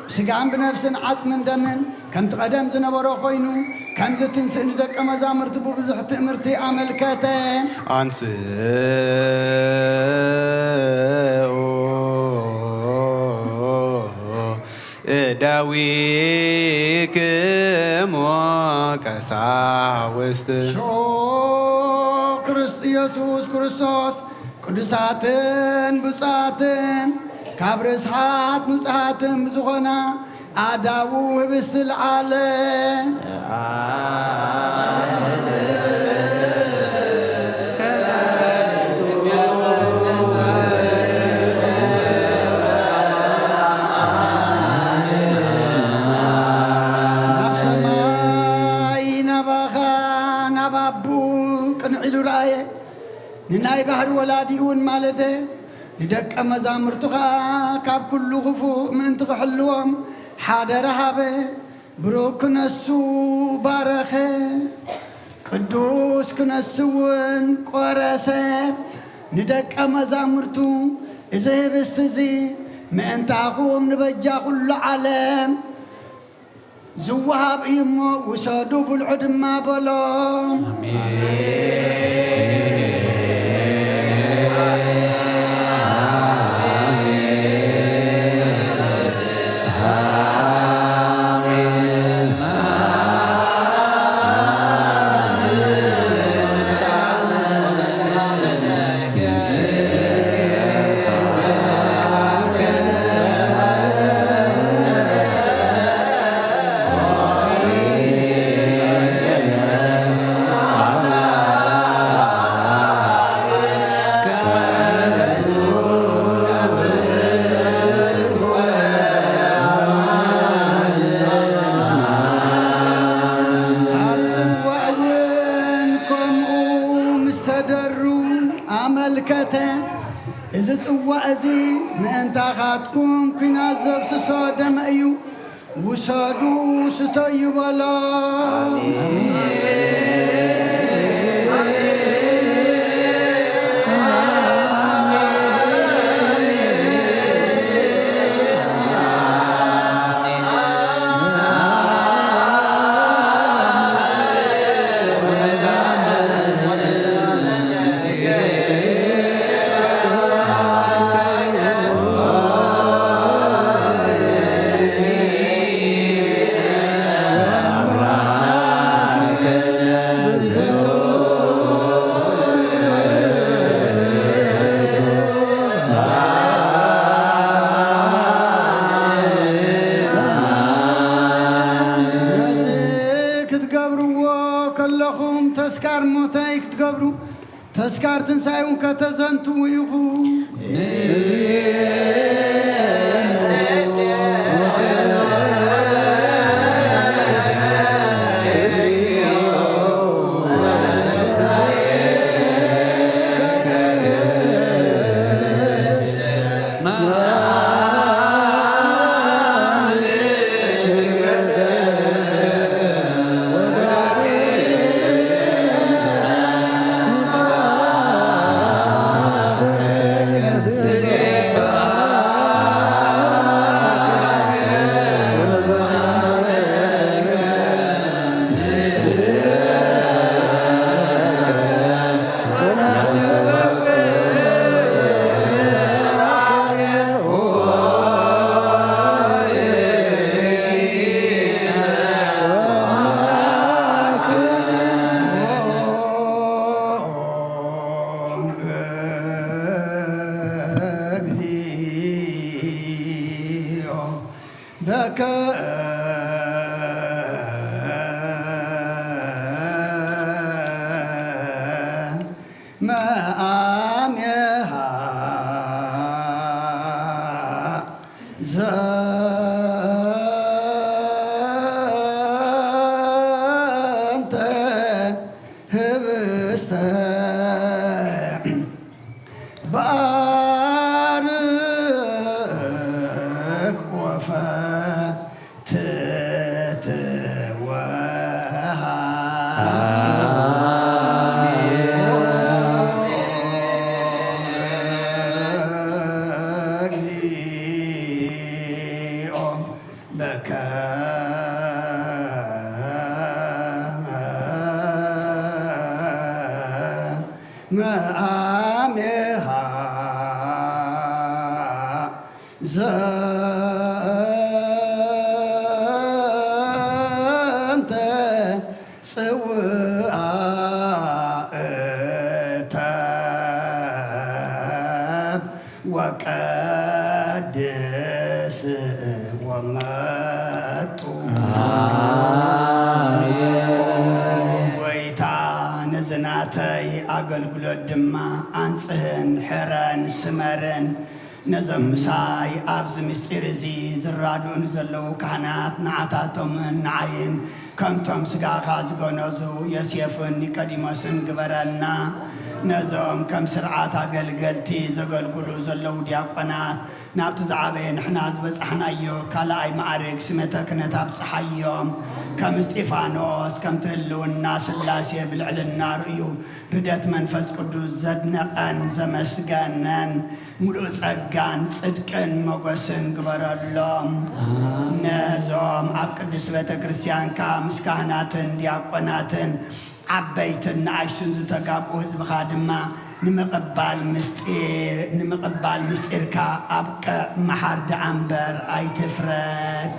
ብስጋን ብነፍስን ዓፅምን ደምን ከምቲ ቀደም ዝነበሮ ኮይኑ ከምዚ ትንስእ ንደቀ መዛሙርቱ ብብዙሕ ትእምርቲ ኣመልከተ አንስኡ እደዊክሞ ቀሳውስት ኢየሱስ ክርስቶስ ቅዱሳትን ብፁዓትን ካብ ርስሓት ንጹሓትን ብዝኾና ኣዳዉ ህብስቲ ዝዓለ ናብ ሰማይ ናባኻ ናብ ኣቡ ቅንዒሉ ረአየ ንናይ ባህሪ ወላዲኡን ማለደ ንደቀ መዛሙርቱ ኸዓ ካብ ኩሉ ክፉእ ምእንቲ ክሕልዎም ሓደ ረሃበ ብሩክ ክነሱ ባረኸ ቅዱስ ክነሱ እውን ቆረሰ ንደቀ መዛሙርቱ እዚ ህብስቲ እዚ ምእንታኹም ንበጃ ኩሉ ዓለም ዝወሃብ እዩ እሞ ውሰዱ ብልዑ ድማ በሎም ኣመልከተ እዚ ጽዋዕ እዚ ምእንታኻትኩም ኩናት ዘብስሶ ደመ እዩ ውሰዱ ስተዩ በሎ ተስካር ሞተይ ክትገብሩ ተስካር ትንሣኤውን ከተዘንቱ ኢኹም ህብስተ ባርክ እግዚኦ በከ መአሜሃ ዘንተ ጽውዓ እተብ ወቀድስ ወመጡ ወይታ ነዝናተይ አገልግሎት ድማ አንጽህን ሕረን ስመርን ነዞም ምሳይ ኣብዚ ምስጢር እዚ ዝራድኡን ዘለዉ ካህናት ንዓታቶምን ንዓይን ከምቶም ስጋኻ ዝገነዙ ዮሴፍን ኒቆዲሞስን ግበረልና ነዞም ከም ስርዓት ኣገልገልቲ ዘገልግሉ ዘለዉ ዲያቆናት ናብቲ ዝዓበየ ንሕና ዝበፅሕናዮ ካልኣይ ማዕርግ ስመተ ክህነት ኣብፅሓዮም ከም እስጢፋኖስ ከም ትህልውና ስላሴ ብልዕልና ርእዩ ርደት መንፈስ ቅዱስ ዘድነቐን ዘመስገነን ሙሉእ ጸጋን ጽድቅን መጎስን ግበረሎም ነዞም ኣብ ቅዱስ ቤተ ክርስቲያንካ ምስ ካህናትን ዲያቆናትን ዓበይትን ንኣሽቱን ዝተጋብኡ ህዝብኻ ድማ ንምቕባል ምስጢርካ ኣብቀ መሓር ደኣ እምበር ኣይትፍረድ።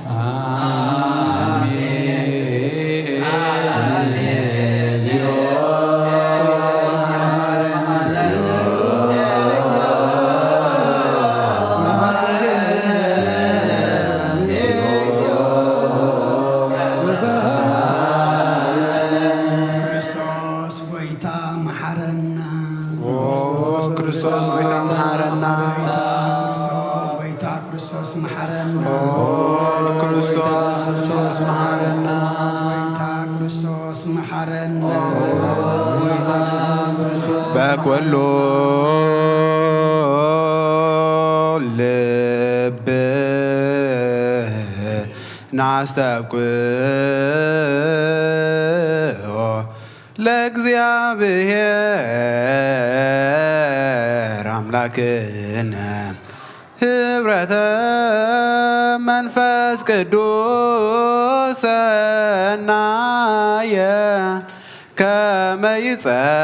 በኩሉ ልብ ናስተብቅዖ ለእግዚአብሔር አምላክነ ህብረተ መንፈስ ቅዱስ ሰናየ ከመ ይጸግወነ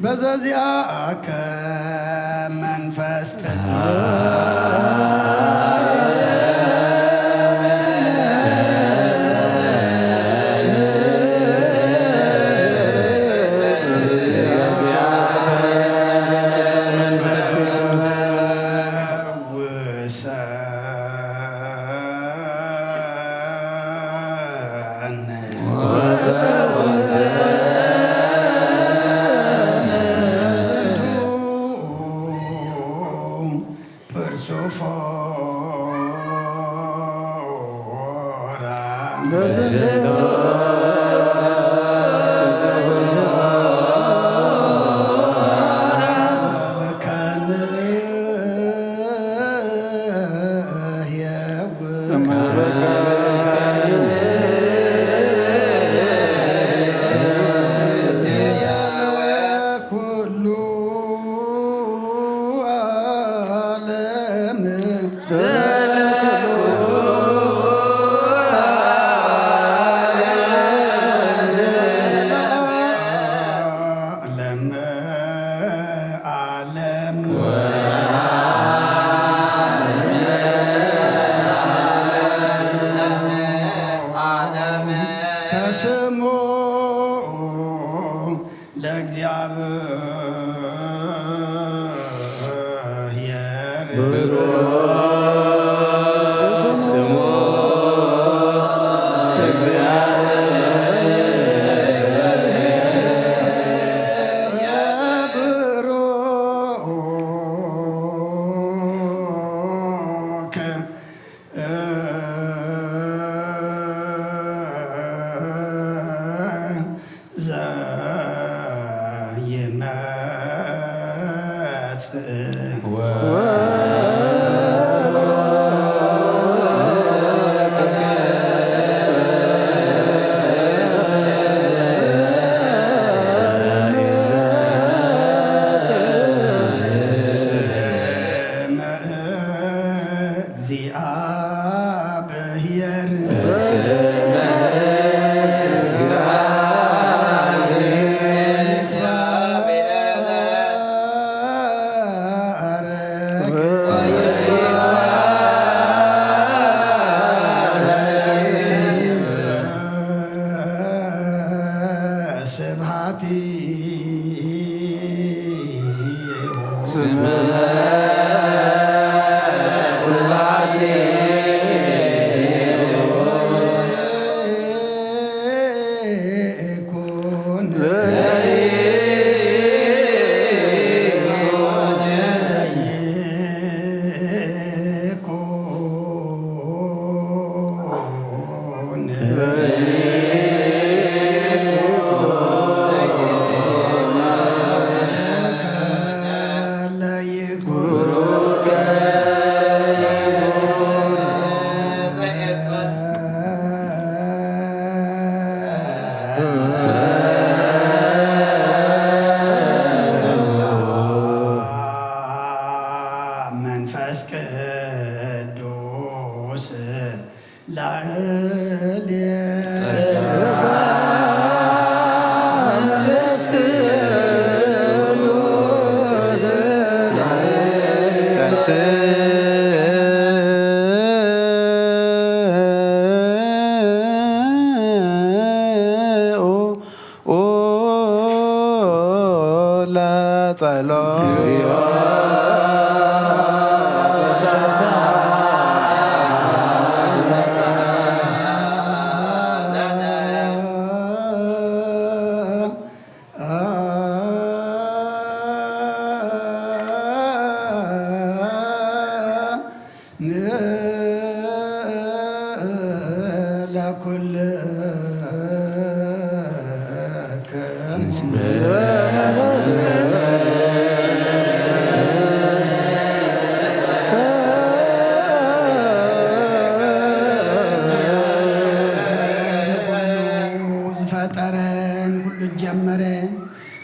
በዘዚአከ መንፈስ ዘለ ኩሉ ከስሙ ለእግዚአብሔር ስሙ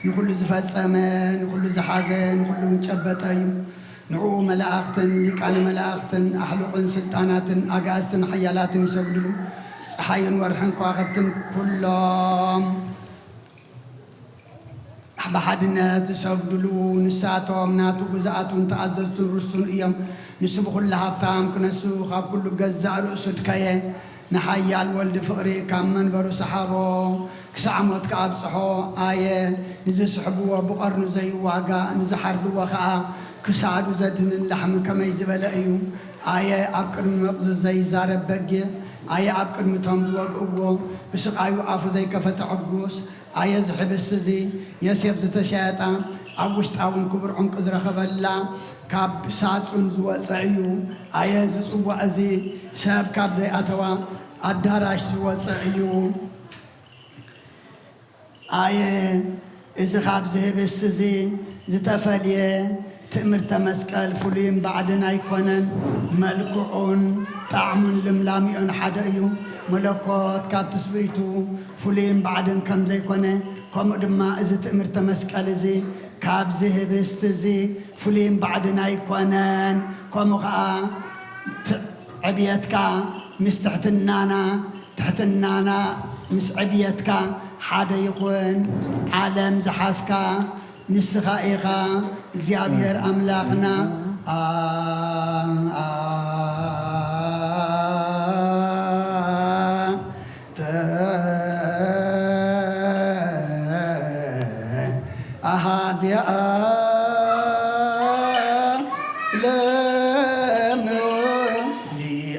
نقول زفصمن نقول زحازن نقول نጨበጠዩ ንዑ መላእክትን ሊቃነ መላእክትን አህሉቅን ስልጣናትን አጋስትን ሐያላትን ይሰግዱ ፀሐይን ወርሕን ከዋክብትን ኩሎም በሓድነት ይሰግዱ ንሳቶም ናቱ ግዛኣቱን ተኣዘዝቱን ርሱን እዮም ንሱ ብኩሉ ሃብታም ክነሱ ካብ ኩሉ ገዛእ ርእሱ ድከየ نحيال ولد فقري كم من برو صحابه كسعمت كابصحو آية نزي سحبوه بقرن زي واقع نزي حردوه خاء كسعدو زدن اللحم كما يزبل أيوم آية أبكر مقضو زي زارب بقية آية أبكر متهمز وقعوه بسق آيو عافو زي كفت عقوس آية زحب السزي يسيب زتشاتا أوشت أون كبر عنق زرخب الله كاب ساتون زوا سعيو آية زسوا أزي شاب كاب زي أتوا الدراش زوا سعيو آية إذا خاب زي بسزي زتفليه تأمر تمسكال فلين بعدنا يكونن ملكعون طعم لملاميون حدايو ملكوت كاب تسبيتو فلين بعدن كم زي كونه كم دما إذا تأمر تمسكال زي كاب زي بستزي فلين بعدنا يكونن كم قا عبيتك مستحتنانا تحتنانا مس عبيتك حدا يكون عالم زحاسكا نسخائقا እግዚአብሔር አምላክና أهازيا لمجي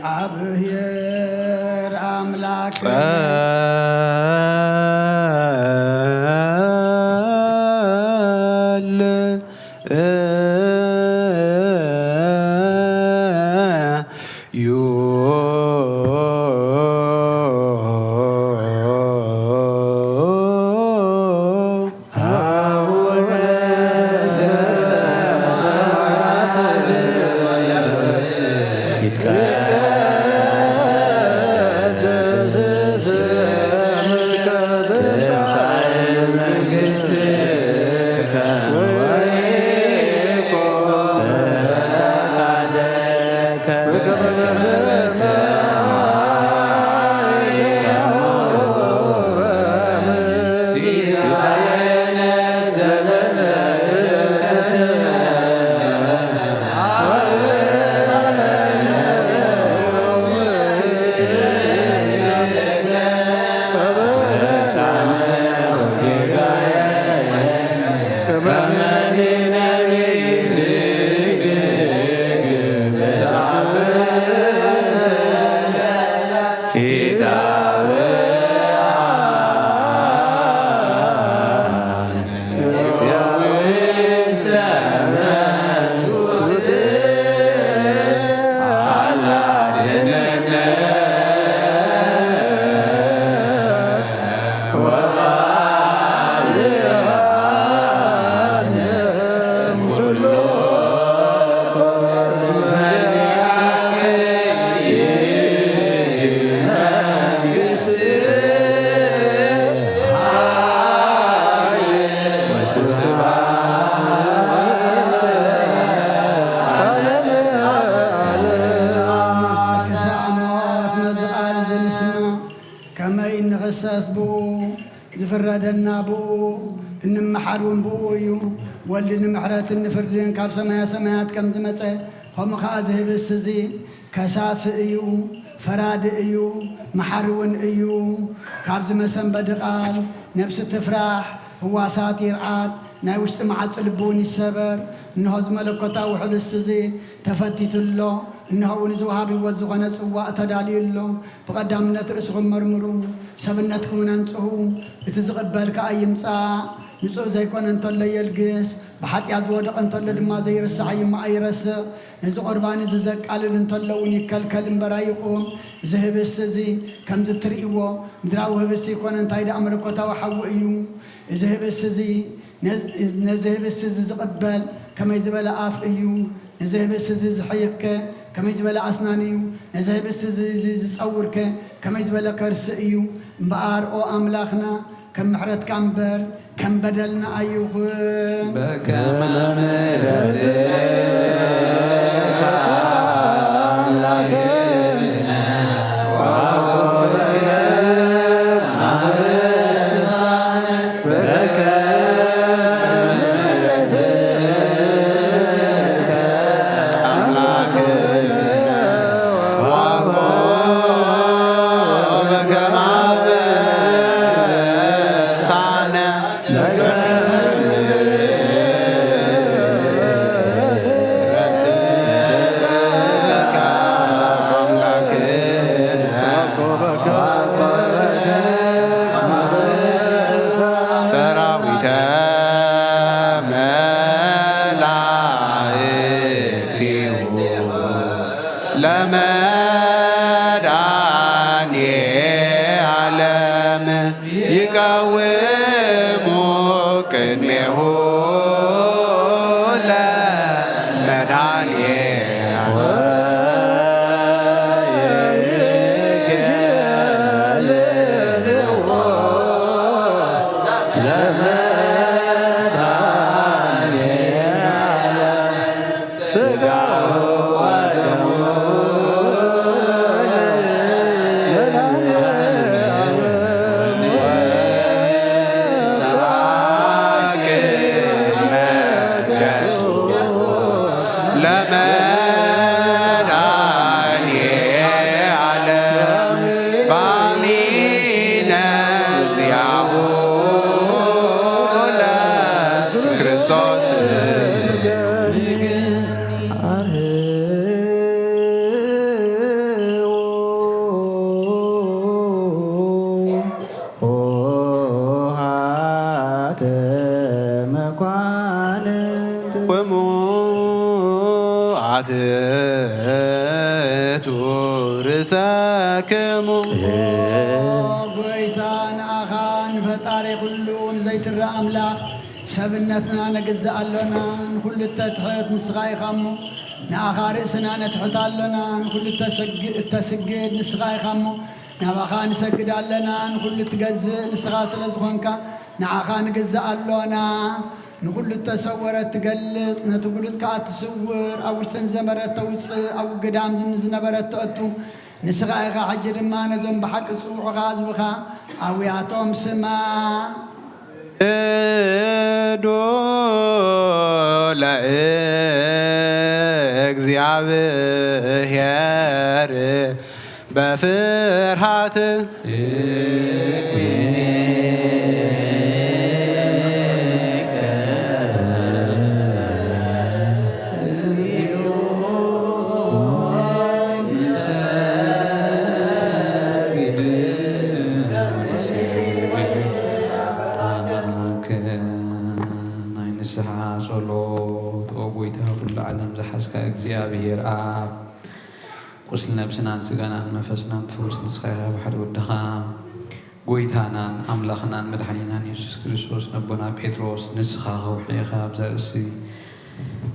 أبهير أملاك ዝፍረደና ብኡ እንመሓሩን ብኡ እዩ ወልድን ምሕረትን ንፍርድን ካብ ሰማያ ሰማያት ከም ዝመፀ ከምኡ ከዓ ዝህብስ እዚ ከሳሲ እዩ ፈራዲ እዩ መሓሪ እውን እዩ ካብ ዝመሰንበዲ ቃል ነፍሲ ትፍራሕ ህዋሳት ይርዓድ ናይ ውሽጢ መዓፅ ልቡን ይሰበር እንሆ ዝመለኮታዊ ሕብስ እዚ ተፈቲቱሎ እንሆ እውን ዝውሃብዎ ዝኾነ ፅዋእ ተዳልዩሎ ብቐዳምነት ርእስኹም መርምሩ ሰብነትኩምን አንጽሑ እቲ ዝቕበል ከዓ ይምፃእ ንጹህ ዘይኮነ እንተሎ የልግስ ብሓጢአት ዝወደቐ እንተሎ ድማ ዘይርስዕ ኣይረስቕ ነዚ ቁርባን እዚ ዘቃልል እንተሎ እውን ይከልከል እምበር ኣይቁም እዚ ህብስቲ እዚ ከምዚ ትርእይዎ ምድራዊ ህብስቲ ይኮነ እንታይ ደኣ መለኮታዊ ሓዊ እዩ እዚ ህብስቲ እዚ ነዚ ህብስቲ እዚ ዝቕበል ከመይ ዝበለ ኣፍ እዩ ነዚ ህብስቲ እዚ ዝሕይኽከ ከመይ ዝበለ ኣስናን እዩ ነዚ ህብስቲ እዚ ዝፀውርከ ከመይ ዝበለ ከርሲ እዩ እምበኣር ኦ ኣምላኽና ከም ምሕረትካ እምበር ከም በደልና ኣይኹን በከመ ምሕረትከ አምላክነ ወአቡነ አብሳነ በከመ ምሕረትከ አምላክነ ወአቡነ በከመ ሕያው ለክርስቶስ ርእሰክሙ ጎይታ ንኣኻን ፈጣሪ ኩሉ ንዘይትረአ ኣምላኽ ሰብነትና ነግዝእ ኣለና ንኩሉ እተትሕት ንስኻ ኢኻ እሞ ንኣኻ ርእስና ነትሕት ኣለና ንኩሉ እተስግድ ንስኻ ኢኻ እሞ ናባኻ ንሰግድ ኣለና ንኩሉ ትገዝእ ንስኻ ስለ ዝኾንካ ንዓኻ ንግዝእ ኣሎና ንኩሉ እተሰወረ ትገልጽ ነቲ ብሉጽ ከዓ ትስውር ኣብ ውሽጥን ዘመረት ተውፅእ ኣብ ግዳም ዝነበረት ተእቱ ንስኻ ኢኻ ሕጂ ድማ ነዞም ብሓቂ ጽውዑኻ ህዝብኻ ኣውያቶም ስማ እዶ ለእግዚአብሔር በፍርሃት እግዚአብሔር አብ ቁስል ነብስናን ስጋናን መንፈስናን ትውስ ንስኻይኻ ብሓደ ወድኻ ጎይታናን ኣምላኽናን መድሓኒናን ኢየሱስ ክርስቶስ ነቦና ጴጥሮስ ንስኻ ከውሒኻ ብዘርእሲ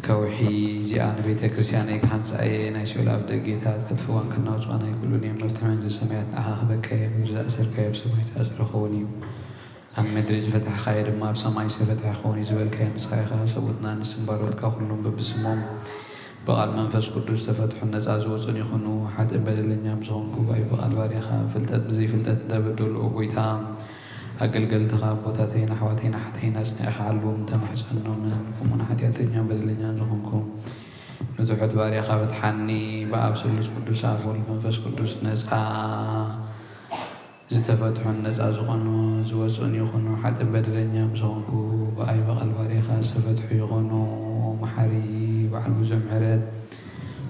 ከውሒ እዚኣ ንቤተ ክርስቲያነይ ክሃንፃየ ናይ ሲኦል ኣብ ደጌታት ከጥፍዋን ከናውፅዋን ኣይክእሉን እዮም መፍትሒ መንግስቲ ሰማያት ንዓኻ ክበቀየ ምድሪ ዝኣሰርካዮ ብሰማይ ዝኣስረ ክኸውን እዩ ኣብ ምድሪ ዝፈትሕካዮ ድማ ኣብ ሰማይ ዝተፈትሐ ክኸውን እዩ ዝበልካዮ ንስኻ ኢኻ ሰቡትና ንስምባሮትካ ኩሎም በብስሞም በቃል መንፈስ ቅዱስ ተፈትሑ ነፃ ዝወፁን ይኹኑ ሓጥእ በደለኛም ዝኾንኩ ባይ በቃል ባርያኻ ፍልጠት ብዘይ ፍልጠት እንዳበደልኦ ጎይታ ኣገልገልትኻ ቦታተይና ኣሕዋተይና ሓተይና ፅኒዕኻ ኣልዎም ተማሕፀኖምን ከምኡን ሓጢኣተኛን በደለኛን ዝኾንኩ ንትሑት ባርያኻ ፍትሓኒ ብኣብ ስሉስ ቅዱስ ኣብ ወልድ መንፈስ ቅዱስ ነፃ ዝተፈትሑን ነፃ ዝኾኑ ዝወፁን ይኹኑ ሓጥእ በደለኛም ዝኾንኩ ብኣይ በቃል ባርያኻ ዝተፈትሑ ይኹኑ መሓሪ በዓል ብዙሕ ምሕረት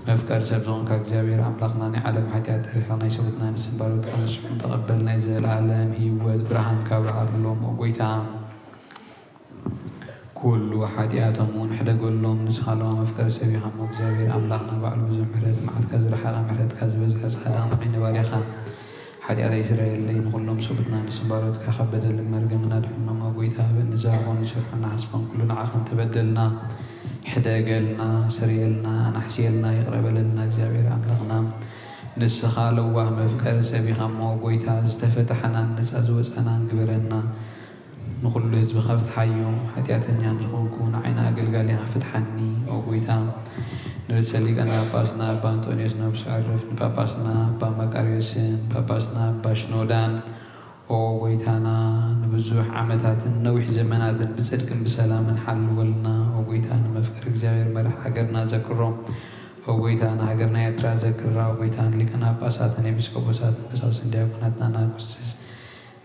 መፍቀሪ ሰብ ዝኾንካ እግዚኣብሔር ኣምላኽና ናይ ዓለም ሓጢኣት ተሪሕኻ ናይ ሰብትና ንስምባሮትካ ንስኹም ተቐበል ናይ ዘለኣለም ሂወት ብርሃን ካብርሃሎም ጎይታ ኩሉ ሓጢኣቶም እውን ሕደገሎም ንስኻለዋ መፍቀሪ ሰብ ኢኻ እሞ እግዚኣብሔር ኣምላኽና በዓል ብዙሕ ምሕረት መዓትካ ዝረሓቐ ምሕረትካ ዝበዝሐ ፃዕዳ ንዓይኒ ባርያኻ ሓጢኣት ኣይስረየለይ ንኩሎም ሰብትና ንስምባሮትካ ካብ በደልን መርገምና ድሕኖሞ ጎይታ በንዛርቦም ንሰርሑና ሓስቦም ኩሉ ንዓኸን ተበደልና ሕደገልና ስርየልና ኣናሕስየልና ይቕረበለልና እግዚኣብሔር ኣምላኽና ንስኻ ለዋህ መፍቀሪ ሰብ ኢኻ እሞ ጎይታ ዝተፈትሐናን ነፃ ዝወፀናን ግበረና ንኩሉ ህዝቢ ከፍትሓዮ ሓጢኣተኛን ዝኾንኩ ንዓይና ኣገልጋሊኻ ፍትሓኒ ኦ ጎይታ ንርእሰ ሊቃነ ጳጳስና ኣባ አንጦንዮስ ነብሱ ዕረፍ ንጳጳስና ኣባ መቃርዮስን ጳጳስና ኣባ ሽኖዳን ኦ ጎይታና ንብዙሕ ዓመታትን ነዊሕ ዘመናትን ብፅድቅን ብሰላምን ሓልወልና ኦ ጎይታ ንመፍቀሪ እግዚኣብሔር መራሒ ሃገርና ዘክሮም ኦ ጎይታ ንሃገርና ኤርትራ ዘክራ ኦ ጎይታ ሊቃነ ጳጳሳትን ኤጲስቆጶሳትን ቀሳውስትን ዲያቆናትና ናኩስስ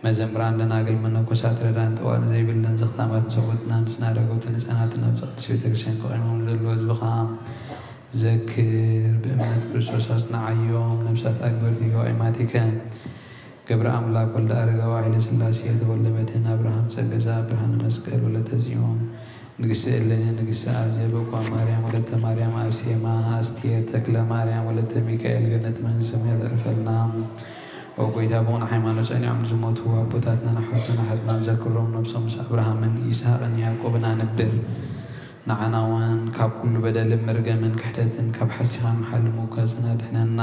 መዘምራን ደናግል መነኮሳት ረዳን ጠዋሪ ዘይብለን ዘኽታማትን ሰቦትና ንስናደጎትን ህፃናትን ኣብ ቅድስት ቤተክርስትያን ከቂሞም ዘሎ ህዝብኻ ዘክር ብእምነት ክርስቶስ ኣጽናዓዮም ነብሳት ኣግበርቲ ወኣይማቲከ ገብረ ኣምላክ ወልደ ኣረጋዊ ኃይለ ሥላሴ ተወልደ መድህን አብርሃም ጸገዛ ብርሃነ መስቀል ወለተ ጽዮን ንግሥቲ እሌኒ ንግሥቲ አዜብ በቋ ማርያም ወለተ ማርያም አርሴማ አስቴር ተክለ ማርያም ወለተ ሚካኤል ገነት መንግሥተ ሰማያት ዕርፈልና ኦ ጎይታ በሆነ ሃይማኖት ጸኒዖም ዝሞቱ አቦታትና ኣሕዋትና ሓጥና ዘክሮም ነብሶም ምስ አብርሃምን ይስሐቅን ያዕቆብን ኣነብር ንዓናውን ካብ ኩሉ በደልን መርገምን ክሕደትን ካብ ሓሲኻ መሓልሙ ከዝናድሕነና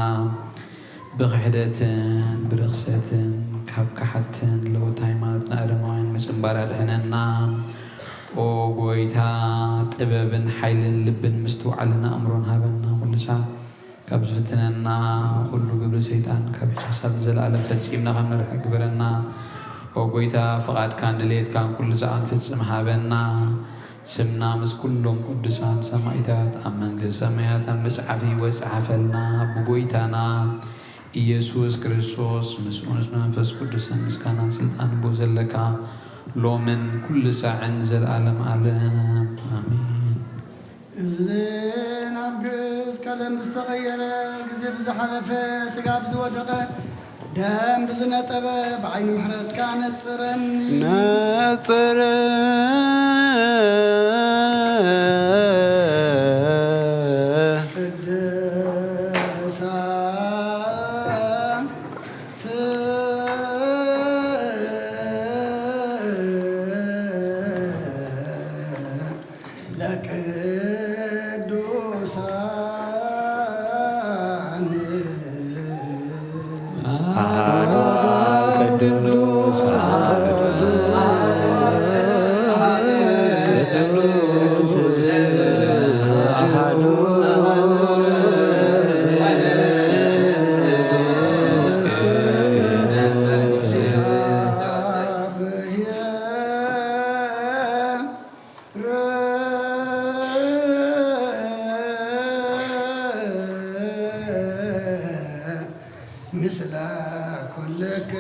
ብክሕደትን ብርክሰትን ካብ ካሓትን ለወት ሃይማኖትና እረማውያን ምፅምባር ኣድሕነና ኦ ጎይታ ጥበብን ሓይልን ልብን ምስትውዓልን ኣእምሮን ሃበና ኩሉሳ ካብ ዝፍትነና ኩሉ ግብሪ ሰይጣን ካብ ሕሳብ ዘለኣለም ፈፂምና ካብ ንርሕቅ ግበረና ኦ ጎይታ ፍቓድካን ድሌትካን ኩሉ ሰዓን ፍፅም ሃበና ስምና ምስ ኩሎም ቅዱሳን ሰማዕታት ኣብ መንግስቲ ሰማያት ኣብ መፅሓፊ ወፅሓፈልና ብጎይታና ኢየሱስ ክርስቶስ ምስኡንስ መንፈስ ቅዱስን ምስጋናን ስልጣን ቦ ዘለካ ሎምን ኩሉ ሳዕን ዘለዓለም ዓለም አሜን። እዝን ኣብ ግዝ ቀለም ብዝተቐየረ ግዜ ብዝሓለፈ ስጋ ብዝወደቐ ደም ብዝነጠበ ብዓይኒ ምሕረትካ ነጽረኒ ምስለ ኩልክም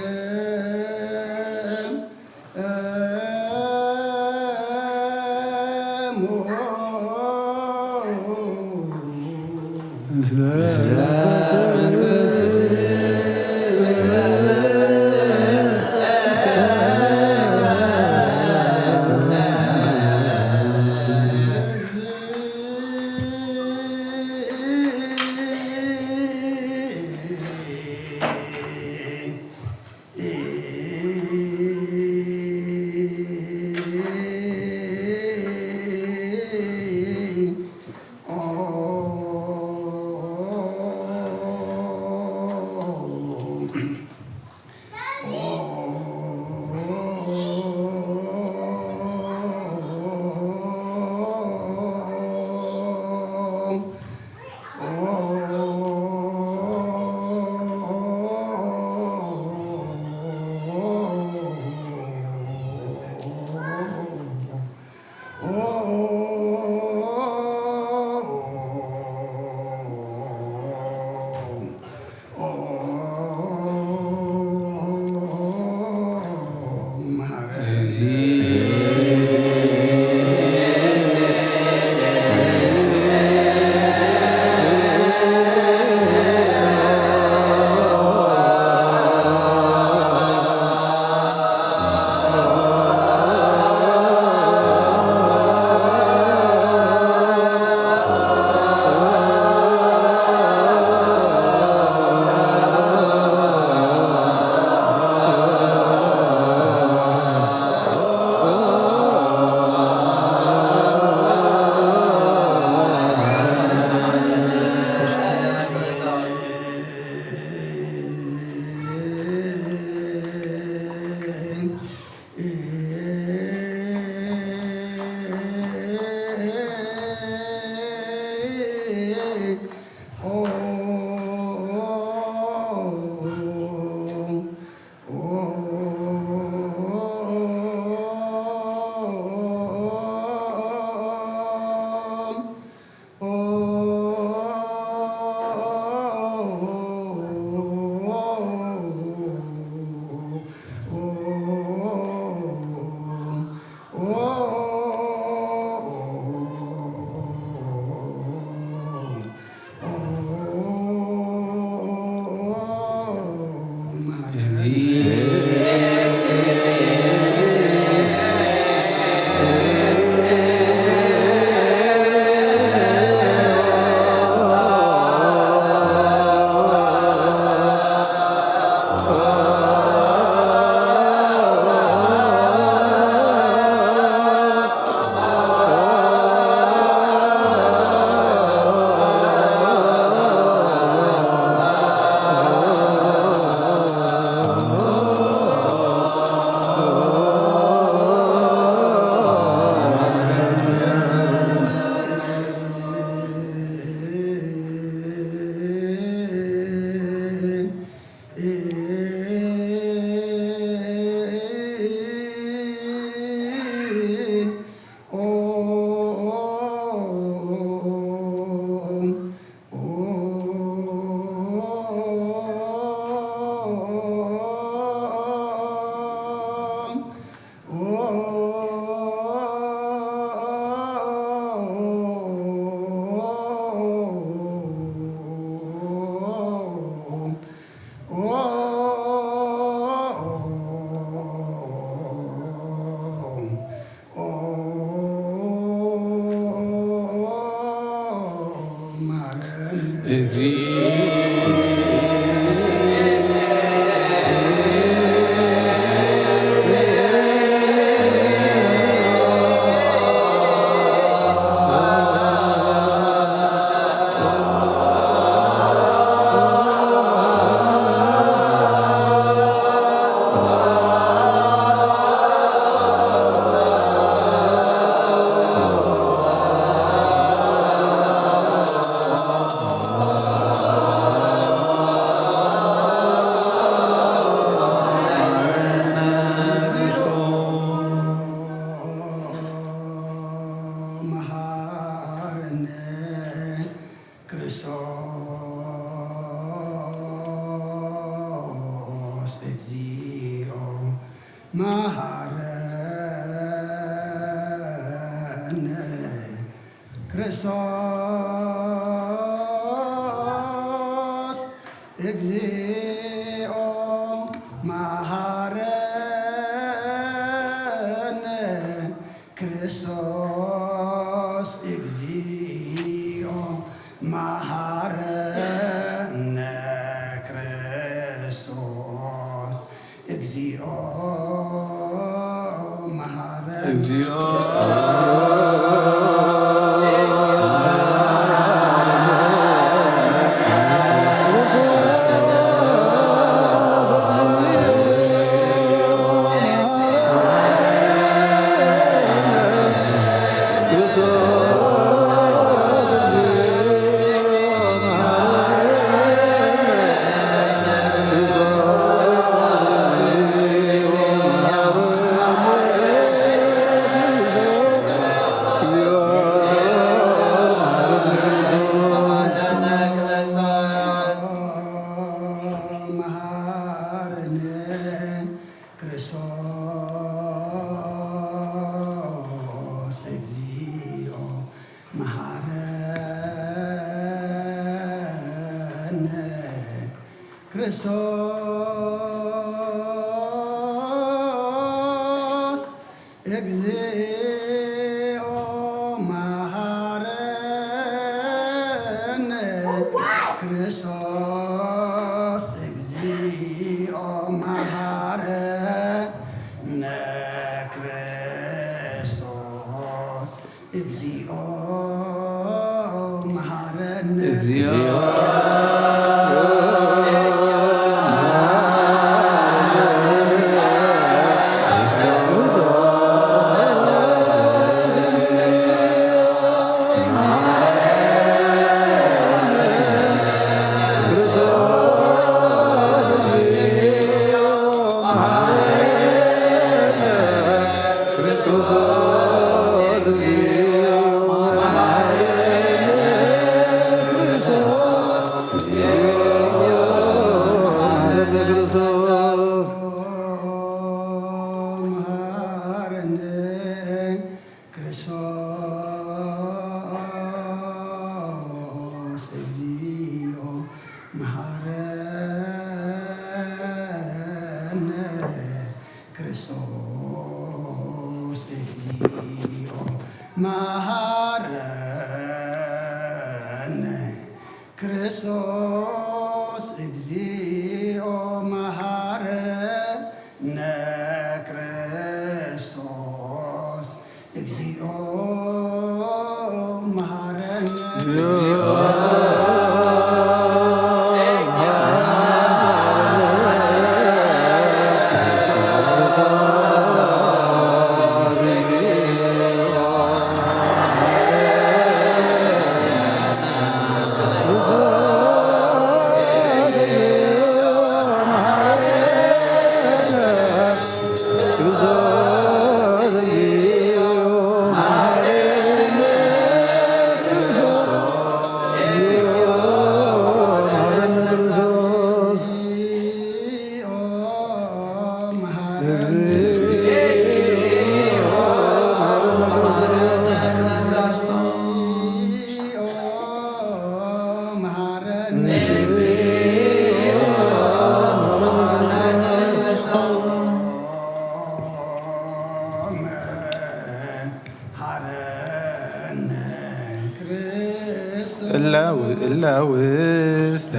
إلا وست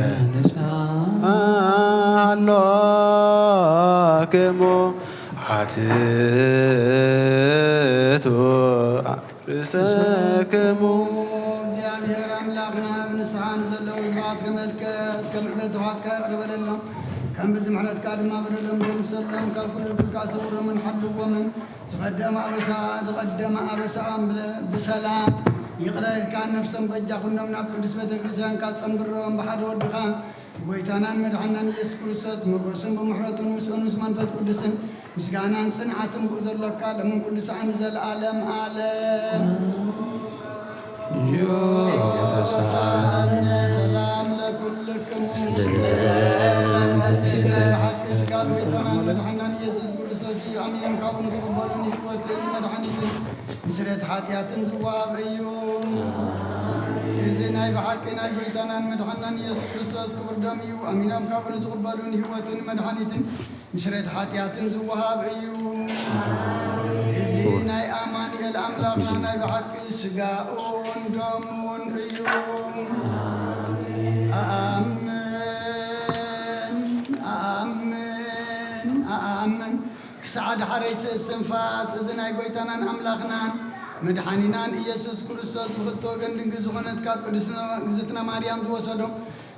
الله حاتتو رسكمو እግዚአብሔር አምላክና ብንስሓን ዘለዉ ዝባት ከመልከት ከም ዕለትዋትካ ይቕርበለሎም ከም ብዝምሕረትካ ድማ በደሎም ደምሰሎም ካብ ኩሉ ግልካ ስውሮምን ሓልዎምን ዝቐደመ ኣበሳኦም ብሰላም ይቕረልካ ነፍሶም በጃ ኩሎም ናብ ቅዱስ ቤተ ክርስቲያንካ ፀንብሮም ብሓደ ወድኻ ጎይታናን መድሓናን ኢየሱስ ክርስቶስ ሞገሱን ብምሕረቱን ምስኡንስ መንፈስ ቅዱስን ምስጋናን ጽንዓትን ብኡ ዘሎካ ለምን ኩሉ ሰዓን ዘለዓለም ዓለም ሰላም ለኩልክሙ ብሓቂስ ቃል ጎይታናን መድሓናን ኢየሱስ ክርስቶስ እዩ ኣሚኖም ካብኦም ዝቕበሉን ህይወትን መድሓኒትን ምስረት ሓጢኣትን ዝዋሃብ እዩ እዚ ናይ ብሓቂ ናይ ጎይታናን መድሓናን ኢየሱስ ክርስቶስ ክቡር ደም እዩ ኣሚኖም ካብኦም ዝቕበሉን ህይወትን መድሓኒትን ምስረት ሓጢኣትን ዝዋሃብ እዩ እዚ ናይ ኣማኑኤል ኣምላኽና ናይ ብሓቂ ስጋኡን ደሙን እዩ ኣአምን ኣአምን ኣአምን ክሳዕ ድሓረይ እስትንፋስ እዚ ናይ ጎይታናን ኣምላኽናን መድሓኒናን ኢየሱስ ክርስቶስ ብክልተ ወገን ድንግል ዝኾነት ካብ ቅድስት እግዝእትና ማርያም ዝወሰዶ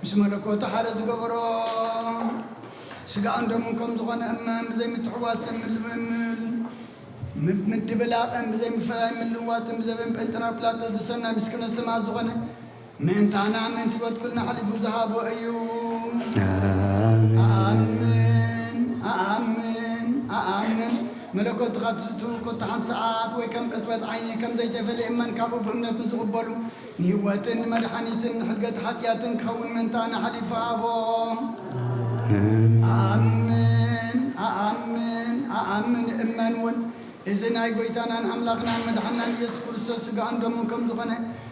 ምስ መለኮቱ ሓደ ዝገበሮ ስጋኡን ደሙን ከም ዝኾነ እመን ብዘይምትሕዋስን ምድብላቕን ብዘይምፍላይ ምልዋጥን ብዘበን ጴንጤናዊ ጲላጦስ ብሰናይ ምስክርነት ስምዓት ዝኾነ ምእንታና ምእንቲ ሂወት ኩልና ሓሊፉ ዝሃቦ እዩ ኣአምን ኣአምን ኣአምን መለኮትካ ትውኮት ሓንቲ ሰዓት ወይ ከም ቅጽበት ዓይኒ ከም ዘይተፈለየ እመን ካብኡ ብእምነትን ዝቕበሉ ንህይወትን መድሓኒትን ሕድገት ሓጢኣትን ክኸውን ምእንታና ሓሊፉ ሃቦ ኣአምን ኣአምን ኣአምን እመን እውን እዚ ናይ ጎይታናን ኣምላኽናን መድሓናን ኢየሱስ ክርስቶስ ስጋኡን ደሙን ከም ዝኾነ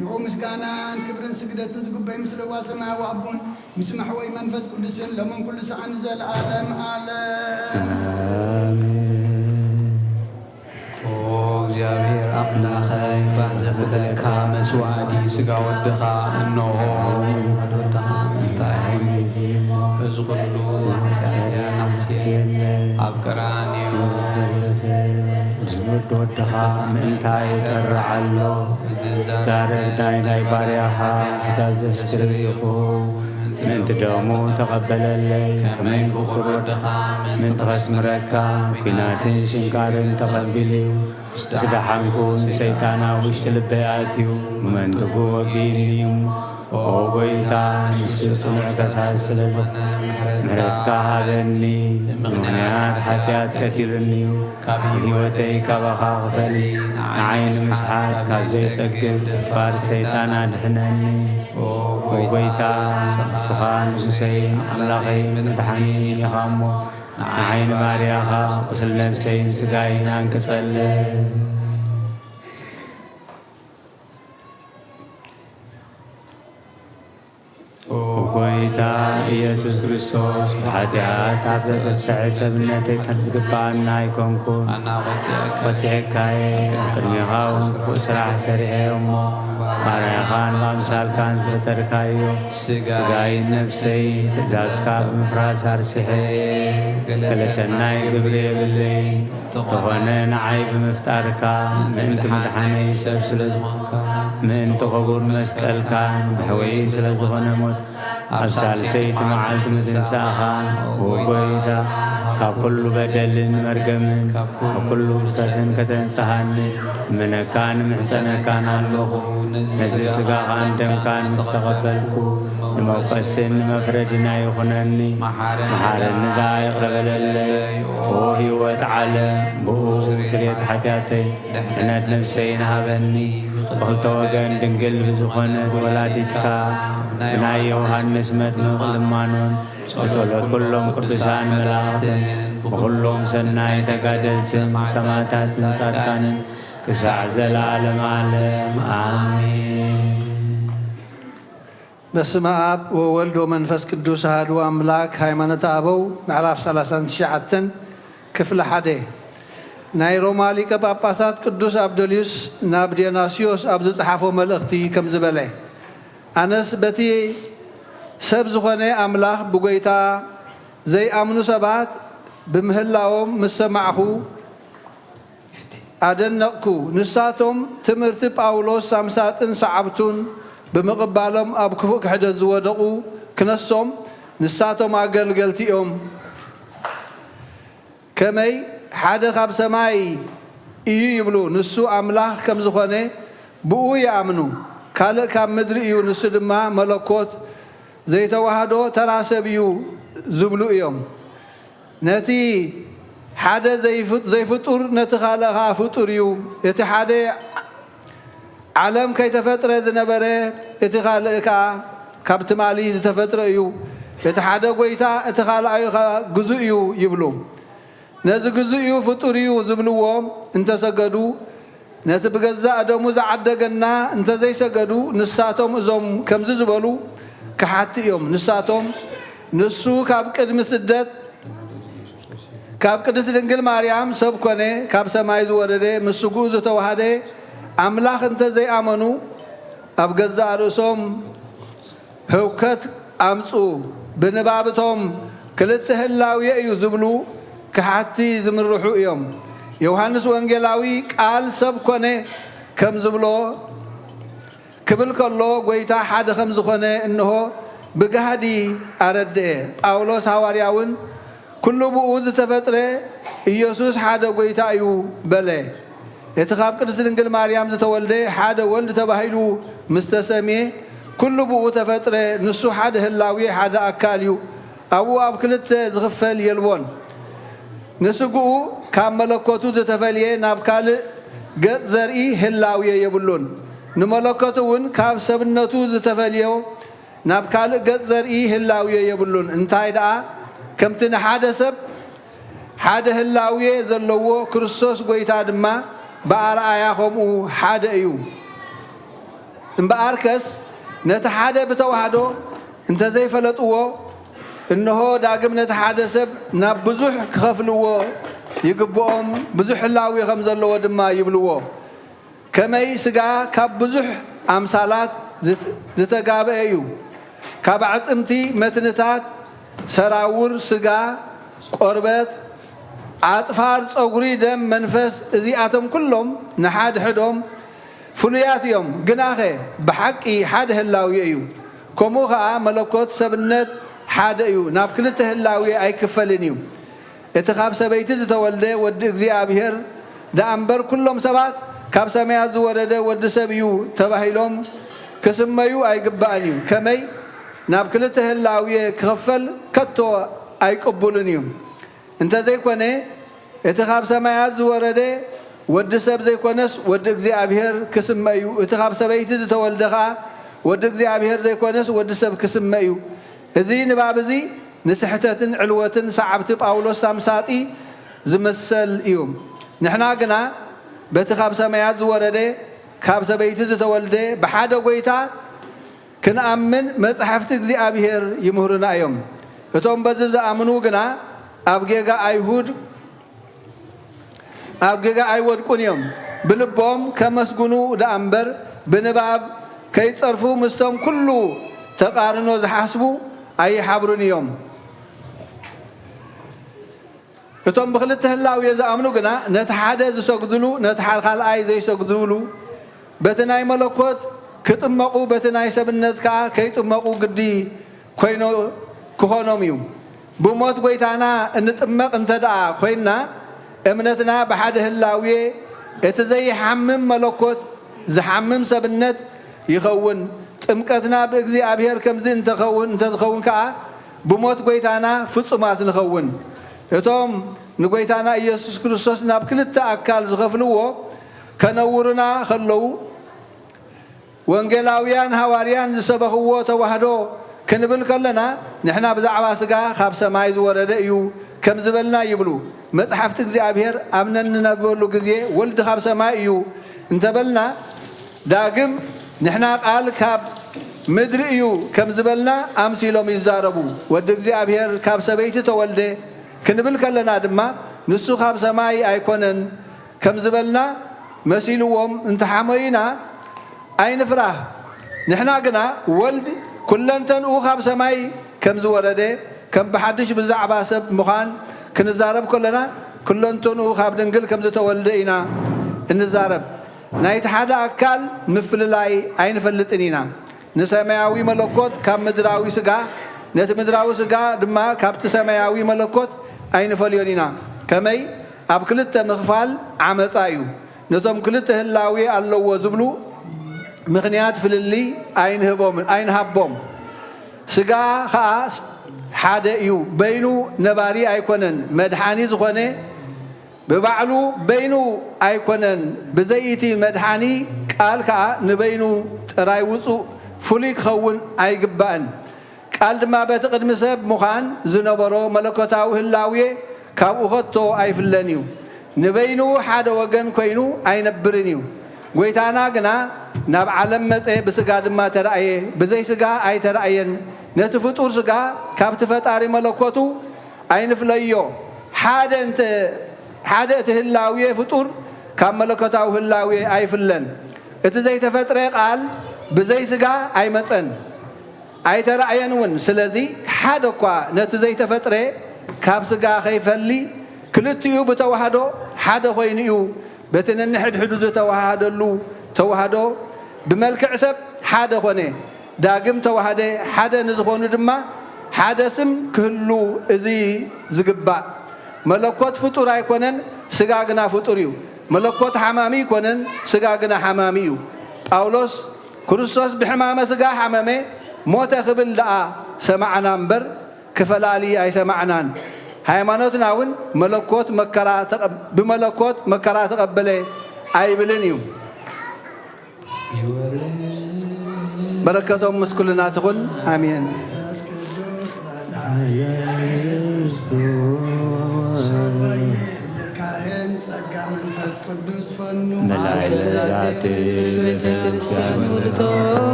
ንዑ ምስጋናን ክብርን ስግደትን ዝግበይ ምስ ለዋ ሰማያዊ ኣቦን ምስ መሕወይ መንፈስ ቅዱስን ለምን ኩሉ ሰዓን ዘለዓለም ዓለም እግዚአብሔር አምላኸይ ባንዘፍለካ መስዋዕቲ ስጋ ወድኻ እንሆ ወድኻ እንታይ እዚ ኩሉ ናሕሲ ኣብ ቀራንዮ ዝወድ ወድኻ ምእንታይ ጠርዓሎ ዛረብ ናይ ባርያኻ እታዘስትርኢኹ ምእንቲ ደሙ ተቐበለለይ ከመይ ፍቁር ወድኻ ምእንቲ ኸስምረካ ኩናትን ሽንካርን ተቐቢሉ ስዳሓንኩን ሰይጣናዊ ውሽጢ ልበይ ኣትዩ መመንትጉ ወጊኒ ኦ ጎይታ ንሱ ጽኑዕ ከሳስ ስለ ዝኾነ ምሕረትካ ሃበኒ ምኽንያት ሓጢኣት ከቲርኒዩ ካብ ህይወተይ ካባኻ ክፈሊ ንዓይኒ ምስሓት ካብ ዘይጸግብ ደፋር ሰይጣን ኣድሕነኒ ኦ ጎይታ ንስኻ ንጉሰይን ኣምላኸይን መድሓኒን ኢኻ እሞ ንዓይኒ ማርያኻ ቁስል ነፍሰይን ስጋይን አንክጸለ ጎይታ ኢየሱስ ክርስቶስ ብሓጢኣት ኣብ ዘተፍትሐ ሰብነተይ ዝግባአና ኣይኮንኩን ቈጢዕካየ ኣብ ቅድሚኻ እውን ክፉእ ስራሕ ሰሪሐ እሞ ባርያኻን ብኣምሳልካን ዝፈጠርካዮ ስጋይን ነፍሰይን ትእዛዝካ ብምፍራስ ኣርሲሐ ገለ ሰናይ ግብሪ የብለይ ተኾነ ንዓይ ብምፍጣርካ ምእንቲ መድሓነይ ሰብ ስለ ዝኾንካ ምእንቲ ኽቡር መስቀልካን ብሕወይ ስለ ዝኾነ ሞት ኣብ ሳልሰይቲ መዓልቲ ምትንሳእኻ ወጎይታ ካብ ኩሉ በደልን መርገምን ካብ ኩሉ ውርሰትን ከተንጽሓኒ እምነካን ምሕፀነካን ኣለኹ ነዚ ስጋኻን ደምካን ምስ ተቐበልኩ ንመውቀስን ንመፍረድና ይኹነኒ መሓረኒ ዳ ይቕረበለለይ ኦ ህይወት ዓለም ብኡ ስርየት ሓጢኣተይ ድሕነት ነፍሰይን ሃበኒ ብኽልተ ወገን ድንግል ብዝኾነት ወላዲትካ ብናይ ዮሃንስ መጥምቕ ልማኖን ብጸሎት ኩሎም ቅዱሳን መላእኽትን ብኩሎም ሰናይ ተጋደልትን ሰማዕታትን ጻድቃንን ክሳዕ ዘለዓለም ዓለም አሜን። በስመ አብ ወወልድ ወመንፈስ ቅዱስ አሐዱ አምላክ። ሃይማኖተ አበው ምዕራፍ 39 ክፍለ 1 ናይ ሮማ ሊቀ ጳጳሳት ቅዱስ አብዶልዩስ ናብ ዲዮናስዮስ ኣብ ዝፀሓፎ መልእኽቲ ከም ዝበለ ኣነስ በቲ ሰብ ዝኾነ ኣምላኽ ብጎይታ ዘይኣምኑ ሰባት ብምህላዎም ምስ ሰማዕኹ ኣደነቕኩ። ንሳቶም ትምህርቲ ጳውሎስ ሳምሳጥን ሰዓብቱን ብምቕባሎም ኣብ ክፉእ ክሕደት ዝወደቑ ክነሶም ንሳቶም ኣገልገልቲ እዮም። ከመይ ሓደ ካብ ሰማይ እዩ ይብሉ ንሱ ኣምላኽ ከም ዝኾነ ብኡ ይኣምኑ። ካልእ ካብ ምድሪ እዩ ንሱ ድማ መለኮት ዘይተዋህዶ ተራሰብ እዩ ዝብሉ እዮም። ነቲ ሓደ ዘይፍጡር ነቲ ካልእ ከዓ ፍጡር እዩ። እቲ ሓደ ዓለም ከይተፈጥረ ዝነበረ እቲ ካልእ ከዓ ካብ ትማሊ ዝተፈጥረ እዩ። እቲ ሓደ ጎይታ እቲ ካልኣዩ ግዙእ እዩ ይብሉ። ነዚ ግዙእ እዩ ፍጡር እዩ ዝብልዎ እንተሰገዱ ነቲ ብገዛእ ደሙ ዝዓደገና እንተዘይሰገዱ ንሳቶም እዞም ከምዚ ዝበሉ ክሓቲ እዮም። ንሳቶም ንሱ ካብ ቅድሚ ስደት ካብ ቅድስት ድንግል ማርያም ሰብ ኮነ ካብ ሰማይ ዝወረደ ምስ ስጉኡ ዝተዋሃደ ኣምላኽ እንተዘይኣመኑ ኣብ ገዛእ ርእሶም ህውከት ኣምፁ ብንባብቶም ክልተ ህላውየ እዩ ዝብሉ ክሓቲ ዝምርሑ እዮም። ዮሃንስ ወንጌላዊ ቃል ሰብ ኮነ ከም ዝብሎ ክብል ከሎ ጎይታ ሓደ ከም ዝኾነ እንሆ ብጋህዲ ኣረድአ። ጳውሎስ ሃዋርያውን ኩሉ ብኡ ዝተፈጥረ ኢየሱስ ሓደ ጎይታ እዩ በለ። እቲ ካብ ቅድስት ድንግል ማርያም ዝተወልደ ሓደ ወልድ ተባሂሉ ምስ ተሰምየ ኩሉ ብኡ ተፈጥረ ንሱ ሓደ ህላዊ ሓደ ኣካል እዩ። ኣብኡ ኣብ ክልተ ዝኽፈል የልቦን። ንስጉኡ ካብ መለኮቱ ዝተፈልየ ናብ ካልእ ገጽ ዘርኢ ህላውየ የብሉን። ንመለኮቱ እውን ካብ ሰብነቱ ዝተፈልዮ ናብ ካልእ ገጽ ዘርኢ ህላውየ የብሉን። እንታይ ደኣ ከምቲ ንሓደ ሰብ ሓደ ህላውየ ዘለዎ ክርስቶስ ጎይታ ድማ ብኣርኣያ ከምኡ ሓደ እዩ። እምበኣርከስ ነቲ ሓደ ብተዋህዶ እንተዘይፈለጥዎ እንሆ ዳግም ነቲ ሓደ ሰብ ናብ ብዙሕ ክኸፍልዎ ይግብኦም። ብዙሕ ህላዊ ከም ዘለዎ ድማ ይብልዎ። ከመይ ስጋ ካብ ብዙሕ ኣምሳላት ዝተጋብአ እዩ። ካብ ኣዕፅምቲ መትንታት ሰራውር ስጋ ቆርበት ኣጥፋር ፀጉሪ ደም መንፈስ እዚኣቶም ኩሎም ንሓደ ሕዶም ፍሉያት እዮም። ግናኸ ብሓቂ ሓደ ህላዊ እዩ። ከምኡ ከዓ መለኮት ሰብነት ሓደ እዩ። ናብ ክልተ ህላዊ ኣይክፈልን እዩ። እቲ ካብ ሰበይቲ ዝተወልደ ወዲ እግዚኣብሔር ደኣምበር ኩሎም ሰባት ካብ ሰማያት ዝወረደ ወዲ ሰብ እዩ ተባሂሎም ክስመዩ ኣይግባእን እዩ። ከመይ ናብ ክልተ ህላዊ ክኸፈል ከቶ ኣይቅቡልን እዩ። እንተዘይኮነ እቲ ካብ ሰማያት ዝወረደ ወዲ ሰብ ዘይኮነስ ወዲ እግዚኣብሔር ክስመ እዩ። እቲ ካብ ሰበይቲ ዝተወልደ ከዓ ወዲ እግዚኣብሔር ዘይኮነስ ወዲ ሰብ ክስመ እዩ። እዚ ንባብ እዚ ንስሕተትን ዕልወትን ሰዓብቲ ጳውሎስ ሳምሳጢ ዝመሰል እዩ። ንሕና ግና በቲ ካብ ሰማያት ዝወረደ ካብ ሰበይቲ ዝተወልደ ብሓደ ጎይታ ክንኣምን መጽሓፍቲ እግዚኣብሔር ይምህሩና እዮም። እቶም በዚ ዝኣምኑ ግና ኣብ ጌጋ ኣይሁድ ኣብ ጌጋ ኣይወድቁን እዮም። ብልቦም ከመስግኑ ደኣምበር ብንባብ ከይጸርፉ ምስቶም ኩሉ ተቃርኖ ዝሓስቡ ኣይሓብሩን እዮም። እቶም ብክልተ ህላውየ ዝኣምኑ ግና ነቲ ሓደ ዝሰግድሉ ነቲ ካልኣይ ዘይሰግድሉ በቲ ናይ መለኮት ክጥመቑ በቲ ናይ ሰብነት ከዓ ከይጥመቑ ግዲ ኮይኑ ክኾኖም እዩ። ብሞት ጎይታና እንጥመቕ እንተደኣ ኮይና እምነትና ብሓደ ህላውየ እቲ ዘይሓምም መለኮት ዝሓምም ሰብነት ይኸውን። ጥምቀትና ብእግዚኣብሔር ከምዚ እንተዝኸውን ከዓ ብሞት ጎይታና ፍጹማት ንኸውን። እቶም ንጎይታና ኢየሱስ ክርስቶስ ናብ ክልተ ኣካል ዝኸፍልዎ ከነውሩና ከለዉ ወንጌላውያን ሃዋርያን ዝሰበኽዎ ተዋህዶ ክንብል ከለና ንሕና ብዛዕባ ስጋ ካብ ሰማይ ዝወረደ እዩ ከም ዝበልና ይብሉ። መጽሓፍቲ እግዚኣብሔር ኣብነን ንነበሉ ግዜ ወልዲ ካብ ሰማይ እዩ እንተበልና ዳግም ንሕና ቃል ካብ ምድሪ እዩ ከም ዝበልና ኣምሲሎም ይዛረቡ። ወዲ እግዚኣብሔር ካብ ሰበይቲ ተወልደ ክንብል ከለና ድማ ንሱ ካብ ሰማይ ኣይኮነን ከም ዝበልና መሲልዎም እንተሓመይና ኣይንፍራህ። نحنا قنا ولد كلنتن أوخاب سماي كم زورده كم بحدش بزعبا سب مخان كنزارب كلنا كلنتن أوخاب دنقل كم زتولدئنا النزارب نايت حدا أكال مفللاي أين فلتنينا نسماوي ملكوت كم مدراوي سقا نت مدراوي سقا دما كابت سماوي ملكوت أين فليونينا كمي أب كلت مخفال عمس أيو نتم كلت هلاوي الله وزبلو مغنيات فللي أين هبوم سقا خاص حدا يو بينو نباري أيكونن مدحاني زخونه ببعلو بينو أيكونن بزيتي مدحاني قال كا نبينو رايوصو فليك خون أيقبان قال ما بتقدم سب مخان زنبرو ملكوتاو هلاوي كابو خطو أيفلنيو نبينو حدا وجن كوينو أينبرنيو ويتانا جنا ناب عالم متى بسجاد ما ترأيه بزي سجا أي ترأين نتفتور سجا كابت فتاري ملكوتو أين فليو حدا تهلاوية فتور كم ملكوتاو هلاوية أي فلن إتزاي تفترق قال بزي سجا أي متن أي ترأين ون سلزي حدا قا نتزاي تفترق كاب سجا خيفلي كلتيو بتوحدو حدا خوينيو بتنن حدود توحدلو توحدو بملكع سب حدا خونه داقم توحده حدا نزخونه دما حدا سم كله ازي زقبا ملكوت فطور ايكونن سقاقنا فطوريو ملكوت حمامي كونن سقاقنا حماميو باولوس كريستوس بحمامه سقا حمامه موت خبل لقى سمعنا منبر كفلالي اي سمعنان ሃይማኖትና ውን መለኮት መከራ በመለኮት መከራ ተቀበለ አይብልንዩ በረከቶም መስኩልና ትኹን አሜን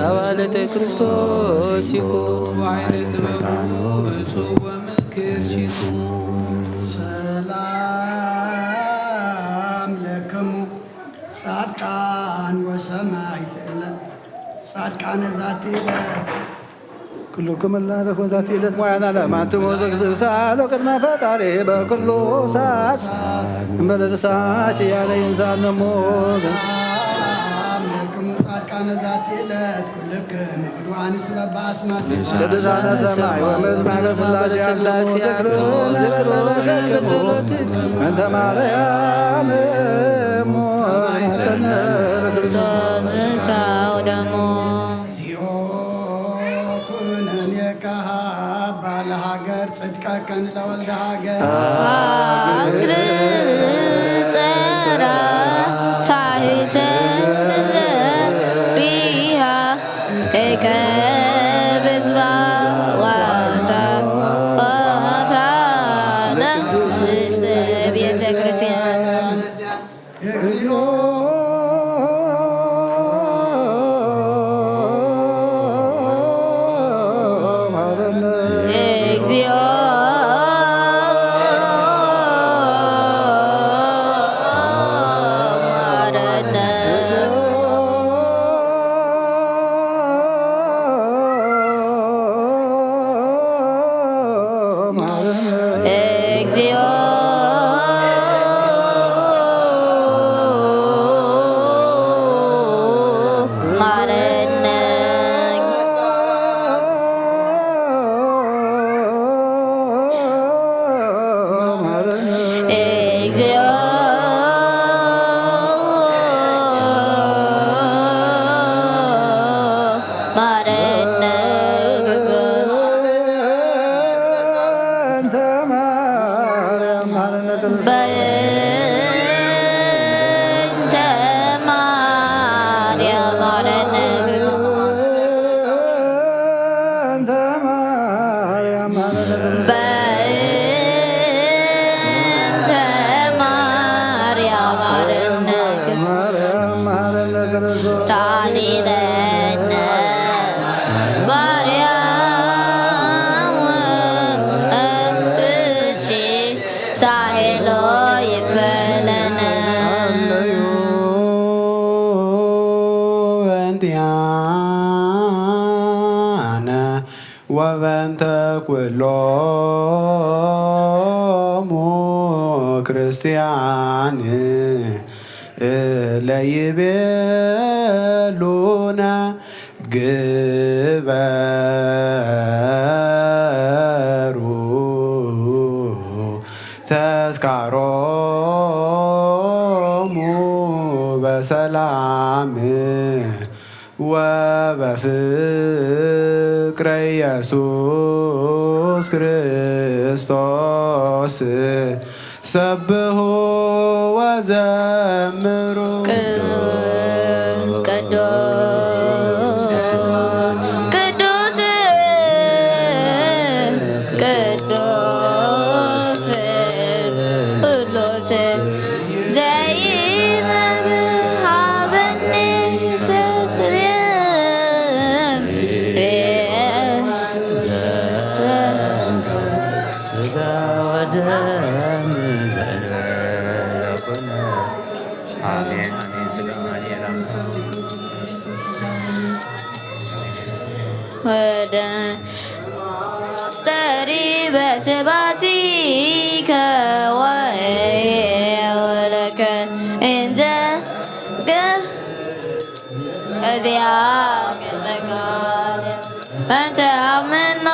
ሐዋርያተ ክርስቶስ ይኩን ሰላም ለክሙ ጻድቃን ወሰማዕት ጻድቃን ዛቲ كلكم الله لكم ذاتي لت معنا لما أنتم سالوا قد ما فتاري بكل ساعة بلد ساعة يا الإنسان نموذ لكم ጻድቃን ዛቲ لت كلكم ዱዓን ስለባ አስማት ቅዱሳነ ሰማይ ወመዝማረ ስላሴ አንትሙ ዝክሮ በጸሎትክ እንተ ማርያም ሞተነ ክርስቶስ ሳው ደሞ ለሀገር ጽድቀከን ለወልደ ሀገር አግር ጸራ ታሕተ ሪሃ ከብዝባ ዋሳ ታነ ውስተ ቤተ ክርስቲያን ወበንተ ኩሎሙ ክርስቲያን ለይቤሉነ ግበሩ ተስካሮሙ በሰላም ወበፍቅረ ኢየሱስ ክርስቶስ ሰብሑ ወዘምሩ በስባቲከ ወለከ እንዘ እዚያ አንተ አምኖ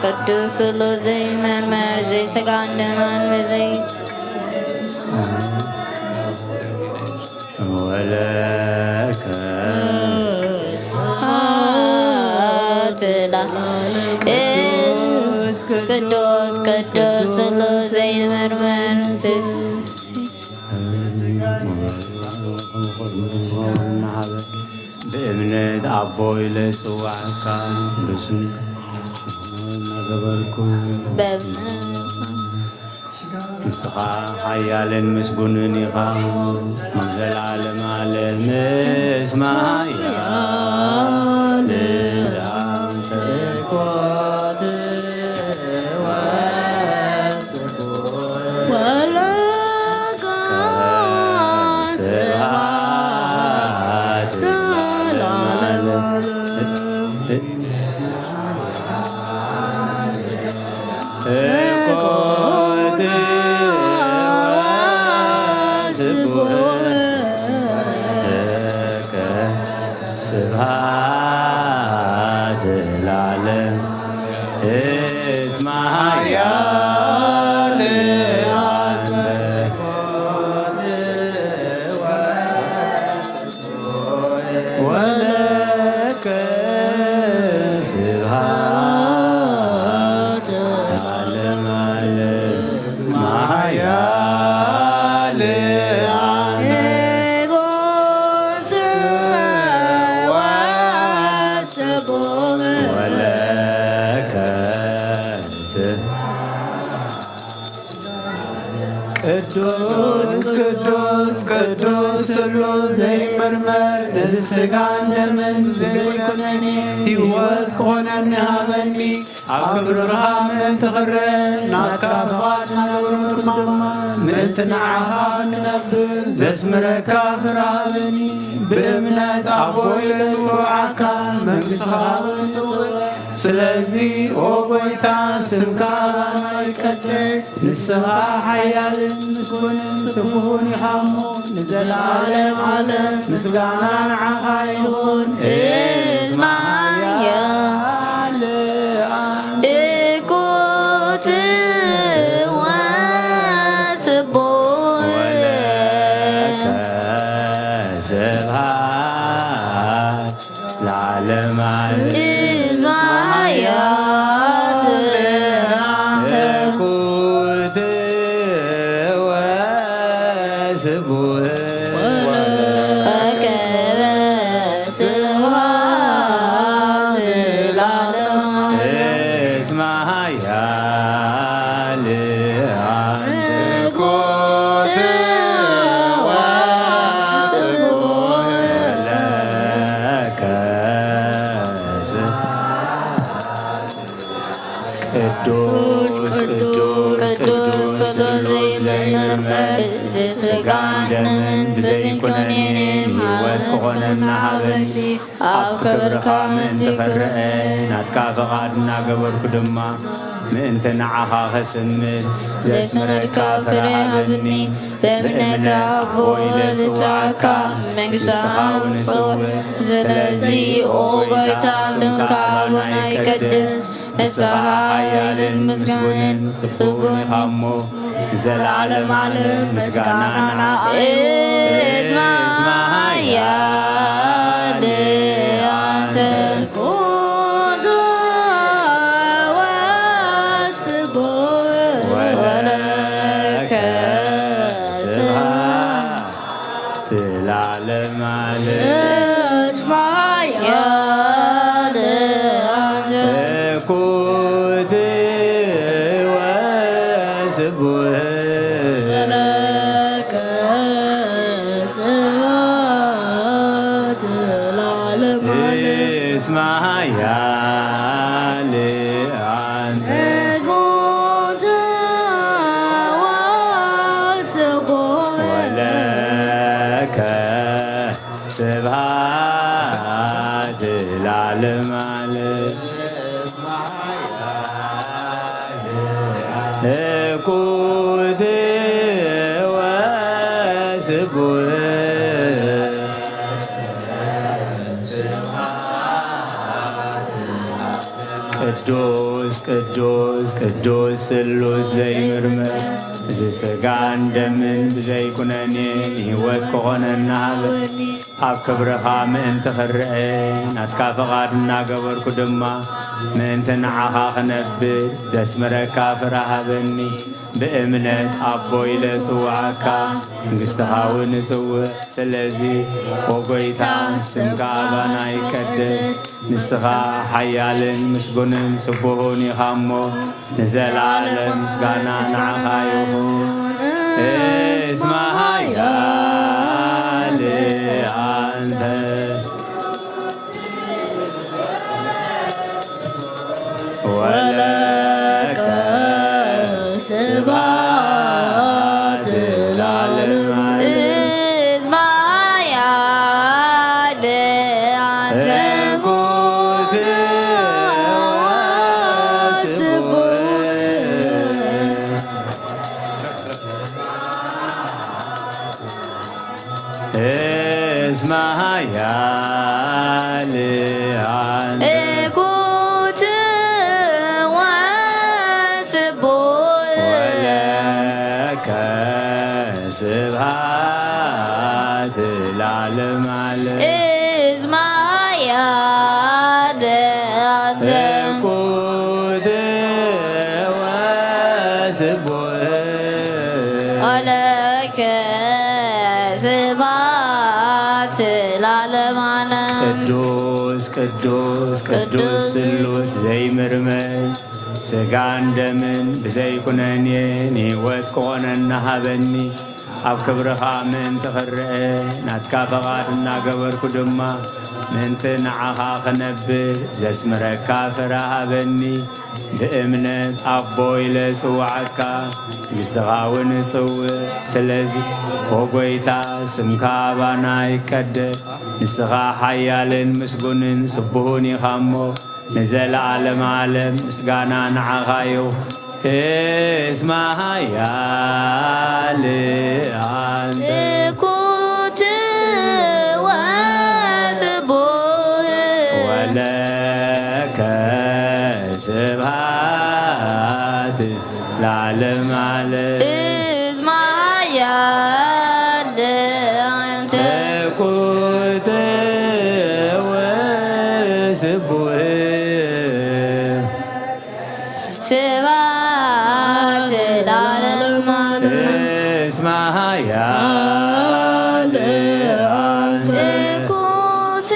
ቅዱስ ዘይመርመር ዘይሥጋ እንደማን በዘይ ወለከ ቅዱስ ቅዱስ ዘይመርመር በእምነት አቦይ ለጽዋዕካ ቅዱስን ገበርኩ ንስኻ ሓያልን ምስጉንን ኢኻ ዘለዓለም ዓለም ምስማያ ስብሐት ለዓለም እስማያ ወለከ ስብሐት ለዓለም እስማያ ቅዱስ ቅዱስ ቅዱስ ቅዱስ ስሉስ ዘይምርመር ነዚ ስጋን ደምን ዘይኮነኒ ህይወት ክኾነኒ ሃበኒ ኣብ ክብርኻ ምእንቲ ክርአ ናትካ ፍቓድ ንነብሩ ድማ ምእንቲ ንዓኻ ንነብር ዘስምረካ ፍርሃበኒ ብእምነት ኣቦይ ለፅዋዓካ መንግሥትኻ ወንፅውዕ ስለዚ ኦ ጎይታ ስምካ ይቀድስ ንስኻ ሓያልን ምስጉንን ስቡህን ኢኻ እሞ ንዘለዓለም ዓለም ምስጋና ንዓኻ ይኹን እስማያ እኩት ወስቡህ ስብሃት ለዓለም ዓለም እኩት ወስቡህ ስጋን ብዘይኮነኒ ህይወት ክኾነና ሃበኒ ኣብ ክብርካ ምእንቲ ክርአ ናትካ ፍቓድ እናገበርኩ ድማ ምእንቲ ንዓኻ ኸስምል ዘስምረካ ፍርሃበኒ በእምነት ኣቦይ ለፅዋዕካ መንግሥትኻ ውንፅውዕ ስለዚ ኦ ጎይታ ስምካ ኣቦና ይቀድስ ንስኻ ሓያልን ምስጋንን ስቡህን ኢኻ እሞ ዘለዓለም ዓለም ምስጋና ንዓኻ እስማያ ለአንተ እኩት ወስቡህ ወለከ ስብሐት ለዓለም ዓለም እስማያ ለአንተ እኩት ወስቡህ اسمها لأنت كنت واسقون ولك سبحات العالم عليك كنت واسقون ቅዱስ ቅዱስ ቅዱስ ስሉስ ዘይምርምር ዝስጋን ደምን ብዘይኩነኒ ህይወት ክኾነና ሃበኒ ኣብ ክብርኻ ምእንቲ ክርአ ናትካ ፍቓድ እናገበርኩ ድማ ምእንቲ ንዓኻ ክነብር ዘስምረካ ፍርሃበኒ ብእምነት ኣቦይ ለፅዋዓካ መንግሥትኻ ውንፅውዕ ስለዚ ወጎይታ ስምካ ኣባና ይቀድስ ንስኻ ሓያልን ምስጉንን ስቡህን ኢኻ እሞ ንዘለዓለም ምስጋና ንዓኻ ይኹን እስማሃ ለአንተ ወለከ ስብሐት ለዓለም እስማያ ለአንተ እኩት ወስቡህ እስማያ ለአንተ እኩት ወስቡህ ወለከ ስብሐት ለዓለም ዓለም እስማያ ለአንተ እኩት ወስቡህ ወለከ ስብሐት ለዓለም ዓለም ቅዱስ ቅዱስ ቅዱስ ስሉስ ዘይምርምር ስጋን ደምን ብዘይኩነኒ ንህይወት ክኾነና ሃበኒ ኣብ ክብርኻ ምእንቲ ክርአ ናትካ ፈቓድ እናገበርኩ ድማ ምእንቲ ንዓኻ ክነብር ዘስምረካ ፍረ ሃበኒ ብእምነት ኣቦ ኢለ ጽዋዓካ ንስኻ እውን እጽውዕ ስለዚ ወጎይታ ስምካ ኣባና ይቀደስ ንስኻ ሓያልን ምስጉንን ስቡህን ኢኻ እሞ ንዘለዓለም ዓለም ምስጋና ንዓኻ እዩ እስማ ሓያል አንተ እኩት ወጽቡህ ወለከ ስብሐት ለዓለም ዓለም እስማ ሓያል አንተ እኩት ወጽቡህ ስብሐት ለዓለም ዓለም እስማ ሓያል አንተ እኩት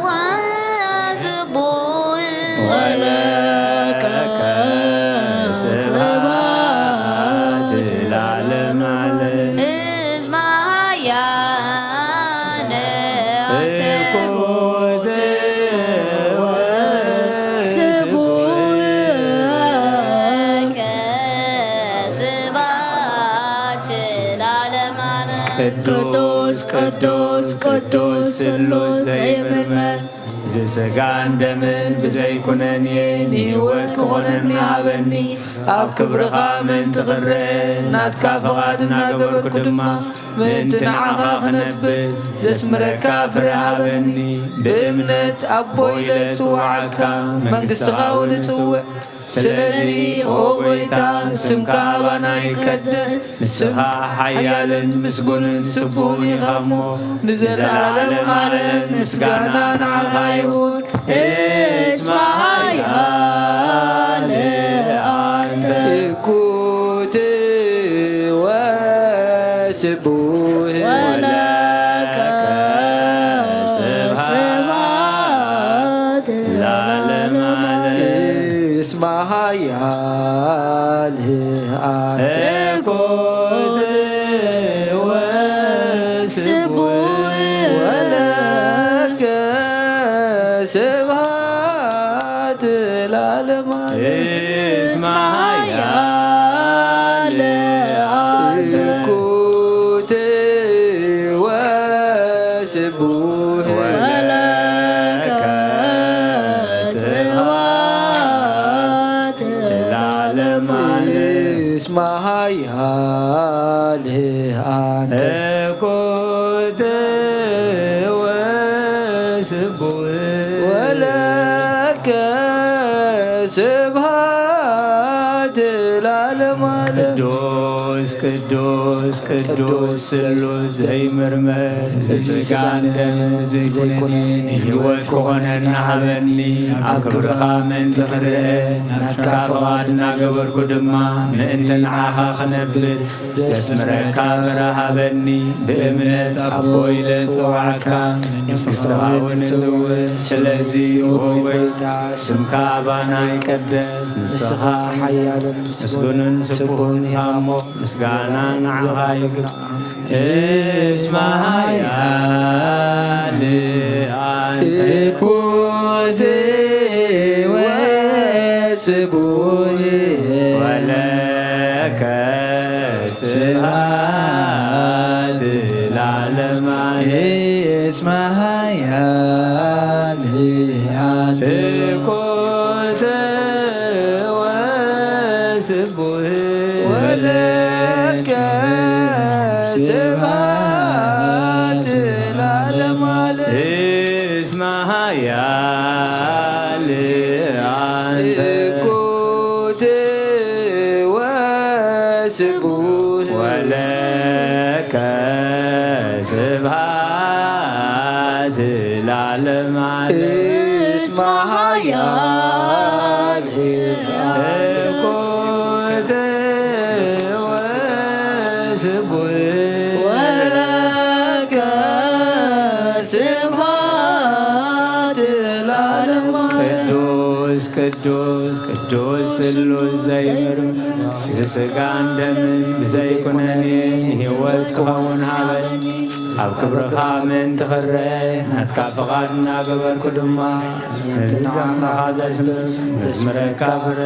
ወጽቡህ ወለከ ስብሐት ለዓለም ዓለም እስማ ሓያል አንተ እኩት ለከ ስብሐት ለዓለም ዓለም ቅዱስ ቅዱስ ቅዱስ ስሉስ ዘይምርመር ዝስጋን ደምን ብዘይኩነኒ ንህይወት ክኾነኒ ሃበኒ ኣብ ክብርኻ ምእንቲ ክርአ ናትካ ፈቓድ እናገበርኩ ድማ ምእንቲ ንዓኻ ክነብር ዘስምረካ ፍረ ሃበኒ ብእምነት ኣቦ ኢለ ጽዋዓካ መንግሥትኻ እውን እጽውዕ ስለዚ ኦ ጐይታ ስምካ ኣባና ይቀደስ ንስኻ ሓያልን ምስጉንን ስቡህን ኢኻ እሞ ንዘለዓለም ዓለም ምስጋና ንዓኻ ይሁን እስማ ሓያል አንተ እኩት ወስቡህ ወለከ ስብሐት ለዓለም ዓለም እስማ ሓያል አንተ እኩት ወስቡህ ወለከ ስብሐት ለዓለም ዓለም እስማ ሓያል አንተ እኩት ወስቡህ ወለከ ስብሐት ለዓለም ዓለም እስማ ሓያል አንተ እኩት ወስቡህ ወለከ ስብሐት ለዓለም ዓለም ቅዱስ ቅዱስ ቅዱስ ስሉስ ዘይምርመር ዝስጋን ደምን ዘይኩነኒ ህይወት ክኾነኒ ሃበኒ ኣብ ክብርኻ ምእንቲ ክርአ ናትካ ፈቓድ እናገበርኩ ድማ ምእንቲ ንዓኻ ክነብር ዘስምረካ ፍረ ሃበኒ ብእምነት ኣቦ ኢለ ጽዋዓካ መንግሥትኻ እውን እጽውዕ ስለዚ ኦ ጐይታ ስምካ ኣባና ይቀደስ ንስኻ ሓያልን ምስጉንን ስቡህን ኢኻ እሞ ምስጋና ንዓኻ ይግባ እስማ ሓያል አንተ እኩት ወስቡህ ወለከ ስብሐት ለዓለም ዓለም እስማ ሓያል አንተ እኩት ወስቡህ ወለከ ስብሐት ለዓለም ዓለም እስማ ሓያል አንተ እኩት ወስቡህ ወለከ ስብሐት ለዓለም ዓለም እስማ ሓያል እኩት ወስቡህ ቅዱስ ቅዱስ ስሉስ ዘይምር ዝስጋን ደምን ብዘይኩነኒ ህይወት ክኸውን ሃበኒ ኣብ ክብርኻ ምን ትኽረአ ናትካ ፍቓድ እናገበርኩ ድማ ንትንዓኻ ዘስምር ዘስምረካ ፍረ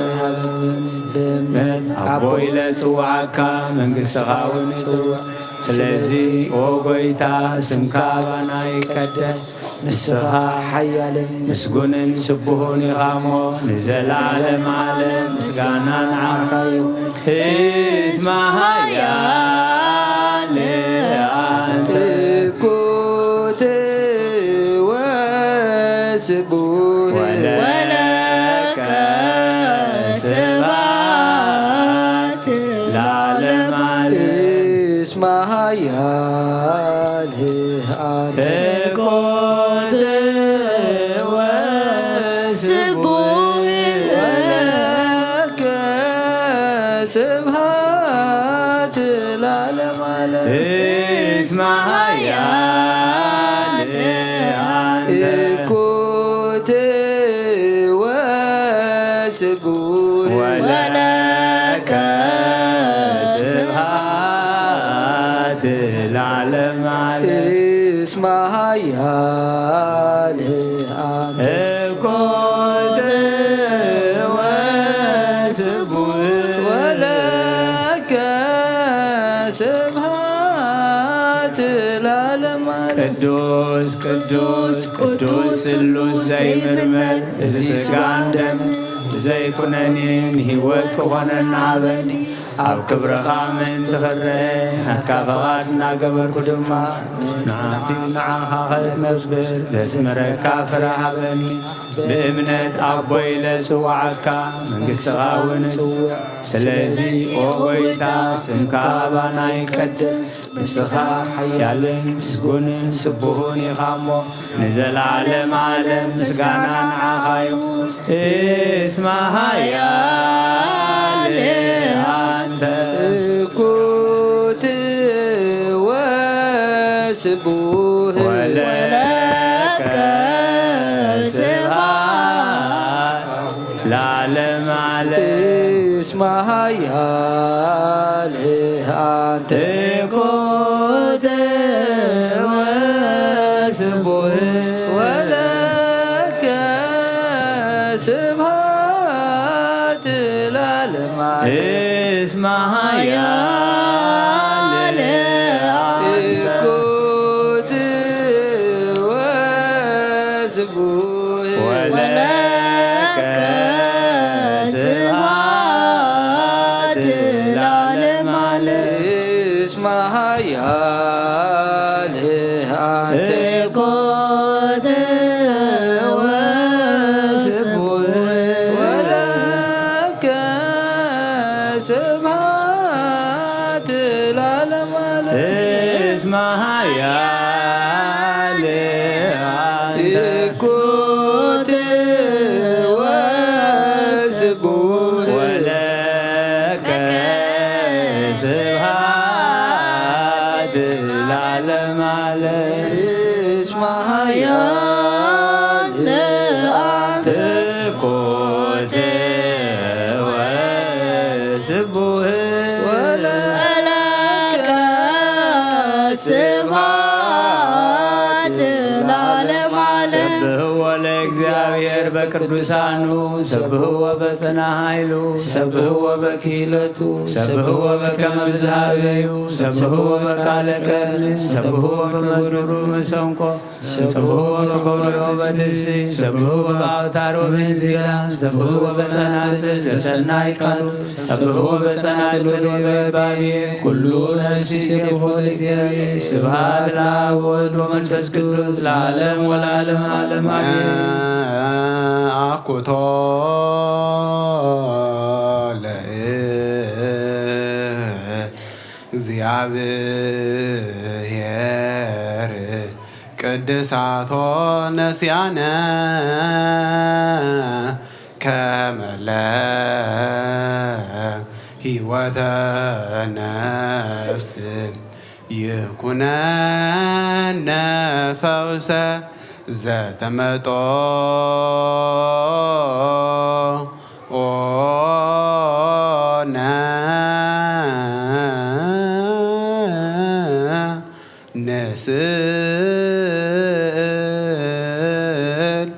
ብእምነት ኣቦ ኢለ ጽዋዓካ መንግሥትኻ እውን ይጽዋዕ ስለዚ ኦ ጐይታ ስምካ ባና ይቀደስ ንስኻ ሓያልን ምስጉንን ስቡሑን ኢኻ እሞ ንዘለዓለም ዓለም ምስጋና ንዓኻ እዩ እስማ ሃያል አንተ እኩት ወስቡሕ ወለከ ስብሐት ለዓለመ ዓለም እስማ ሃያል አንተ እኩት ወስቡሕ ወለከ ስብሐት ለዓለመ ዓለም እስማ ሃያል አንተ እኩት ወስቡሕ ወለከ ስብሐት ለዓለመ ዓለም እስማ ሃያል አንተ እኩት ወስቡሕ ወለከ ስብሐት ለዓለመ ዓለም ቅዱስ ቅዱስ ቅዱስ ስሉስ ዘይምርመር እዚ ስጋን ደም ብዘይኩነኒ ንህይወት ክኾነና ሃበኒ ኣብ ክብርኻ ምን ትኽረአ ናትካ ፍቓድ እናገበርኩ ድማ ናቲ ንዓኻ ኸመዝብር ዘስምረካ ፍረ ሃበኒ ብእምነት ኣቦ ኢለ ጽዋዓካ መንግሥትኻ እውን ጽውዕ ስለዚ ኦ ጐይታ ስምካ ባና ይቀደስ ንስኻ ሓያልን ምስጉንን ስቡሑን ኢኻ እሞ ንዘለዓለም ዓለም ምስጋና ንዓኻ እዩ እስማ ሃያል አንተ እኩት ወስቡሕ ወለከ ስብሐት ለዓለመ ዓለም እስማ ሃያል አንተ እኩት ወስቡሕ ወለከ ስብሐት ለዓለመ ዓለም እስማ ሃያል አንተ እኩት ወስቡሕ ወለከ ስብሐት ለዓለመ ዓለም እስማ ሃያል አንተ እኩት ወስቡሕ ወለከ ስብሐት ለዓለመ ዓለም እስማ ሃያል አንተ እኩት ወስቡሕ ወለከ ስብሐት ለዓለመ ዓለም እስማ ሃያል አንተ እኩት ወስቡሕ ወለከ ስብሐት ለዓለመ ዓለም ሰብሕዎ ለእግዚአብሔር በቅዱሳኑ ሰብሕዎ በጽና ኃይሉ ሰብሕዎ በክህለቱ ሰብሕዎ በከመ ብዝሃበዩ ሰብሕዎ በቃለ ቀርኒ ሰብሕዎ በመዝሙሩ መሰንቆ ሰብሕዎ በኮርዮ በድሲ ሰብሕዎ በአውታሮ በንዚራ ሰብሕዎ በጸናጽል ዘሰናይ ቃሉ ሰብሕዎ በጸናጽል በባቤ ኩሉ ነፍሲ ይሴብሖ ለእግዚአብሔር ስብሐት ለአብ ወወልድ ወመንፈስ ቅዱስ ለዓለም ወለዓለመ ዓለም አሜን። አኩቶ ለእግዚአብሔር ቅድሳቶ ነስያነ ከመለ ሕይወተ ነፍስ ይኩነነ ፈውሰ ዘተመጦ ንስእል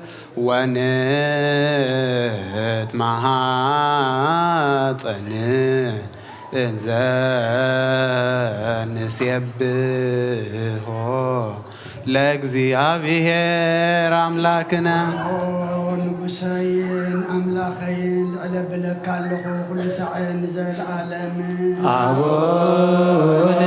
ወንትማሃፀን እንዘ ንሴብሖ ለእግዚአብሔር አምላክነ ንጉሰይን አምላኸይን ልዕለ ብለካ ኣለኹ ኩሉ ሰዓን ዘለዓለም አቡነ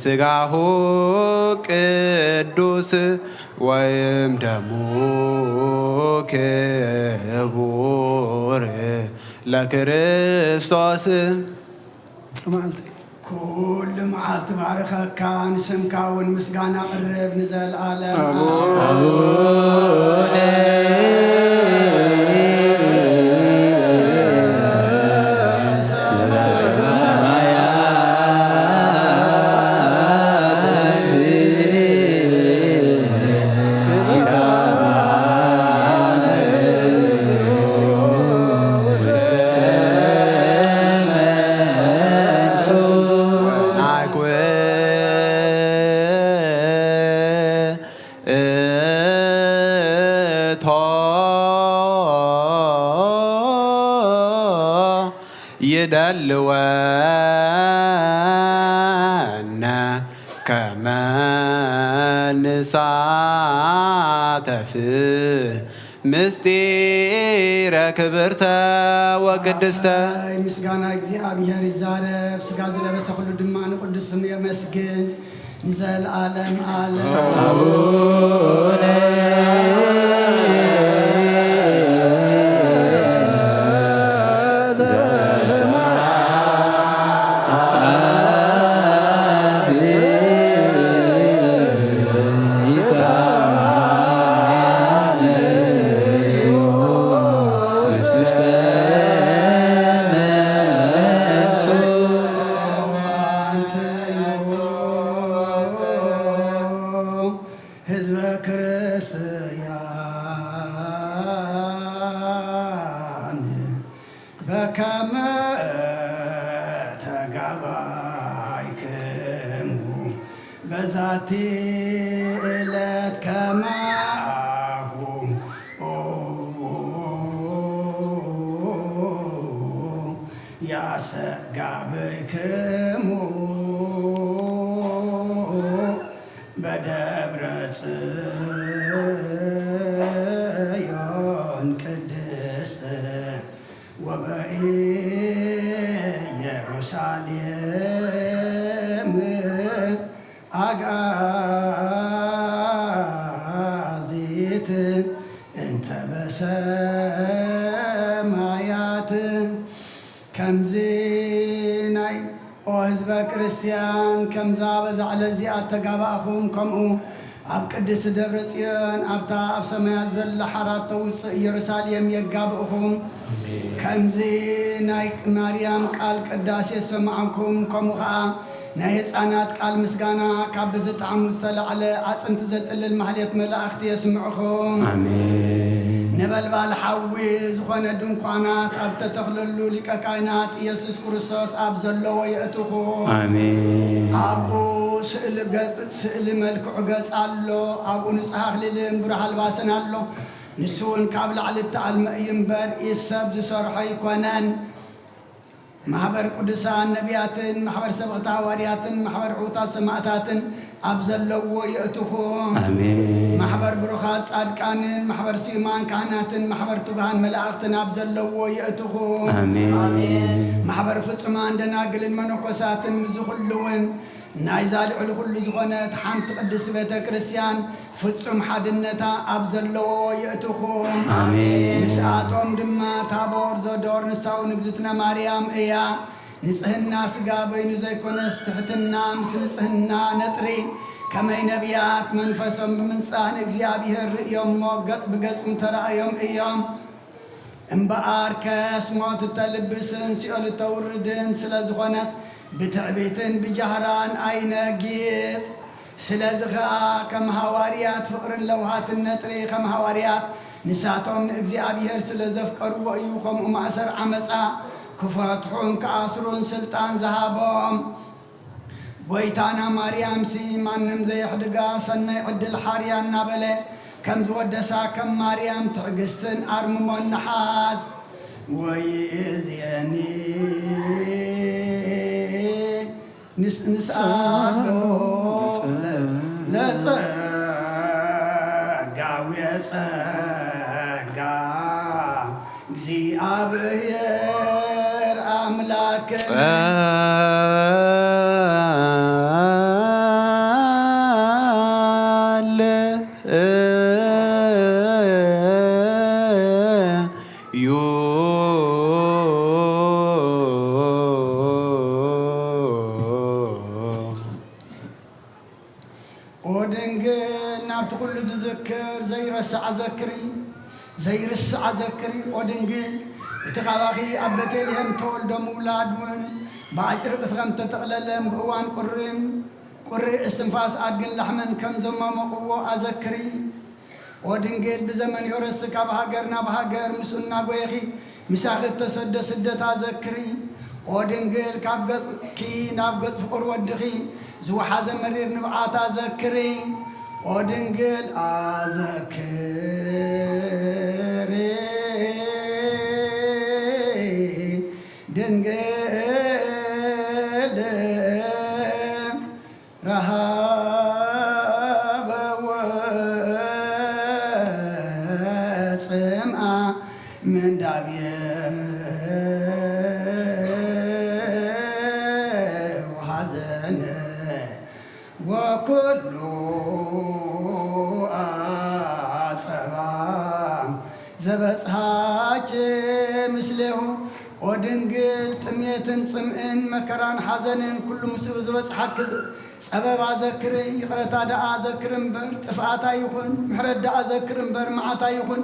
ስጋሁ ቅዱስ ወይም ደሙ ክቡር ለክርስቶስ ኩሉ መዓልቲ ባረኸካ ንስምካ እውን ምስጋና ቅርብ ንዘለዓለም አቡነ ይደልወነ ከመ ንሳተፍ ምስጢረ ክብርተ ወቅድስተ ምስጋና እግዚአብሔር ይዛረብ ስጋ ዝለበሰ ኩሉ ድማ ንቅዱስ ስሙ የመስግን ንዘለዓለም ዓለም አቡነ ህዝበ ክርስቲያን በከመ ተጋባይክሙ በዛቲ ዕለት ከማሁ ያስተጋብክሙ በደብረ ጽዮን ቅድስት ወበኢየሩሳሌም አጋዚት እንተ በሰማያት ከምዚ ናይ ኦ ህዝበ ክርስቲያን ከምዛ በዛዕለ እዚኣ ተጋባእኹም ከምኡ ኣብ ቅድስቲ ደብረ ጽዮን ኣብታ ኣብ ሰማያት ዘላ ሓራት ተውፅእ ኢየሩሳሌም የጋብእኹም ከምዚ ናይ ማርያም ቃል ቅዳሴ ሰማዕኩም ከምኡ ከዓ ናይ ህፃናት ቃል ምስጋና ካብ ብዝጣዕሙ ዝተላዕለ ኣፅንቲ ዘጥልል ማህሌት መላእኽቲ የስምዑኹም ነበልባል ሓዊ ዝኾነ ድንኳናት ኣብ ተተኽለሉ ሊቀ ካህናት ኢየሱስ ክርስቶስ ኣብ ዘለዎ የእትኹም ኣብኡ ስእሊ መልክዑ ገጽ ኣሎ ኣብኡ ንጹሕ ኣኽሊልን ብሩህ ኣልባስን ኣሎ ንሱ እውን ካብ ላዕሊ እተኣልመ እዩ እምበር ኢድ ሰብ ዝሰርሖ ይኮነን ማሕበር ቅዱሳን ነቢያትን ማሕበር ሰበቕቲ ሃዋርያትን ማሕበር ዕዉታት ሰማዕታትን ኣብ ዘለዎ የእትኹም ማሕበር ብሩኻት ጻድቃንን ማሕበር ስዩማን ካህናትን ማሕበር ትጉሃን መላእኽትን ኣብ ዘለዎ የእትኹም ማሕበር ፍጹማን ደናግልን መነኮሳትን ዝኹሉ እውን نايزال على كل زغنات حمت قدس بيت كريستيان فتصم حدنتا أبزلو يأتوكم آمين نساتهم دما تابور زودور نساو نجزتنا مريم إيا نسهنا سقابي نزيكون استحتنا مثل نسهنا نطري كما نبيات منفسهم من صان እግዚአብሔር يوم موقص بقص ترى يوم ايام انبار كاس موت تلبسن سيول توردن سلازغونات بتعبيتن بجهران اين جيس سلازغا كم حواريات فقر لوهات النطري كم حواريات نساتهم እግዚአብሔር سلازفقروا ايكم ومعسر عمصا كفاتحون كاسرون سلطان ذهبهم ويتانا مريم سي مانم زي حدقا سنة عدل حاريان نابلة كم زودسا كم مريم تعقستن أرمم النحاس ويزيني نسألو لصقا ويصقا እግዚአብሔር أملاك زي رسع ذكري ودنجل تقابخي أبتلهم تولد مولادون باعتر بثغم تتقللهم بقوان قري استنفاس أدقن لحمن كم زمام قوة أذكري ودنجل بزمن يرسك بهاجرنا بهاجر مسؤولنا قويخي مساخت تسد سدة أذكري ودنجل كابقص كي نابقص فقر ودخي زو حازم مرير نبعات أذكري ودنجل أذكري دنجل رهاب وسمع من دابيه وحزن وكل زبصحاج مسله ودنجل تميتن صمئن مكران حزنن كل مسو زبصحك سبب أذكري يقرأ دا أذكرن بر تفعتا يكون محرد دا أذكرن بر معتا يكون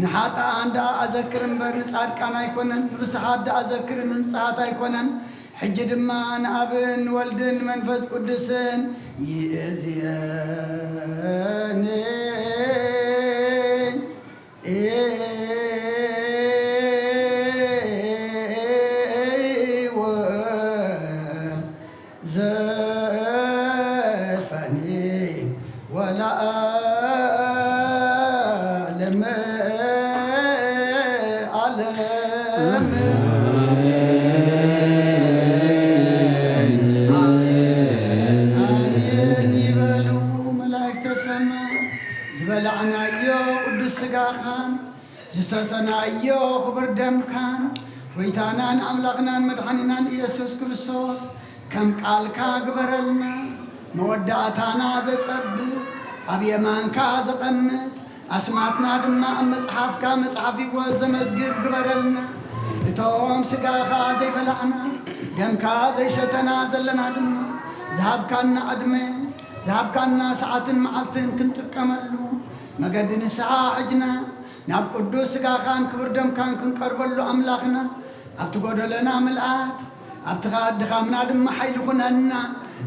نحاتا عند أذكرن بر نسعد كان يكونن رسحات دا أذكرن نسعتا يكونن حجد ما نابن والدن منفس قدسن يأزياني زستنايو خبر دم كان ويتانان أملاقنا مدحننا يسوع كريستوس كم قال كاغبرلنا مودعتنا زصب أبي مان كازقم أسمعتنا دما مصحف كمصحف وزمزجب غبرلنا توم سقاخا زي بلعنا دم كازي شتنا زلنا دما ذهب كان أدمي ذهب كان ساعة معلتن كنت كملو مقدن الساعة عجنا ناب قدوس كان كبر دم كان كنقربلو أملاقنا أبتقودلنا ملآت أبتغاد خامنا دم حيلقنا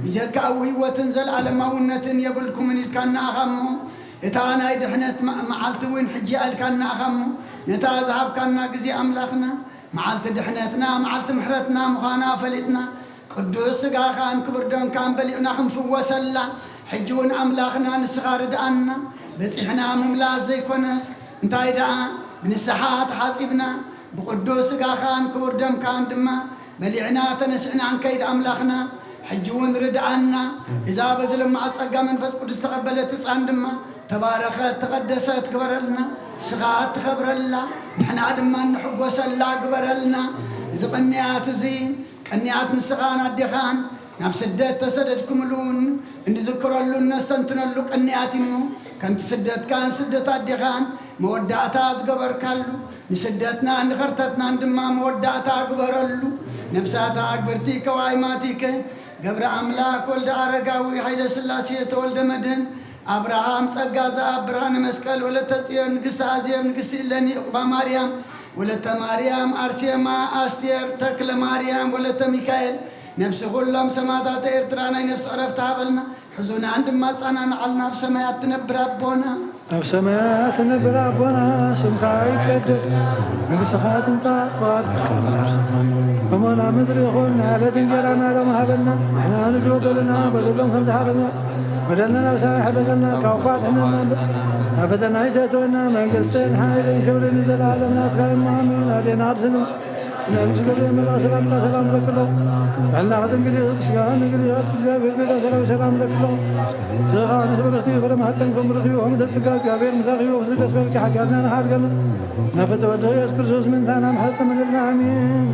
يجلك أوي وتنزل على ماونة يبلكم من الكان أغمو إتانا يدحنت معلت وين حجي الكان أغمو نتا ذهب كان قزي أملاقنا معلت دحنتنا معلت محرتنا مغانا فلتنا قدوس كان كبر دم كان بلعنا حنفو وسلا حجون أملاقنا نسغار دعنا بس إحنا مملاز زي كونس انتاي دعا بنسحات حاسبنا بقدوس كان كبر دم كان دما بلعنا تنسعنا عن كيد أملاقنا حجون ردعنا إذا بزل مع الصقا منفس قدس تقبلت تسعن دما تباركت تقدست كبرلنا سغات تخبرلا نحن دما نحب وسلا كبرلنا إذا قنيات زين قنيات نسغان الدخان ناب سدت تسددكم لون إن ذكروا لون سنتنا لوك النياتيمو كانت سدت كان سدت أديخان مودعتا أتقبر كالو نسدتنا عند خرطتنا عندما مودعتا أقبر اللو نفساتا أكبرتيك وعيماتيك قبر أملاك ولد عرقاوي حيد سلاسية ولد مدن أبراهام سقاز أبراهام مسكال ولا تسيان قسازيام قسيلني أقبا مريم ولا مريم أرسيما أستير تكل مريم ولا ميكائيل نفس كلهم سماوات إرترانا نفس عرفت عبلنا حزون عندما صنع علنا بسمايات نبر ربنا بسمايات نبر ربنا سمكاي كدر من سخات مطاقات ومنا مدري خلنا على تنجرنا لما هبلنا احنا نزود لنا بدلهم خمس حرنا بدلنا وساي حدقنا كوفات حنا أبدنا عيشتنا من قصين حايلين كبر نزل على الناس خير مامين علينا عرسنا ننزل بهم الله سلام لك الله عنا غدن قدي شقان قدي جابر قدي سلام لك الله زغان سبرسني فرم حتى نكون برثي وهم تلقاك يا بين مساقي وفسك اسفلك حقاتنا نحارقنا نفت وجه يسكر سوس من ثانا حتى من النعمين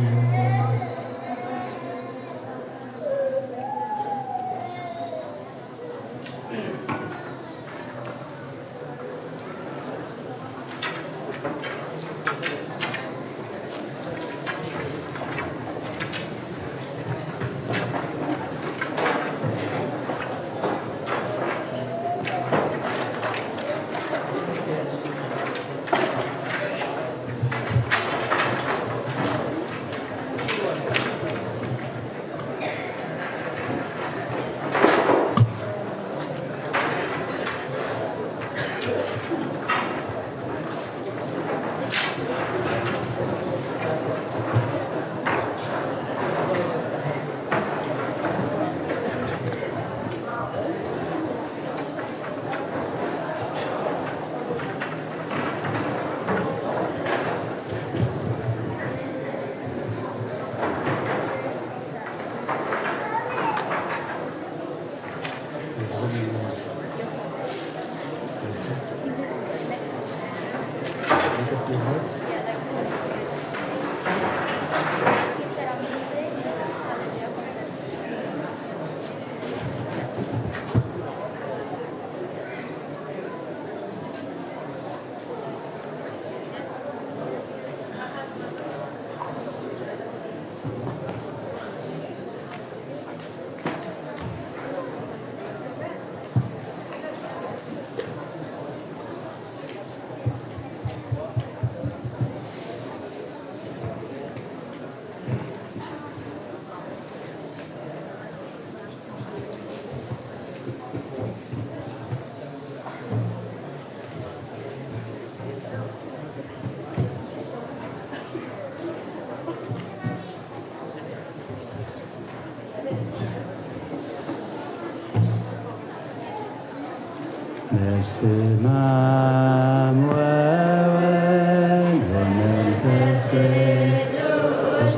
በስማም ወወልድ ወመንፈስ ቅዱስ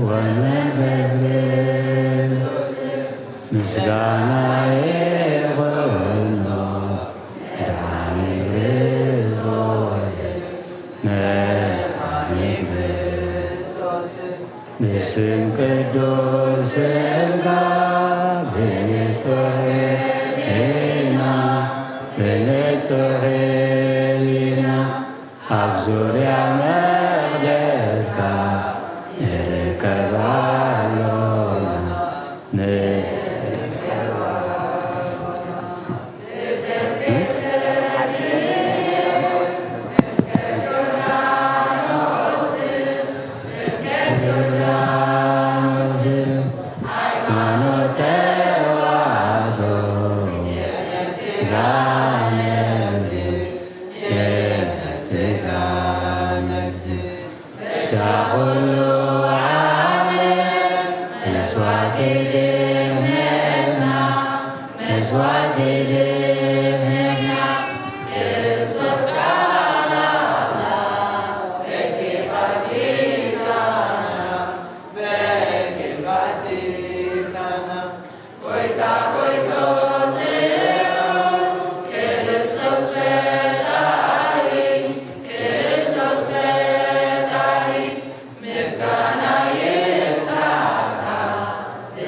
ወመንፈስ ቅዱስ ምስጋና ይሁን ለዳዊት በስም ቅዱስ በነጽሕና ኣብ ዙርያ መቅደስካ ንርከባሎና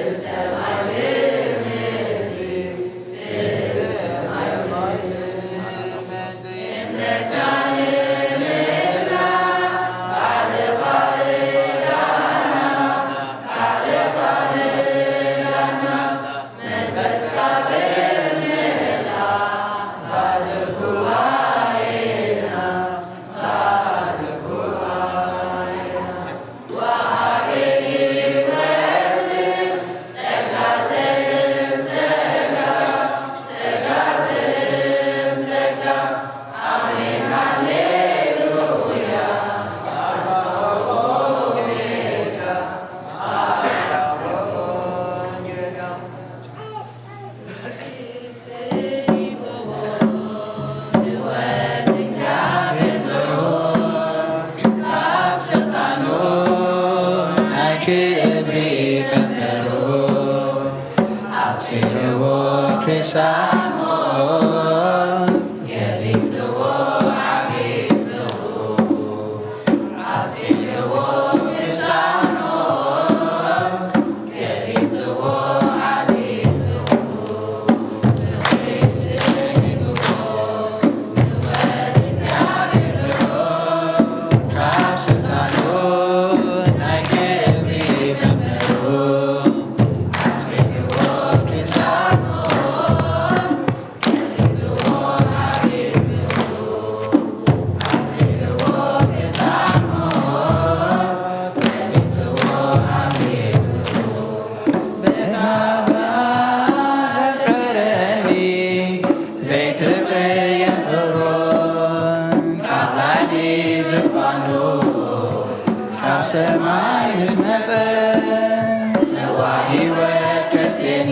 Is ሰማይ ምስ መጸ ጽዋ ሕይወት ከስቴኒ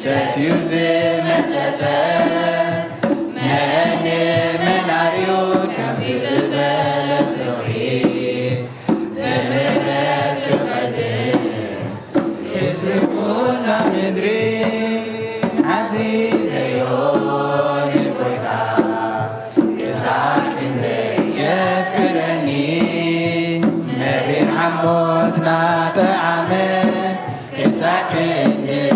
ሰትዩ ዝመጸጸ መኒ መናርዩ ከምዚ ዝበለ ፍቕሪ ብምህረት ክቐድም ህዝቢ ኩላ ምድሪ ዓዚዘዮ ንጎይታ ክሳብ ክንደይ የፍቅረኒ መሪር ዓሞትና ጠዓመ ክሳብ ክንደይ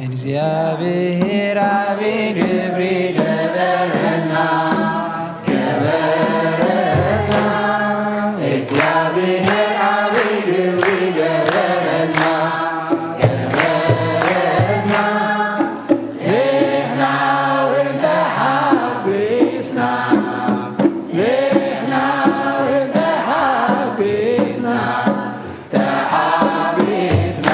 እግዚአብሔር አቤት ግብሪ ገበረና ገበረና እግዚአብሔር አቤት ግብሪ ገበረና ገበረና ንሕና ወንተ ሓቢስና ንሕና ወንተ ሓቢስና ተሓቢስና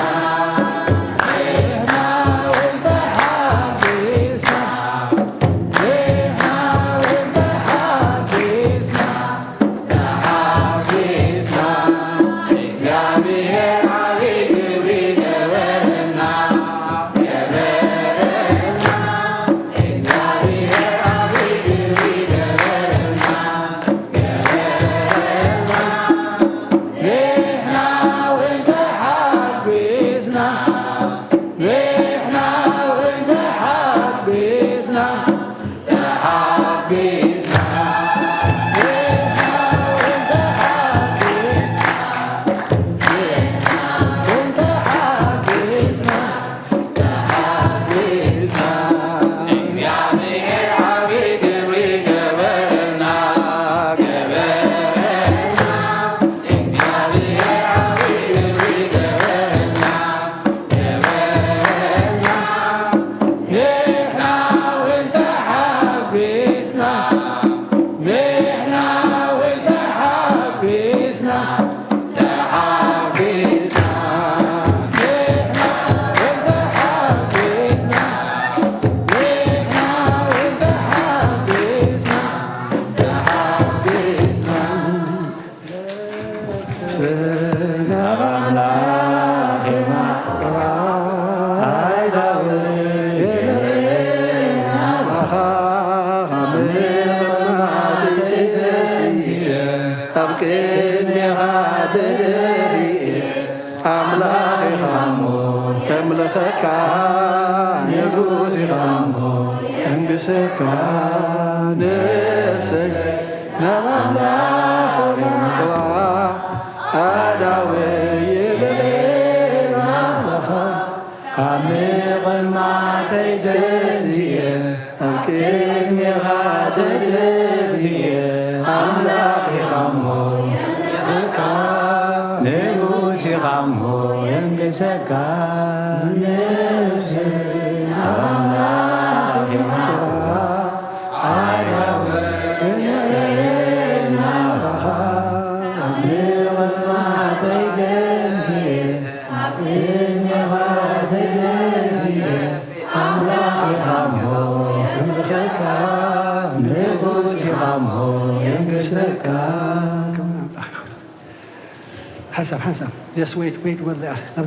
Handsome. Just wait where they are. I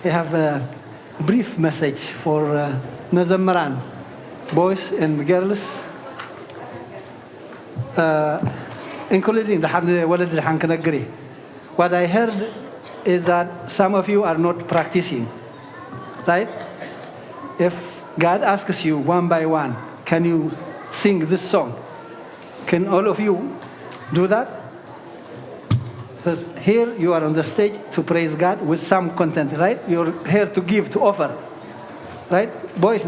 have a brief message for Mazammaran, boys and girls, including the Walad al-Hankanagri. What I heard is that some of you are not practicing, right? If God asks you one by one, can you sing this song. Can all of you do that? Because here you are on the stage to praise God with some content, right? You're here to give, to offer, right? Boys,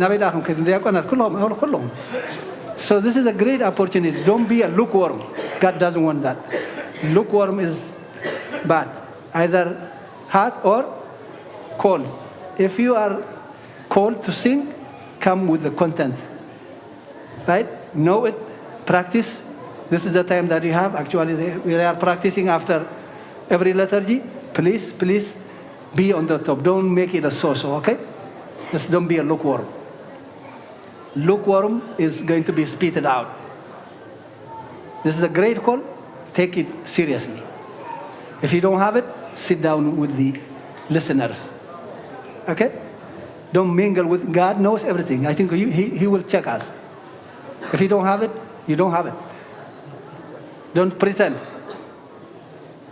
so this is a great opportunity. Don't be a lukewarm. God doesn't want that. Lukewarm is bad, either hot or cold. If you are called to sing, come with the content, right? Know it, practice. This is the time that you have. Actually, we are practicing after every liturgy. Please be on the top. Don't make it a so-so, okay? Just don't be a lukewarm. Lukewarm is going to be spitted out. This is a great call. Take it seriously. If you don't have it, sit down with the listeners. Okay? Don't mingle with God. Knows everything. I think he will check us. If you don't have it, you don't have it. Don't pretend.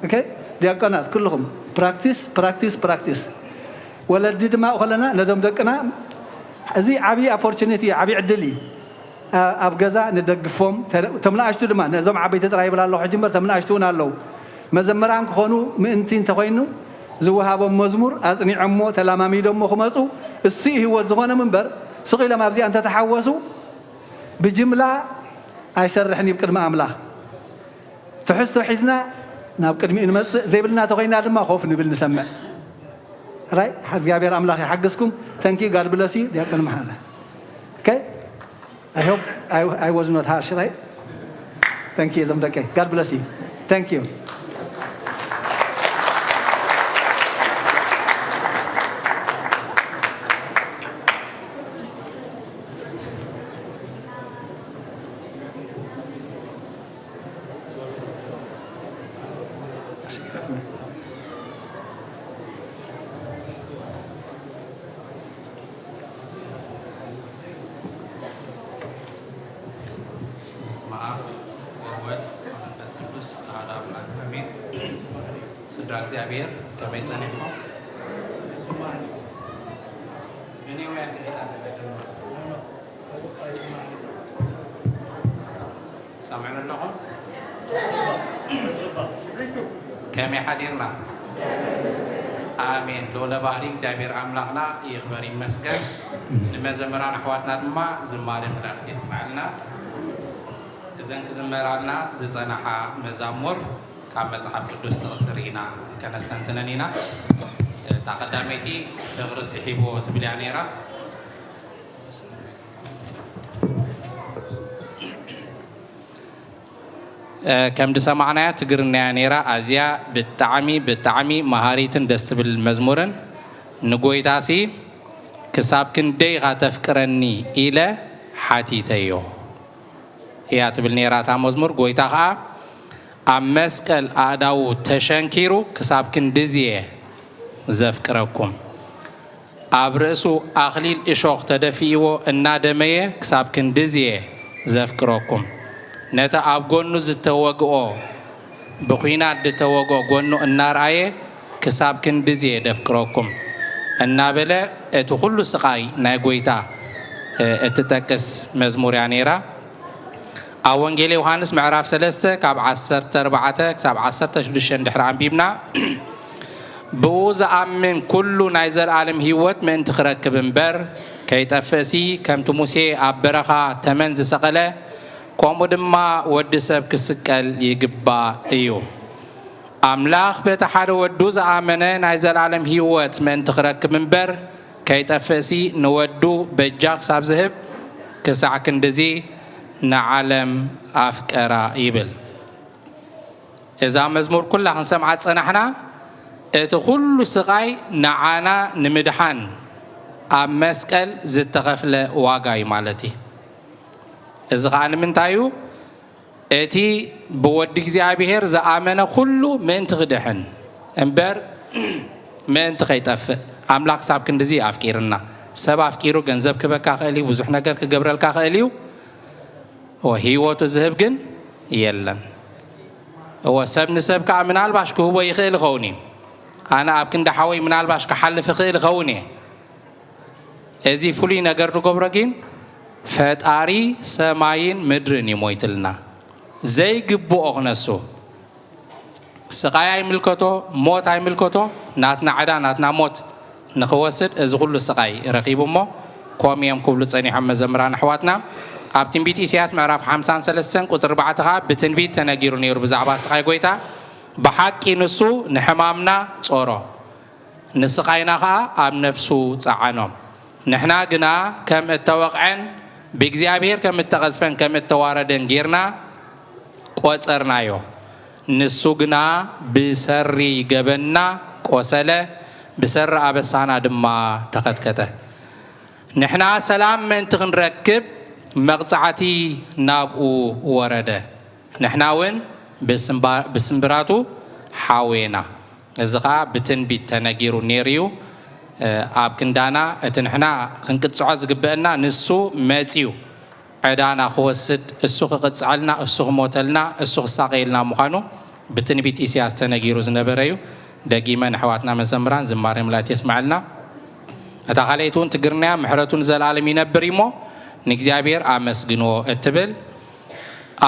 Okay? دياقونات كلهم practice. ولا جد ما أخلنا ندم دقنا أزي عبي opportunity عبي عدلي أبجزا ندقفهم تمنا أشتو دما نزم عبي تتراي بلا الله حجمر تمنا أشتو نالله مزمران خونو منتين تخوينو زوهاب مزمور أزني عمو تلامامي دم خمسو السي هو زغنا منبر صغير لما بدي أنت تحوسوا بجملة أيسرحني بكلمة أملاخ تحس حزنا نابكر مين زي بلنا تغينا لما خوف نبل نسمع right حبيبي أملاخ يحجزكم thank you God bless you ديالنا معنا okay I hope I was not harsh right thank you okay God bless you thank you Saudara Xavier, kami tanya kau. Ini yang kita ada dulu. Sampai nol. Kami hadirlah. Amin. Lola barik Xavier amlakna, ikhbari masjid. Lima zamaran akhwatna ma zamaran berarti Ismailna. Izan zamaranna zanaha mazamur. كعب مصحف قدوس تغسرينا كنستنتننينا تقدمتي تغرس حيبو تبليانيرا كم دسمعنا تقرنا نيرا أزيا بالتعمي مهاريتن دست بالمزمورن نقوي تاسي كساب كندي غاتفكرني إلى حاتيتيو يا تبلنيرا تا مزمور قوي تاخا أمسكال أداو تشنكيرو كساب كندزيه زفكركم أبرسو أخليل إشوخ تدفيو النادمية كساب كندزيه زفكركم نتا أبغونو زتوقعو بخينات دتوقعو غونو النار آيه كساب كندزيه دفكركم النابلة اتخلو سقاي نايقويتا اتتكس مزمور يعنيرا أوانجيل يوحنس معراف 3 كاب 14 كساب 16 دحر عم بيبنا بوز أمن كل نايزر عالم هيوت من تخرك بنبر كي تفسي كم تموسي أبرخا تمنز سقله كم دما ودسب كسكال يجبا أيو أملاخ بتحر ودوز أمنه نايزر عالم هيوت من تخرك بنبر كي تفسي نودو بجاك ساب زهب كساعك ندزي نعلم أفكار يبل إذا مزمور كلها سمعت سنحنا تقول سقاي نعانا نمدحان أمسكال زت غفلة واقعي مالتي إذا أنا من تايو أتي بودك زي بهير زعمنا كله من تغدحن أمبر من تغيتف أملاك ساب كندزي أفكيرنا سبب أفكيرو جنزب كبكا خالي وزحنا كر كجبر الكاخاليو وهيوت الذهب جن يلن هو سب نسب كع من الباش كهو يخيل غوني أنا أبكن دحوي من الباش كحل في خيل غوني إذا فلي نجر ركوب رجين ፈጣሪ ሰማይን ምድርን ይሞይትልና ዘይግብኦ ክነሱ ስቃይ አይምልከቶ ሞት አይምልከቶ ናትና ዓዳ ናትና ሞት ንኽወስድ እዚ ኩሉ ስቃይ ረኺቡ እሞ ከምኡ እዮም ክብሉ ፀኒሖም መዘምራን ኣሕዋትና ኣብ ትንቢት ኢሳያስ ምዕራፍ 53 ቁፅሪ 4 ኸዓ ብትንቢት ተነጊሩ ነይሩ ብዛዕባ ስቃይ ጎይታ ብሓቂ ንሱ ንሕማምና ጾሮ ንስቃይና ኸዓ ኣብ ነፍሱ ፀዓኖም ንሕና ግና ከም እተወቕዐን ብእግዚአብሔር ከም እተቐዝፈን ከም እተዋረደን ጌርና ቆፀርናዮ ንሱ ግና ብሰሪ ገበና ቆሰለ ብሰሪ ኣበሳና ድማ ተኸትከተ ንሕና ሰላም ምእንቲ ክንረክብ መቕፃዕቲ ናብኡ ወረደ ንሕና እውን ብስምብራቱ ሓዌና እዚ ኸዓ ብትንቢት ተነጊሩ ነይሩ ኣብ ክንዳና እቲ ንሕና ክንቅፅዖ ዝግብአና ንሱ መፂኡ ዕዳና ክወስድ እሱ ክቕፅዐልና እሱ ክሞተልና እሱ ክሳቀየልና ምዃኑ ብትንቢት ኢሳያስ ተነጊሩ ዝነበረ እዩ ደጊመን ኣሕዋትና መዘምራን ዝማሬ መላእክት የስማዓልና እታ ካልአይቲ እውን ትግርናያ ምሕረቱ ንዘለኣለም ይነብር እሞ ንእግዚአብሔር ኣመስግንዎ እትብል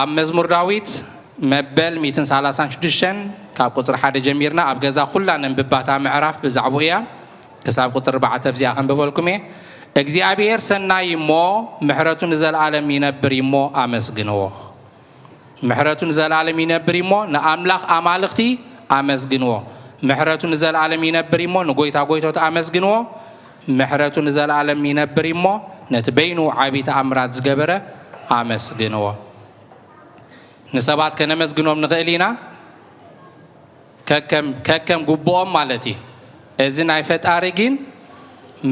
ኣብ መዝሙር ዳዊት መበል 136 ካብ ቁፅሪ 1 ጀሚርና ኣብ ገዛ ኩላ ነንብባታ ምዕራፍ ብዛዕባ እያ ክሳብ ቁፅሪ 4 ብዚኣ ከንብበልኩም እየ እግዚአብሔር ሰናይ እሞ ምሕረቱ ንዘለኣለም ይነብር እሞ ኣመስግንዎ ምሕረቱ ንዘለኣለም ይነብር እሞ ንኣምላኽ ኣማልኽቲ ኣመስግንዎ ምሕረቱ ንዘለኣለም ይነብር እሞ ንጎይታ ጎይቶት ኣመስግንዎ ምሕረቱ ንዘለኣለም ይነብር እሞ ነቲ በይኑ ዓብዪ ተኣምራት ዝገበረ ኣመስግንዎ ንሰባት ከነመስግኖም ንኽእል ኢና ከከም ጉቦኦም ማለት እዩ እዚ ናይ ፈጣሪ ግን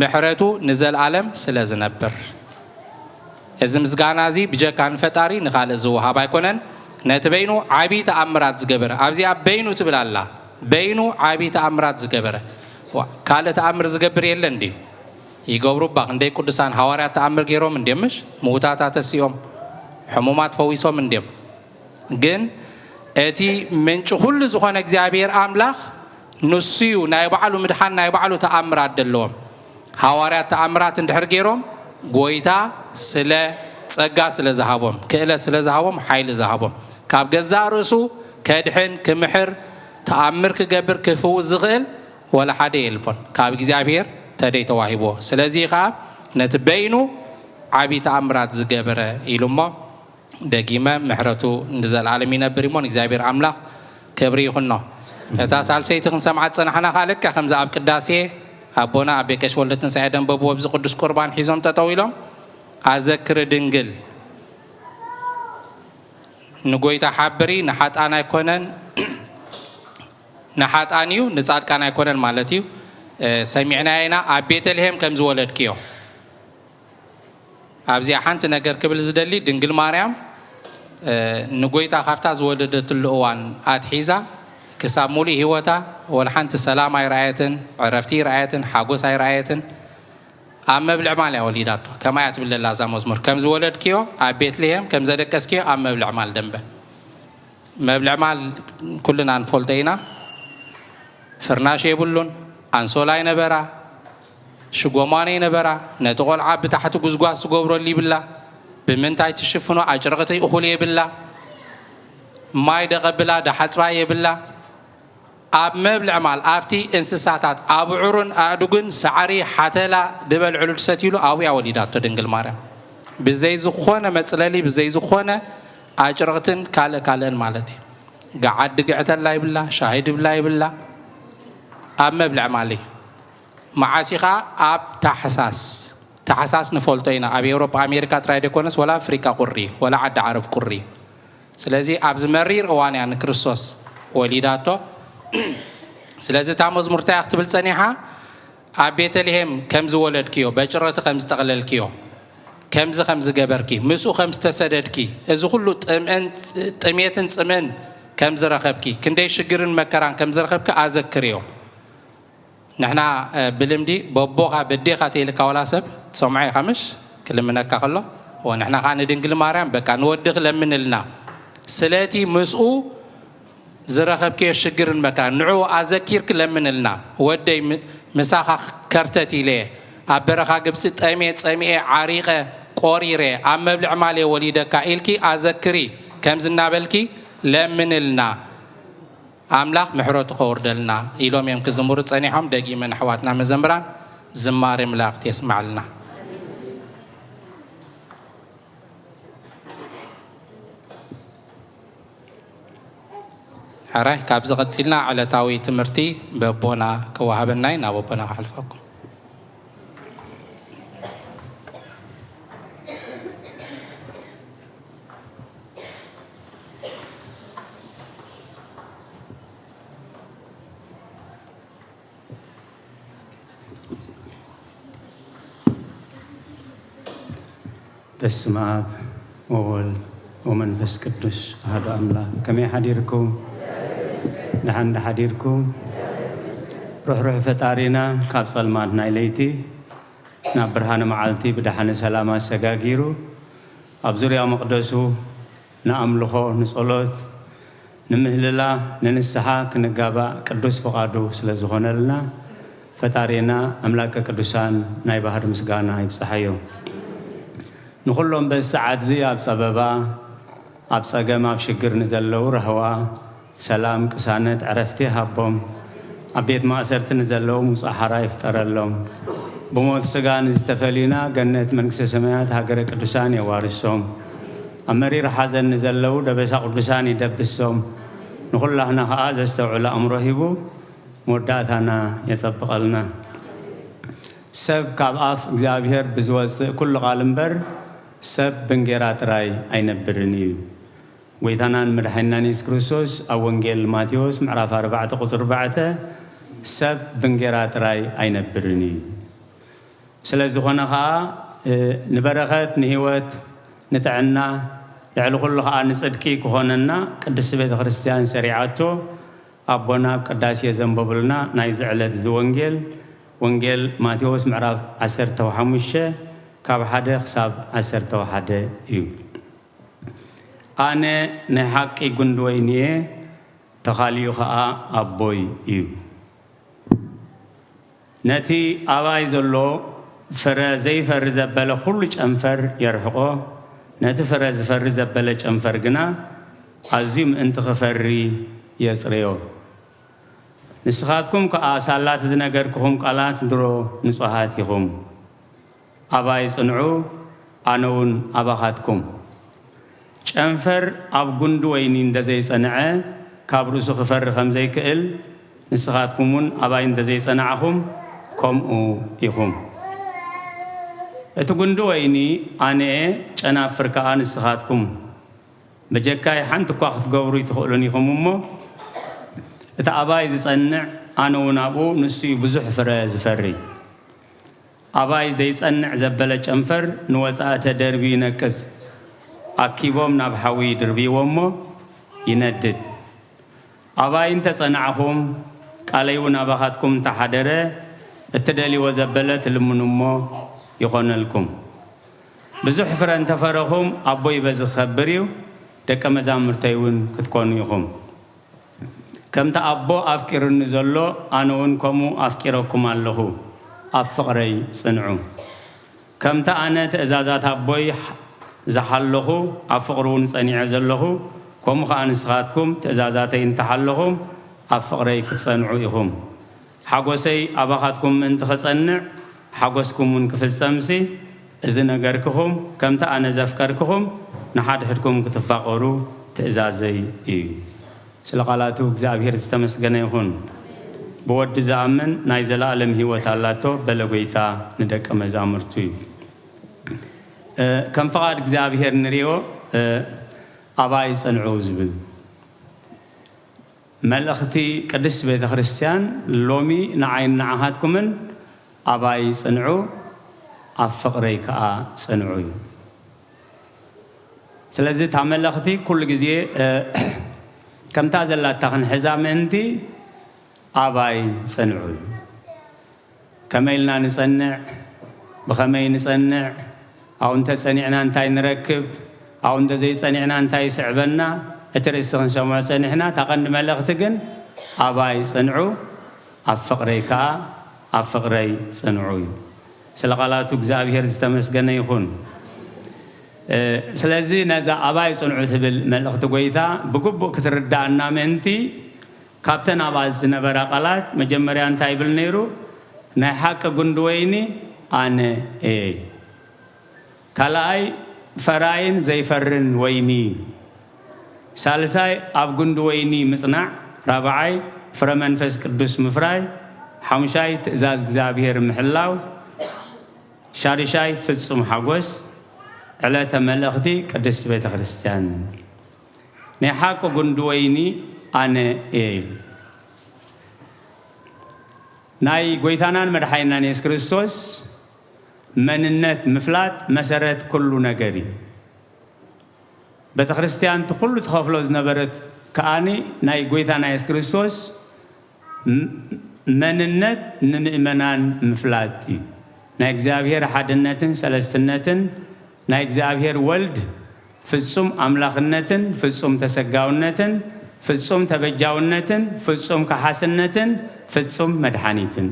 ምሕረቱ ንዘለኣለም ስለ ዝነብር እዚ ምስጋና እዚ ብጀካ ንፈጣሪ ንኻልእ ዝወሃብ ኣይኮነን ነቲ በይኑ ዓብዪ ተኣምራት ዝገበረ ኣብዚኣ በይኑ ትብል ኣላ በይኑ ዓብዪ ተኣምራት ዝገበረ ካልእ ተኣምር ዝገብር የለ እንዲ ይገብሩ ባ ክንደይ ቅዱሳን ሃዋርያት ተኣምር ገይሮም እንዴምሽ ምውታታት ተሲኦም ሕሙማት ፈዊሶም እንዴም ግን እቲ ምንጭ ኩሉ ዝኾነ እግዚአብሔር ኣምላኽ ንሱ እዩ ናይ ባዕሉ ምድሓን ናይ ባዕሉ ተኣምራት ደለዎም ሃዋርያት ተኣምራት እንድሕር ገይሮም ጎይታ ስለ ፀጋ ስለ ዝሃቦም ክእለት ስለ ዝሃቦም ሓይሊ ዝሃቦም ካብ ገዛእ ርእሱ ከድሕን ክምሕር ተኣምር ክገብር ክፍውስ ዝኽእል ወላ ሓደ የልቦን ካብ እግዚኣብሔር ተደይ ተዋሂቦ ስለዚ ኸዓ ነቲ በይኑ ዓብዪ ተኣምራት ዝገበረ ኢሉ እሞ ደጊመ ምሕረቱ ንዘለኣለም ይነብር እሞ ንእግዚአብሔር ኣምላኽ ክብሪ ይኹኖ እታ ሳልሰይቲ ክንሰምዓት ፀናሕና ኸ ልካ ከምዚ ኣብ ቅዳሴ ኣቦና ኣብ ቤቀሽ ወልደ ትንሳኤ ደንበብዎ ብዚ ቅዱስ ቁርባን ሒዞም ጠጠው ኢሎም ኣዘክሪ ድንግል ንጎይታ ሓብሪ ንሓጣን ኣይኮነን ንሓጣን እዩ ንፃድቃን ኣይኮነን ማለት እዩ ሰሚዕና ኢና ኣብ ቤተልሔም ከም ዝወለድክዮ ኣብዚኣ ሓንቲ ነገር ክብል ዝደሊ ድንግል ማርያም ንጎይታ ካብታ ዝወለደትሉ እዋን ኣትሒዛ ክሳብ ሙሉእ ሂወታ ወላ ሓንቲ ሰላም ኣይረኣየትን ዕረፍቲ ይረኣየትን ሓጎስ ኣይረኣየትን ኣብ መብልዕ ማል እያ ወሊዳቶ ከማይ እያ ትብል ዘላ እዛ መዝሙር ከም ዝወለድክዮ ኣብ ቤትልሔም ከም ዘደቀስክዮ ኣብ መብልዕ ማል ደንበ መብልዕ ማል ኩልና ንፈልጦ ኢና ፍርናሽ የብሉን ኣንሶላ ይነበራ ሽጎማነ ይነበራ ነቲ ቆልዓ ብታሕቲ ጉዝጓዝ ዝገብረሉ ይብላ ብምንታይ ትሽፍኖ ኣጭርቕቲ እኹል የብላ ማይ ደቐብላ ዳሓፅባ የብላ ኣብ መብልዕ ማል ኣብቲ እንስሳታት ኣብዑርን ኣእዱግን ሳዕሪ ሓተላ ድበልዕሉ ድሰትይሉ ኣብያ ወሊዳቶ ድንግል ማርያም ብዘይ ዝኾነ መፅለሊ ብዘይ ዝኾነ ኣጭርቕትን ካልእን ማለት እዩ ገዓት ድግዕተላ ይብላ ሻሂ ድብላ ይብላ ኣብ መብልዕ ማል እዩ መዓሲኻ ኣብ ታሕሳስ ንፈልጦ ኢና ኣብ ኤውሮፓ ኣሜሪካ ጥራይ ደኮነስ ወላ ኣፍሪካ ቁሪ ወላ ዓዲ ዓረብ ቁሪ ስለዚ ኣብዚ መሪር እዋን እያ ንክርስቶስ ወሊዳቶ ስለዚ እታ መዝሙርታ እያ ክትብል ፀኒሓ ኣብ ቤተልሔም ከም ዝወለድክዮ በጭረቲ ከም ዝጠቕለልክዮ ከምዚ ከም ዝገበርኪ ምስኡ ከም ዝተሰደድኪ እዚ ኩሉ ጥሜትን ፅምእን ከም ዝረኸብኪ ክንደይ ሽግርን መከራን ከም ዝረኸብኪ ኣዘክርዮ ንሕና ብልምዲ በቦኻ በዴኻ ተይልካ ወላ ሰብ ትሰምዖ ኢኻ ምሽ ክልምነካ ከሎ ወንሕና ኸዓ ንድንግል ማርያም በቃ ንወድኽ ለምንልና ስለቲ ምስኡ ዝረኸብክዮ ሽግርን መከራን ንዑ ኣዘኪርክ ለምንልና ወደይ ምሳኻ ከርተት ኢለየ ኣብ በረኻ ግብፂ ጠሜ ፀሚኤ ዓሪቐ قريرة أم مبلع مالي وليدك إلكي أذكري كم زنابلكي لمنلنا أملاك محروت خوردلنا إلهم يمكن زمورت صنيحهم دقي من حواتنا مزمران زمار ملاك تسمع لنا حراي كابز غتسيلنا على تاوي تمرتي ببونا كوهاب الناين أو ببونا حلفكم بسم الله وولد ومنفس قدوس هذا أملاك كم يحضركم دحن حضركم روح فتارينا كاب صلمات نايليتي نبرهان معالتي بدحن سلامة سجاجيرو أبزر يا مقدسو نأملخو نصلوت نمهللا ننسحا كنجابا قدوس فقادو سلزخون لنا فتارينا أملاك قدوسان ناي بحر مسجانا يبصحيو نخلهم بس عادزي أب سببا أب سجام أب شجر نزلوا رهوا سلام كسانت عرفتي هبهم أبيت ما أسرت نزلوا مصحراء يفتر لهم بموت سجان استفلينا جنة من كسمات هاجر قدسان يوارثهم أمري رحزن نزلوا دبس قدسان يدبسهم نقول لهنا هذا استوعلا أمره هو مرداتنا يسبق لنا سب كعاف إخبار بزواج كل قالنبر سب بنجرات راي أين برنيو ويتنان مرحنا نيس كروسوس أو إنجيل ماتيوس معرف 4:4 سب بنجرات راي أين برنيو سلزخنا نبرخت نهوت نتعنا يعلو كلها نصدقي كهوننا قدس بيت خريستيان سريعته أبونا قداسي زنببلنا نايز على زوانجيل وانجيل ماتيوس معرف 15 كاب حدا حساب 11 يو أنا نحكي جندويني تخاليوها أبوي يو نتي أوايز الله فرزي فرزبلا كلش أنفر يرحقه نتي فرزبلا أنفر جنا عزيم أنت خفري يسريو نسخاتكم كأسالات زنجركم قالات درو نسخاتكم أباي صنعو أنون أباخاتكم شنفر أب جندوينين دزي صنعه كابروس خفر خمزي كإل نسخاتكمون أباين دزي صنعهم كم أو يهم أتجندويني أنا أنا فرقة نسخاتكم بجكاي حنت قاخذ جوري تقولني خمومه أباي زي أنا ونابو نسي بزح فراز فري أباي زي صنع زبلة أنفر نوزعت دربي نكس أكيبهم نبحوي دربي ومو يندد أباي أنت صنعهم قاليون أباخاتكم تحدره التدلي وزبلة المنمو يخون لكم بزح فران تفرهم أبوي بز خبريو دك مزامر تيون كتكون يخم كم تأبو أفكر النزلو أنون كمو أفكركم الله أفقري صنعو كم تأنا تأزازات أبوي زحله أفقرون صنيع زله كم خانسخاتكم تأزازاتين تحلهم أفقري كتصنعوهم حقوسي أباخاتكم من تخصنع حقوسكم من كفسمسي إذن أجركهم كم تأنا زفكركم نحد حدكم كتفقروا تأزازي سلقالاتو እግዚአብሔር ዝተመስገነ ይሁን በወድ ዘአምን ናይ ዘላለም ህይወት አላቶ በለጎይታ ንደቀ መዛሙርቱ ከም ፈቃድ እግዚአብሔር ንሪዮ አባይ ጸንዑ ዝብል መልእኽቲ ቅድስት ቤተ ክርስቲያን ሎሚ ንዓይን ንዓኻትኩምን አባይ ጸንዑ ኣብ ፍቕረይ ከዓ ጸንዑ እዩ ስለዚ እታ መልእኽቲ ኩሉ ግዜ كم تازلت تخن حزامنتي أباي صنعوا كميلنا نصنع بخمي نصنع أو أنت صنعنا أنتي نركب أو أنت زي صنعنا أنتي سعبنا أترسخن سمع صنعنا تقن ملغتقن أباي صنعوا أفقريكا أفقري صنعوا سلقالاتو እግዚአብሔር ዝተመስገነ ይሁን ስለዚህ ነዛ ኣባይ ጽንዑ ትብል መልእኽቲ ጎይታ ብግቡእ ክትርዳእና ምእንቲ ካብተን ኣባል ዝነበራ ቃላት መጀመርያ እንታይ ይብል ነይሩ ናይ ሓቂ ጉንዲ ወይኒ ኣነ እየ ካልኣይ ፈራይን ዘይፈርን ወይኒ ሳልሳይ ኣብ ጉንዲ ወይኒ ምጽናዕ ራብዓይ ፍረ መንፈስ ቅዱስ ምፍራይ ሓሙሻይ ትእዛዝ እግዚኣብሔር ምሕላው ሻድሻይ ፍጹም ሓጎስ ዕለተ መልእኽቲ ቅድስቲ ቤተ ክርስቲያን ናይ ሓቂ ጉንዲ ወይኒ ኣነ እየ ናይ ጎይታናን መድሓይናን ኢየሱስ ክርስቶስ መንነት ምፍላጥ መሰረት ኩሉ ነገር እዩ ቤተ ክርስቲያን ኩሉ ተኸፍሎ ዝነበረት ከኣኒ ናይ ጎይታና ኢየሱስ ክርስቶስ መንነት ንምእመናን ምፍላጥ እዩ ናይ እግዚአብሔር ሓድነትን ሰለስትነትን ናይ እግዚአብሔር ወልድ ፍጹም አምላኽነትን ፍጹም ተሰጋውነትን ፍጹም ተበጃውነትን ፍጹም ከሓስነትን ፍጹም መድኃኒትን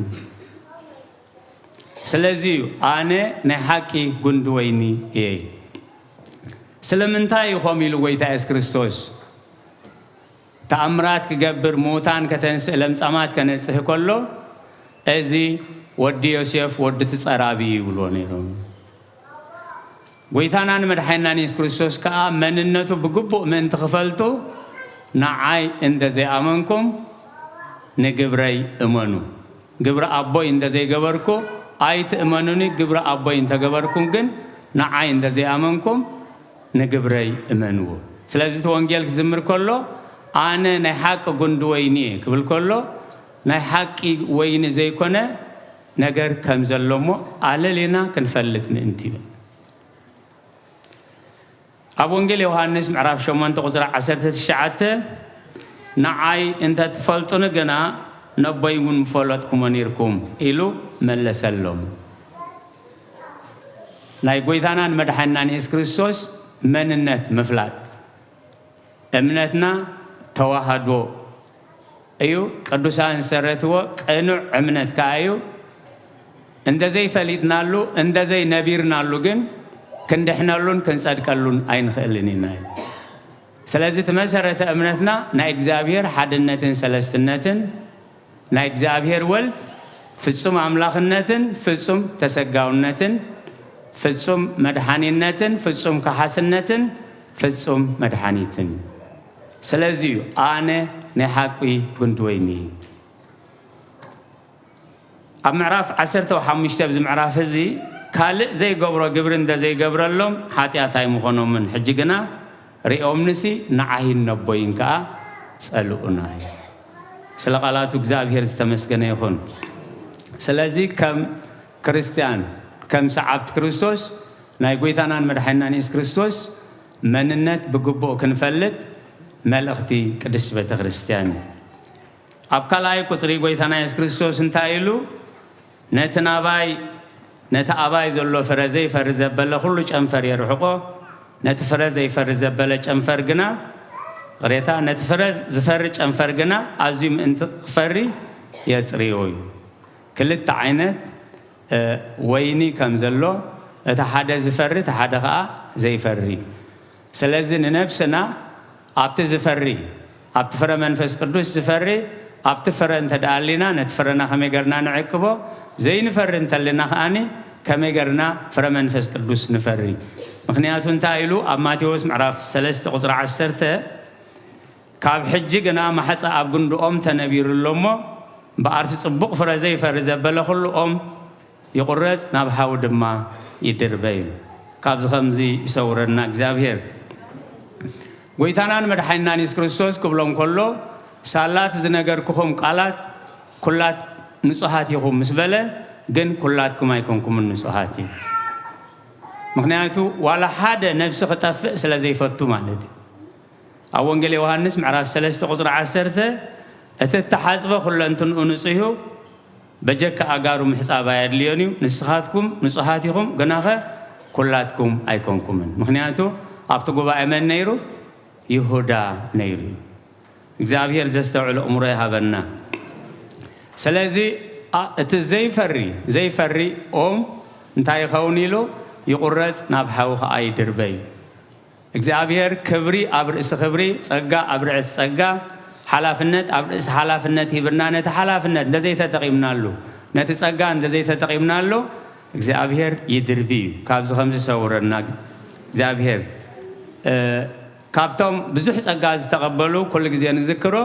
ስለዚህ አነ ናይ ሓቂ ጉንዲ ወይኒ እየ ስለምንታይ ይኾም ኢሉ ጎይታ ኢየሱስ ክርስቶስ ተአምራት ክገብር ሞታን ከተንስእ ለምጻማት ከነጽህ ከሎ እዚ ወዲ ዮሴፍ ወዲ ትጸራቢ ይብሎ ነይሮም ጎይታናን መድኃይናን ኢየሱስ ክርስቶስ ከኣ መንነቱ ብግቡእ ምእንቲ ክፈልጡ ንዓይ እንደዘይኣመንኩም ንግብረይ እመኑ ግብረ ኣቦይ እንደዘይገበርኩ ኣይትእመኑኒ ግብረ ኣቦይ እንተገበርኩም ግን ንዓይ እንደዘይኣመንኩም ንግብረይ እመንዎ ስለዚ እቲ ወንጌል ክዝምር ከሎ ኣነ ናይ ሓቂ ጉንዲ ወይኒ እየ ክብል ከሎ ናይ ሓቂ ወይኒ ዘይኮነ ነገር ከም ዘሎሞ ኣለሌና ክንፈልጥ ምእንቲ እዩ ኣብ ወንጌል ዮሐንስ ምዕራፍ 8 ቁጽር 19 ንዓይ እንተ ትፈልጡኒ ገና ነቦይ እውን ምፈለጥኩሞ ነይርኩም ኢሉ መለሰሎም ናይ ጎይታናን መድኃኒናን ኢየሱስ ክርስቶስ መንነት ምፍላጥ እምነትና ተዋህዶ እዩ ቅዱሳን ሰረትዎ ቅኑዕ እምነት ከኣዩ እንደዘይ ፈሊጥናሉ እንደዘይ ነቢርናሉ ግን ክንድሕነሉን ክንጸድቀሉን ኣይንኽእልን ኢና ስለዚህ ተመሰረተ እምነትና ናይ እግዚአብሔር ሓድነትን ሰለስትነትን ናይ እግዚአብሔር ወልድ ፍጹም አምላኽነትን ፍጹም ተሰጋውነትን ፍጹም መድኃኒነትን ፍጹም ከሓስነትን ፍጹም መድኃኒትን ስለዚህ ኣነ ናይ ሓቂ ጉንዲ ወይኒ ኣብ ምዕራፍ 15 ኣብዚ ምዕራፍ እዚ ካልእ ዘይገብሮ ግብሪ እንደዘይገብረሎም ሓጢኣታይ ምኾኖምን ሕጂ ግና ሪኦምንሲ ንዓይን ነቦይን ከዓ ጸልኡና ስለ ቃላቱ እግዚአብሔር ዝተመስገነ ይኹን ስለዚ ከም ክርስቲያን ከም ሰዓብቲ ክርስቶስ ናይ ጎይታናን መድኃኒናን ኢየሱስ ክርስቶስ መንነት ብግቡእ ክንፈልጥ መልእኽቲ ቅድስቲ ቤተ ክርስቲያን ኣብ ካልኣይ ቁጽሪ ጎይታና ኢየሱስ ክርስቶስ እንታይ ኢሉ ነቲ ኣባይ ዘሎ ፍረ ዘይፈሪ ዘበለ ኩሉ ጨንፈር የርሕቆ ነቲ ፍረ ዘይፈሪ ዘበለ ጨንፈር ግና ቅሬታ ነቲ ፍረ ዝፈሪ ጨንፈር ግና ኣዝዩ ምእንቲ ክፈሪ የጽርዮ እዩ ክልተ ዓይነት ወይኒ ከም ዘሎ እቲ ሓደ ዝፈሪ እቲ ሓደ ከዓ ዘይፈሪ ስለዚ ንነብስና ኣብቲ ዝፈሪ ኣብቲ ፍረ መንፈስ ቅዱስ ዝፈሪ ኣብቲ ፍረ እንተደኣሊና ነቲ ፍረና ከመይ ገርና ንዕቅቦ ዘይንፈሪ እንተለና ከኣኒ ከመይ ገርና ፍረ መንፈስ ቅዱስ ንፈሪ ምክንያቱ እንታይ ኢሉ ኣብ ማቴዎስ ምዕራፍ 3 ቁጽሪ 10 ካብ ሕጂ ግና ማሕፀ ኣብ ጉንዲ ኦም ተነቢሩሎሞ በኣርቲ ጽቡቕ ፍረ ዘይፈሪ ዘበለ ኩሉ ኦም ይቁረጽ ናብ ሓዊ ድማ ይድርበ ኢሉ ካብዚ ከምዚ ይሰውረና እግዚአብሔር ጎይታናን መድኃኒናን ኢየሱስ ክርስቶስ ክብሎም ከሎ ሳላት ዝነገርኩኹም ቃላት ኩላት ንጹሃት ኢኹም ምስ በለ ግን ኩላትኩም ኣይኮንኩምን ንጹሃት እዩ ምክንያቱ ዋላ ሓደ ነብሲ ክጠፍእ ስለ ዘይፈቱ ማለት እዩ ኣብ ወንጌል ዮሐንስ ምዕራፍ 3 ቁጽሪ 10 እቲ ተሓጽበ ኩለንትንኡ ንጹህ እዩ በጀካ ኣጋሩ ምሕጻብ ኣየድልዮን እዩ ንስኻትኩም ንጹሃት ኢኹም ግናኸ ኩላትኩም ኣይኮንኩምን ምክንያቱ ኣብቲ ጉባኤ መን ነይሩ ይሁዳ ነይሩ እግዚአብሔር ዘስተውዕል እምሮ ይሃበና ስለዚ እቲ ዘይፈሪ ኦም እንታይ ይኸውን ኢሉ يقرص نابحو خاي دربي እግዚአብሔር ክብሪ ኣብ ርእሲ ክብሪ ጸጋ ኣብ ርእሲ ጸጋ ሓላፍነት ኣብ ርእሲ ሓላፍነት ይብርና ነቲ ሓላፍነት እንደዘይ ተጠቂምናሉ ነቲ ጸጋ እንደዘይ ተጠቂምናሉ እግዚአብሔር ይድርቢ ካብዚ ከምዚ ሰውረና እግዚአብሔር ካብቶም ብዙሕ ጸጋ ዝተቀበሉ ኩሉ ግዜ ንዝክሮ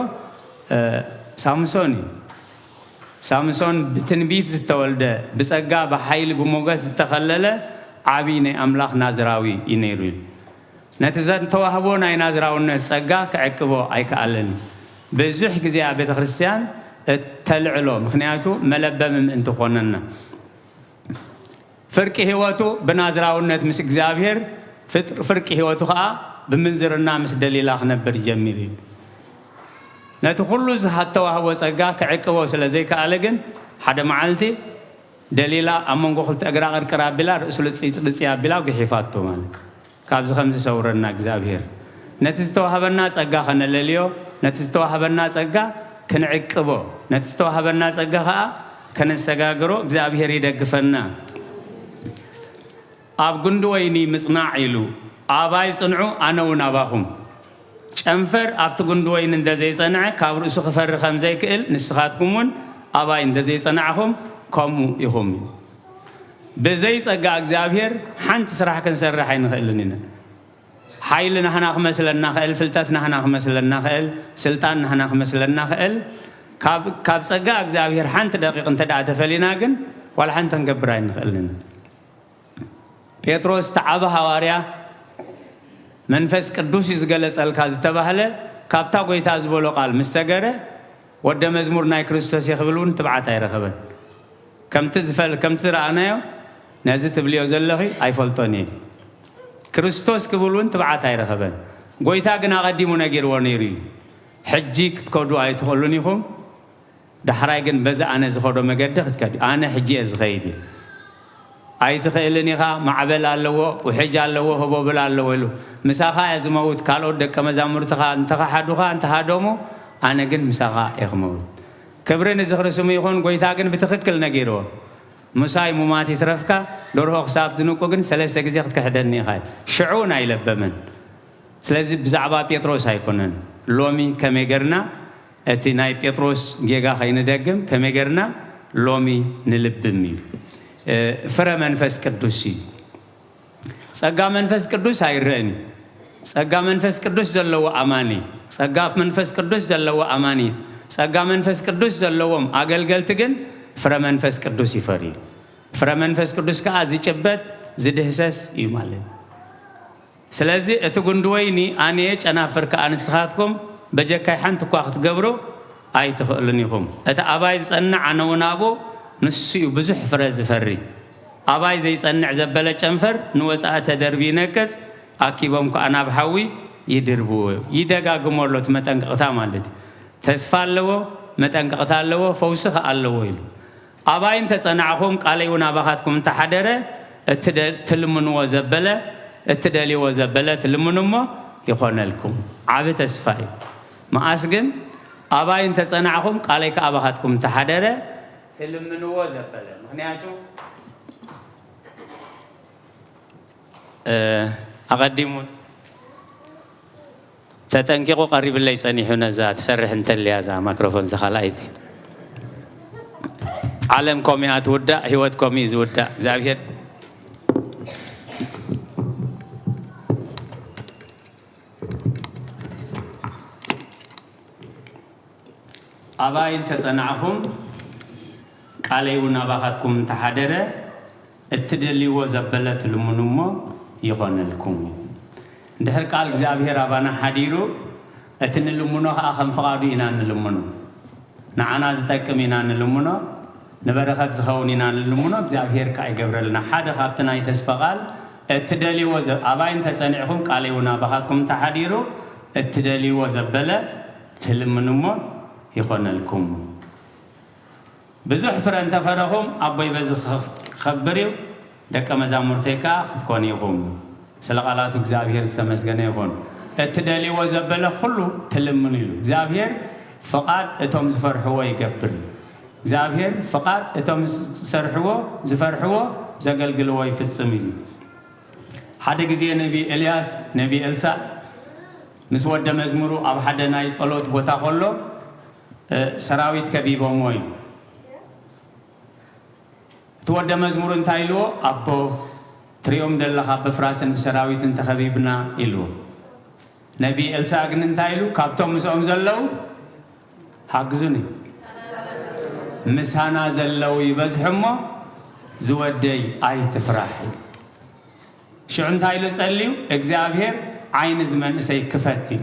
ሳምሶን ብትንቢት ዝተወልደ ብጸጋ ብሓይሊ ብሞገስ ዝተኸለለ ዓብይ ናይ ኣምላኽ ናዝራዊ እዩ ነይሩ ነቲ ዘተዋህቦ ናይ ናዝራውነት ጸጋ ክዕቅቦ ኣይከኣለን ብዙሕ ግዜ ኣብ ቤተ ክርስቲያን ተልዕሎ ምክንያቱ መለበም ምእንቲ ኮነና ፍርቂ ህይወቱ ብናዝራውነት ምስ እግዚአብሔር ፍርቂ ህይወቱ ከዓ ብምንዝርና ምስ ደሊላ ክነብር ጀሚር እዩ ነቲ ኩሉ ዝተዋህቦ ጸጋ ክዕቅቦ ስለዘይከኣለ ግን ሓደ መዓልቲ ደሊላ ኣብ መንጎ ክልተ እግራ ቅርቅር ኣቢላ ርእሱ ልፅልፅ ኣቢላ ግሒፋቶ ማለት ካብዚ ከምዚ ሰውረና እግዚአብሔር ነቲ ዝተዋህበና ጸጋ ከነለልዮ ነቲ ዝተዋህበና ጸጋ ክንዕቅቦ ነቲ ዝተዋህበና ጸጋ ከዓ ከነሰጋግሮ እግዚአብሔር ይደግፈና ኣብ ጉንዲ ወይኒ ምጽናዕ ኢሉ ኣባይ ጽንዑ ኣነ እውን ኣባኹም ጨንፈር ኣብቲ ጉንዲ ወይኒ እንደዘይጸንዐ ካብ ርእሱ ክፈሪ ከምዘይክእል ንስኻትኩም እውን ኣባይ እንደዘይጸንዕኹም ከምኡ ኢኹም بزي ጸጋ እግዚአብሔር ሓንቲ ስራሕ ክንሰርሕ ኣይንኽእልን ኢና ሓይሊ ናህና ክመስለና ክእል ፍልጠት ናህና ክመስለና ክእል ስልጣን ናህና ክመስለና ክእል ካብ ጸጋ እግዚአብሔር ሓንቲ ደቂቕ እንተደኣ ተፈሊና ግን ዋላ ሓንቲ ክንገብር ኣይንኽእልን ጴጥሮስ ተዓበ ሃዋርያ መንፈስ ቅዱስ ዝገለጸልካ ዝተባህለ ካብታ ጎይታ ዝበሎ ቃል ምስ ሰገረ ወደ መዝሙር ናይ ክርስቶስ ይኽብሉን ትብዓት ኣይረኸበን ከምቲ ረኣናዮ ነዚ ትብልዮ ዘለኺ ኣይፈልጦን እየ ክርስቶስ ክብሉን ትብዓት ኣይረኸበን ጎይታ ግን ኣቐዲሙ ነጊርዎ ነይሩ እዩ ሕጂ ክትከዱ ኣይትኽእሉን ኢኹም ዳሕራይ ግን በዛ ኣነ ዝኸዶ መገዲ ክትከዱ ኣነ ሕጂ እየ ዝኸይድ እዩ ኣይትኽእልን ኢኻ ማዕበል ኣለዎ ውሕጅ ኣለዎ ህቦብል ኣለዎ ኢሉ ምሳኻ እየ ዝመውት ካልኦት ደቀ መዛሙርትኻ እንተኻሓዱኻ እንተሃደሙ ኣነ ግን ምሳኻ እየ ክመውት ክብሪ ንዝኽርስሙ ይኹን ጎይታ ግን ብትኽክል ነጊርዎ ሙሳይ ሙማት ይትረፍካ ደርሆ ክሳብ ትንቁ ግን 3 ግዜ ክትክሕደኒ ኢኻ ሽዑን ኣይለበመን ስለዚ ብዛዕባ ጴጥሮስ ኣይኮነን ሎሚ ከመይ ገርና እቲ ናይ ጴጥሮስ ጌጋ ኸይንደግም ከመይ ገርና ሎሚ ንልብም እዩ ፍረ መንፈስ ቅዱስ እዩ ጸጋ መንፈስ ቅዱስ ኣይርአኒ ጸጋ መንፈስ ቅዱስ ዘለዎ ኣማኒ ጸጋ መንፈስ ቅዱስ ዘለዎ ኣማኒት ጸጋ መንፈስ ቅዱስ ዘለዎም ኣገልገልቲ ግን ፍረ መንፈስ ቅዱስ ይፈሪ ፍረ መንፈስ ቅዱስ ከዓ ዝጭበት ዝድህሰስ እዩ ማለት ስለዚ እቲ ጉንዲ ወይኒ ኣነየ ጨናፍር ከዓ ንስኻትኩም በጀካይ ሓንቲ እኳ ክትገብሮ ኣይትኽእሉን ኢኹም እቲ ኣባይ ዝጸንዕ ኣነ እውን ኣብኡ ንሱ እዩ ብዙሕ ፍረ ዝፈሪ ኣባይ ዘይጸንዕ ዘበለ ጨንፈር ንወፃኢ ተደርቢ ይነቅጽ ኣኪቦም ከዓ ናብ ሓዊ ይድርብዎ ይደጋግሞ ኣሎ እቲ መጠንቀቕታ ማለት ተስፋ ኣለዎ መጠንቀቕታ ኣለዎ ፈውሲ ከዓ ኣለዎ ኢሉ ኣባይ እንተጸናዕኹም ቃለይ እውን ኣባኻትኩም እንተሓደረ እትልምንዎ ዘበለ እትደልይዎ ዘበለ ትልምኑ እሞ ይኾነልኩም ዓብ ተስፋ እዩ መዓስ ግን ኣባይ እንተጸናዕኹም ቃለይ ከኣባኻትኩም እንተሓደረ ትልምንዎ ዘበለ ምክንያቱ ኣቐዲሙ ተጠንቂቁ ቀሪብለይ ጸኒሑ ነዛ ትሰርሕ እንተልያ ዛ ማይክሮፎን ዝኻልኣይቲ ዓለም ኮሚኣ ትውዳእ ህይወት ኮሚኡ ዝውዳእ እግዚአብሔር ኣባይ እንተጸናዕኹም ቃለይ እውን ኣባኻትኩም እንተሓደረ እትደልይዎ ዘበለ ትልምኑ እሞ ይኾነልኩም እንድሕር ቃል እግዚአብሔር ኣባና ሓዲሩ እቲ ንልምኖ ከዓ ከም ፍቓዱ ኢና ንልምኖ ንዓና ዝጠቅም ኢና ንልምኖ ንበረኸት ዝኸውን ኢና ንልምኖ እግዚአብሔር ከዓ ይገብረልና ሓደ ካብቲ ናይ ተስፋ ቃል እትደልይዎ ኣባይ እንተጸኒዕኹም ቃለይ እውን ኣባኻትኩም እንተሓዲሩ እትደልይዎ ዘበለ ትልምኑ እሞ ይኾነልኩም ብዙሕ ፍረ እንተፈረኹም ኣቦይ በዚ ክኸብር እዩ ደቀ መዛሙርተይ ከዓ ክትኮኑ ኢኹም ስለ ቃላቱ እግዚአብሔር ዝተመስገነ ይኹን እትደልይዎ ዘበለ ኩሉ ትልምኑ ኢሉ እግዚአብሔር ፍቓድ እቶም ዝፈርሕዎ ይገብር እግዚአብሔር ፍቓድ እቶም ዝሰርሕዎ ዝፈርሕዎ ዘገልግልዎ ይፍጽም ኢሉ حدا جزي نبي إلياس نبي إلسا مسود مزمرو أب حدا ناي صلوت بوتا خلو سراويت كبيبو موي تود مزمور انتايلو أبو تريوم دلخا بفراسن بسراويت انت خبيبنا إلو نبي إلسا أغن انتايلو كابتو مسعوم زلو حقزوني مسانا زلو يبزحمو زودي آي تفرح شو انتايلو سأليو اكزابير عين زمن اسي كفتي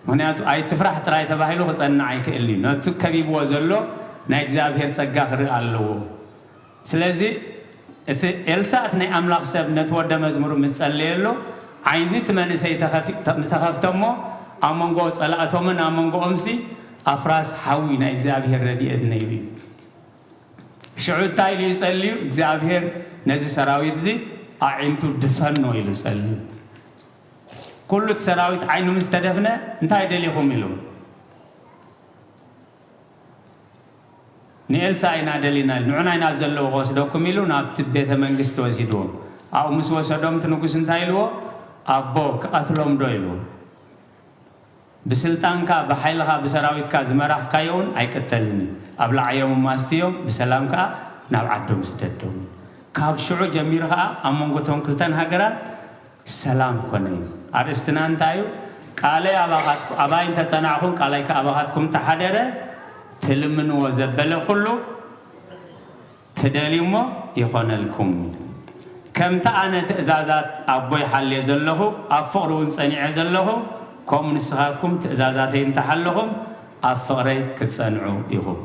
هناياتو آي تفرح تراي تباهيلو خصنا عيك إلي نتو كبيب وزلو نا اكزابير سقاخ رئالو سلازي إلسا أثني أملاق سب نتودى مزمور مسأليلو عينت من اسي تخفتمو أمانغو صلاة من أمانغو أمسي أفراس حوينا اكزابير ردي ادنيبي شعود تايلي يسأليو اكزابير نزي سراويت زي عينتو دفنو إلو يسأليو كل سراويت عينو مستدفنا انتهي دليهم إلو نيلسا إنا دلينا نعنا إنا بزلو غوص دوكم إلو نابت بيت منغست وزيدو أو مسوى سدوم تنقس انتايلو أبوك أثلوم دويلو بسلطانكا بحيلها بسراويتكا زمراح كايون أي كتلني أبلع يوم ماستيو بسلامكا نابعدهم سددهم كاب شعو جميرها أمونغتهم كلتان هاقرا سلام كونين أرستنان تايو قالي أباين تسانعهم قالي كأباهاتكم تحدره تلمن وزبل كله تدليمو يكون لكم كم تأنا تأزازات أبوي حل يزله أفقرون صنيع يزله كم نسخاتكم تأزازاتين تحلهم أفقري كتصنعوا يهم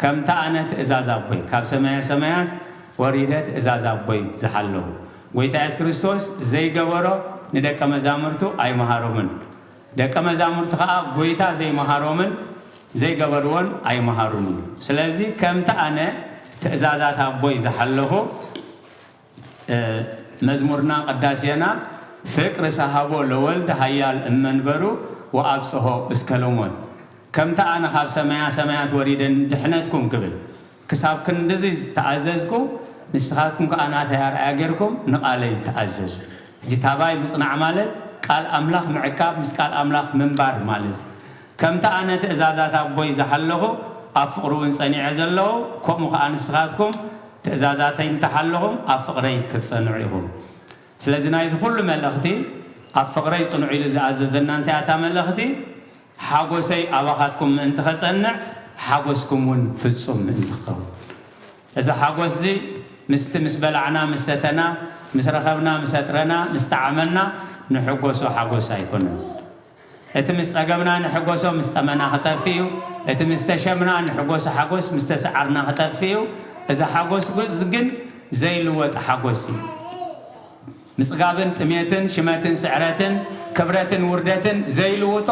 كم تأنا تأزاز أبوي كاب سمايات وريدات أزاز أبوي زحله ويتعس كريستوس زي جوارو ندك مزامرتو أي مهارومن دك مزامرتو ويتا زي مهارومن زي قبرون أي مهارون سلازي كم تأنا تأزازات أبوي زحله مزمورنا قداسينا فكر صحابو لولد هيال المنبرو وأبصه اسكالومون كم تأنا خاب سمايات وريدن دحنتكم قبل كساب كندزيز تعززكم نسخاتكم كأنا تيار أجركم نقالي تعزز جتاباي مصنع مالت قال أملاخ معكاب مس قال أملاخ منبر مالت كم تأنا تأزازات أبوي زحله أفقرون صنيع زله كم خانسخاتكم تأزازاتين تحلهم أفقري كتصنعيهم سلازنا يز كل ملختي أفقري صنعي لزعززنا أنت أتام ملختي حاجوسي أباخاتكم أنت خصنع حاجوسكم في الصم أنت خو إذا حاجوسي مسبلعنا مستنا مسرخبنا مسترنا مستعملنا نحجوسو حاجوسا يكون اتمس أجمنا نحجوسو مستمنا خطفيو اتمس تشمنا نحجوسو حاجوس مستسعرنا خطفيو إذا حاجوس جن زي الوقت حاجوسي مسقابن تميتن شماتن سعراتن كبراتن ورداتن زي الوقت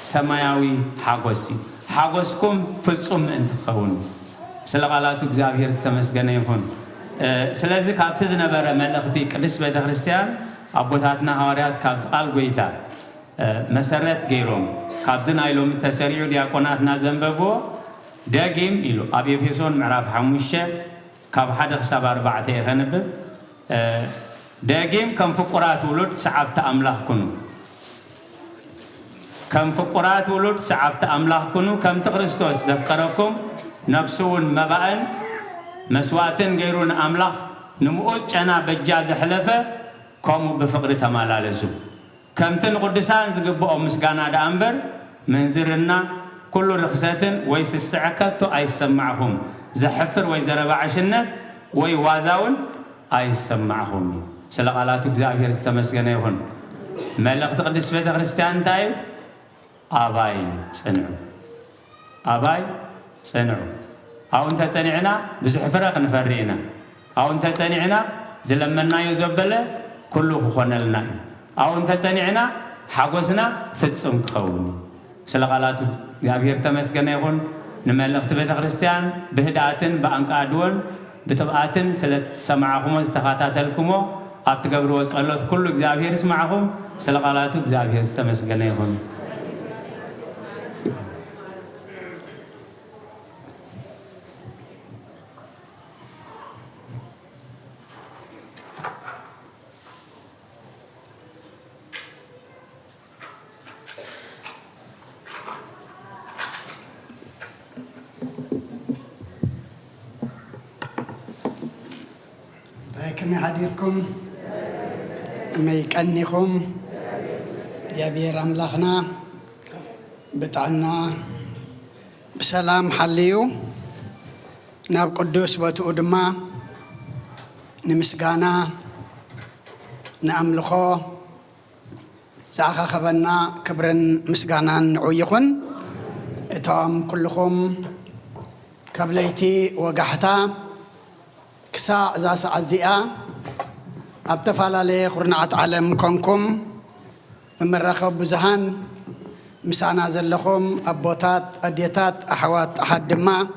سماوي حاجوسي حاجوسكم في الصم أنت خون سلقالاتو እግዚአብሔር ተመስገነ ይሁን ስለዚህ ካብትዝ ነበረ መልእኽቲ ቅዱስ ቤተ ክርስቲያን አቦታትና ሐዋርያት ካብ ቃል ጎይታ መሰረት ገይሮም ካብዝና ኢሎም ተሰሪዑ ዲያቆናትና ዘንበቦ ደጊም ኢሉ ኣብ ኤፌሶን ምዕራፍ 5 ካብ 1 ክሳብ 4 ይኸንብብ ደጊም ከም ፍቁራት ውሉድ ሰዓብቲ ኣምላኽ ኩኑ ከም ፍቁራት ውሉድ ሰዓብቲ ኣምላኽ ኩኑ ከምቲ ክርስቶስ ዘፍቀረኩም نفسون مبأن مسواتن غيرون أملاخ نمؤج أنا بجاز حلفة كومو بفقر تمالالزو كم تنقدسان زقبوا مسقانا دا أمبر منزرنا كل رخصتن ويس السعكتو أي سمعهم زحفر ويزرب عشنة ويوازاون أي سمعهم سلقالاتو بزاقير استمسقنا يهون ملق تقدس بيت خريستيان تايو أباي سنعو أباي سنعو أو أنت سنعنا بزح فرق نفرينا أو أنت سنعنا زلمنا يزبله كله خنا لنا أو أنت سنعنا حقوسنا في السم كوني سلقالات جابير تمسكنا يكون نملك بيت خريستيان بهداتن بأنقادون بتبعاتن سلت سمعهم استخاتات لكمو أبتقبروا وسألت كل جابير اسمعهم سلقالات جابير تمسكنا يكون كم يحديركم ما يكنيكم جابير أملاخنا بتاعنا بسلام حليو ناب قدوس بتقدما نمسجانا نأملخو زاخا خبرنا كبرن مسجانا نعيقن اتام كلكم كبليتي وقحتا كساع زاس عزيئة أبتفال عليه خرنعة عالم كونكم من رخب بزهان مسانا زلكم أبوتات أديتات أحوات أحد ما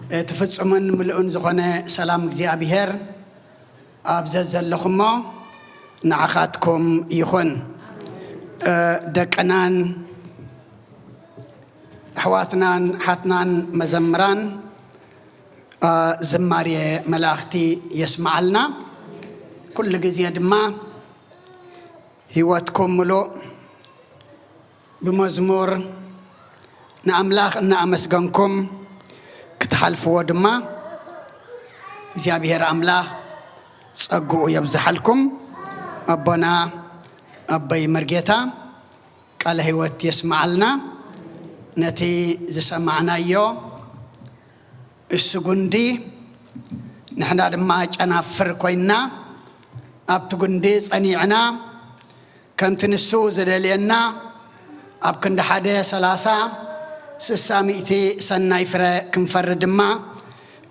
تفتصمن ملؤن زغنة سلام እግዚአብሔር أبزز زلكم نعخاتكم يخون دكنان أحواتنان حتنان مزمران زماري ملاختي يسمع لنا كل جزيد ما هيواتكم ملو بمزمور نأملاخ نأمسجنكم كتحلفوا دما زيابير أملاخ صقوا يبزحلكم أبنا أبي مرجيتا قال هيوات يسمع لنا نتي زسمعنا يو السجندي نحن دما أنا فرقينا أبتجندي صنيعنا كنت نسوز دليلنا أبكن حدا سلاسة سساميتي سنايفرة كم فرد ما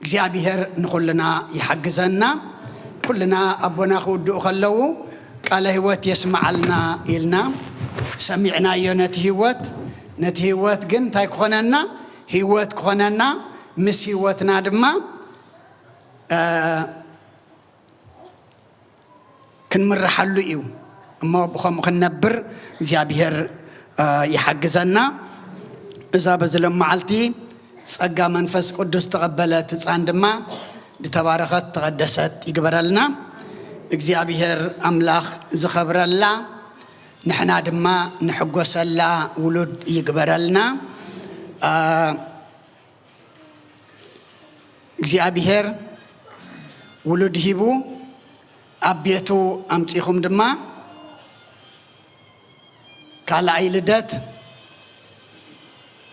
እግዚአብሔር نخلنا يحجزنا كلنا أبونا خود خلو قال هوت يسمع لنا إلنا سمعنا يونت هوت جن تاي خننا هوت خننا مس هوتنا دما كنمر حلو إيو ما بخم خنبر እግዚአብሔር يحجزنا إذا بزلم معلتي صقا منفس قدس تقبلت عندما لتباركت تقدست يقبر لنا እግዚአብሔር أملاخ زخبر الله نحن دما نحقوس الله ولد يقبر لنا እግዚአብሔር ولد هيبو أبيتو أمتيخم دما كالا عيلدت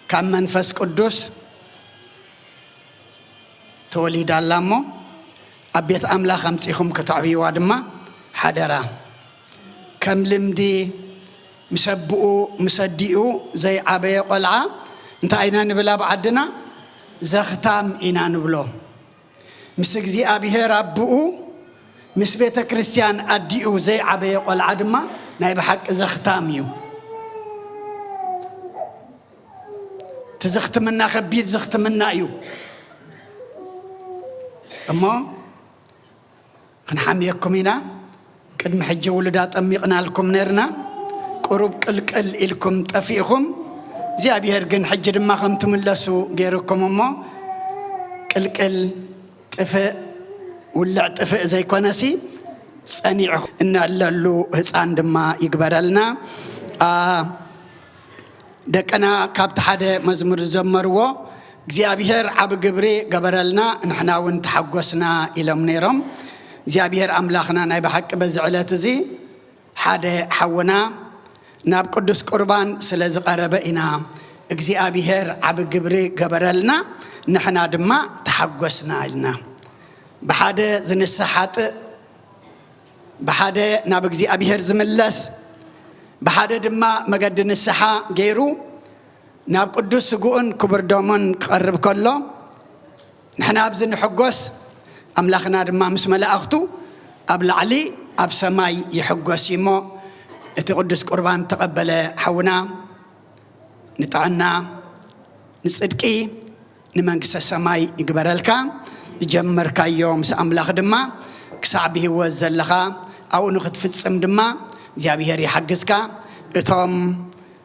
كم منفس قدس توليد اللامو أبيت أملاخ أمتيخم كتعبي وادما حدرا كم لمدي مسبؤو مسدئو زي عبي قلعة انت اينا نبلا بعدنا زختام اينا نبلو مسكزي أبيه ربؤو مس بيت كريستيان أدئو زي عبي قلعة دما نايب حق زختاميو تزخت منا خبير زخت منا ايو اما نحميكم هنا قدم حجه ولدات اميقنا لكم نيرنا قرب قلقل الكم طفيكم እግዚአብሔር ግን حج دما خم تملسو غيركم اما قلقل طفئ ولع طفئ زي كونسي صنيع ان لالو حصان دما يغبرلنا دكنا كابت حدا مزمور زمروا እግዚአብሔር عب جبري جبرلنا نحنا ونتحقسنا إلى منيرم እግዚአብሔር أملاخنا ناي بحق بزعلات زي حدا حونا ناب قدس قربان سلز قربئنا እግዚአብሔር عب جبري جبرلنا نحنا دما تحقسنا لنا بحدا زنسحات بحدا ناب እግዚአብሔር زملس بحدا دما مقد السحا غيرو ناب قدس سقون كبر دومن قرب كله نحن أبزن حقوس أملاخنا دما مس ملأختو أبل علي أب سماي يحقوس يمو اتقدس قربان تقبل حونا نتعنا نصدقي نمنكس السماي يقبرلك يجمر كيوم سأملاخ دما كسعبه وزلخا أو نخد فتصم دما እግዚአብሔር يحجزك اتوم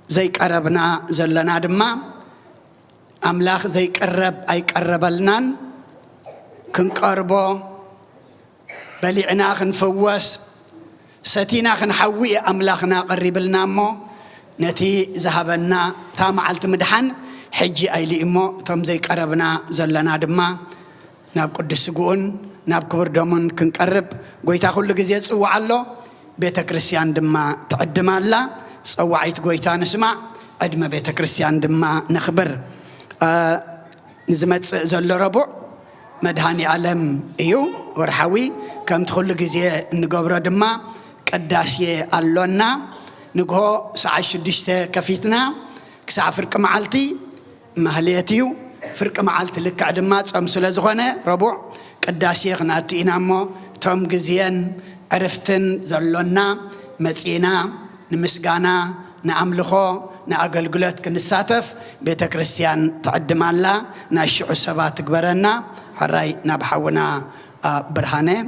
زي قربنا زلنا دما أملاخ زي قرب أي قربلنان كنقربو بلعنا خنفوس ستينا خنحوي أملاخنا قربلنا مو نتي ذهبنا تامعلت مدحن حجي أي لإمو تم زي قربنا زلنا دما ناب قدس سقون ناب كبر دمون كنقرب قويتا كل جزء صوع الله بيت كريستيان دما تعدم الله صوعيت قويتا نسمع عدم بيت كريستيان دما نخبر نزمت زل ربع مدهاني عالم ايو ورحوي كم تخل جزء نقبر دما قداسيه اللونا نقو ساعة شدشته كفيتنا كساعة فرق معالتي مهليتيو فرق معالتي لك عدمات أمسلا زغنة ربع قداسيه غناتو إنامو توم جزيان عرفتن زلونا متسينا نمسقانا نعملخو نأقلقلت كنساتف بيت كريستيان تعدم الله ناشعو السبات كبرنا حراي نبحونا برهانه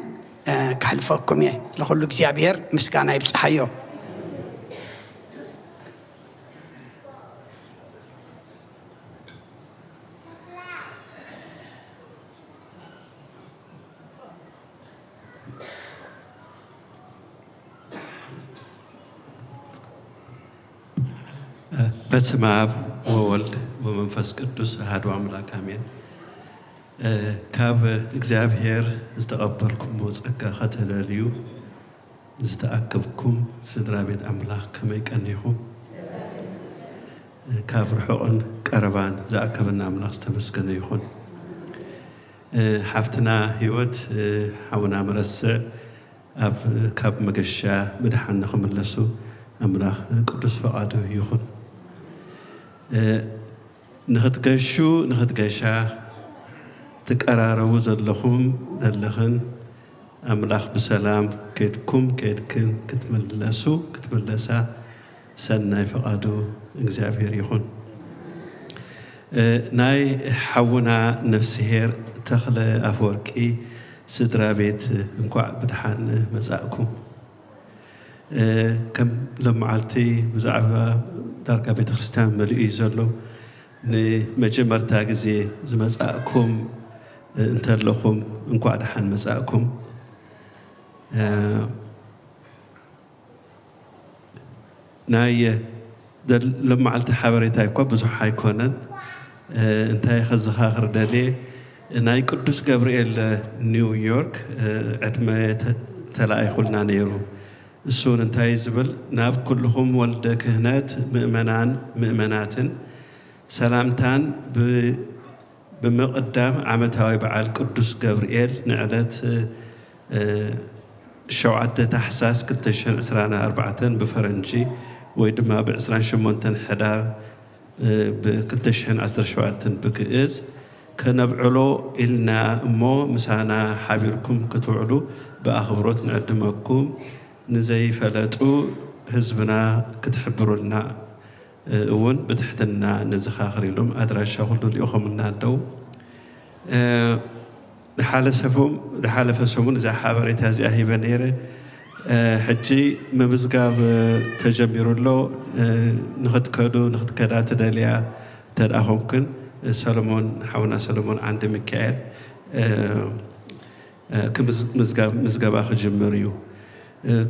كحلفوكم يه لخلو كزيابير مسقانا يبصحيو በስመ አብ ወወልድ ወመንፈስ ቅዱስ አሐዱ አምላክ አሜን። ካብ እግዚአብሔር ዝተቐበልኩሞ ጸጋ ኸተደልዩ ዝተኣከብኩም ስድራ ቤት ኣምላኽ ከመይ ቀኒኹም ካብ ርሑቕን ቀረባን ዝኣከበና ኣምላኽ ዝተመስገነ ይኹን። ሓፍትና ህይወት ሓውና መረስዕ ካብ መገሻ ምድሓን ንኽምለሱ ኣምላኽ ቅዱስ ፈቓዱ ይኹን። ንኽትገሻ ትቀራረቡ ዘለኹም ዘለኽን ኣምላኽ ብሰላም ከድክን ክትምለሳ ሰናይ ፈቓዱ እግዚአብሔር ይኹን። ናይ ሓውና ነፍስሄር ተኽለ ኣፈወርቂ ስድራ ቤት እንኳዕ ብድሓን መጻእኩም። ከም ለመዓልቲ ብዛዕባ ዳርጋ ቤተ ክርስቲያን መሊኡ እዩ ዘሎ ንመጀመርታ ግዜ ዝመጻእኩም እንተለኹም እንኳዕ ድሓን መጻእኩም። ናይ ለመዓልቲ ሓበሬታ እኳ ብዙሕ ኣይኮነን። እንታይ ከዘኻኽር ደልየ ናይ ቅዱስ ገብርኤል ኒውዮርክ ዕድመ ተላኢኹልና ነይሩ። እሱን እንታይ ዝብል ናብ ኩልኹም ወልደ ክህነት ምእመናትን ሰላምታን ብምቕዳም ዓመታዊ በዓል ቅዱስ ገብርኤል ንዕለት 7 ታሕሳስ 2024 ብፈረንጂ ወይ ድማ ብ28 ሕዳር ብ2017 ብግእዝ ከነብዕሎ ኢልና እሞ ምሳና ሓቢርኩም ክትውዕሉ ብኣኽብሮት ንዕድመኩም ንዘይፈለጡ ህዝብና ክትሕብሩልና እውን ብትሕትና ንዘኻኽር ኢሎም ኣድራሻ ኩሉ ልኢኹምና ኣለው። ዝሓለፈ ሰሙን እዛ ሓበሬታ እዚኣ ሂበ ነይረ። ሕጂ ምምዝጋብ ተጀሚሩሎ ንኽትከዳ ትደልያ ተድኣኹምክን ሰሎሞን ሓውና ሰሎሞን ዓንዲ ሚካኤል ምዝገባ ክጅምር እዩ።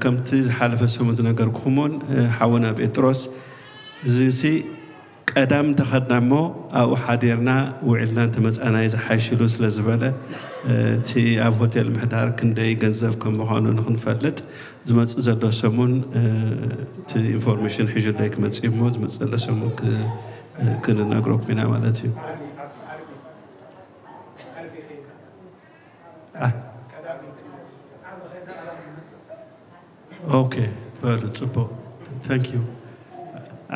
ከምቲ ዝሓለፈ ሰሙን ዝነገርኩኹሞን ሓውና ጴጥሮስ እዚ ቀዳም ተኸድና እሞ ኣብኡ ሓዲርና ውዒልና እንተመፃናይ ዝሓይሽሉ ስለ ዝበለ እቲ ኣብ ሆቴል ምሕዳር ክንደይ ገንዘብ ከም ምዃኑ ንኽንፈልጥ ዝመፅእ ዘሎ ሰሙን እቲ ኢንፎርሜሽን ሒዙለይ ክመፅእ እሞ ዝመፅእ ዘሎ ሰሙን ክንነግረኩም ኢና ማለት እዩ። ኦኬ በሉ ፅቡቅ ታንክ ዩ።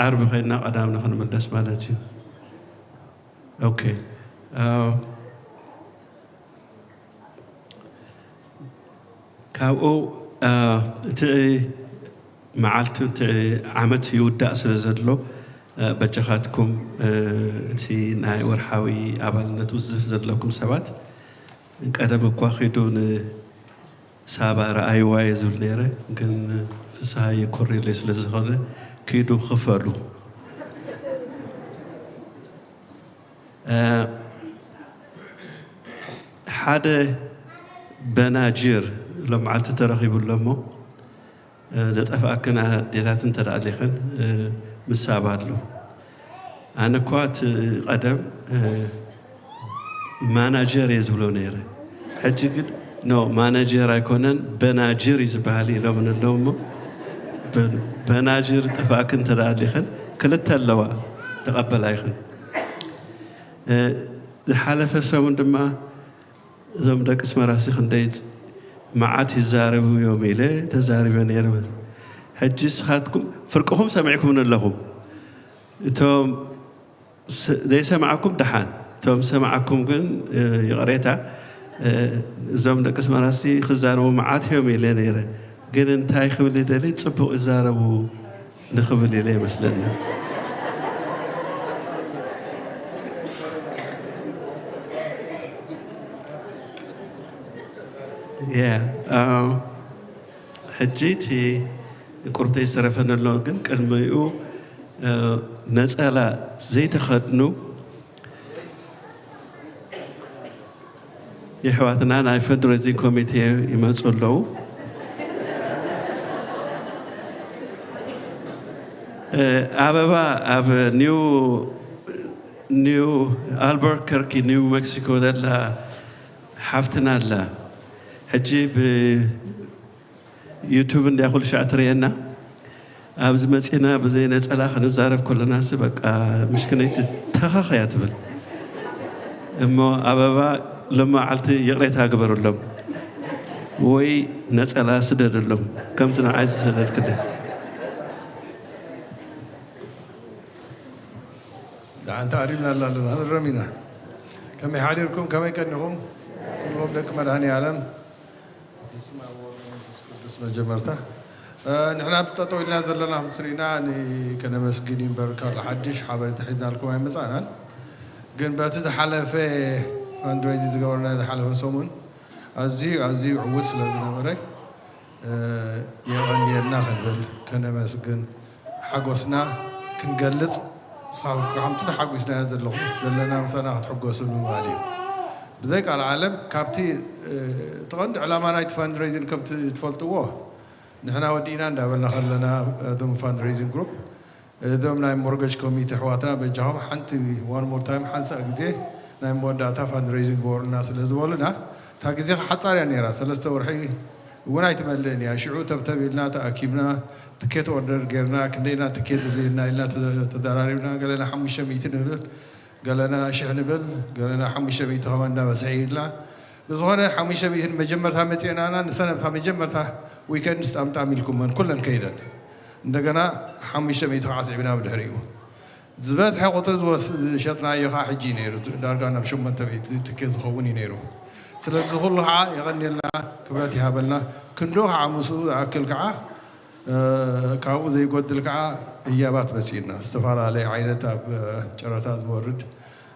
ዓርቢ ኸይድና ቀዳም ንኽንምለስ ማለት እዩ። ኦኬ ካብኡ እቲ መዓልቲ እቲ ዓመት ይውዳእ ስለ ዘሎ በጀኻትኩም እቲ ናይ ወርሓዊ ኣባልነት ውዝፍ ዘለኩም ሰባት ቀደም እኳ ኺዱ ንሳባ ረኣይዋ እየ ዝብል ነይረ፣ ግን ፍስሓ የኮሪለይ ስለ ዝኾነ ኪዱ ክፈሉ ሓደ በናጅር ለመዓልቲ ተረኺቡሎ እሞ ዘጠፋእክን ኣዴታት እንተደኣሊኽን ምሳባ ኣሎ። ኣነ እኳ እቲ ቀደም ማናጀር እየ ዝብሎ ነይረ። ሕጂ ግን نو مانجر أيكونن بناجر يزبالي لو من اللوم بناجر تفاكن ترى خن كلت اللوا تقبل أيخن الحالة سوون دما زم دك اسم راسي خنديت معات يزاربوا يومي له تزاربين يربل حجس خاتكم فرقهم سمعكم من اللهم توم زي سمعكم دحان توم سمعكم كن يقريتا زم دك اسم راسي خزاربوا معات يومي له نيره قال انتاي خبلي دلي تصبوا يزاربوا نخبلي له مثلنا حجيتي كورتي سرفنا اللوجن كلميو نسأله زي تخدنو يحواتنا أنا فندرزين كوميتي يمسؤولو أبابا أب نيو ألبركركي نيو مكسيكو دلا حفتنا لا حجي بيوتيوب ندي أقول شاطرينا أبز مسينا بزين أسأل آخر نزارف كل الناس بقى مشكلة تخاخيات بل إما أبابا لما علتي يقرأتها قبر اللهم وي نسأل سدد اللهم كم سنة عايز سدد كده دعان تعريلنا الله لنا هذا الرمينا كم يحاليركم كم يكنهم كلهم لك مدهني عالم اسم جمرته نحن بتطوي لنا زلنا مصرينا اني كنا مسجدين بركة لحدش حابين تحيزنا لكم هاي مسانا قن باتز حلفة فاندريزي زغورنا هذا حلفة سومن عزي عوص لازنا برك يواني الناخد بل كنا مسجن حقوسنا كنقلص صاحب عم تحقوسنا هذا اللهم دلنا مسانا حتحقوس المالي بذلك على العالم كابتي تغند على ما نايت فاندريزين كابتي تفلتوه نحن ودينا ندابلنا خلنا دوم فاندريزين جروب دوم نايم مورجج كوميتي حواتنا بجاهم حنتي وان مور تايم حنسا أجزي نايم موداتا فاندريزين بور الناس اللي زبولنا تاجزي حتصار يعني راس لسه ورحي ونايت ملني يا شعو تبتبي لنا تأكيبنا تكيت اوردر غيرنا كندينا تكيت لنا تدارارينا قالنا حمي شميتين قالنا شحن بل قالنا حمي شميت خمنا بسعيد لا بظهر حمي شميت مجمرتها متين أنا نسنة مجمرتها ويكند استمتع منكم من كلن كيدا عندنا حمي شميت عاصي بنا بدهريو زباز حقوتز وشطنا يخا حجي نيرو دارقنا بشو من تبي تكيز خوني نيرو سلت زخلها يغني لنا كبرتي هبلنا كندوها عمسو أكل كعا كاو زي قد الكعا إيابات مسيرنا استفار عليه عينتها بشرطات ورد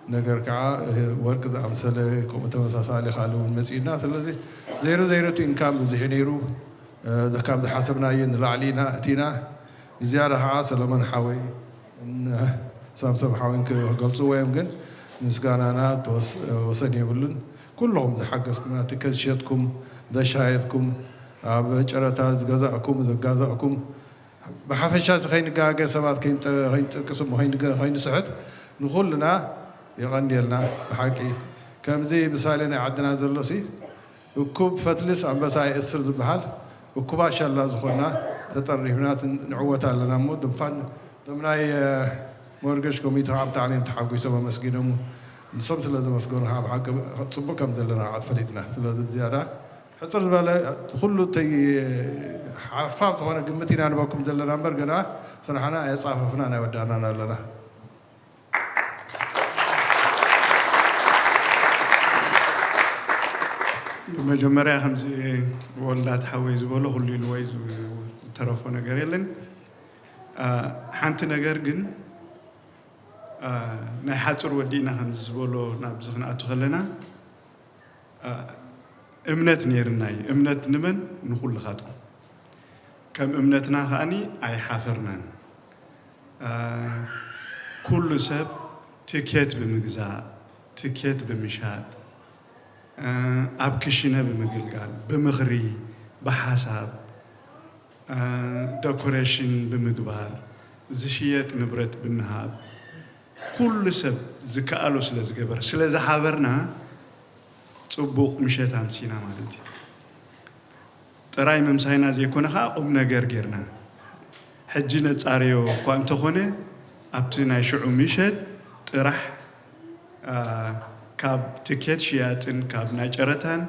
نجر كعا ورك ذا أمثلة كم تمساسالي خالون مسيرنا سلذي زيرو تنكام زهنيرو ذا كاب ذا حسبنا ين لعلينا تينا زيارة حاصل من حوي سام حوين كقلصوا يمكن مسكانا أنا وصني يقولون كلهم ذا حقكم تكشيتكم ذا شايتكم بشرطات جزاءكم ذا جزاءكم بحفشات خين جاجة سبات خين قسم خين سعد نقول لنا يغني لنا بحكي كم زي مثالنا عندنا زلسي وكوب فتلس عم بساي السر زبحال وكوبا شاء الله زخنا تطرفنا نعوت لنا مود فن ضمناي مورجش كوميتي عم تعلم تحقق يسوى مسكينهم نصب سلذ مسكون حاب حق صبوا كم زلنا عاد فريتنا سلذ زيادة حتى زبالة كله تي حفاظ هنا قمتنا أنا بكم زلنا برجنا صراحة يصاففنا أنا ودانا لنا بمجمرة خمسة ولات حويز ولا خلي الويز وترفنا جريلن حنت نجرجن نحتر ودينا خمس ولا نبزخنا أتخلنا امنت نيرناي امنت نمن نقول لخاتكم كم امنتنا خاني اي حافرنا كل سب تكيت بمجزاء تكيت بمشاد أبكشنا بمجلقال بمغري بحساب ديكوريشن بمقبال زشيت نبرت بالنهاب كل سب زكالو سلازجبر سلازحابرنا ጽቡቕ ምሸት ኣምሲና ማለት እዩ ጥራይ ምምሳይና ዘይኮነ ኸዓ ቁም ነገር ጌርና ሕጂ ነጻርዮ እኳ እንተኾነ ኣብቲ ናይ ሽዑ ምሸት ጥራሕ ካብ ትኬት ሽያጥን ካብ ናይ ጨረታን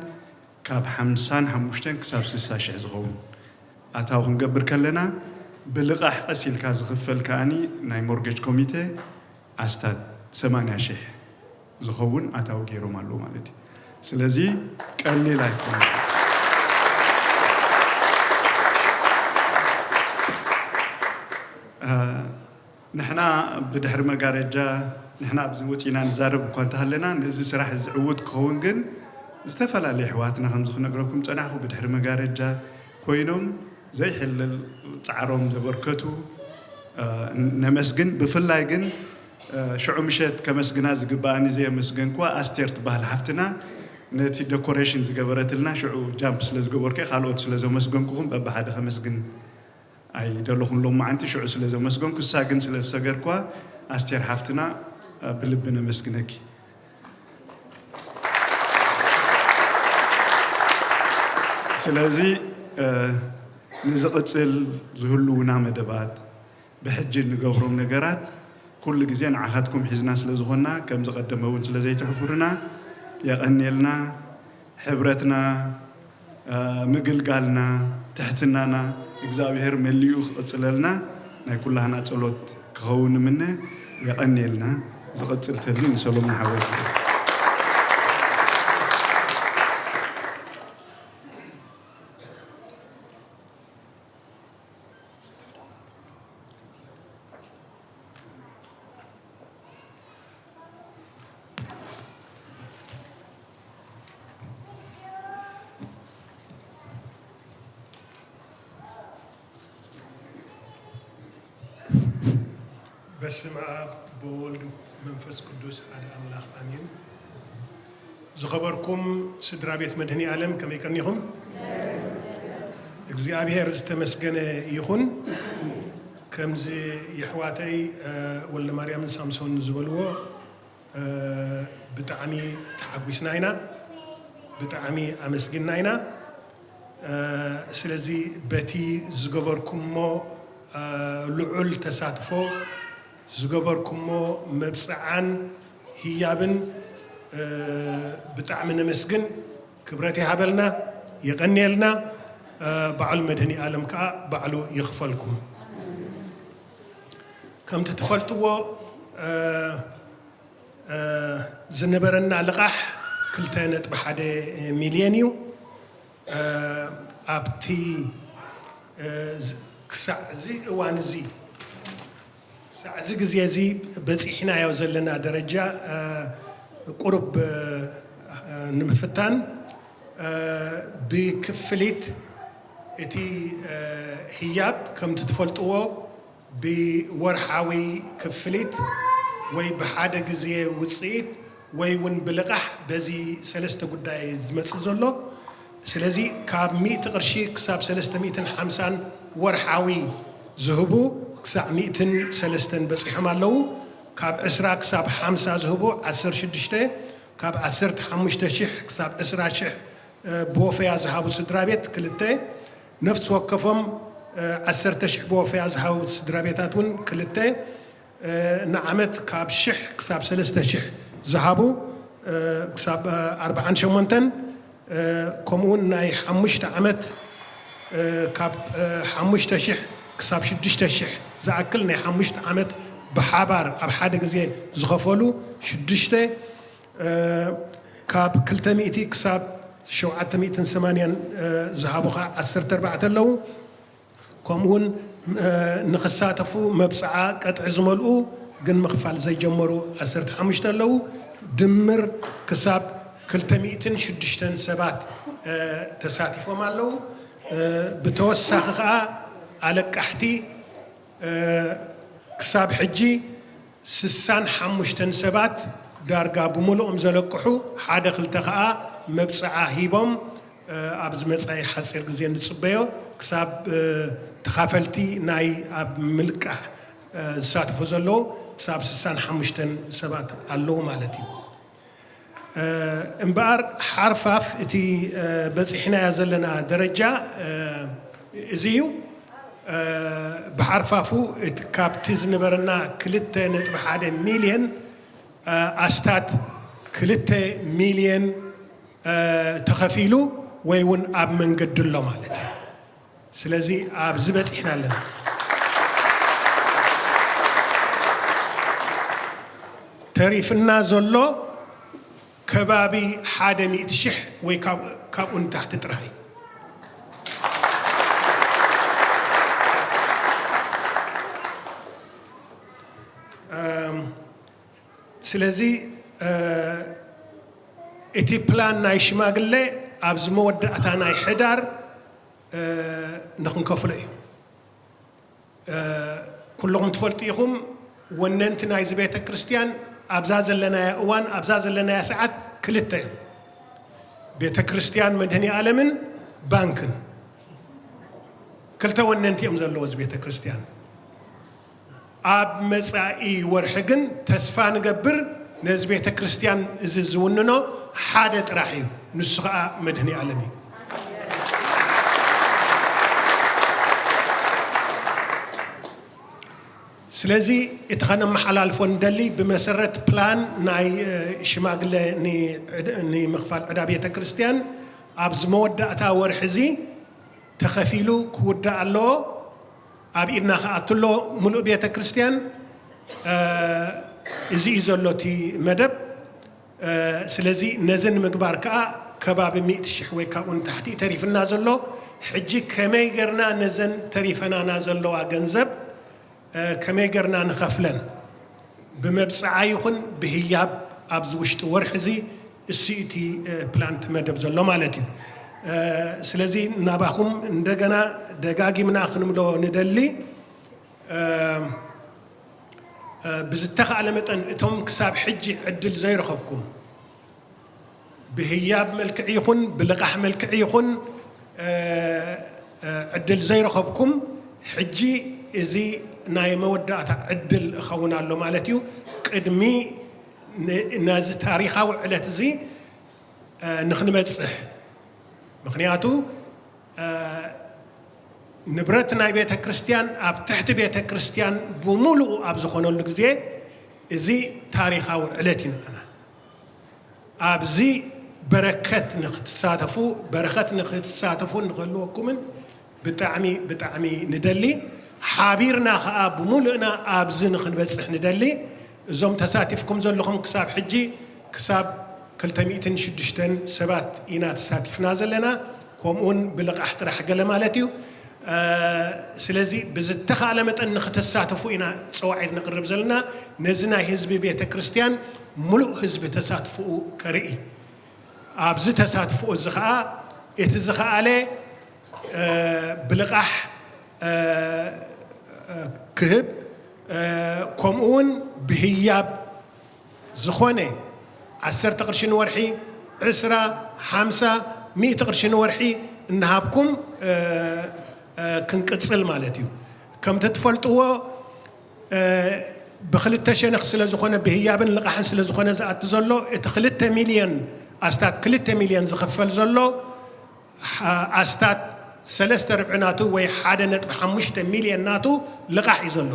ካብ 55 ክሳብ 60 ሽሕ ዝኸውን ኣታው ክንገብር ከለና ብልቓሕ ቀሲልካ ዝኽፈል ከዓኒ ናይ ሞርጌጅ ኮሚቴ ኣስታት 80 ሽሕ ዝኸውን ኣታው ገይሮም ኣለዉ ማለት እዩ ስለዚ ቀሊል ኣይኮነን ንሕና ብድሕሪ መጋረጃ ንሕና ኣብዚ ወፂና ንዛረብ እኳ እንተሃለና ነዚ ስራሕ ዝዕውት ክኸውን ግን ዝተፈላለዩ ኣሕዋትና ከምዚ ክነግረኩም ፀናሕኹ ብድሕሪ መጋረጃ ኮይኖም ዘይሕልል ፃዕሮም ዘበርከቱ ነመስግን ብፍላይ ግን ሽዑ ምሸት ከመስግና ዝግባኣኒ ዘየመስገን እኳ ኣስቴር ትበሃል ሓፍትና ነቲ ዴኮሬሽን ዝገበረትልና ሽዑ ጃምፕ ስለ ዝገበርከ ካልኦት ስለ ዘመስገንኩኹም በብሓደ ከመስግን ኣይደለኹም ሎም ማዓንቲ ሽዑ ስለ ዘመስገንኩ እሳ ግን ስለ ዝሰገርኳ ኣስቴር ሓፍትና ብልቢ ነመስግነኪ ስለዚ ንዝቕፅል ዝህልውና መደባት ብሕጂ ንገብሮም ነገራት ኩሉ ግዜ ንዓኻትኩም ሒዝና ስለ ዝኾንና ከም ዝቐደመ እውን ስለ ዘይትሕፍሩና የቐኒልና ሕብረትና ምግልጋልና ትሕትናና እግዚኣብሔር መሊኡ ክቕፅለልና ናይ ኩላህና ጸሎት ክኸውን ምነ የቐኒልና ዝቕፅል ተሊ ንሰሎሞን ሓወት በስመ አብ በወልድ መንፈስ ቅዱስ ሓደ አምላክ አሜን። ዝኸበርኩም ስድራ ቤት መድህኒ ዓለም ከመይ ቀኒኹም? እግዚአብሔር ዝተመስገነ ይኹን። ከምዚ የሕዋተይ ወልደ ማርያምን ሳምሶን ዝበልዎ ብጣዕሚ ተሓጒስና ኢና፣ ብጣዕሚ ኣመስጊና ኢና። ስለዚ በቲ ዝገበርኩሞ ልዑል ተሳትፎ ዝገበርኩሞ መብፅዓን ህያብን ብጣዕሚ ነመስግን ክብረት ይሃበልና ይቐኒየልና ባዕሉ መድህኒ ዓለም ከዓ ባዕሉ ይኽፈልኩም። ከምቲ ትፈልጥዎ ዝነበረና ልቓሕ 2.1 ሚልዮን እዩ። ኣብቲ ክሳዕ እዚ እዋን እዚ እዚ ግዜ እዚ በፂሕናዮ ዘለና ደረጃ ቁርብ ንምፍታን ብክፍሊት እቲ ህያብ ከምቲ ትፈልጥዎ ብወርሓዊ ክፍሊት ወይ ብሓደ ግዜ ውፅኢት ወይ እውን ብልቓሕ በዚ ሰለስተ ጉዳይ ዝመፅእ ዘሎ። ስለዚ ካብ 100 ቅርሺ ክሳብ 350 ወርሓዊ ዝህቡ ክሳብ 103 በፂሖም ኣለዉ። ካብ 20 ክሳብ 50 ዝህቡ 16 ካብ 15,000 ክሳብ 20,000 ብወፈያ ዝሃቡ ስድራ ቤት 2 ነፍሲ ወከፎም 10,000 ብወፈያ ዝሃቡ ስድራ ቤታት እውን 2 ንዓመት ካብ 1,000 ክሳብ 3,000 ዝሃቡ ክሳብ 48 ከምኡውን ናይ 5 ዓመት ካብ 5,000 ክሳብ 6,000 ዝኣክል ናይ 5 ዓመት ብሓባር ኣብ ሓደ ግዜ ዝኸፈሉ 6 ካብ 200 ክሳብ 780 ዝሃቡ ከዓ 14 ኣለዉ። ከምኡውን ንኽሳተፉ መብፅዓ ቀጥዒ ዝመልኡ ግን ምኽፋል ዘይጀመሩ 15 ኣለዉ። ድምር ክሳብ 206 ሰባት ተሳቲፎም ኣለዉ። ብተወሳኺ ከዓ ኣለቃሕቲ ክሳብ ሕጂ 65 ሰባት ዳርጋ ብምልኦም ዘለቅሑ ሓደ 2 ከዓ መብፅዓ ሂቦም ኣብ ዝመፃኢ ሓፂር ግዜ ንፅበዮ ክሳብ ተኻፈልቲ ናይ ኣብ ምልቃሕ ዝሳተፉ ዘለዉ ክሳብ 65 ሰባት ኣለዉ ማለት እዩ። እምበኣር ሓርፋፍ እቲ በፂሕናያ ዘለና ደረጃ እዚ እዩ ብሓርፋፉ ካብቲ ዝነበረና 2.1 ሚልዮን ኣስታት 2 ሚልዮን ተኸፊሉ ወይ እውን ኣብ መንገዲ ኣሎ ማለት እዩ ስለዚ ኣብዚ በፂሕና ኣለና ተሪፍና ዘሎ ከባቢ 100,000 ወይ ካብኡ ንታሕቲ ጥራይ ስለዚ እቲ ፕላን ናይ ሽማግለ ኣብዚ መወዳእታ ናይ ሕዳር ንኽንከፍሎ እዩ ኩልኩም ትፈልጡ ኢኹም ወነንቲ ናይዚ ቤተ ክርስቲያን ኣብዛ ዘለናያ እዋን ኣብዛ ዘለናያ ሰዓት ክልተ እዮም ቤተ ክርስቲያን መድህኒ ዓለምን ባንክን ክልተ ወነንቲ እዮም ዘለዎ እዚ ቤተ ክርስቲያን ኣብ መጻኢ ወርሒ ግን ተስፋ ንገብር ነዚ ቤተ ክርስቲያን እዚ ዝውንኖ ሓደ ጥራሕ እዩ ንሱ ከዓ መድህኒ ዓለም እዩ ስለዚ እቲ ከነመሓላልፎ ንደሊ ብመሰረት ፕላን ናይ ሽማግለ ንምኽፋል ዕዳ ቤተ ክርስቲያን ኣብዚ መወዳእታ ወርሒ እዚ ተኸፊሉ ክውዳእ ኣለዎ ኣብ ኢድና ከኣትሎ ሙሉእ ቤተ ክርስቲያን እዚ እዩ ዘሎ እቲ መደብ ስለዚ ነዚ ንምግባር ከዓ ከባቢ 100,000 ወይ ካብኡ ንታሕቲ ተሪፍና ዘሎ ሕጂ ከመይ ጌርና ነዘን ተሪፈናና ዘለዋ ገንዘብ ከመይ ጌርና ንኸፍለን ብመብፅዓ ይኹን ብህያብ ኣብዚ ውሽጢ ወርሒ እዚ እሱ እቲ ፕላን ትመደብ ዘሎ ማለት እዩ ስለዚ ናባኹም እንደገና ደጋጊምና ክንብሎ ንደሊ ብዝተኸኣለ መጠን እቶም ክሳብ ሕጂ ዕድል ዘይረኸብኩም ብህያብ መልክዕ ይኹን ብልቓሕ መልክዕ ይኹን ዕድል ዘይረኸብኩም ሕጂ እዚ ናይ መወዳእታ ዕድል እኸውን ኣሎ ማለት እዩ ቅድሚ ነዚ ታሪኻዊ ዕለት እዚ ንኽንበፅሕ ምክንያቱ ንብረት ናይ ቤተ ክርስቲያን ኣብ ትሕቲ ቤተ ክርስቲያን ብሙሉኡ ኣብ ዝኾነሉ ግዜ እዚ ታሪኻዊ ዕለት እዩ ንዓና ኣብዚ በረከት ንኽትሳተፉ ንኽህልወኩምን ብጣዕሚ ብጣዕሚ ንደሊ ሓቢርና ከዓ ብሙሉእና ኣብዚ ንኽንበፅሕ ንደሊ እዞም ተሳቲፍኩም ዘለኹም ክሳብ ሕጂ ክሳብ 206 ሰባት ኢና ተሳቲፍና ዘለና ከምኡውን ብልቓሕ ጥራሕ ገለ ማለት እዩ ስለዚ ብዝተኻእለ መጠን ንኽተሳተፉ ኢና ፀዋዒት ነቕርብ ዘለና ነዚ ናይ ህዝቢ ቤተ ክርስቲያን ሙሉእ ህዝቢ ተሳትፍኡ ከርኢ ኣብዚ ተሳትፍኡ እዚ ከዓ እቲ ዝኸኣለ ብልቓሕ ክህብ ከምኡውን ብህያብ ዝኾነ 10 ቅርሺ ንወርሒ 20 50 100 ቅርሺ ንወርሒ እናሃብኩም ክንቅፅል ማለት እዩ ከምቲ ትፈልጥዎ ብክልተ ሸነኽ ስለ ዝኾነ ብህያብን ልቓሕን ስለ ዝኾነ ዝኣቱ ዘሎ እቲ 2 ሚልዮን ኣስታት 2 ሚልዮን ዝኽፈል ዘሎ ኣስታት 3/4 ናቱ ወይ 1.5 ሚልዮን ናቱ ልቓሕ እዩ ዘሎ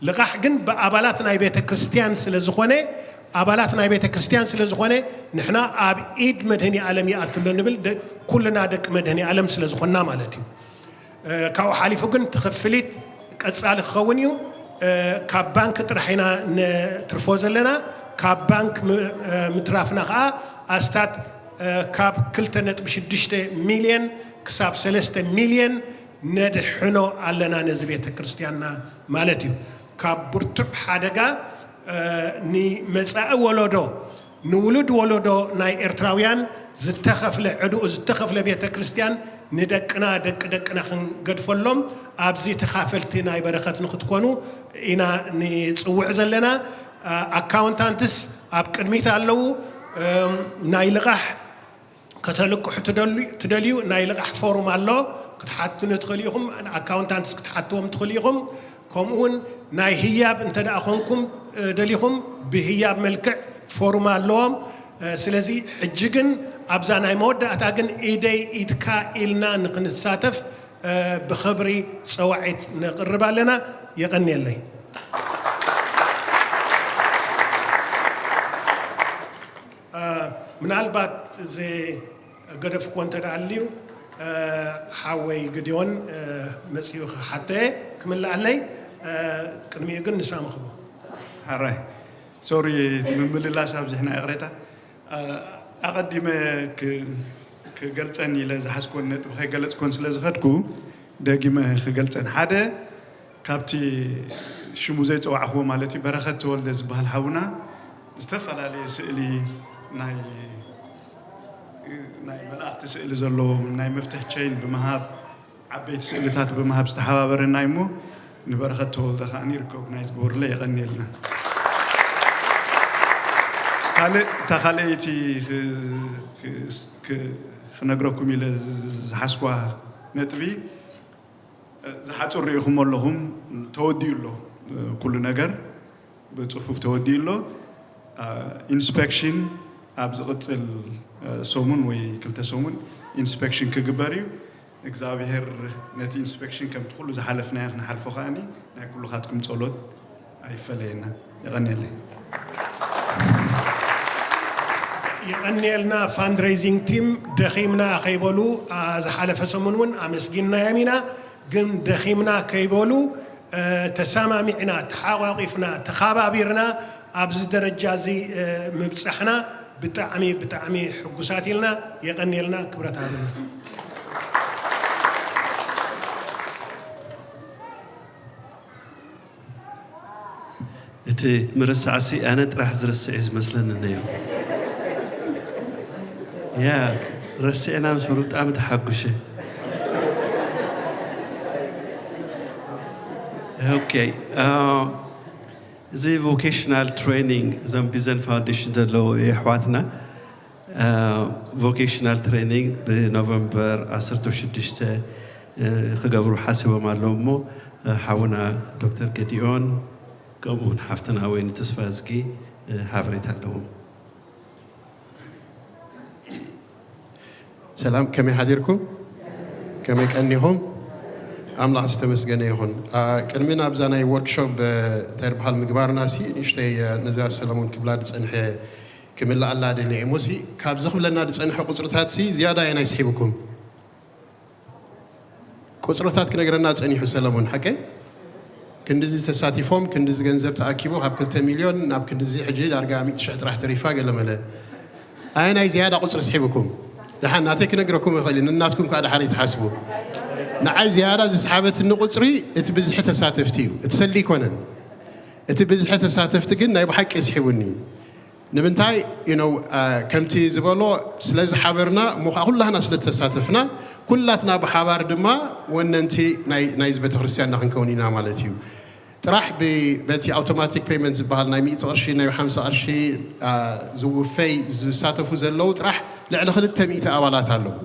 ልቓሕ ግን ብኣባላት ናይ ቤተ ክርስቲያን ስለ ዝኾነ ኣባላት ናይ ቤተ ክርስቲያን ስለ ዝኾነ ንሕና ኣብ ኢድ መድህኒ ዓለም ይኣትሎ ንብል ኩልና ደቂ መድህኒ ዓለም ስለ ዝኾንና ማለት እዩ ካብኡ ሓሊፉ ግን ትኽፍሊት ቀፃሊ ክኸውን እዩ ካብ ባንክ ጥራሕ ኢና ንትርፎ ዘለና ካብ ባንክ ምትራፍና ከዓ ኣስታት ካብ 2.6 ሚልዮን ክሳብ 3 ሚልዮን ነድሕኖ ኣለና ነዚ ቤተ ክርስቲያንና ማለት እዩ ካብ ብርቱዕ ሓደጋ ንመፃኢ ወለዶ ንውሉድ ወለዶ ናይ ኤርትራውያን ዝተኸፍለ ዕዱኡ ዝተኸፍለ ቤተ ክርስቲያን ንደቅና ደቅና ክንገድፈሎም ኣብዚ ተኻፈልቲ ናይ በረኸት ንኽትኮኑ ኢና ንፅውዕ ዘለና ኣካውንታንትስ ኣብ ቅድሚት ኣለዉ ናይ ልቓሕ ከተልቅሑ ትደልዩ ናይ ልቓሕ ፎሩም ኣሎ ክትሓትኑ ትኽእሉ ኢኹም ኣካውንታንትስ ክትሓትዎም ትኽእሉ ኢኹም ከምኡውን ናይ ህያብ እንተ ደኣ ኮንኩም ደሊኹም ብህያብ መልክዕ ፎሩም ኣለዎም ስለዚህ ሕጅግን ኣብዛ ናይ መወዳእታ ግን ኢደይ ኢድካ ኢልና ንክንሳተፍ ብኽብሪ ፀዋዒት ነቕርብ ኣለና የቐኒየለይ ምናልባት እዚ ገደፍክዎ እንተዳልዩ ሓወይ ግዲዮን መፅኡ ሓተየ ክምላእ ኣለይ ቅድሚኡ ግን ንሳምኽቦ ሓራይ ሶሪ ምምልላስ ኣብዚሕና እቕሬታ ኣቐዲመ ክገልፀን ኢለ ዝሓስኮን ነጥብ ከይገለፅኮን ስለ ዝኸድኩ ደጊመ ክገልፀን ሓደ ካብቲ ሽሙ ዘይፀዋዕኽዎ ማለት እዩ በረኸት ተወልደ ዝበሃል ሓውና ዝተፈላለየ ስእሊ ናይ መላእኽቲ ስእሊ ዘለዎም ናይ መፍትሕ ቸይን ብምሃብ ዓበይቲ ስእልታት ብምሃብ ዝተሓባበረና እሞ ንበረኸት ተወልደ ከዓኒ ሪኮግናይዝ ግበርለ የቐኒየልና ተኻልአይቲ ክነግረኩም ኢለ ዝሓስኳ ነጥቢ ዝሓፁር ሪኢኹም ኣለኹም ተወዲኡ ኣሎ ኩሉ ነገር ብፅፉፍ ተወዲኡ ኣሎ ኢንስፔክሽን ኣብ ዝቕፅል ሰሙን ወይ ክልተ ሰሙን ኢንስፔክሽን ክግበር እዩ እግዚኣብሔር ነቲ ኢንስፔክሽን ከምቲ ኩሉ ዝሓለፍናዮ ክነሓልፎ ከዓኒ ናይ ኩሉኻትኩም ፀሎት ኣይፈለየና ይቐኒየለይ የቐኒየልና ፋንድሬይዚንግ ቲም ደኺምና ከይበሉ ዝሓለፈ ሰሙን እውን ኣመስጊንናዮም ኢና ግን ደኺምና ከይበሉ ተሰማሚዕና ተሓቋቂፍና ተኸባቢርና ኣብዚ ደረጃ እዚ ምብፃሕና ብጣዕሚ ሕጉሳት ኢልና የቐኒየልና ክብረት ኣለና እቲ ምርሳዕሲ ኣነ ጥራሕ ዝርስዕ እዩ ዝመስለኒ ነዮ ያ ረሲዕና ምስ በሉ ብጣዕሚ ተሓጒሸ ኦኬ እዚ ቮኬሽናል ትሬኒንግ እዞም ቢዘን ፋውንዴሽን ዘለዎ ኣሕዋትና ቮኬሽናል ትሬኒንግ ብኖቨምበር 16 ክገብሩ ሓሲቦም ኣለዉ እሞ ሓውና ዶክተር ገዲኦን ከምኡውን ሓፍትና ወይኒ ተስፋ ዝጊ ሓበሬታ ኣለዎም ሰላም ከመይ ሓዲርኩም ከመይ ቀኒኹም ኣምላኽ ዝተመስገነ ይኹን ቅድሚ ናብዛ ናይ ወርክሾፕ እንታይ ዝበሃል ምግባርና ሲ ንእሽተይ ነዛ ሰለሞን ክብላ ድፀንሐ ክምላእ ኣላ ደልየ እሞ ሲ ካብ ዝኽብለና ድፀንሐ ቁፅርታት ሲ ዝያዳ የና ይስሒብኩም ቁፅርታት ክነግረና ፀኒሑ ሰለሞን ሓቀይ ክንዲዚ ተሳቲፎም ክንዲዚ ገንዘብ ተኣኪቡ ካብ 2 ሚልዮን ናብ ክንዲዚ ሕጂ ዳርጋ 100,000 ጥራሕ ተሪፋ ገለመለ ኣይ ናይ ዝያዳ ቁፅሪ ስሒብኩም ድሓን ናተይ ክነግረኩም ይኽእል ንናትኩም ከዓ ድሓር ይትሓስቡ ንዓይ ዝያዳ ዝሰሓበት ንቁፅሪ እቲ ብዝሒ ተሳተፍቲ እዩ እቲ ሰሊ ይኮነን እቲ ብዝሒ ተሳተፍቲ ግን ናይ ብሓቂ ይስሒቡኒ ንምንታይ ከምቲ ዝበሎ ስለ ዝሓበርና እሞ ከዓ ኩላህና ስለ ተሳተፍና ኩላትና ብሓባር ድማ ወነንቲ ናይዚ ቤተ ክርስቲያንና ክንከውን ኢና ማለት እዩ ጥራሕ በቲ ኣውቶማቲክ ፔመንት ዝበሃል ናይ 100 ቅርሺ ናይ 50 ቅርሺ ዝውፈይ ዝሳተፉ ዘለዉ ጥራሕ ልዕሊ 200 ኣባላት ኣለዉ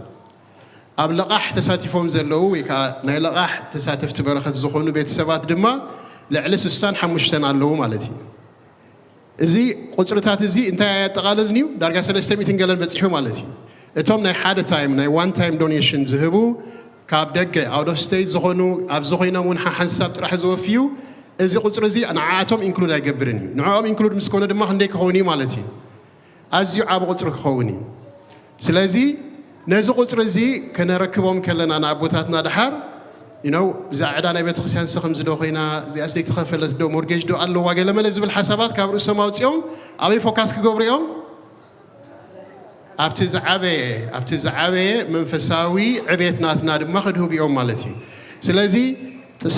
ኣብ ለቓሕ ተሳቲፎም ዘለዉ ወይ ከዓ ናይ ለቓሕ ተሳተፍቲ በረኸት ዝኾኑ ቤተሰባት ድማ ልዕሊ 65 ኣለዉ ማለት እዩ እዚ ቁፅርታት እዚ እንታይ ኣያጠቓልልን እዩ ዳርጋ 300 ገለን በፂሑ ማለት እዩ እቶም ናይ ሓደ ታይም ናይ ዋን ታይም ዶኔሽን ዝህቡ ካብ ደገ ኣውት ኦፍ ስቴት ዝኾኑ ኣብዚ ኮይኖም እውን ሓንሳብ ጥራሕ ዝወፍዩ እዚ ቁፅሪ እዚ ንዓኣቶም ኢንክሉድ ኣይገብርን እዩ ንዕኦም ኢንክሉድ ምስ ኮነ ድማ ክንደይ ክኸውን እዩ ማለት እዩ ኣዝዩ ዓብ ቁፅሪ ክኸውን እዩ ስለዚ ነዚ ቁፅሪ እዚ ከነረክቦም ከለና ንኣቦታትና ድሓር ብዛዕዳ ናይ ቤተ ክርስቲያን ስኽም ዝዶ ኮይና እዚኣ ዘይተኸፈለት ዶ ሞርጌጅ ዶ ኣለዋ ገለመለ ዝብል ሓሳባት ካብ ርእሶም ኣውፅኦም ኣበይ ፎካስ ክገብሩ እዮም ኣብቲ ዝዓበየ መንፈሳዊ ዕቤት ናትና ድማ ክድህቡ እዮም ማለት እዩ ስለዚ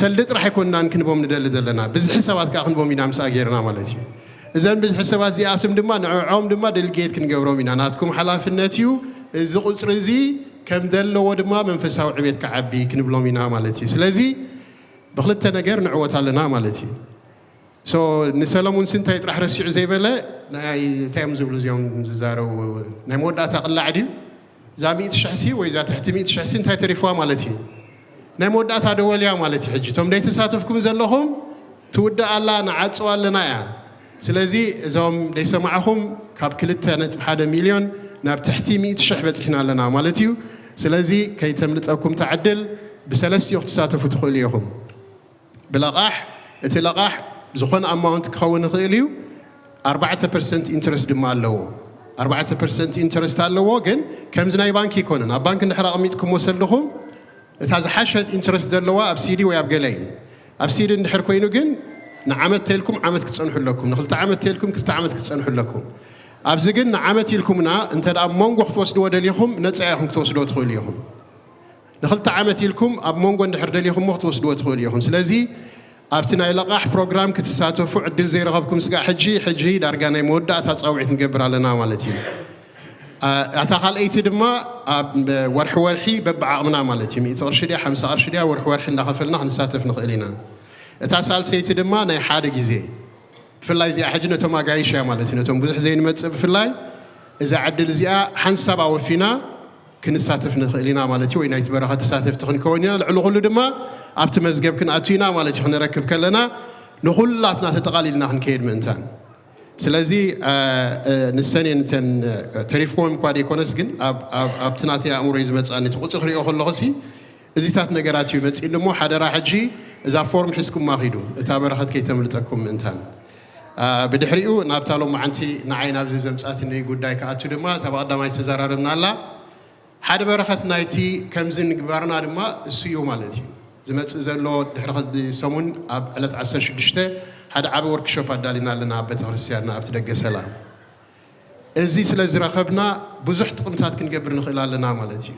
ሰሊ ጥራሕ ኣይኮንናን ክንቦም ንደሊ ዘለና ብዝሒ ሰባት ከዓ ክንቦም ኢና ምስኣ ጌርና ማለት እዩ እዘን ብዝሒ ሰባት እዚኣቶም ድማ ንዕዖም ድማ ደልጌት ክንገብሮም ኢና ናትኩም ሓላፍነት እዩ እዚ ቁፅሪ እዚ ከም ዘለዎ ድማ መንፈሳዊ ዕቤት ክዓቢ ክንብሎም ኢና ማለት እዩ ስለዚ ብክልተ ነገር ንዕወት ኣለና ማለት እዩ ንሰለሙን ስንታይ ጥራሕ ረሲዑ ዘይበለ እንታይ እዮም ዝብሉ እዚኦም ዝዛረቡ ናይ መወዳእታ ቅላዕ ድዩ እዛ 100,000 ወይ እዛ ትሕቲ 100,000 እንታይ ተሪፍዋ ማለት እዩ ናይ መወዳእታ ደወልያ ማለት እዩ ሕጂ እቶም ደይ ተሳተፍኩም ዘለኹም ትውዳእ ኣላ ንዓፅዋ ኣለና እያ سلازي زوم ليس معهم كاب كلتا نتبحاد مليون ناب تحتي 100,000 بتصحنا لنا مالتيو سلازي كي تملتكم تعدل بسلاسي وقت ساتفو تخليهم بلقاح اتلقاح زخون اماونت كخون خيليو 4% انترست دما اللو 4% انترست اللو ግን كم زناي بانك يكونن اب بانك نحرا قميتكم وسلهم اتا حشت انترست زلوا اب سيدي ويا بقلين اب سيدي نحر كوينو ግን نعمت تلكم عمت كتصنحوا لكم نخلت عمت تلكم كلت عمت كتصنحوا لكم ابز ግን عمت يلكمنا انت اب مونغو توسدوا دليهم نصايهم توسدوا تخليهم نخلت عمت يلكم اب مونغو ندحر دليهم توسدوا تخليهم سلازي ابتنا لقاح بروجرام كتساتفوا عدل زي رغبكم سقا حجي دارغاناي موداتا تصاوعت نقبر لنا مالتي اعتقال ايتي دما ورحي ببعقمنا مالتي 100 قرش دي 5 قرش دي ورحي نخفلنا نساتف نخلينا اتاسال سيتي دما ناي حاده غزي فلاي زي حجنا توما غايشا مالتي نتوم بزح زين مصب فلاي اذا عدل زيا حنسبا وفينا كنساتف نخلينا مالتي وين يتبرخ تساتف تخن كونيا العلو دما ابت مزغب كن اتينا مالتي نركب كلنا نخلاتنا تتقاليلنا نكيد منتان سلازي نسني نتن تريفوم كوادي كونس كن ابتناتي اموري زمصاني تقصخ ريو خلوسي ازيتات نغراتي مصي دمو حدرا حجي اذا فورم حسكم ما خيدو اتا برخت كي تملتكم منتان بدحريو نابتالو معنتي نعينا بزي زمصاتي ني غداي كاتو دما تبقدماي تزاررنا لا حد برخت نايتي كمزن غبارنا دما اسيو مالتي زمص زلو دحرخت سمون اب علت 16 حد عب ورك شوب ادالينا لنا ابت كريستياننا ابت دغسلا ازي سلازرخبنا بزح طقمتات كنغبر نخلالنا مالتي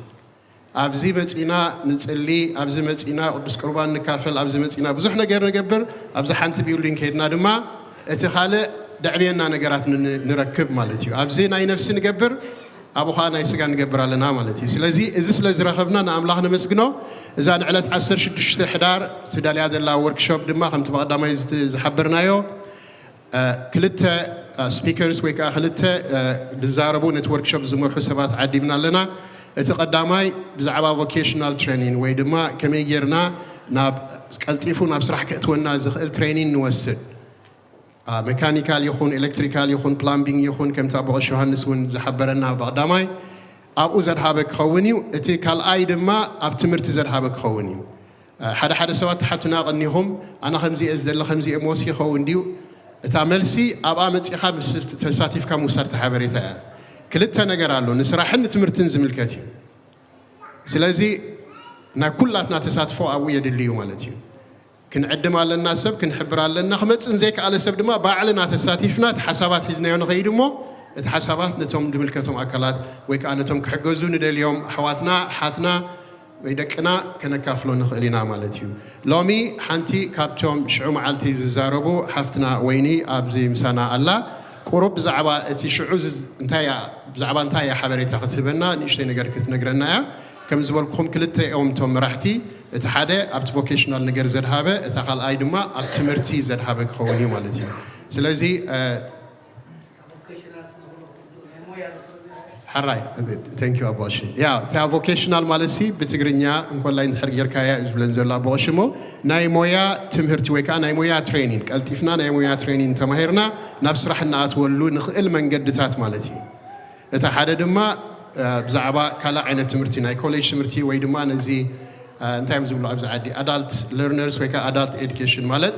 ابزي مصينا نصلي ابزي مصينا قدس قربان نكافل ابزي مصينا بزح نغير نغبر ابزي حنت بيولينج هيدنا دما اتي خاله دعبينا نغرات نركب مالتي ابزي ناي نفس نغبر ابو خانا يسغا نغبرالنا مالتي سلازي ازي سلازرخبنا ناملاح نمسغنو اذا نعلت 16 حدار سداليا دلا ورك شوب دما خمت بقدامي زحبرنايو كلتا سبيكرز ويكا خلتا بزاربو نتورك شوب زمرحو سبات عديبنا لنا اتقداماي بزعبا فوكيشنال ترينين وي دما كمي يرنا ناب قلطيفو ناب سرح كتونا زخل ترينين نوسد ميكانيكال يخون الكتريكال يخون بلامبينج يخون كم تابع يوحنس ون زحبرنا بقداماي ابو زرهابك خونيو اتي كال اي دما اب تمرت زرهابك خونيو حدا سوات حتنا قنيهم انا خمزي ازدل خمزي اموسي خون ديو تاملسي ابا مصيخا تساتيف كم وسرت حبريتا كلتا نغير الله نسراحن تمرتن زملكتي سلازي نا كلاتنا تساتفو ابو يدليو مالتي كنعدم على سب كنحبر على خمصن زيك على سب دما باعلنا تساتيفنا حسابات حزنا ينخيدمو الحسابات نتوم دملكتهم اكلات ويكانتهم كحجزون اليوم حواتنا حاتنا ويدقنا كنكافلو نخلينا مالتيو لومي حنتي كابتوم شعو معلتي ززاربو حفتنا ويني ابزي مسانا الله قرب زعبا اتي شعوز انتايا زعبا انتايا حبريتا كتبنا نيشتي نغير كتنغرنا كم زبلكم كلتا يوم توم راحتي اتحاده ابت فوكيشنال نغير زدهابه اتقال اي دما اب تمرتي زدهابه كوني مالتيو سلازي حراي ثانك يو ابوشي يا تا فوكيشنال مالسي بتغرينيا انكون لاين حرير كايا بلنزلا ابوشمو ناي مويا تمهرتي ويكا ناي مويا ترينين قلتيفنا ناي مويا ترينين تماهرنا نابسرحنا اتولو نخل منقدتات مالتي اتا حدا دما بزعبا كلا عين تمرتي ناي كوليج تمرتي وي دما نزي انتايم زبلو ابز عدي ادالت ليرنرز ويكا ادالت اديوكيشن مالت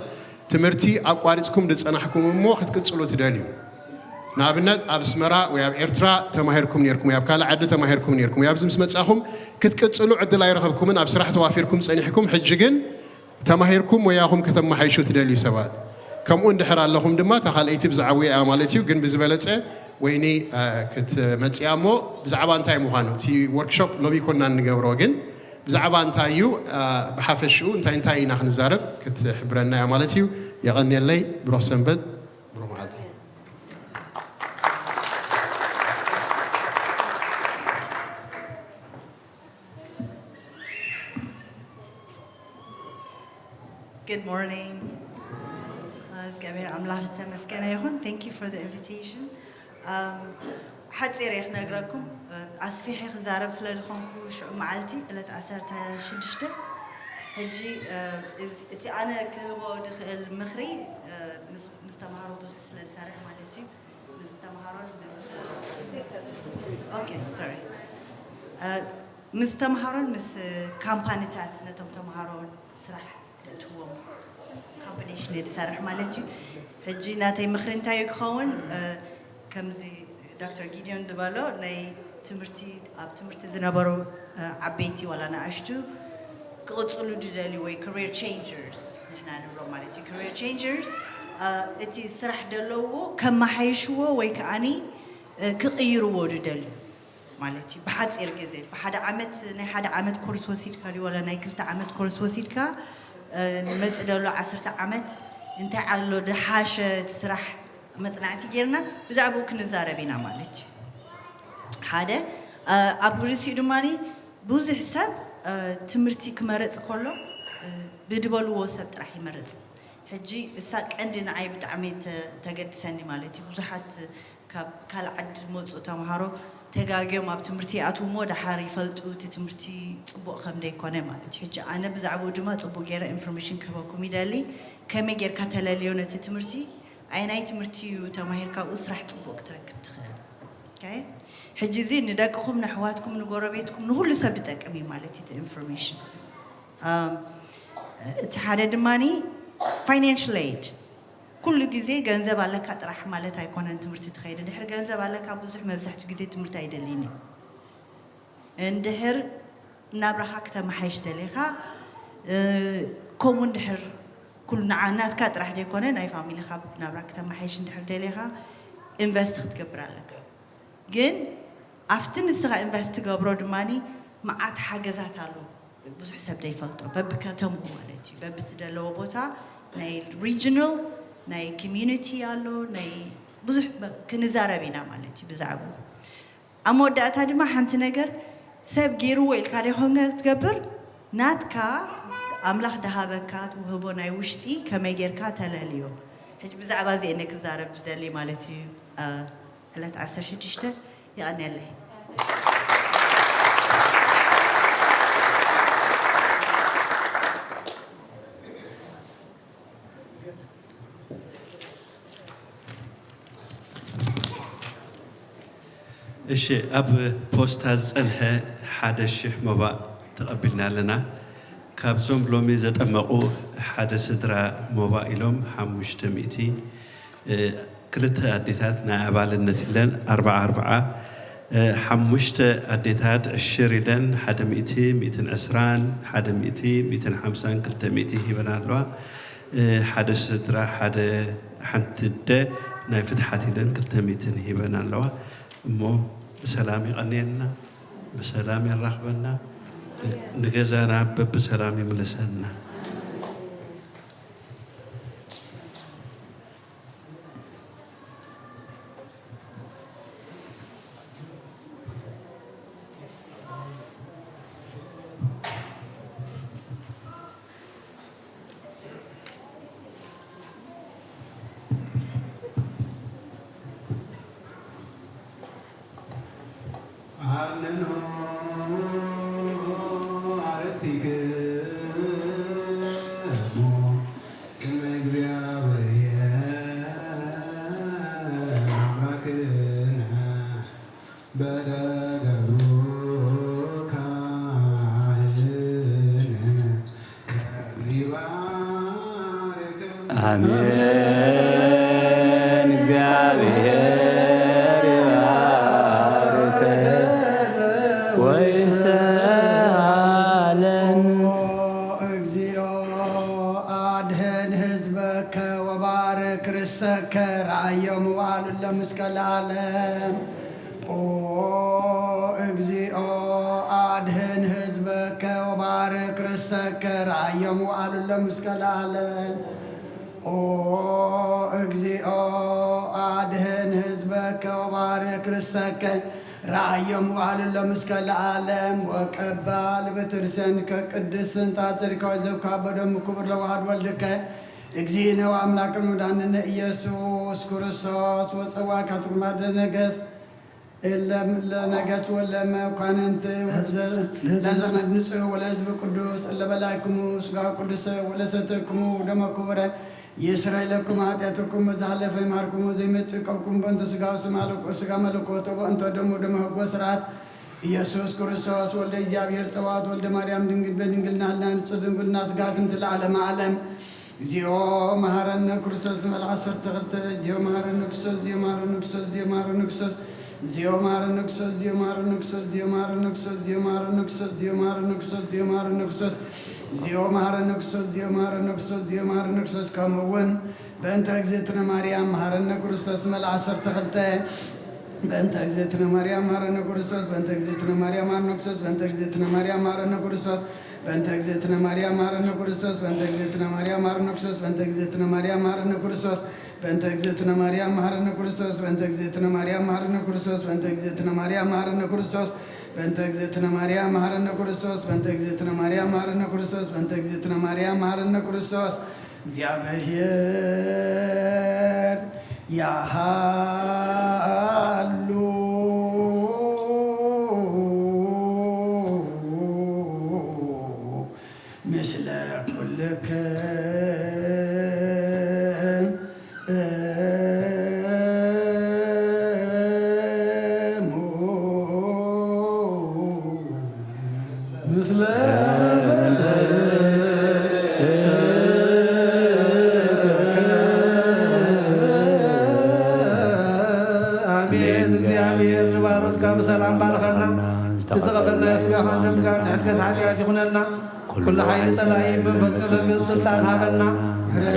تمرتي اقواريصكم دصنحكم مو خدقصلو تداليو نابنت ابسمرا وياب ارترا تماهركم نيركم ياب كالا عد تماهركم نيركم ياب زمس مصاخم كتقصلو عدل يرخبكم اب سرح توافيركم صنيحكم حججن تماهركم وياهم كتم حيشو تدالي سبات كم اندحر اللهم دما تخاليتي بزعوي امالتيو جن بزبلصه ويني كت مصيامو بزعبا انتاي مخانو تي ورك شوب لوبي كنا نغبرو جن بزعبا انتايو بحفشو انتاي نخنزارب كت حبرنا امالتيو يغني لي بروح سنبت بروح معلتي Good morning. Thank you for the invitation. حد سيريح نقرأكم أسفيحي خزارب سلالكم شو معلتي إلا تأثرت شدشته حجي تي أنا كهو دخل مخري مستمهارو بزح سلال سارح مالتي مستمهارو أوكي sorry مستمهارو مس كامبانيتات نتوم تمهارو سرح لتوم كامبانيشن اللي سارح مالتي حجي ناتي مخرين تايو كخون كمزي دكتور جيديون دبالو ناي تمرتي أب تمرتي زنابرو عبيتي ولا نعشتو قصلو دلالي وي career changers نحنا نبرو مالتي career changers اتي سرح دلوو كما حيشوو وي كأني كغيرو دلالي مالتي بحد إرجزيل بحد عمت ناي حد عمت كورس وسيد كاري ولا ناي كلتا عمت كورس وسيد كا متدلو 10 عمت انت على دحاشة تسرح مصنعتي جيرنا بزعبو كنزاربينا مالتي هذا أبغرسي دماني بوز حساب تمرتي كمرت كله بدبلو وسط راح يمرت حجي الساق عندنا عيب تعميت تجد سني مالتي بزحت كالعد موز وتمهارو تجاجي ما بتمرتي أتومو ده حاري فلتو تمرتي طبق خمدة كونه مالتي حجي أنا بزعبو دما طبق جرا information كباكم يدالي كم جر كتلاليون تمرتي عيناي تمرتي وتماهير كأوس راح طبق تركب تخيل okay حجي زين نداكم نحواتكم نقربيتكم نقول لسبتك أمي مالتي information تحدد ماني financial aid كل جزء جنزب على كترح مالتها يكون أنت مرتي تخيل دحر جنزب على كابوزح ما بزحت جزء تمرتي يدليني اندحر نابرخا كتم حيش دليخا كومون دحر كل نعنات كترح دي يكون ناي فاميلي خاب نابرخا كتم حيش دحر دليخا invest تكبر لك جن أفتن السغا invest تجبرو دماني معات حاجة ذات علو بزح سبدي فلتو ببكتم مالتي ببتدلو بوتا ناي regional ناي community علو ناي بزح كنزارة بينا مالتي بزعبو أما دعت هذا ما حنت نجر سب جيرو الكاري هونغ تجبر ناتكا أملاخ دهابكات وهبو ناي وشتي كما يجركا تلاليو هج بزعبا زي إنك زارب جدالي مالتي لا تعسر شو تشته يعني الله እሺ ኣብ ፖስታ ዝጸንሐ ሓደ ሽሕ መባእ ተቐቢልና ኣለና ካብዞም ሎሚ ዘጠመቑ ሓደ ስድራ መባእ ኢሎም 500 ክልተ ኣዴታት ናይ ኣባልነት ኢለን 44 ሓሙሽተ ኣዴታት 10 ኢለን 100 120 100 150 200 ሂበና ኣለዋ ሓደ ስድራ ሓደ ሓንቲ ደ ናይ ፍትሓት ኢለን 200 ሂበና ኣለዋ እሞ بسلام يغنينا بسلام يرحبنا نجزانا بسلام يملسنا آمين እግዚአብሔር ይባርክ ወይስአለን እግዚኦ አድህን ህዝበከ ወባርክ ርሰከ ራእየሙ አሉ ለመስቀል ዓለም ኦ እግዚኦ አድህን ህዝበከ ወባርክ ርሰከ ራእየሙ አሉ ለመስቀል ዓለም ኦ እግዚኦ አድህን ህዝበከ ወባርክ ርሰከ ራእየሙ አሉ ለመስቀል ዓለም ወቀባል በትርሰን ከቅድስን ታጥርከ ዘብካ በደሙ ክቡር ለዋህድ ወልድከ እግዚእነ ወአምላክነ መድኃኒነ ኢየሱስ ክርስቶስ ወፀዋ ካቱማ ደነገስ لنجس ولا ما كان أنت لازم نسوا ولا زب قدوس إلا بلاكم سجى قدوس ولا ستكم ودم كبره يسرع لكم عاداتكم وزعل في ماركم وزي ما تفكركم بنت سجى سجى ملكوت وأنت دم وسرعت يسوع كريستوس ولد إزابير توات ولد مريم دنجل نالنا نصدم بالناس قاعد انت العالم عالم زيو مهارنا كريستوس من العصر تغلت زيو مهارنا كريستوس زيو مهارنا كريستوس زيو مهارنا كريستوس زيو مهارنا كريستوس زيو مهارنا كريستوس زيو مهارنا كريستوس زيو مهارنا كريستوس زيو مهارنا كريستوس زيو مهارنا كريستوس زيو مهارنا كريستوس زيو مهارنا كريستوس زيو مهارنا كريستوس كمون بنت أجزتنا مريم مهارنا كريستوس من العصر تغلت بنت أجزتنا مريم مهارنا كريستوس بنت أجزتنا مريم مهارنا كريستوس بنت أجزتنا مريم مهارنا كريستوس بنت أجزتنا مريم مهارنا كريستوس بنت أجزتنا مريم مهارنا كريستوس بنت أجزتنا مريم مهارنا كريستوس بنت أجزتنا مريم مهارنا كريستوس بنت أجزتنا مريم مهارنا كريستوس بنت أجزتنا مريم مهارنا كريستوس بنت أجزتنا مريم مهارنا كريستوس بنت أجزتنا مريم مهارنا كريستوس بنت أجزتنا مريم مهارنا كريستوس እግዚአብሔር ያሃሉ ምስለ بسلام بارخنا تتقبلنا يسوع من كان حكت حاجات يخوننا كل حي سلاي من فضل السلطان هذنا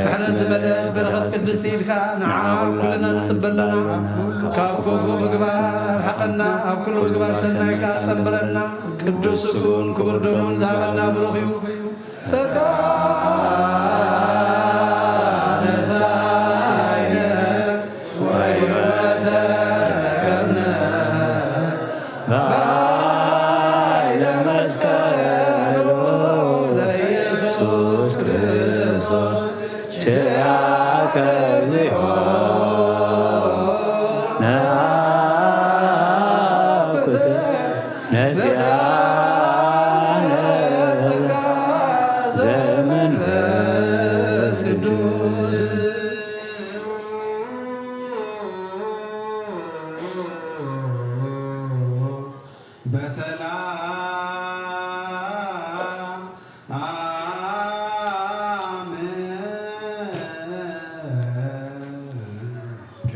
احنا زملاء برغت قدس سيدك نعم كلنا نسبلنا كابكم مقبار حقنا او كل مقبار سنايك صبرنا قدوس كون كبر دون زعلنا بروخيو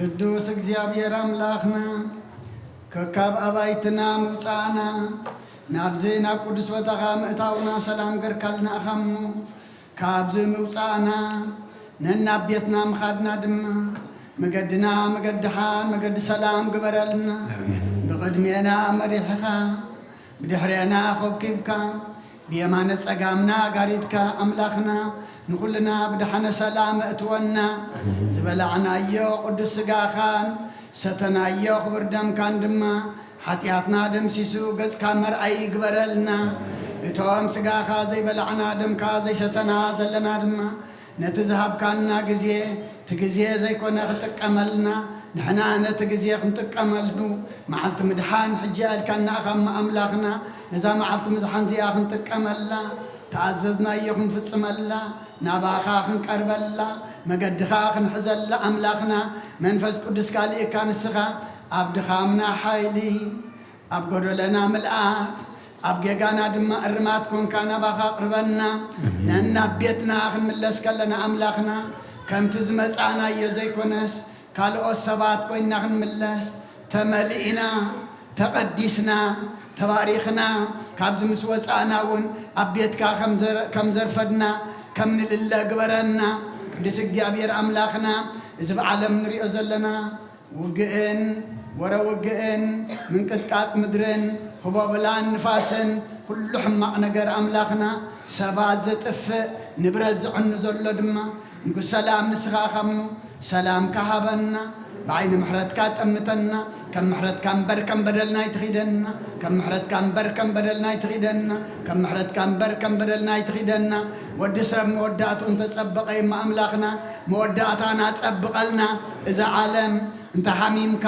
ቅዱስ እግዚአብሔር አምላኽና ከካብ አባይትና ምውፃእና ናብዚ ናብ ቅዱስ ቦታኻ ምእታውና ሰላም ገርካልና ኢኻሞ ካብዚ ምውፃእና ነናብ ቤትና ምኻድና ድማ መገድና መገድኻን መገዲ ሰላም ግበረልና ብቕድሜና መሪሕኻ ብድሕርና ኸብኪብካ ብየማነ ፀጋምና ጋሪድካ ኣምላኽና ንኩልና ብድሓነ ሰላም እትወና ዝበላዕናዮ ቅዱስ ስጋኻን ሰተናዮ ክቡር ደምካን ድማ ሓጢኣትና ደምሲሱ ገጽካ መርኣይ ይግበረልና እቶም ስጋኻ ዘይበላዕና ደምካ ዘይሰተና ዘለና ድማ ነቲ ዝሃብካና ግዜ እቲ ግዜ ዘይኮነ ክጥቀመልና ንሕና ነቲ ግዜ ክንጥቀመሉ መዓልቲ ምድሓን ሕጂ ኣልካና ኢኻ ኣምላኽና ነዛ መዓልቲ ምድሓን እዚኣ ክንጥቀመላ ተኣዘዝናዮ ክንፍፅመላ ናባኻ ክንቀርበላ መገድኻ ክንሕዘላ ኣምላኽና መንፈስ ቅዱስ ካልእካ ንስኻ ኣብ ድኻምና ሓይሊ ኣብ ጎደለና ምልኣት ኣብ ጌጋና ድማ እርማት ኮንካ ናባኻ ቅርበና ነናብ ቤትና ክንምለስ ከለና ኣምላኽና ከምቲ ዝመፃናዮ ዘይኮነስ ካልኦት ሰባት ኮይና ክንምለስ ተመሊእና ተቐዲስና ተባሪኽና ካብዚ ምስ ወፃእና እውን ኣብ ቤትካ ከም ዘርፈድና ከም ንልለ ግበረና ቅዱስ እግዚአብሔር ኣምላኽና እዚ ብዓለም ንሪኦ ዘለና ውግእን ወረውግእን ምንቅጥቃጥ ምድርን ህቦብላን ንፋስን ኩሉ ሕማቕ ነገር ኣምላኽና ሰባት ዘጥፍእ ንብረት ዝዕኑ ዘሎ ድማ ንጉስ ሰላም ንስኻ ኸምኑ ሰላም ካሃበና بعين محرت كات أمتنا كم محرت كم بر كم بدلنا يتغيدنا كم محرت كم بر كم بدلنا يتغيدنا كم محرت كم بر كم بدلنا يتغيدنا ودسم ودات وانت تسبق ما أملاقنا موداتنا تسبقلنا إذا عالم أنت حميمك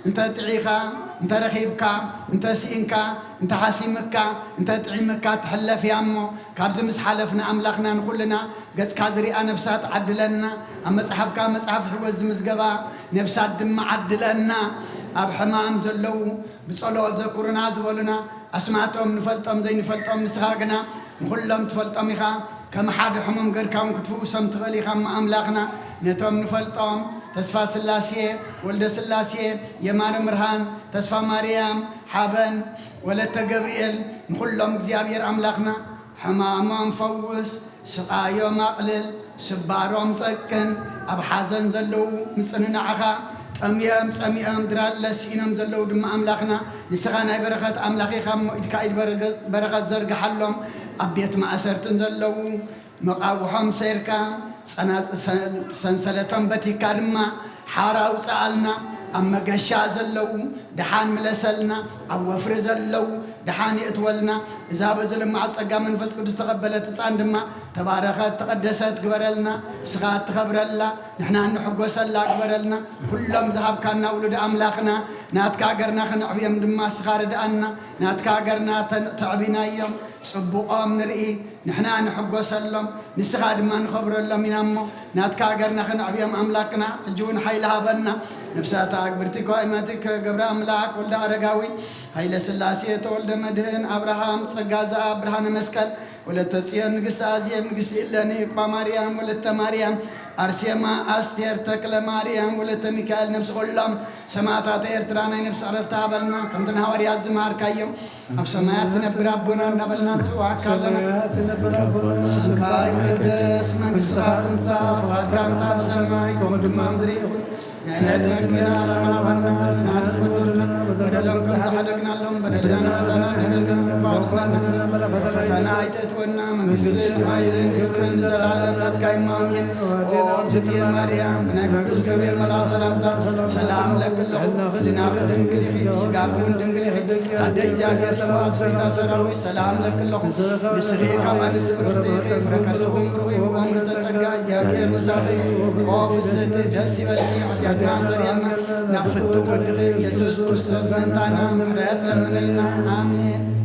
أنت تعيخا أنت رخيبك أنت سئنك أنت حسيمك أنت تعيمك تحلف يا أمو كابز مسحلفنا أملاخنا نقولنا قد كادري أنا نفسات عدلنا أما صحفك مصحف حوز مزقبا نفسات دم عدلنا أب حمام زلو بصلوات ذكرنا زولنا أسمعتهم نفلتهم زي نفلتهم نسخاقنا نقولهم تفلتهم إخا كم حد حمام غير كم كتفو سمت غلي خم أملاخنا نتهم نفلتهم تسفى سلاسية ولد سلاسية يمان مرهان تسفى مريم حابن ولد جبريل نقولهم زيابير أملاخنا حمام مفوس سقايو مقلل سبارهم سكن أب حزن زلو مسننا عخا أميام درال لسينم زلو دم أملاخنا نسخانا بركات أملاخي خم إدكايد بركات زرق حلهم أبيت ما أسرت زلو مقاوحهم سيركا سنسلتهم بتي كارما حارا وسألنا أما قشا زلو دحان ملسلنا أو وفر زلو دحان يتولنا إذا بزل مع الصقا من فسق تقبلت صاندما تباركت تقدست قبرلنا سغات تخبرلا نحنا نحب وسلا قبرلنا كلهم ذهب كنا ولد أملاخنا ناتكا قرنا خنعبيم دما سخار دأنا ناتكا قرنا تعبينا يوم صبوقا نرئي نحنا نحب وسلم نسخاد ما نخبر الله من أمه ناتكا قرنا خنعبيم أملاكنا الجون حيلها بنا نفساتك برتك وإماتك قبر أملاك ولد أرقاوي هاي لسلاسية ولد مدهن أبراهام صقازة أبراهام مسكال ولد تسيان نقص آزية نقص إلا نيقبا مريم ولد مريم أرسيما أستير تكل مريم ولد ميكائيل نفس غلام سماعتها تيرترانا نفس عرفتها بلنا كم تنهار يا زمار كايوم أب سماعت نبر ربنا نبلنا تسوعك لنا سكاي قدس من قصات انصار وأكرام تاب سماي ومدما مدري نعلت مكنا على مرابنا نعلت بدلنا بدلهم كم تحدقنا لهم بدلنا وزنا بدلنا فارقنا فتنا يتتونا من قصة حيلين كبرن زلالم نتكاين مامين وابزتي مريم نقل كبير ملا سلام لك الله لنا بدنقل في سقابون دنقل هدي جاكر سوات فينا سراوي سلام لك الله نسخي كما نسرتي فركسهم روي وهم تسقى جاكر مساقي خوف الستي جسي ولي عدياتنا سريانا نفتو ودغي يسوس كرسوس فانتانا مرات لمن لنا آمين